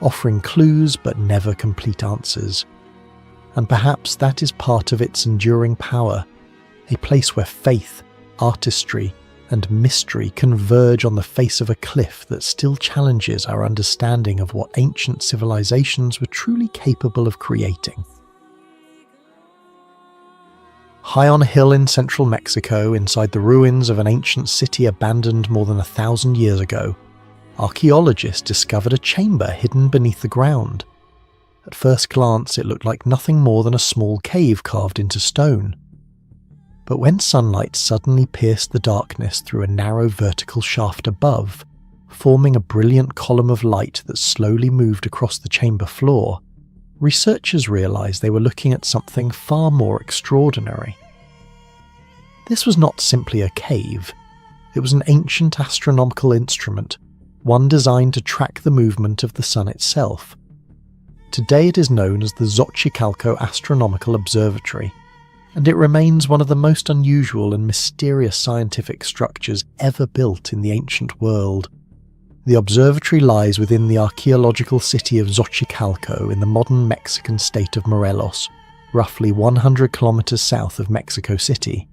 offering clues but never complete answers. And perhaps that is part of its enduring power, a place where faith, artistry, and mystery converge on the face of a cliff that still challenges our understanding of what ancient civilizations were truly capable of creating. High on a hill in central Mexico, inside the ruins of an ancient city abandoned more than 1,000 years ago, archaeologists discovered a chamber hidden beneath the ground. At first glance, it looked like nothing more than a small cave carved into stone. But when sunlight suddenly pierced the darkness through a narrow vertical shaft above, forming a brilliant column of light that slowly moved across the chamber floor, researchers realized they were looking at something far more extraordinary. This was not simply a cave. It was an ancient astronomical instrument, one designed to track the movement of the sun itself. Today it is known as the Xochicalco Astronomical Observatory, and it remains one of the most unusual and mysterious scientific structures ever built in the ancient world. The observatory lies within the archaeological city of Xochicalco in the modern Mexican state of Morelos, roughly 100 kilometers south of Mexico City.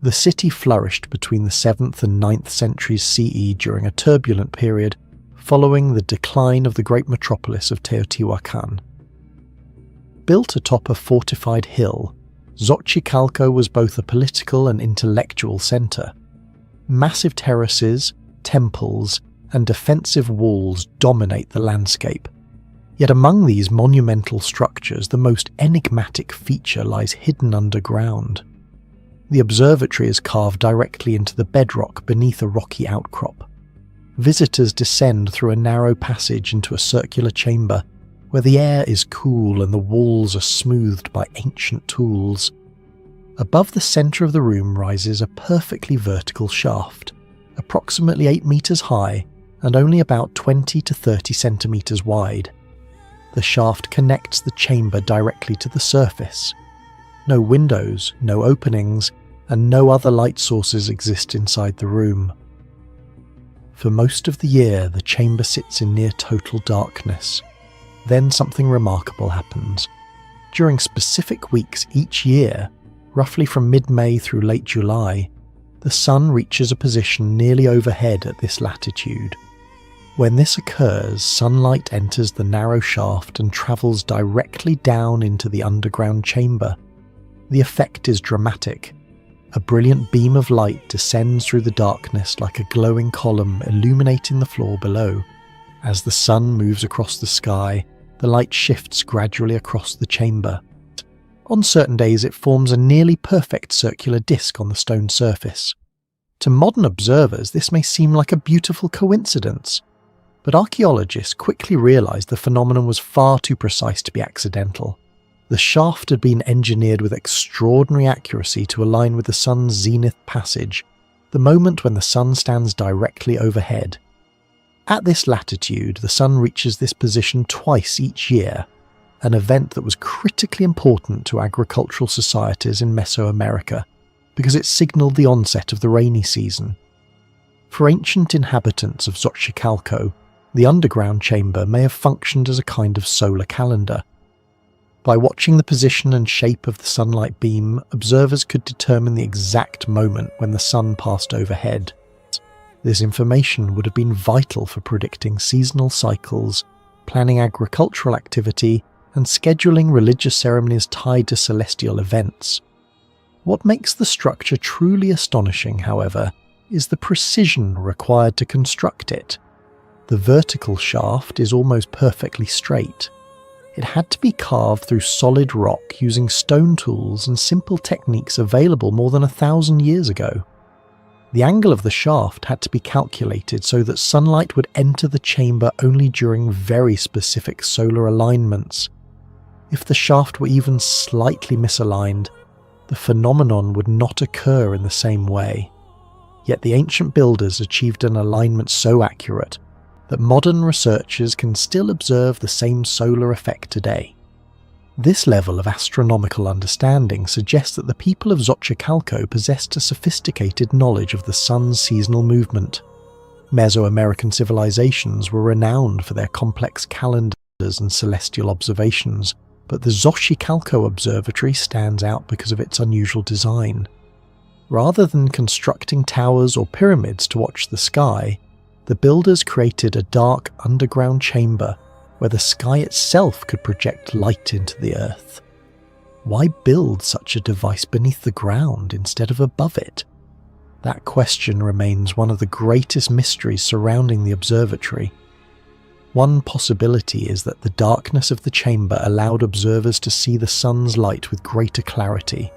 The city flourished between the 7th and 9th centuries CE during a turbulent period following the decline of the great metropolis of Teotihuacan. Built atop a fortified hill, Xochicalco was both a political and intellectual centre. Massive terraces, temples, and defensive walls dominate the landscape. Yet among these monumental structures, the most enigmatic feature lies hidden underground. The observatory is carved directly into the bedrock beneath a rocky outcrop. Visitors descend through a narrow passage into a circular chamber, where the air is cool and the walls are smoothed by ancient tools. Above the centre of the room rises a perfectly vertical shaft, approximately 8 meters high and only about 20 to 30 centimeters wide. The shaft connects the chamber directly to the surface. No windows, no openings, and no other light sources exist inside the room. For most of the year, the chamber sits in near total darkness. Then something remarkable happens. During specific weeks each year, roughly from mid-May through late July, the sun reaches a position nearly overhead at this latitude. When this occurs, sunlight enters the narrow shaft and travels directly down into the underground chamber. The effect is dramatic. A brilliant beam of light descends through the darkness like a glowing column illuminating the floor below. As the sun moves across the sky, the light shifts gradually across the chamber. On certain days it forms a nearly perfect circular disc on the stone surface. To modern observers this may seem like a beautiful coincidence, but archaeologists quickly realised the phenomenon was far too precise to be accidental. The shaft had been engineered with extraordinary accuracy to align with the sun's zenith passage, the moment when the sun stands directly overhead. At this latitude, the sun reaches this position twice each year, an event that was critically important to agricultural societies in Mesoamerica because it signalled the onset of the rainy season. For ancient inhabitants of Xochicalco, the underground chamber may have functioned as a kind of solar calendar. By watching the position and shape of the sunlight beam, observers could determine the exact moment when the sun passed overhead. This information would have been vital for predicting seasonal cycles, planning agricultural activity, and scheduling religious ceremonies tied to celestial events. What makes the structure truly astonishing, however, is the precision required to construct it. The vertical shaft is almost perfectly straight. It had to be carved through solid rock using stone tools and simple techniques available more than 1,000 years ago. The angle of the shaft had to be calculated so that sunlight would enter the chamber only during very specific solar alignments. If the shaft were even slightly misaligned, the phenomenon would not occur in the same way. Yet the ancient builders achieved an alignment so accurate that modern researchers can still observe the same solar effect today. This level of astronomical understanding suggests that the people of Xochicalco possessed a sophisticated knowledge of the sun's seasonal movement. Mesoamerican civilizations were renowned for their complex calendars and celestial observations, but the Xochicalco Observatory stands out because of its unusual design. Rather than constructing towers or pyramids to watch the sky, the builders created a dark underground chamber where the sky itself could project light into the earth. Why build such a device beneath the ground instead of above it? That question remains one of the greatest mysteries surrounding the observatory. One possibility is that the darkness of the chamber allowed observers to see the sun's light with greater clarity.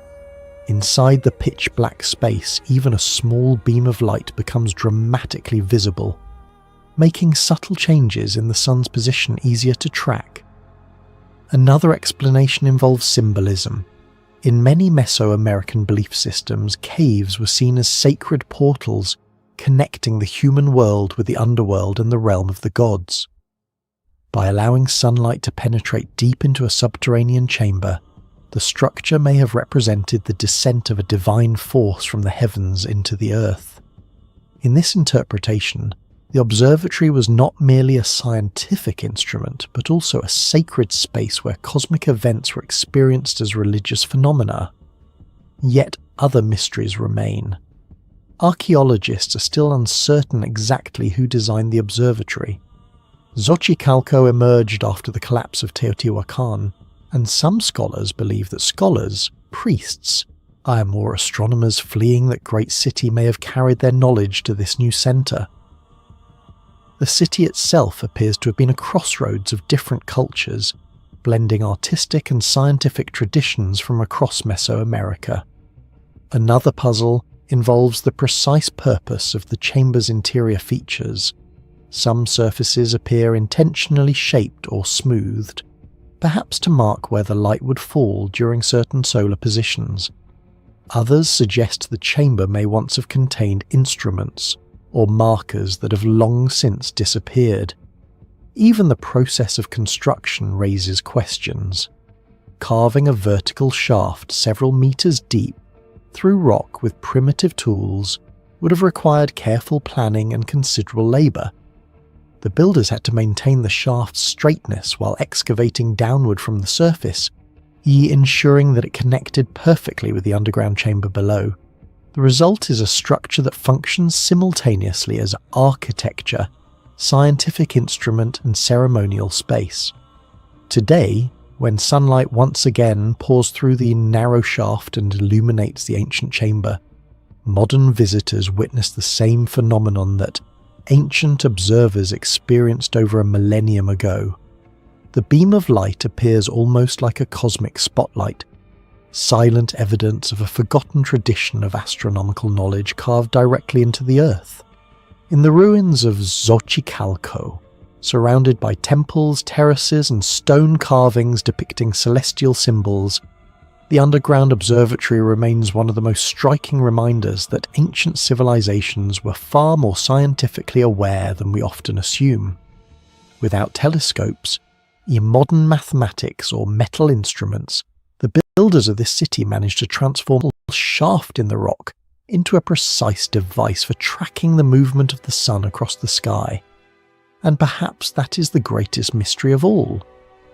Inside the pitch-black space, even a small beam of light becomes dramatically visible, making subtle changes in the sun's position easier to track. Another explanation involves symbolism. In many Mesoamerican belief systems, caves were seen as sacred portals connecting the human world with the underworld and the realm of the gods. By allowing sunlight to penetrate deep into a subterranean chamber, the structure may have represented the descent of a divine force from the heavens into the earth. In this interpretation, the observatory was not merely a scientific instrument, but also a sacred space where cosmic events were experienced as religious phenomena. Yet other mysteries remain. Archaeologists are still uncertain exactly who designed the observatory. Xochicalco emerged after the collapse of Teotihuacan, and some scholars believe that scholars, priests, or astronomers fleeing that great city may have carried their knowledge to this new centre. The city itself appears to have been a crossroads of different cultures, blending artistic and scientific traditions from across Mesoamerica. Another puzzle involves the precise purpose of the chamber's interior features. Some surfaces appear intentionally shaped or smoothed, perhaps to mark where the light would fall during certain solar positions. Others suggest the chamber may once have contained instruments or markers that have long since disappeared. Even the process of construction raises questions. Carving a vertical shaft several meters deep through rock with primitive tools would have required careful planning and considerable labour. The builders had to maintain the shaft's straightness while excavating downward from the surface, ensuring that it connected perfectly with the underground chamber below. The result is a structure that functions simultaneously as architecture, scientific instrument and ceremonial space. Today, when sunlight once again pours through the narrow shaft and illuminates the ancient chamber, modern visitors witness the same phenomenon that ancient observers experienced over a millennium ago. The beam of light appears almost like a cosmic spotlight, silent evidence of a forgotten tradition of astronomical knowledge carved directly into the earth. In the ruins of Xochicalco, surrounded by temples, terraces and stone carvings depicting celestial symbols, the underground observatory remains one of the most striking reminders that ancient civilizations were far more scientifically aware than we often assume. Without telescopes, modern mathematics or metal instruments, the builders of this city managed to transform a shaft in the rock into a precise device for tracking the movement of the sun across the sky. And perhaps that is the greatest mystery of all.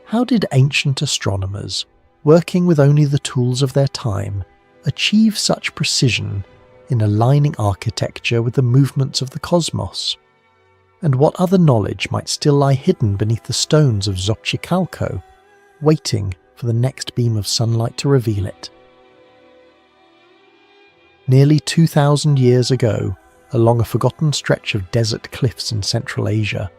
How did ancient astronomers, working with only the tools of their time, achieve such precision in aligning architecture with the movements of the cosmos? And what other knowledge might still lie hidden beneath the stones of Xochicalco, waiting for the next beam of sunlight to reveal it? Nearly 2,000 years ago, along a forgotten stretch of desert cliffs in Central Asia,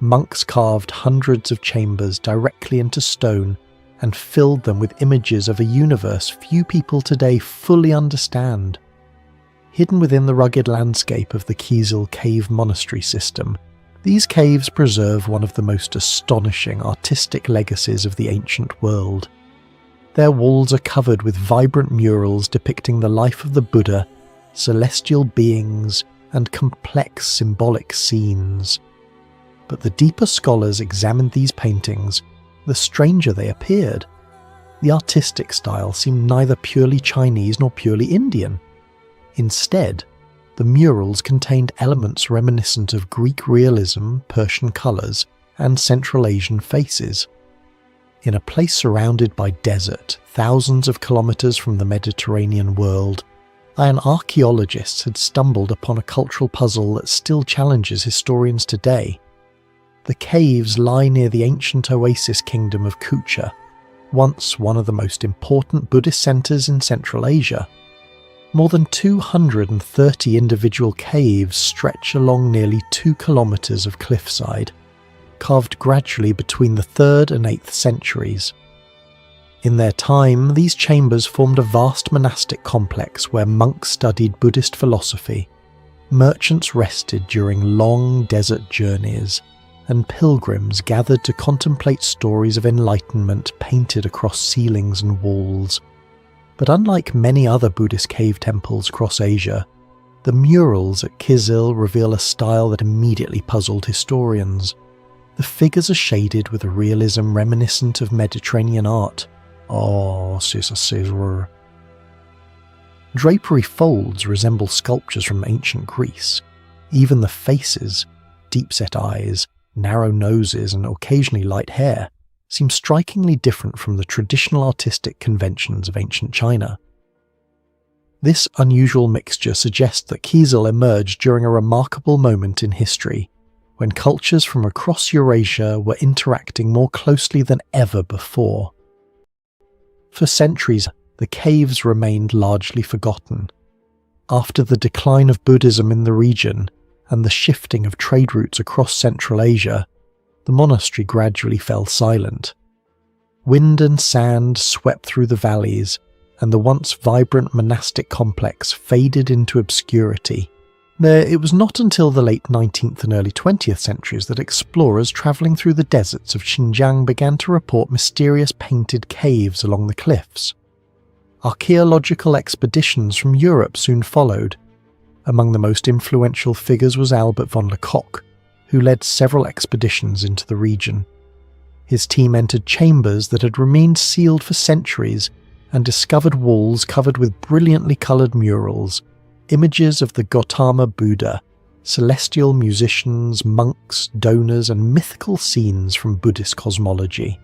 monks carved hundreds of chambers directly into stone and filled them with images of a universe few people today fully understand. Hidden within the rugged landscape of the Kizil cave monastery system, these caves preserve one of the most astonishing artistic legacies of the ancient world. Their walls are covered with vibrant murals depicting the life of the Buddha, celestial beings, and complex symbolic scenes. But the deeper scholars examined these paintings, the stranger they appeared. The artistic style seemed neither purely Chinese nor purely Indian. Instead, the murals contained elements reminiscent of Greek realism, Persian colours, and Central Asian faces. In a place surrounded by desert, thousands of kilometres from the Mediterranean world, archaeologists had stumbled upon a cultural puzzle that still challenges historians today. The caves lie near the ancient oasis kingdom of Kucha, once one of the most important Buddhist centres in Central Asia. More than 230 individual caves stretch along nearly 2 kilometres of cliffside, carved gradually between the 3rd and 8th centuries. In their time, these chambers formed a vast monastic complex where monks studied Buddhist philosophy, merchants rested during long desert journeys, and pilgrims gathered to contemplate stories of enlightenment painted across ceilings and walls. But unlike many other Buddhist cave temples across Asia, the murals at Kizil reveal a style that immediately puzzled historians. The figures are shaded with a realism reminiscent of Mediterranean art. Drapery folds resemble sculptures from ancient Greece. Even the faces, deep-set eyes, narrow noses and occasionally light hair, seem strikingly different from the traditional artistic conventions of ancient China. This unusual mixture suggests that Kizil emerged during a remarkable moment in history, when cultures from across Eurasia were interacting more closely than ever before. For centuries, the caves remained largely forgotten. After the decline of Buddhism in the region and the shifting of trade routes across Central Asia, the monastery gradually fell silent. Wind and sand swept through the valleys, and the once vibrant monastic complex faded into obscurity. It was not until the late 19th and early 20th centuries that explorers travelling through the deserts of Xinjiang began to report mysterious painted caves along the cliffs. Archaeological expeditions from Europe soon followed. Among the most influential figures was Albert von Lecoq, who led several expeditions into the region. His team entered chambers that had remained sealed for centuries and discovered walls covered with brilliantly coloured murals, images of the Gautama Buddha, celestial musicians, monks, donors, and mythical scenes from Buddhist cosmology.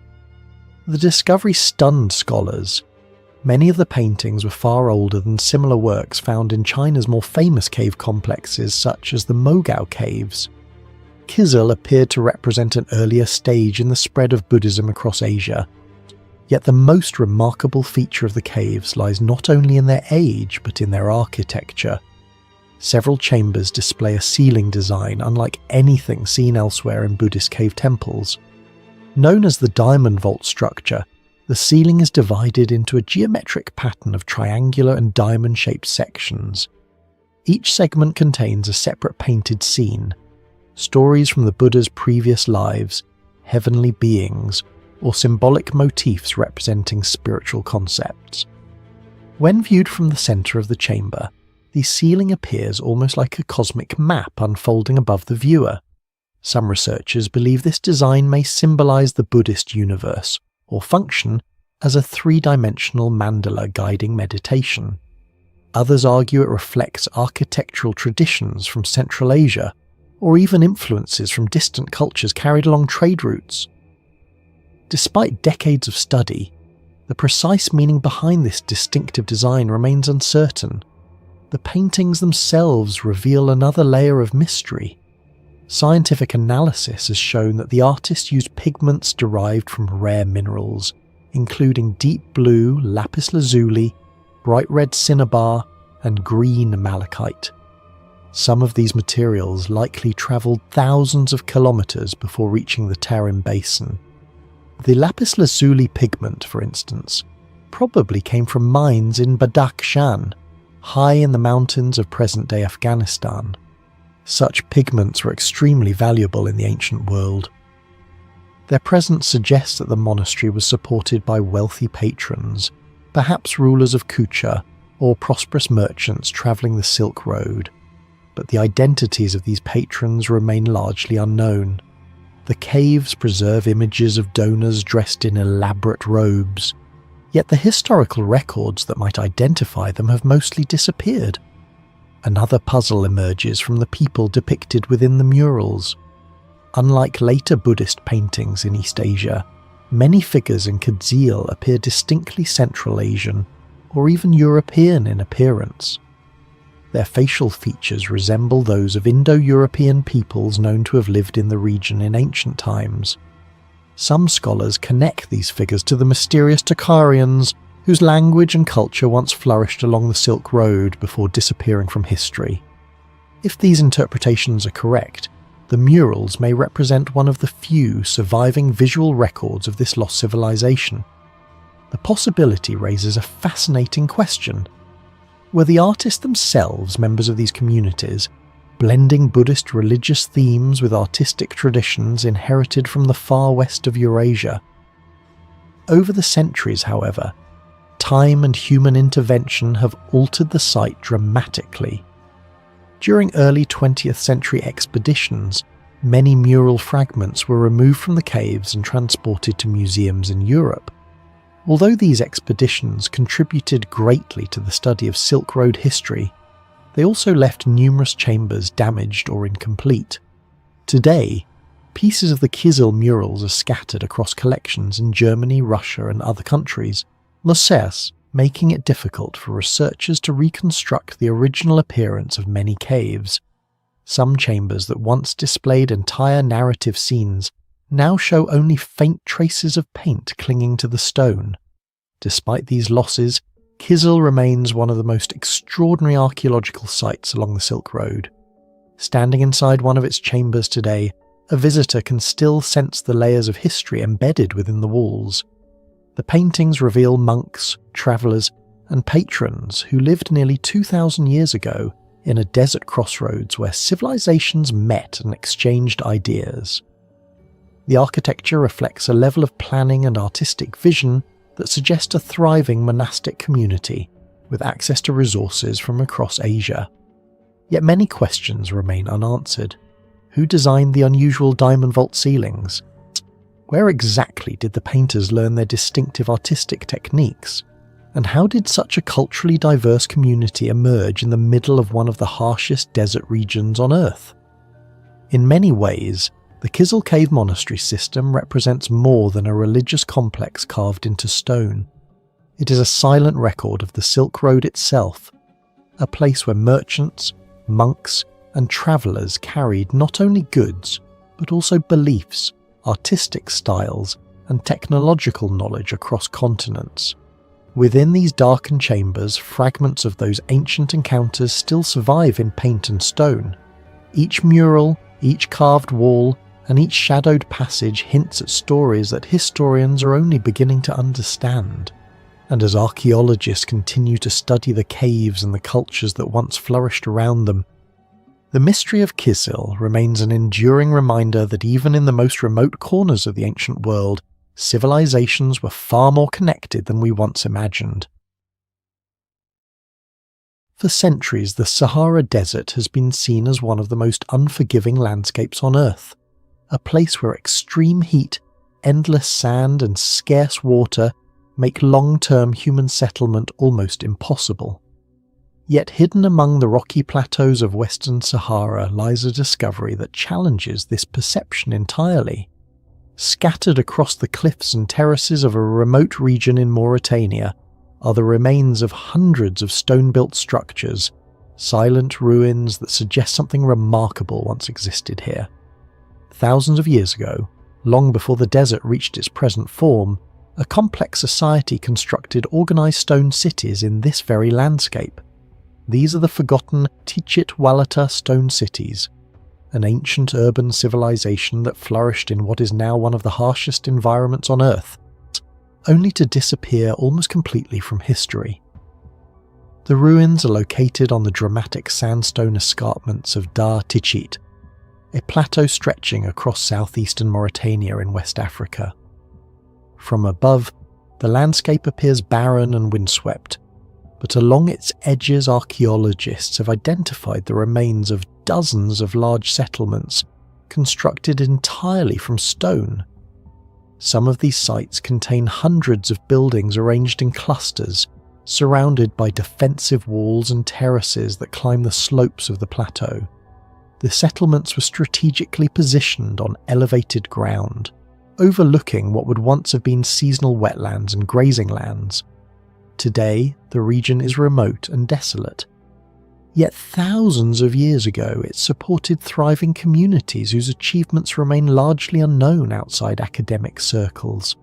The discovery stunned scholars. Many of the paintings were far older than similar works found in China's more famous cave complexes such as the Mogao Caves. Kizil appeared to represent an earlier stage in the spread of Buddhism across Asia. Yet the most remarkable feature of the caves lies not only in their age but in their architecture. Several chambers display a ceiling design unlike anything seen elsewhere in Buddhist cave temples. Known as the diamond vault structure, the ceiling is divided into a geometric pattern of triangular and diamond-shaped sections. Each segment contains a separate painted scene, stories from the Buddha's previous lives, heavenly beings, or symbolic motifs representing spiritual concepts. When viewed from the centre of the chamber, the ceiling appears almost like a cosmic map unfolding above the viewer. Some researchers believe this design may symbolize the Buddhist universe, or function as a three-dimensional mandala guiding meditation. Others argue it reflects architectural traditions from Central Asia, or even influences from distant cultures carried along trade routes. Despite decades of study, the precise meaning behind this distinctive design remains uncertain. The paintings themselves reveal another layer of mystery. Scientific analysis has shown that the artist used pigments derived from rare minerals, including deep blue lapis lazuli, bright red cinnabar, and green malachite. Some of these materials likely travelled thousands of kilometres before reaching the Tarim Basin. The lapis lazuli pigment, for instance, probably came from mines in Badakhshan, high in the mountains of present-day Afghanistan. Such pigments were extremely valuable in the ancient world. Their presence suggests that the monastery was supported by wealthy patrons, perhaps rulers of Kucha or prosperous merchants travelling the Silk Road, but the identities of these patrons remain largely unknown. The caves preserve images of donors dressed in elaborate robes, yet the historical records that might identify them have mostly disappeared. Another puzzle emerges from the people depicted within the murals. Unlike later Buddhist paintings in East Asia, many figures in Kizil appear distinctly Central Asian or even European in appearance. Their facial features resemble those of Indo-European peoples known to have lived in the region in ancient times. Some scholars connect these figures to the mysterious Tocharians, whose language and culture once flourished along the Silk Road before disappearing from history. If these interpretations are correct, the murals may represent one of the few surviving visual records of this lost civilization. The possibility raises a fascinating question. Were the artists themselves members of these communities, blending Buddhist religious themes with artistic traditions inherited from the far west of Eurasia? Over the centuries, however, time and human intervention have altered the site dramatically. During early 20th century expeditions, many mural fragments were removed from the caves and transported to museums in Europe. Although these expeditions contributed greatly to the study of Silk Road history, they also left numerous chambers damaged or incomplete. Today, pieces of the Kizil murals are scattered across collections in Germany, Russia, and other countries, making it difficult for researchers to reconstruct the original appearance of many caves. Some chambers that once displayed entire narrative scenes now show only faint traces of paint clinging to the stone. Despite these losses, Kizil remains one of the most extraordinary archaeological sites along the Silk Road. Standing inside one of its chambers today, a visitor can still sense the layers of history embedded within the walls. The paintings reveal monks, travellers, and patrons who lived nearly 2,000 years ago in a desert crossroads where civilizations met and exchanged ideas. The architecture reflects a level of planning and artistic vision that suggest a thriving monastic community with access to resources from across Asia. Yet many questions remain unanswered. Who designed the unusual diamond vault ceilings? Where exactly did the painters learn their distinctive artistic techniques? And how did such a culturally diverse community emerge in the middle of one of the harshest desert regions on Earth? In many ways, the Kizil Cave Monastery system represents more than a religious complex carved into stone. It is a silent record of the Silk Road itself, a place where merchants, monks, and travellers carried not only goods, but also beliefs, artistic styles, and technological knowledge across continents. Within these darkened chambers, fragments of those ancient encounters still survive in paint and stone. Each mural, each carved wall, and each shadowed passage hints at stories that historians are only beginning to understand. And as archaeologists continue to study the caves and the cultures that once flourished around them, the mystery of Kizil remains an enduring reminder that even in the most remote corners of the ancient world, civilizations were far more connected than we once imagined. For centuries, the Sahara Desert has been seen as one of the most unforgiving landscapes on Earth, a place where extreme heat, endless sand, and scarce water make long-term human settlement almost impossible. Yet hidden among the rocky plateaus of Western Sahara lies a discovery that challenges this perception entirely. Scattered across the cliffs and terraces of a remote region in Mauritania are the remains of hundreds of stone-built structures, silent ruins that suggest something remarkable once existed here. Thousands of years ago, long before the desert reached its present form, a complex society constructed organised stone cities in this very landscape. These are the forgotten Tichit-Walata stone cities, an ancient urban civilization that flourished in what is now one of the harshest environments on Earth, only to disappear almost completely from history. The ruins are located on the dramatic sandstone escarpments of Dar Tichit, a plateau stretching across southeastern Mauritania in West Africa. From above, the landscape appears barren and windswept, but along its edges archaeologists have identified the remains of dozens of large settlements constructed entirely from stone. Some of these sites contain hundreds of buildings arranged in clusters, surrounded by defensive walls and terraces that climb the slopes of the plateau. The settlements were strategically positioned on elevated ground, overlooking what would once have been seasonal wetlands and grazing lands. Today, the region is remote and desolate. Yet thousands of years ago, it supported thriving communities whose achievements remain largely unknown outside academic circles.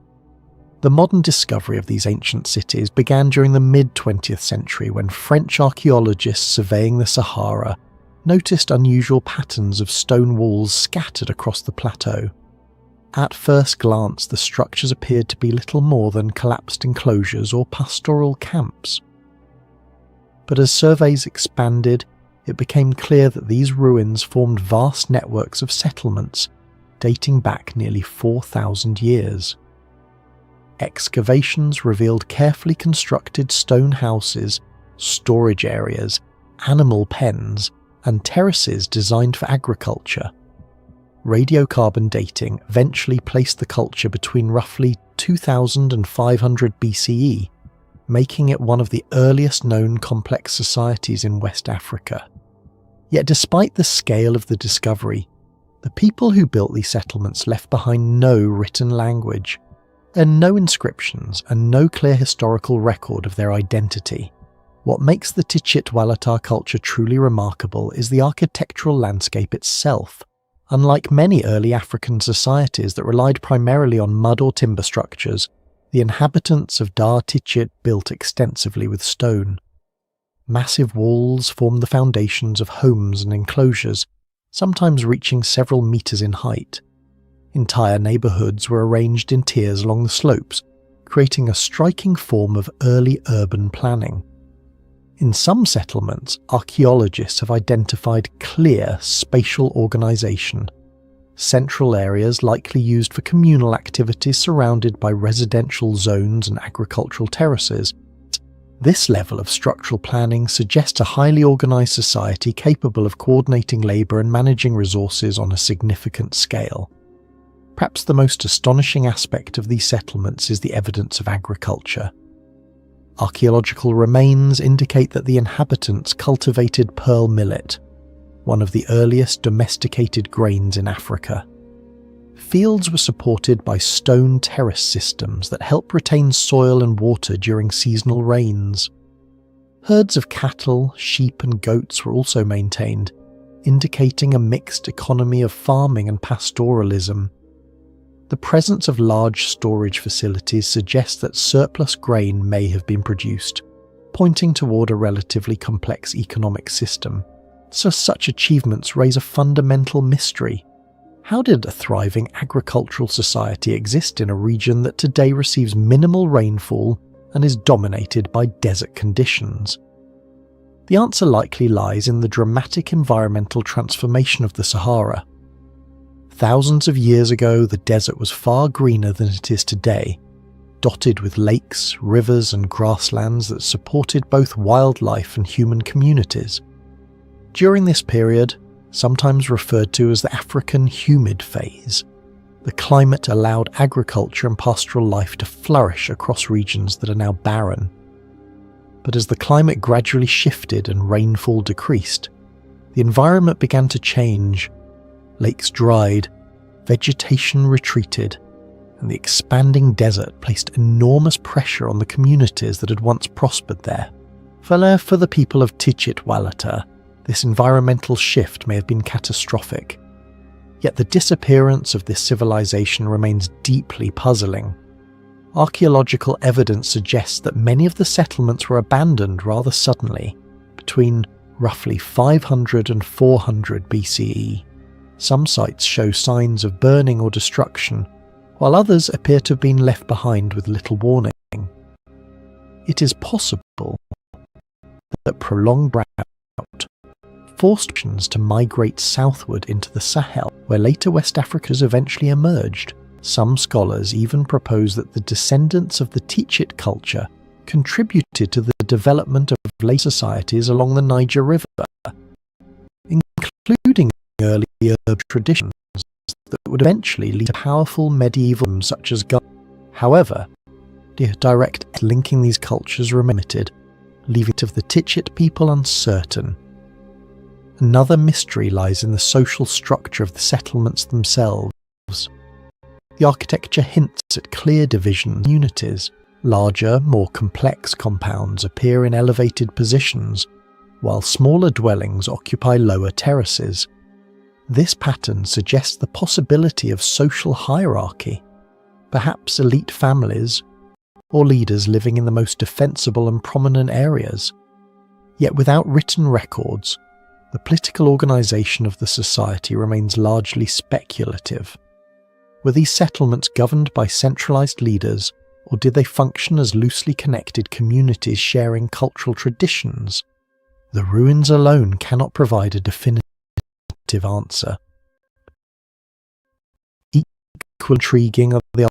The modern discovery of these ancient cities began during the mid-20th century when French archaeologists surveying the Sahara noticed unusual patterns of stone walls scattered across the plateau. At first glance, the structures appeared to be little more than collapsed enclosures or pastoral camps. But as surveys expanded, it became clear that these ruins formed vast networks of settlements dating back nearly 4,000 years. Excavations revealed carefully constructed stone houses, storage areas, animal pens, and terraces designed for agriculture. Radiocarbon dating eventually placed the culture between roughly 2000 and 500 BCE, making it one of the earliest known complex societies in West Africa. Yet despite the scale of the discovery, the people who built these settlements left behind no written language, and no inscriptions and no clear historical record of their identity. What makes the Tichit-Walata culture truly remarkable is the architectural landscape itself. Unlike many early African societies that relied primarily on mud or timber structures, the inhabitants of Dar Tichit built extensively with stone. Massive walls formed the foundations of homes and enclosures, sometimes reaching several meters in height. Entire neighborhoods were arranged in tiers along the slopes, creating a striking form of early urban planning. In some settlements, archaeologists have identified clear spatial organization. central areas likely used for communal activities surrounded by residential zones and agricultural terraces. This level of structural planning suggests a highly organised society capable of coordinating labour and managing resources on a significant scale. Perhaps the most astonishing aspect of these settlements is the evidence of agriculture. Archaeological remains indicate that the inhabitants cultivated pearl millet, one of the earliest domesticated grains in Africa. Fields were supported by stone terrace systems that help retain soil and water during seasonal rains. Herds of cattle, sheep and goats were also maintained, indicating a mixed economy of farming and pastoralism. The presence of large storage facilities suggests that surplus grain may have been produced, pointing toward a relatively complex economic system. So such achievements raise a fundamental mystery. How did a thriving agricultural society exist in a region that today receives minimal rainfall and is dominated by desert conditions? The answer likely lies in the dramatic environmental transformation of the Sahara. Thousands of years ago, the desert was far greener than it is today, dotted with lakes, rivers and grasslands that supported both wildlife and human communities. During this period, sometimes referred to as the African humid phase, the climate allowed agriculture and pastoral life to flourish across regions that are now barren. But as the climate gradually shifted and rainfall decreased, the environment began to change. Lakes dried, vegetation retreated, and the expanding desert placed enormous pressure on the communities that had once prospered there. For the people of Tichit-Walata, this environmental shift may have been catastrophic. Yet the disappearance of this civilization remains deeply puzzling. Archaeological evidence suggests that many of the settlements were abandoned rather suddenly, between roughly 500 and 400 BCE. Some sites show signs of burning or destruction, while others appear to have been left behind with little warning. It is possible that prolonged drought forced nations to migrate southward into the Sahel, where later West Africans eventually emerged. Some scholars even propose that the descendants of the Tichit culture contributed to the development of late societies along the Niger River, including early urban traditions that would eventually lead to powerful medievalism such as Ghana. However, the direct linking these cultures were limited, leaving it of the Tichit people uncertain. Another mystery lies in the social structure of the settlements themselves. The architecture hints at clear divisions and unities. Larger, more complex compounds appear in elevated positions, while smaller dwellings occupy lower terraces. This pattern suggests the possibility of social hierarchy, perhaps elite families or leaders living in the most defensible and prominent areas. Yet without written records, the political organisation of the society remains largely speculative. Were these settlements governed by centralised leaders, or did they function as loosely connected communities sharing cultural traditions? The ruins alone cannot provide a definitive answer. Equally intriguing are the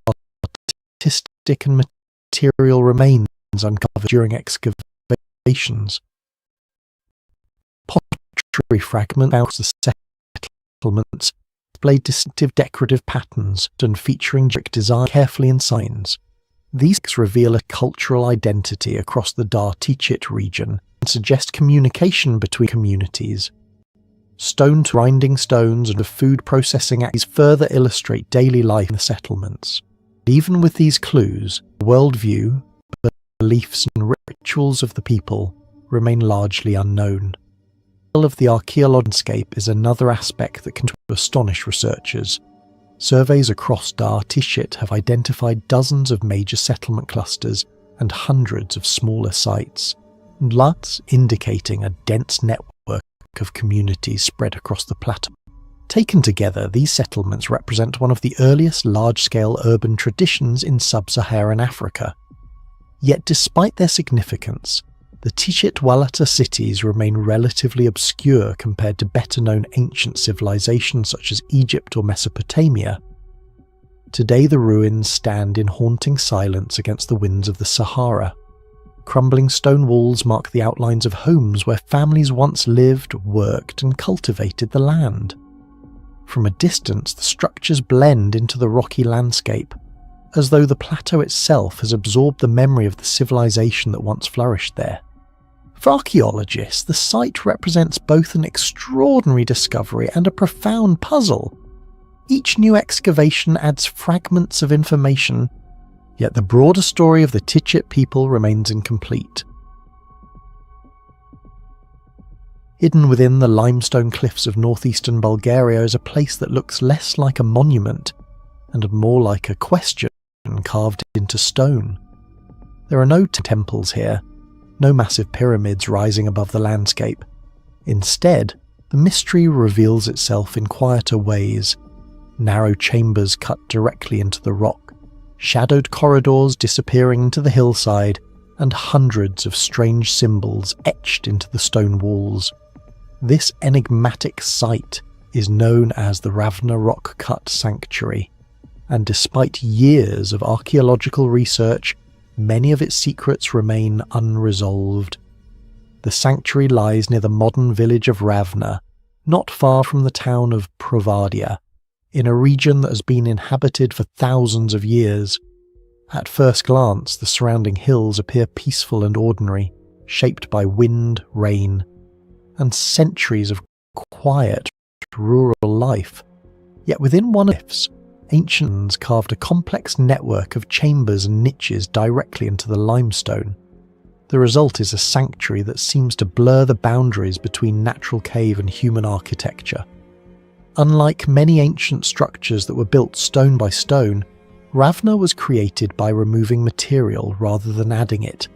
artistic and material remains uncovered during excavations. Pottery fragments found the settlements displayed distinctive decorative patterns and featuring geometric design carefully in signs. These reveal a cultural identity across the Dar-Tichit region and suggest communication between communities. Stone grinding stones and food processing activities further illustrate daily life in the settlements. Even with these clues, the worldview, beliefs and rituals of the people remain largely unknown. The scale of the archaeological landscape is another aspect that can astonish researchers. Surveys across Dar-Tichit have identified dozens of major settlement clusters and hundreds of smaller sites, lots indicating a dense network of communities spread across the plateau. Taken together, these settlements represent one of the earliest large-scale urban traditions in sub-Saharan Africa. Yet despite their significance, the Tichit-Walata cities remain relatively obscure compared to better-known ancient civilizations such as Egypt or Mesopotamia. Today the ruins stand in haunting silence against the winds of the Sahara. Crumbling stone walls mark the outlines of homes where families once lived, worked, and cultivated the land. From a distance, the structures blend into the rocky landscape, as though the plateau itself has absorbed the memory of the civilization that once flourished there. For archaeologists, the site represents both an extraordinary discovery and a profound puzzle. Each new excavation adds fragments of information, yet the broader story of the Tichit people remains incomplete. Hidden within the limestone cliffs of northeastern Bulgaria is a place that looks less like a monument and more like a question carved into stone. There are no temples here, no massive pyramids rising above the landscape. Instead, the mystery reveals itself in quieter ways. Narrow chambers cut directly into the rock, shadowed corridors disappearing into the hillside, and hundreds of strange symbols etched into the stone walls. This enigmatic site is known as the Ravna Rock Cut Sanctuary, and despite years of archaeological research, many of its secrets remain unresolved. The sanctuary lies near the modern village of Ravna, not far from the town of Provadia, in a region that has been inhabited for thousands of years. At first glance, the surrounding hills appear peaceful and ordinary, shaped by wind, rain, and centuries of quiet, rural life. Yet within one of the ancients carved a complex network of chambers and niches directly into the limestone. The result is a sanctuary that seems to blur the boundaries between natural cave and human architecture. Unlike many ancient structures that were built stone by stone, Ravna was created by removing material rather than adding it.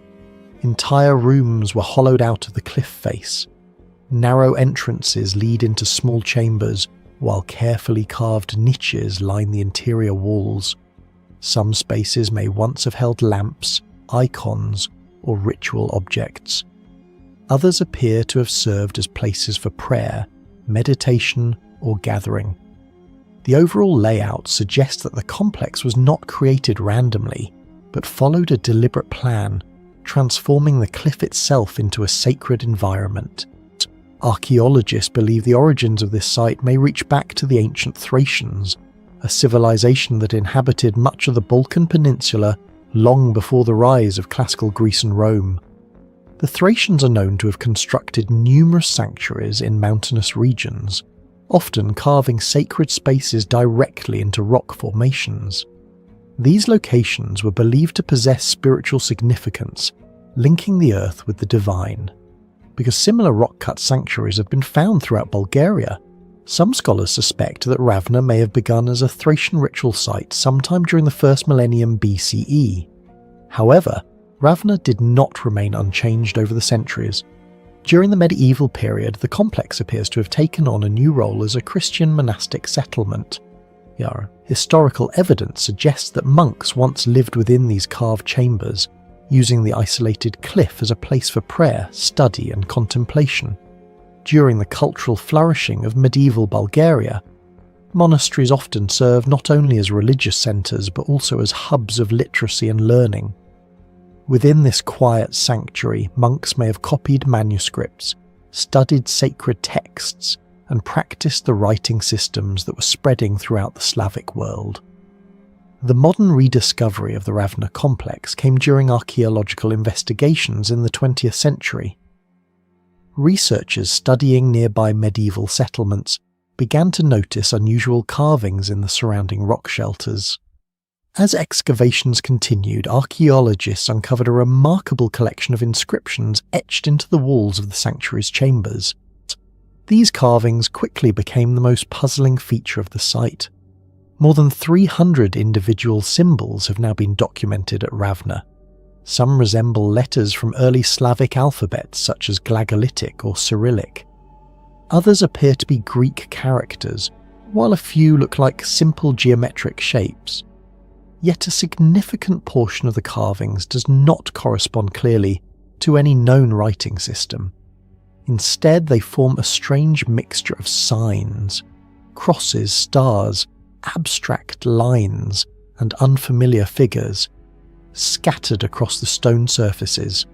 Entire rooms were hollowed out of the cliff face. Narrow entrances lead into small chambers, while carefully carved niches line the interior walls. Some spaces may once have held lamps, icons, or ritual objects. Others appear to have served as places for prayer, meditation, or gathering. The overall layout suggests that the complex was not created randomly, but followed a deliberate plan, transforming the cliff itself into a sacred environment. Archaeologists believe the origins of this site may reach back to the ancient Thracians, a civilization that inhabited much of the Balkan Peninsula long before the rise of classical Greece and Rome. The Thracians are known to have constructed numerous sanctuaries in mountainous regions, often carving sacred spaces directly into rock formations. These locations were believed to possess spiritual significance, linking the earth with the divine. Because similar rock-cut sanctuaries have been found throughout Bulgaria, some scholars suspect that Ravna may have begun as a Thracian ritual site sometime during the first millennium BCE. However, Ravna did not remain unchanged over the centuries. During the medieval period, the complex appears to have taken on a new role as a Christian monastic settlement. Historical evidence suggests that monks once lived within these carved chambers, using the isolated cliff as a place for prayer, study, and contemplation. During the cultural flourishing of medieval Bulgaria, monasteries often served not only as religious centres but also as hubs of literacy and learning. Within this quiet sanctuary, monks may have copied manuscripts, studied sacred texts, and practiced the writing systems that were spreading throughout the Slavic world. The modern rediscovery of the Ravna complex came during archaeological investigations in the 20th century. Researchers studying nearby medieval settlements began to notice unusual carvings in the surrounding rock shelters. As excavations continued, archaeologists uncovered a remarkable collection of inscriptions etched into the walls of the sanctuary's chambers. These carvings quickly became the most puzzling feature of the site. More than 300 individual symbols have now been documented at Ravna. Some resemble letters from early Slavic alphabets such as Glagolitic or Cyrillic. Others appear to be Greek characters, while a few look like simple geometric shapes. Yet a significant portion of the carvings does not correspond clearly to any known writing system. Instead, they form a strange mixture of signs, crosses, stars, abstract lines, and unfamiliar figures, scattered across the stone surfaces.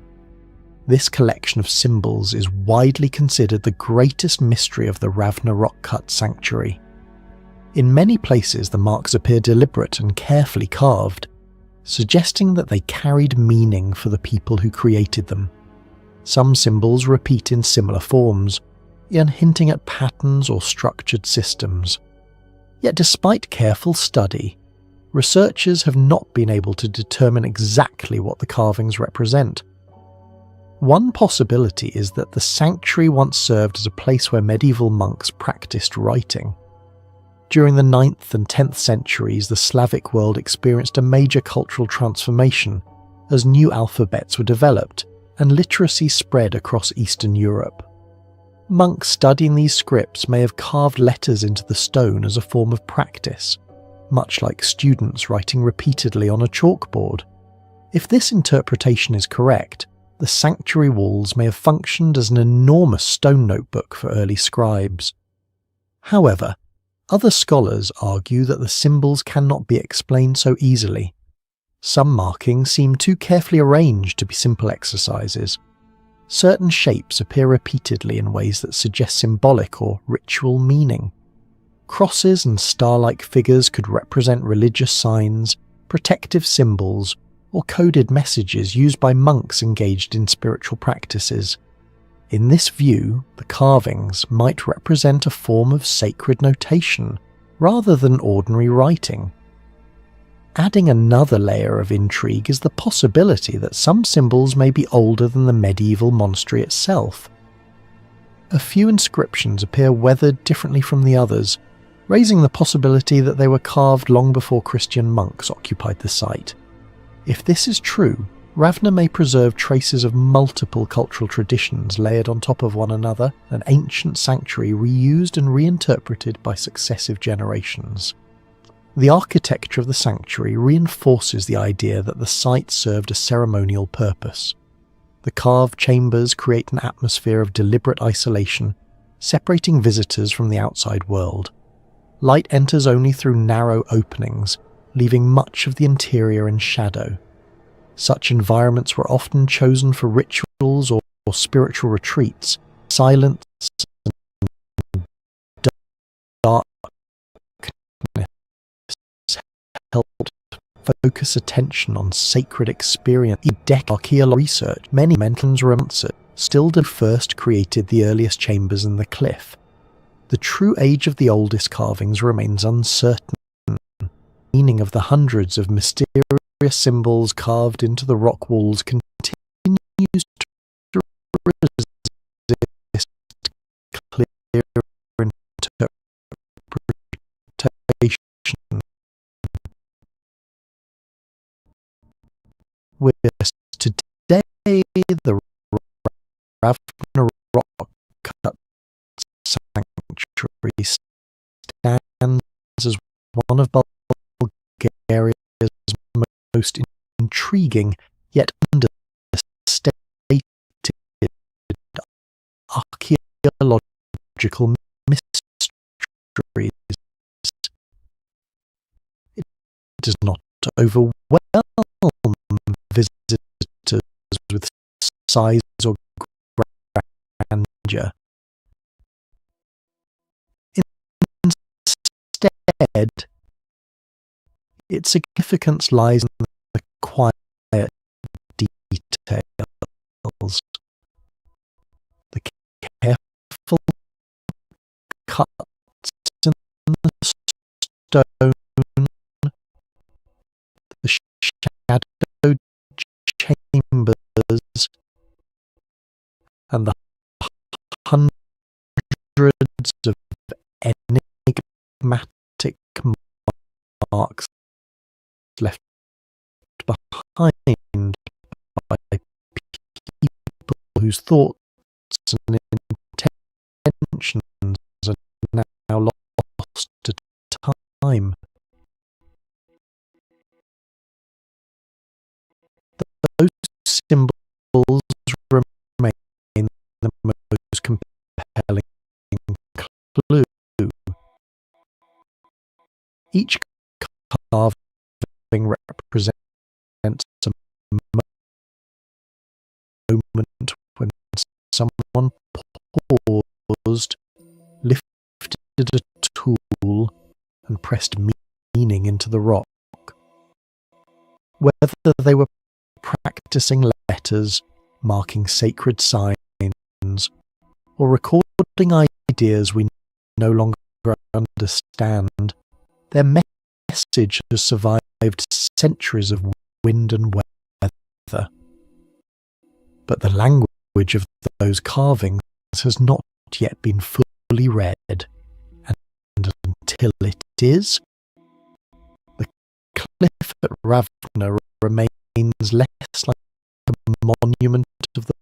This collection of symbols is widely considered the greatest mystery of the Ravna rock-cut sanctuary. In many places, the marks appear deliberate and carefully carved, suggesting that they carried meaning for the people who created them. Some symbols repeat in similar forms, hinting at patterns or structured systems. Yet despite careful study, researchers have not been able to determine exactly what the carvings represent. One possibility is that the sanctuary once served as a place where medieval monks practiced writing. During the 9th and 10th centuries, the Slavic world experienced a major cultural transformation as new alphabets were developed and literacy spread across Eastern Europe. Monks studying these scripts may have carved letters into the stone as a form of practice, much like students writing repeatedly on a chalkboard. If this interpretation is correct, the sanctuary walls may have functioned as an enormous stone notebook for early scribes. However, other scholars argue that the symbols cannot be explained so easily. Some markings seem too carefully arranged to be simple exercises. Certain shapes appear repeatedly in ways that suggest symbolic or ritual meaning. Crosses and star-like figures could represent religious signs, protective symbols, or coded messages used by monks engaged in spiritual practices. In this view, the carvings might represent a form of sacred notation rather than ordinary writing. Adding another layer of intrigue is the possibility that some symbols may be older than the medieval monastery itself. A few inscriptions appear weathered differently from the others, raising the possibility that they were carved long before Christian monks occupied the site. If this is true, Ravna may preserve traces of multiple cultural traditions layered on top of one another, an ancient sanctuary reused and reinterpreted by successive generations. The architecture of the sanctuary reinforces the idea that the site served a ceremonial purpose. The carved chambers create an atmosphere of deliberate isolation, separating visitors from the outside world. Light enters only through narrow openings, leaving much of the interior in shadow. Such environments were often chosen for rituals or spiritual retreats. Silence and darkness helped focus attention on sacred experience. Archaeological research, many mentions were answered. Still first created the earliest chambers in the cliff. The true age of the oldest carvings remains uncertain. The meaning of the hundreds of mysterious symbols carved into the rock walls continues to resist clear interpretation. With today, the Ravna rock cut sanctuary stands as one of Bulgaria's most intriguing yet understated archaeological mysteries. It does not overwhelm visitors with size or grandeur. Instead, its significance lies in the quiet details, the careful cuts in the stone, the shadowed chambers, and the hundreds of enigmatic marks left behind by people whose thoughts and intentions are now lost to time. Those symbols compelling clue. Each carving represents a moment when someone paused, lifted a tool, and pressed meaning into the rock. Whether they were practicing letters, marking sacred signs, or recording ideas we no longer understand, their message has survived centuries of wind and weather. But the language of those carvings has not yet been fully read, and until it is, the cliff at Ravna remains less like a monument of the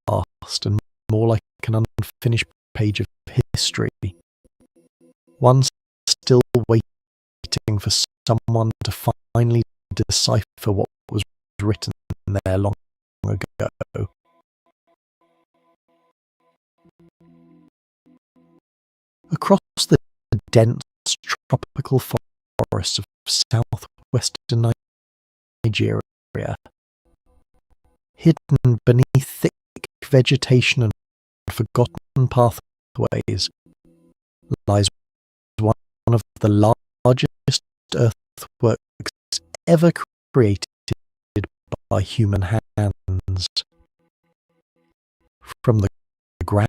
past and more like an unfinished page of history, one still waiting for someone to finally decipher what was written there long ago. Across the dense tropical forests of southwestern Nigeria, hidden beneath thick vegetation and forgotten pathways, lies one of the largest earthworks ever created by human hands. From the ground,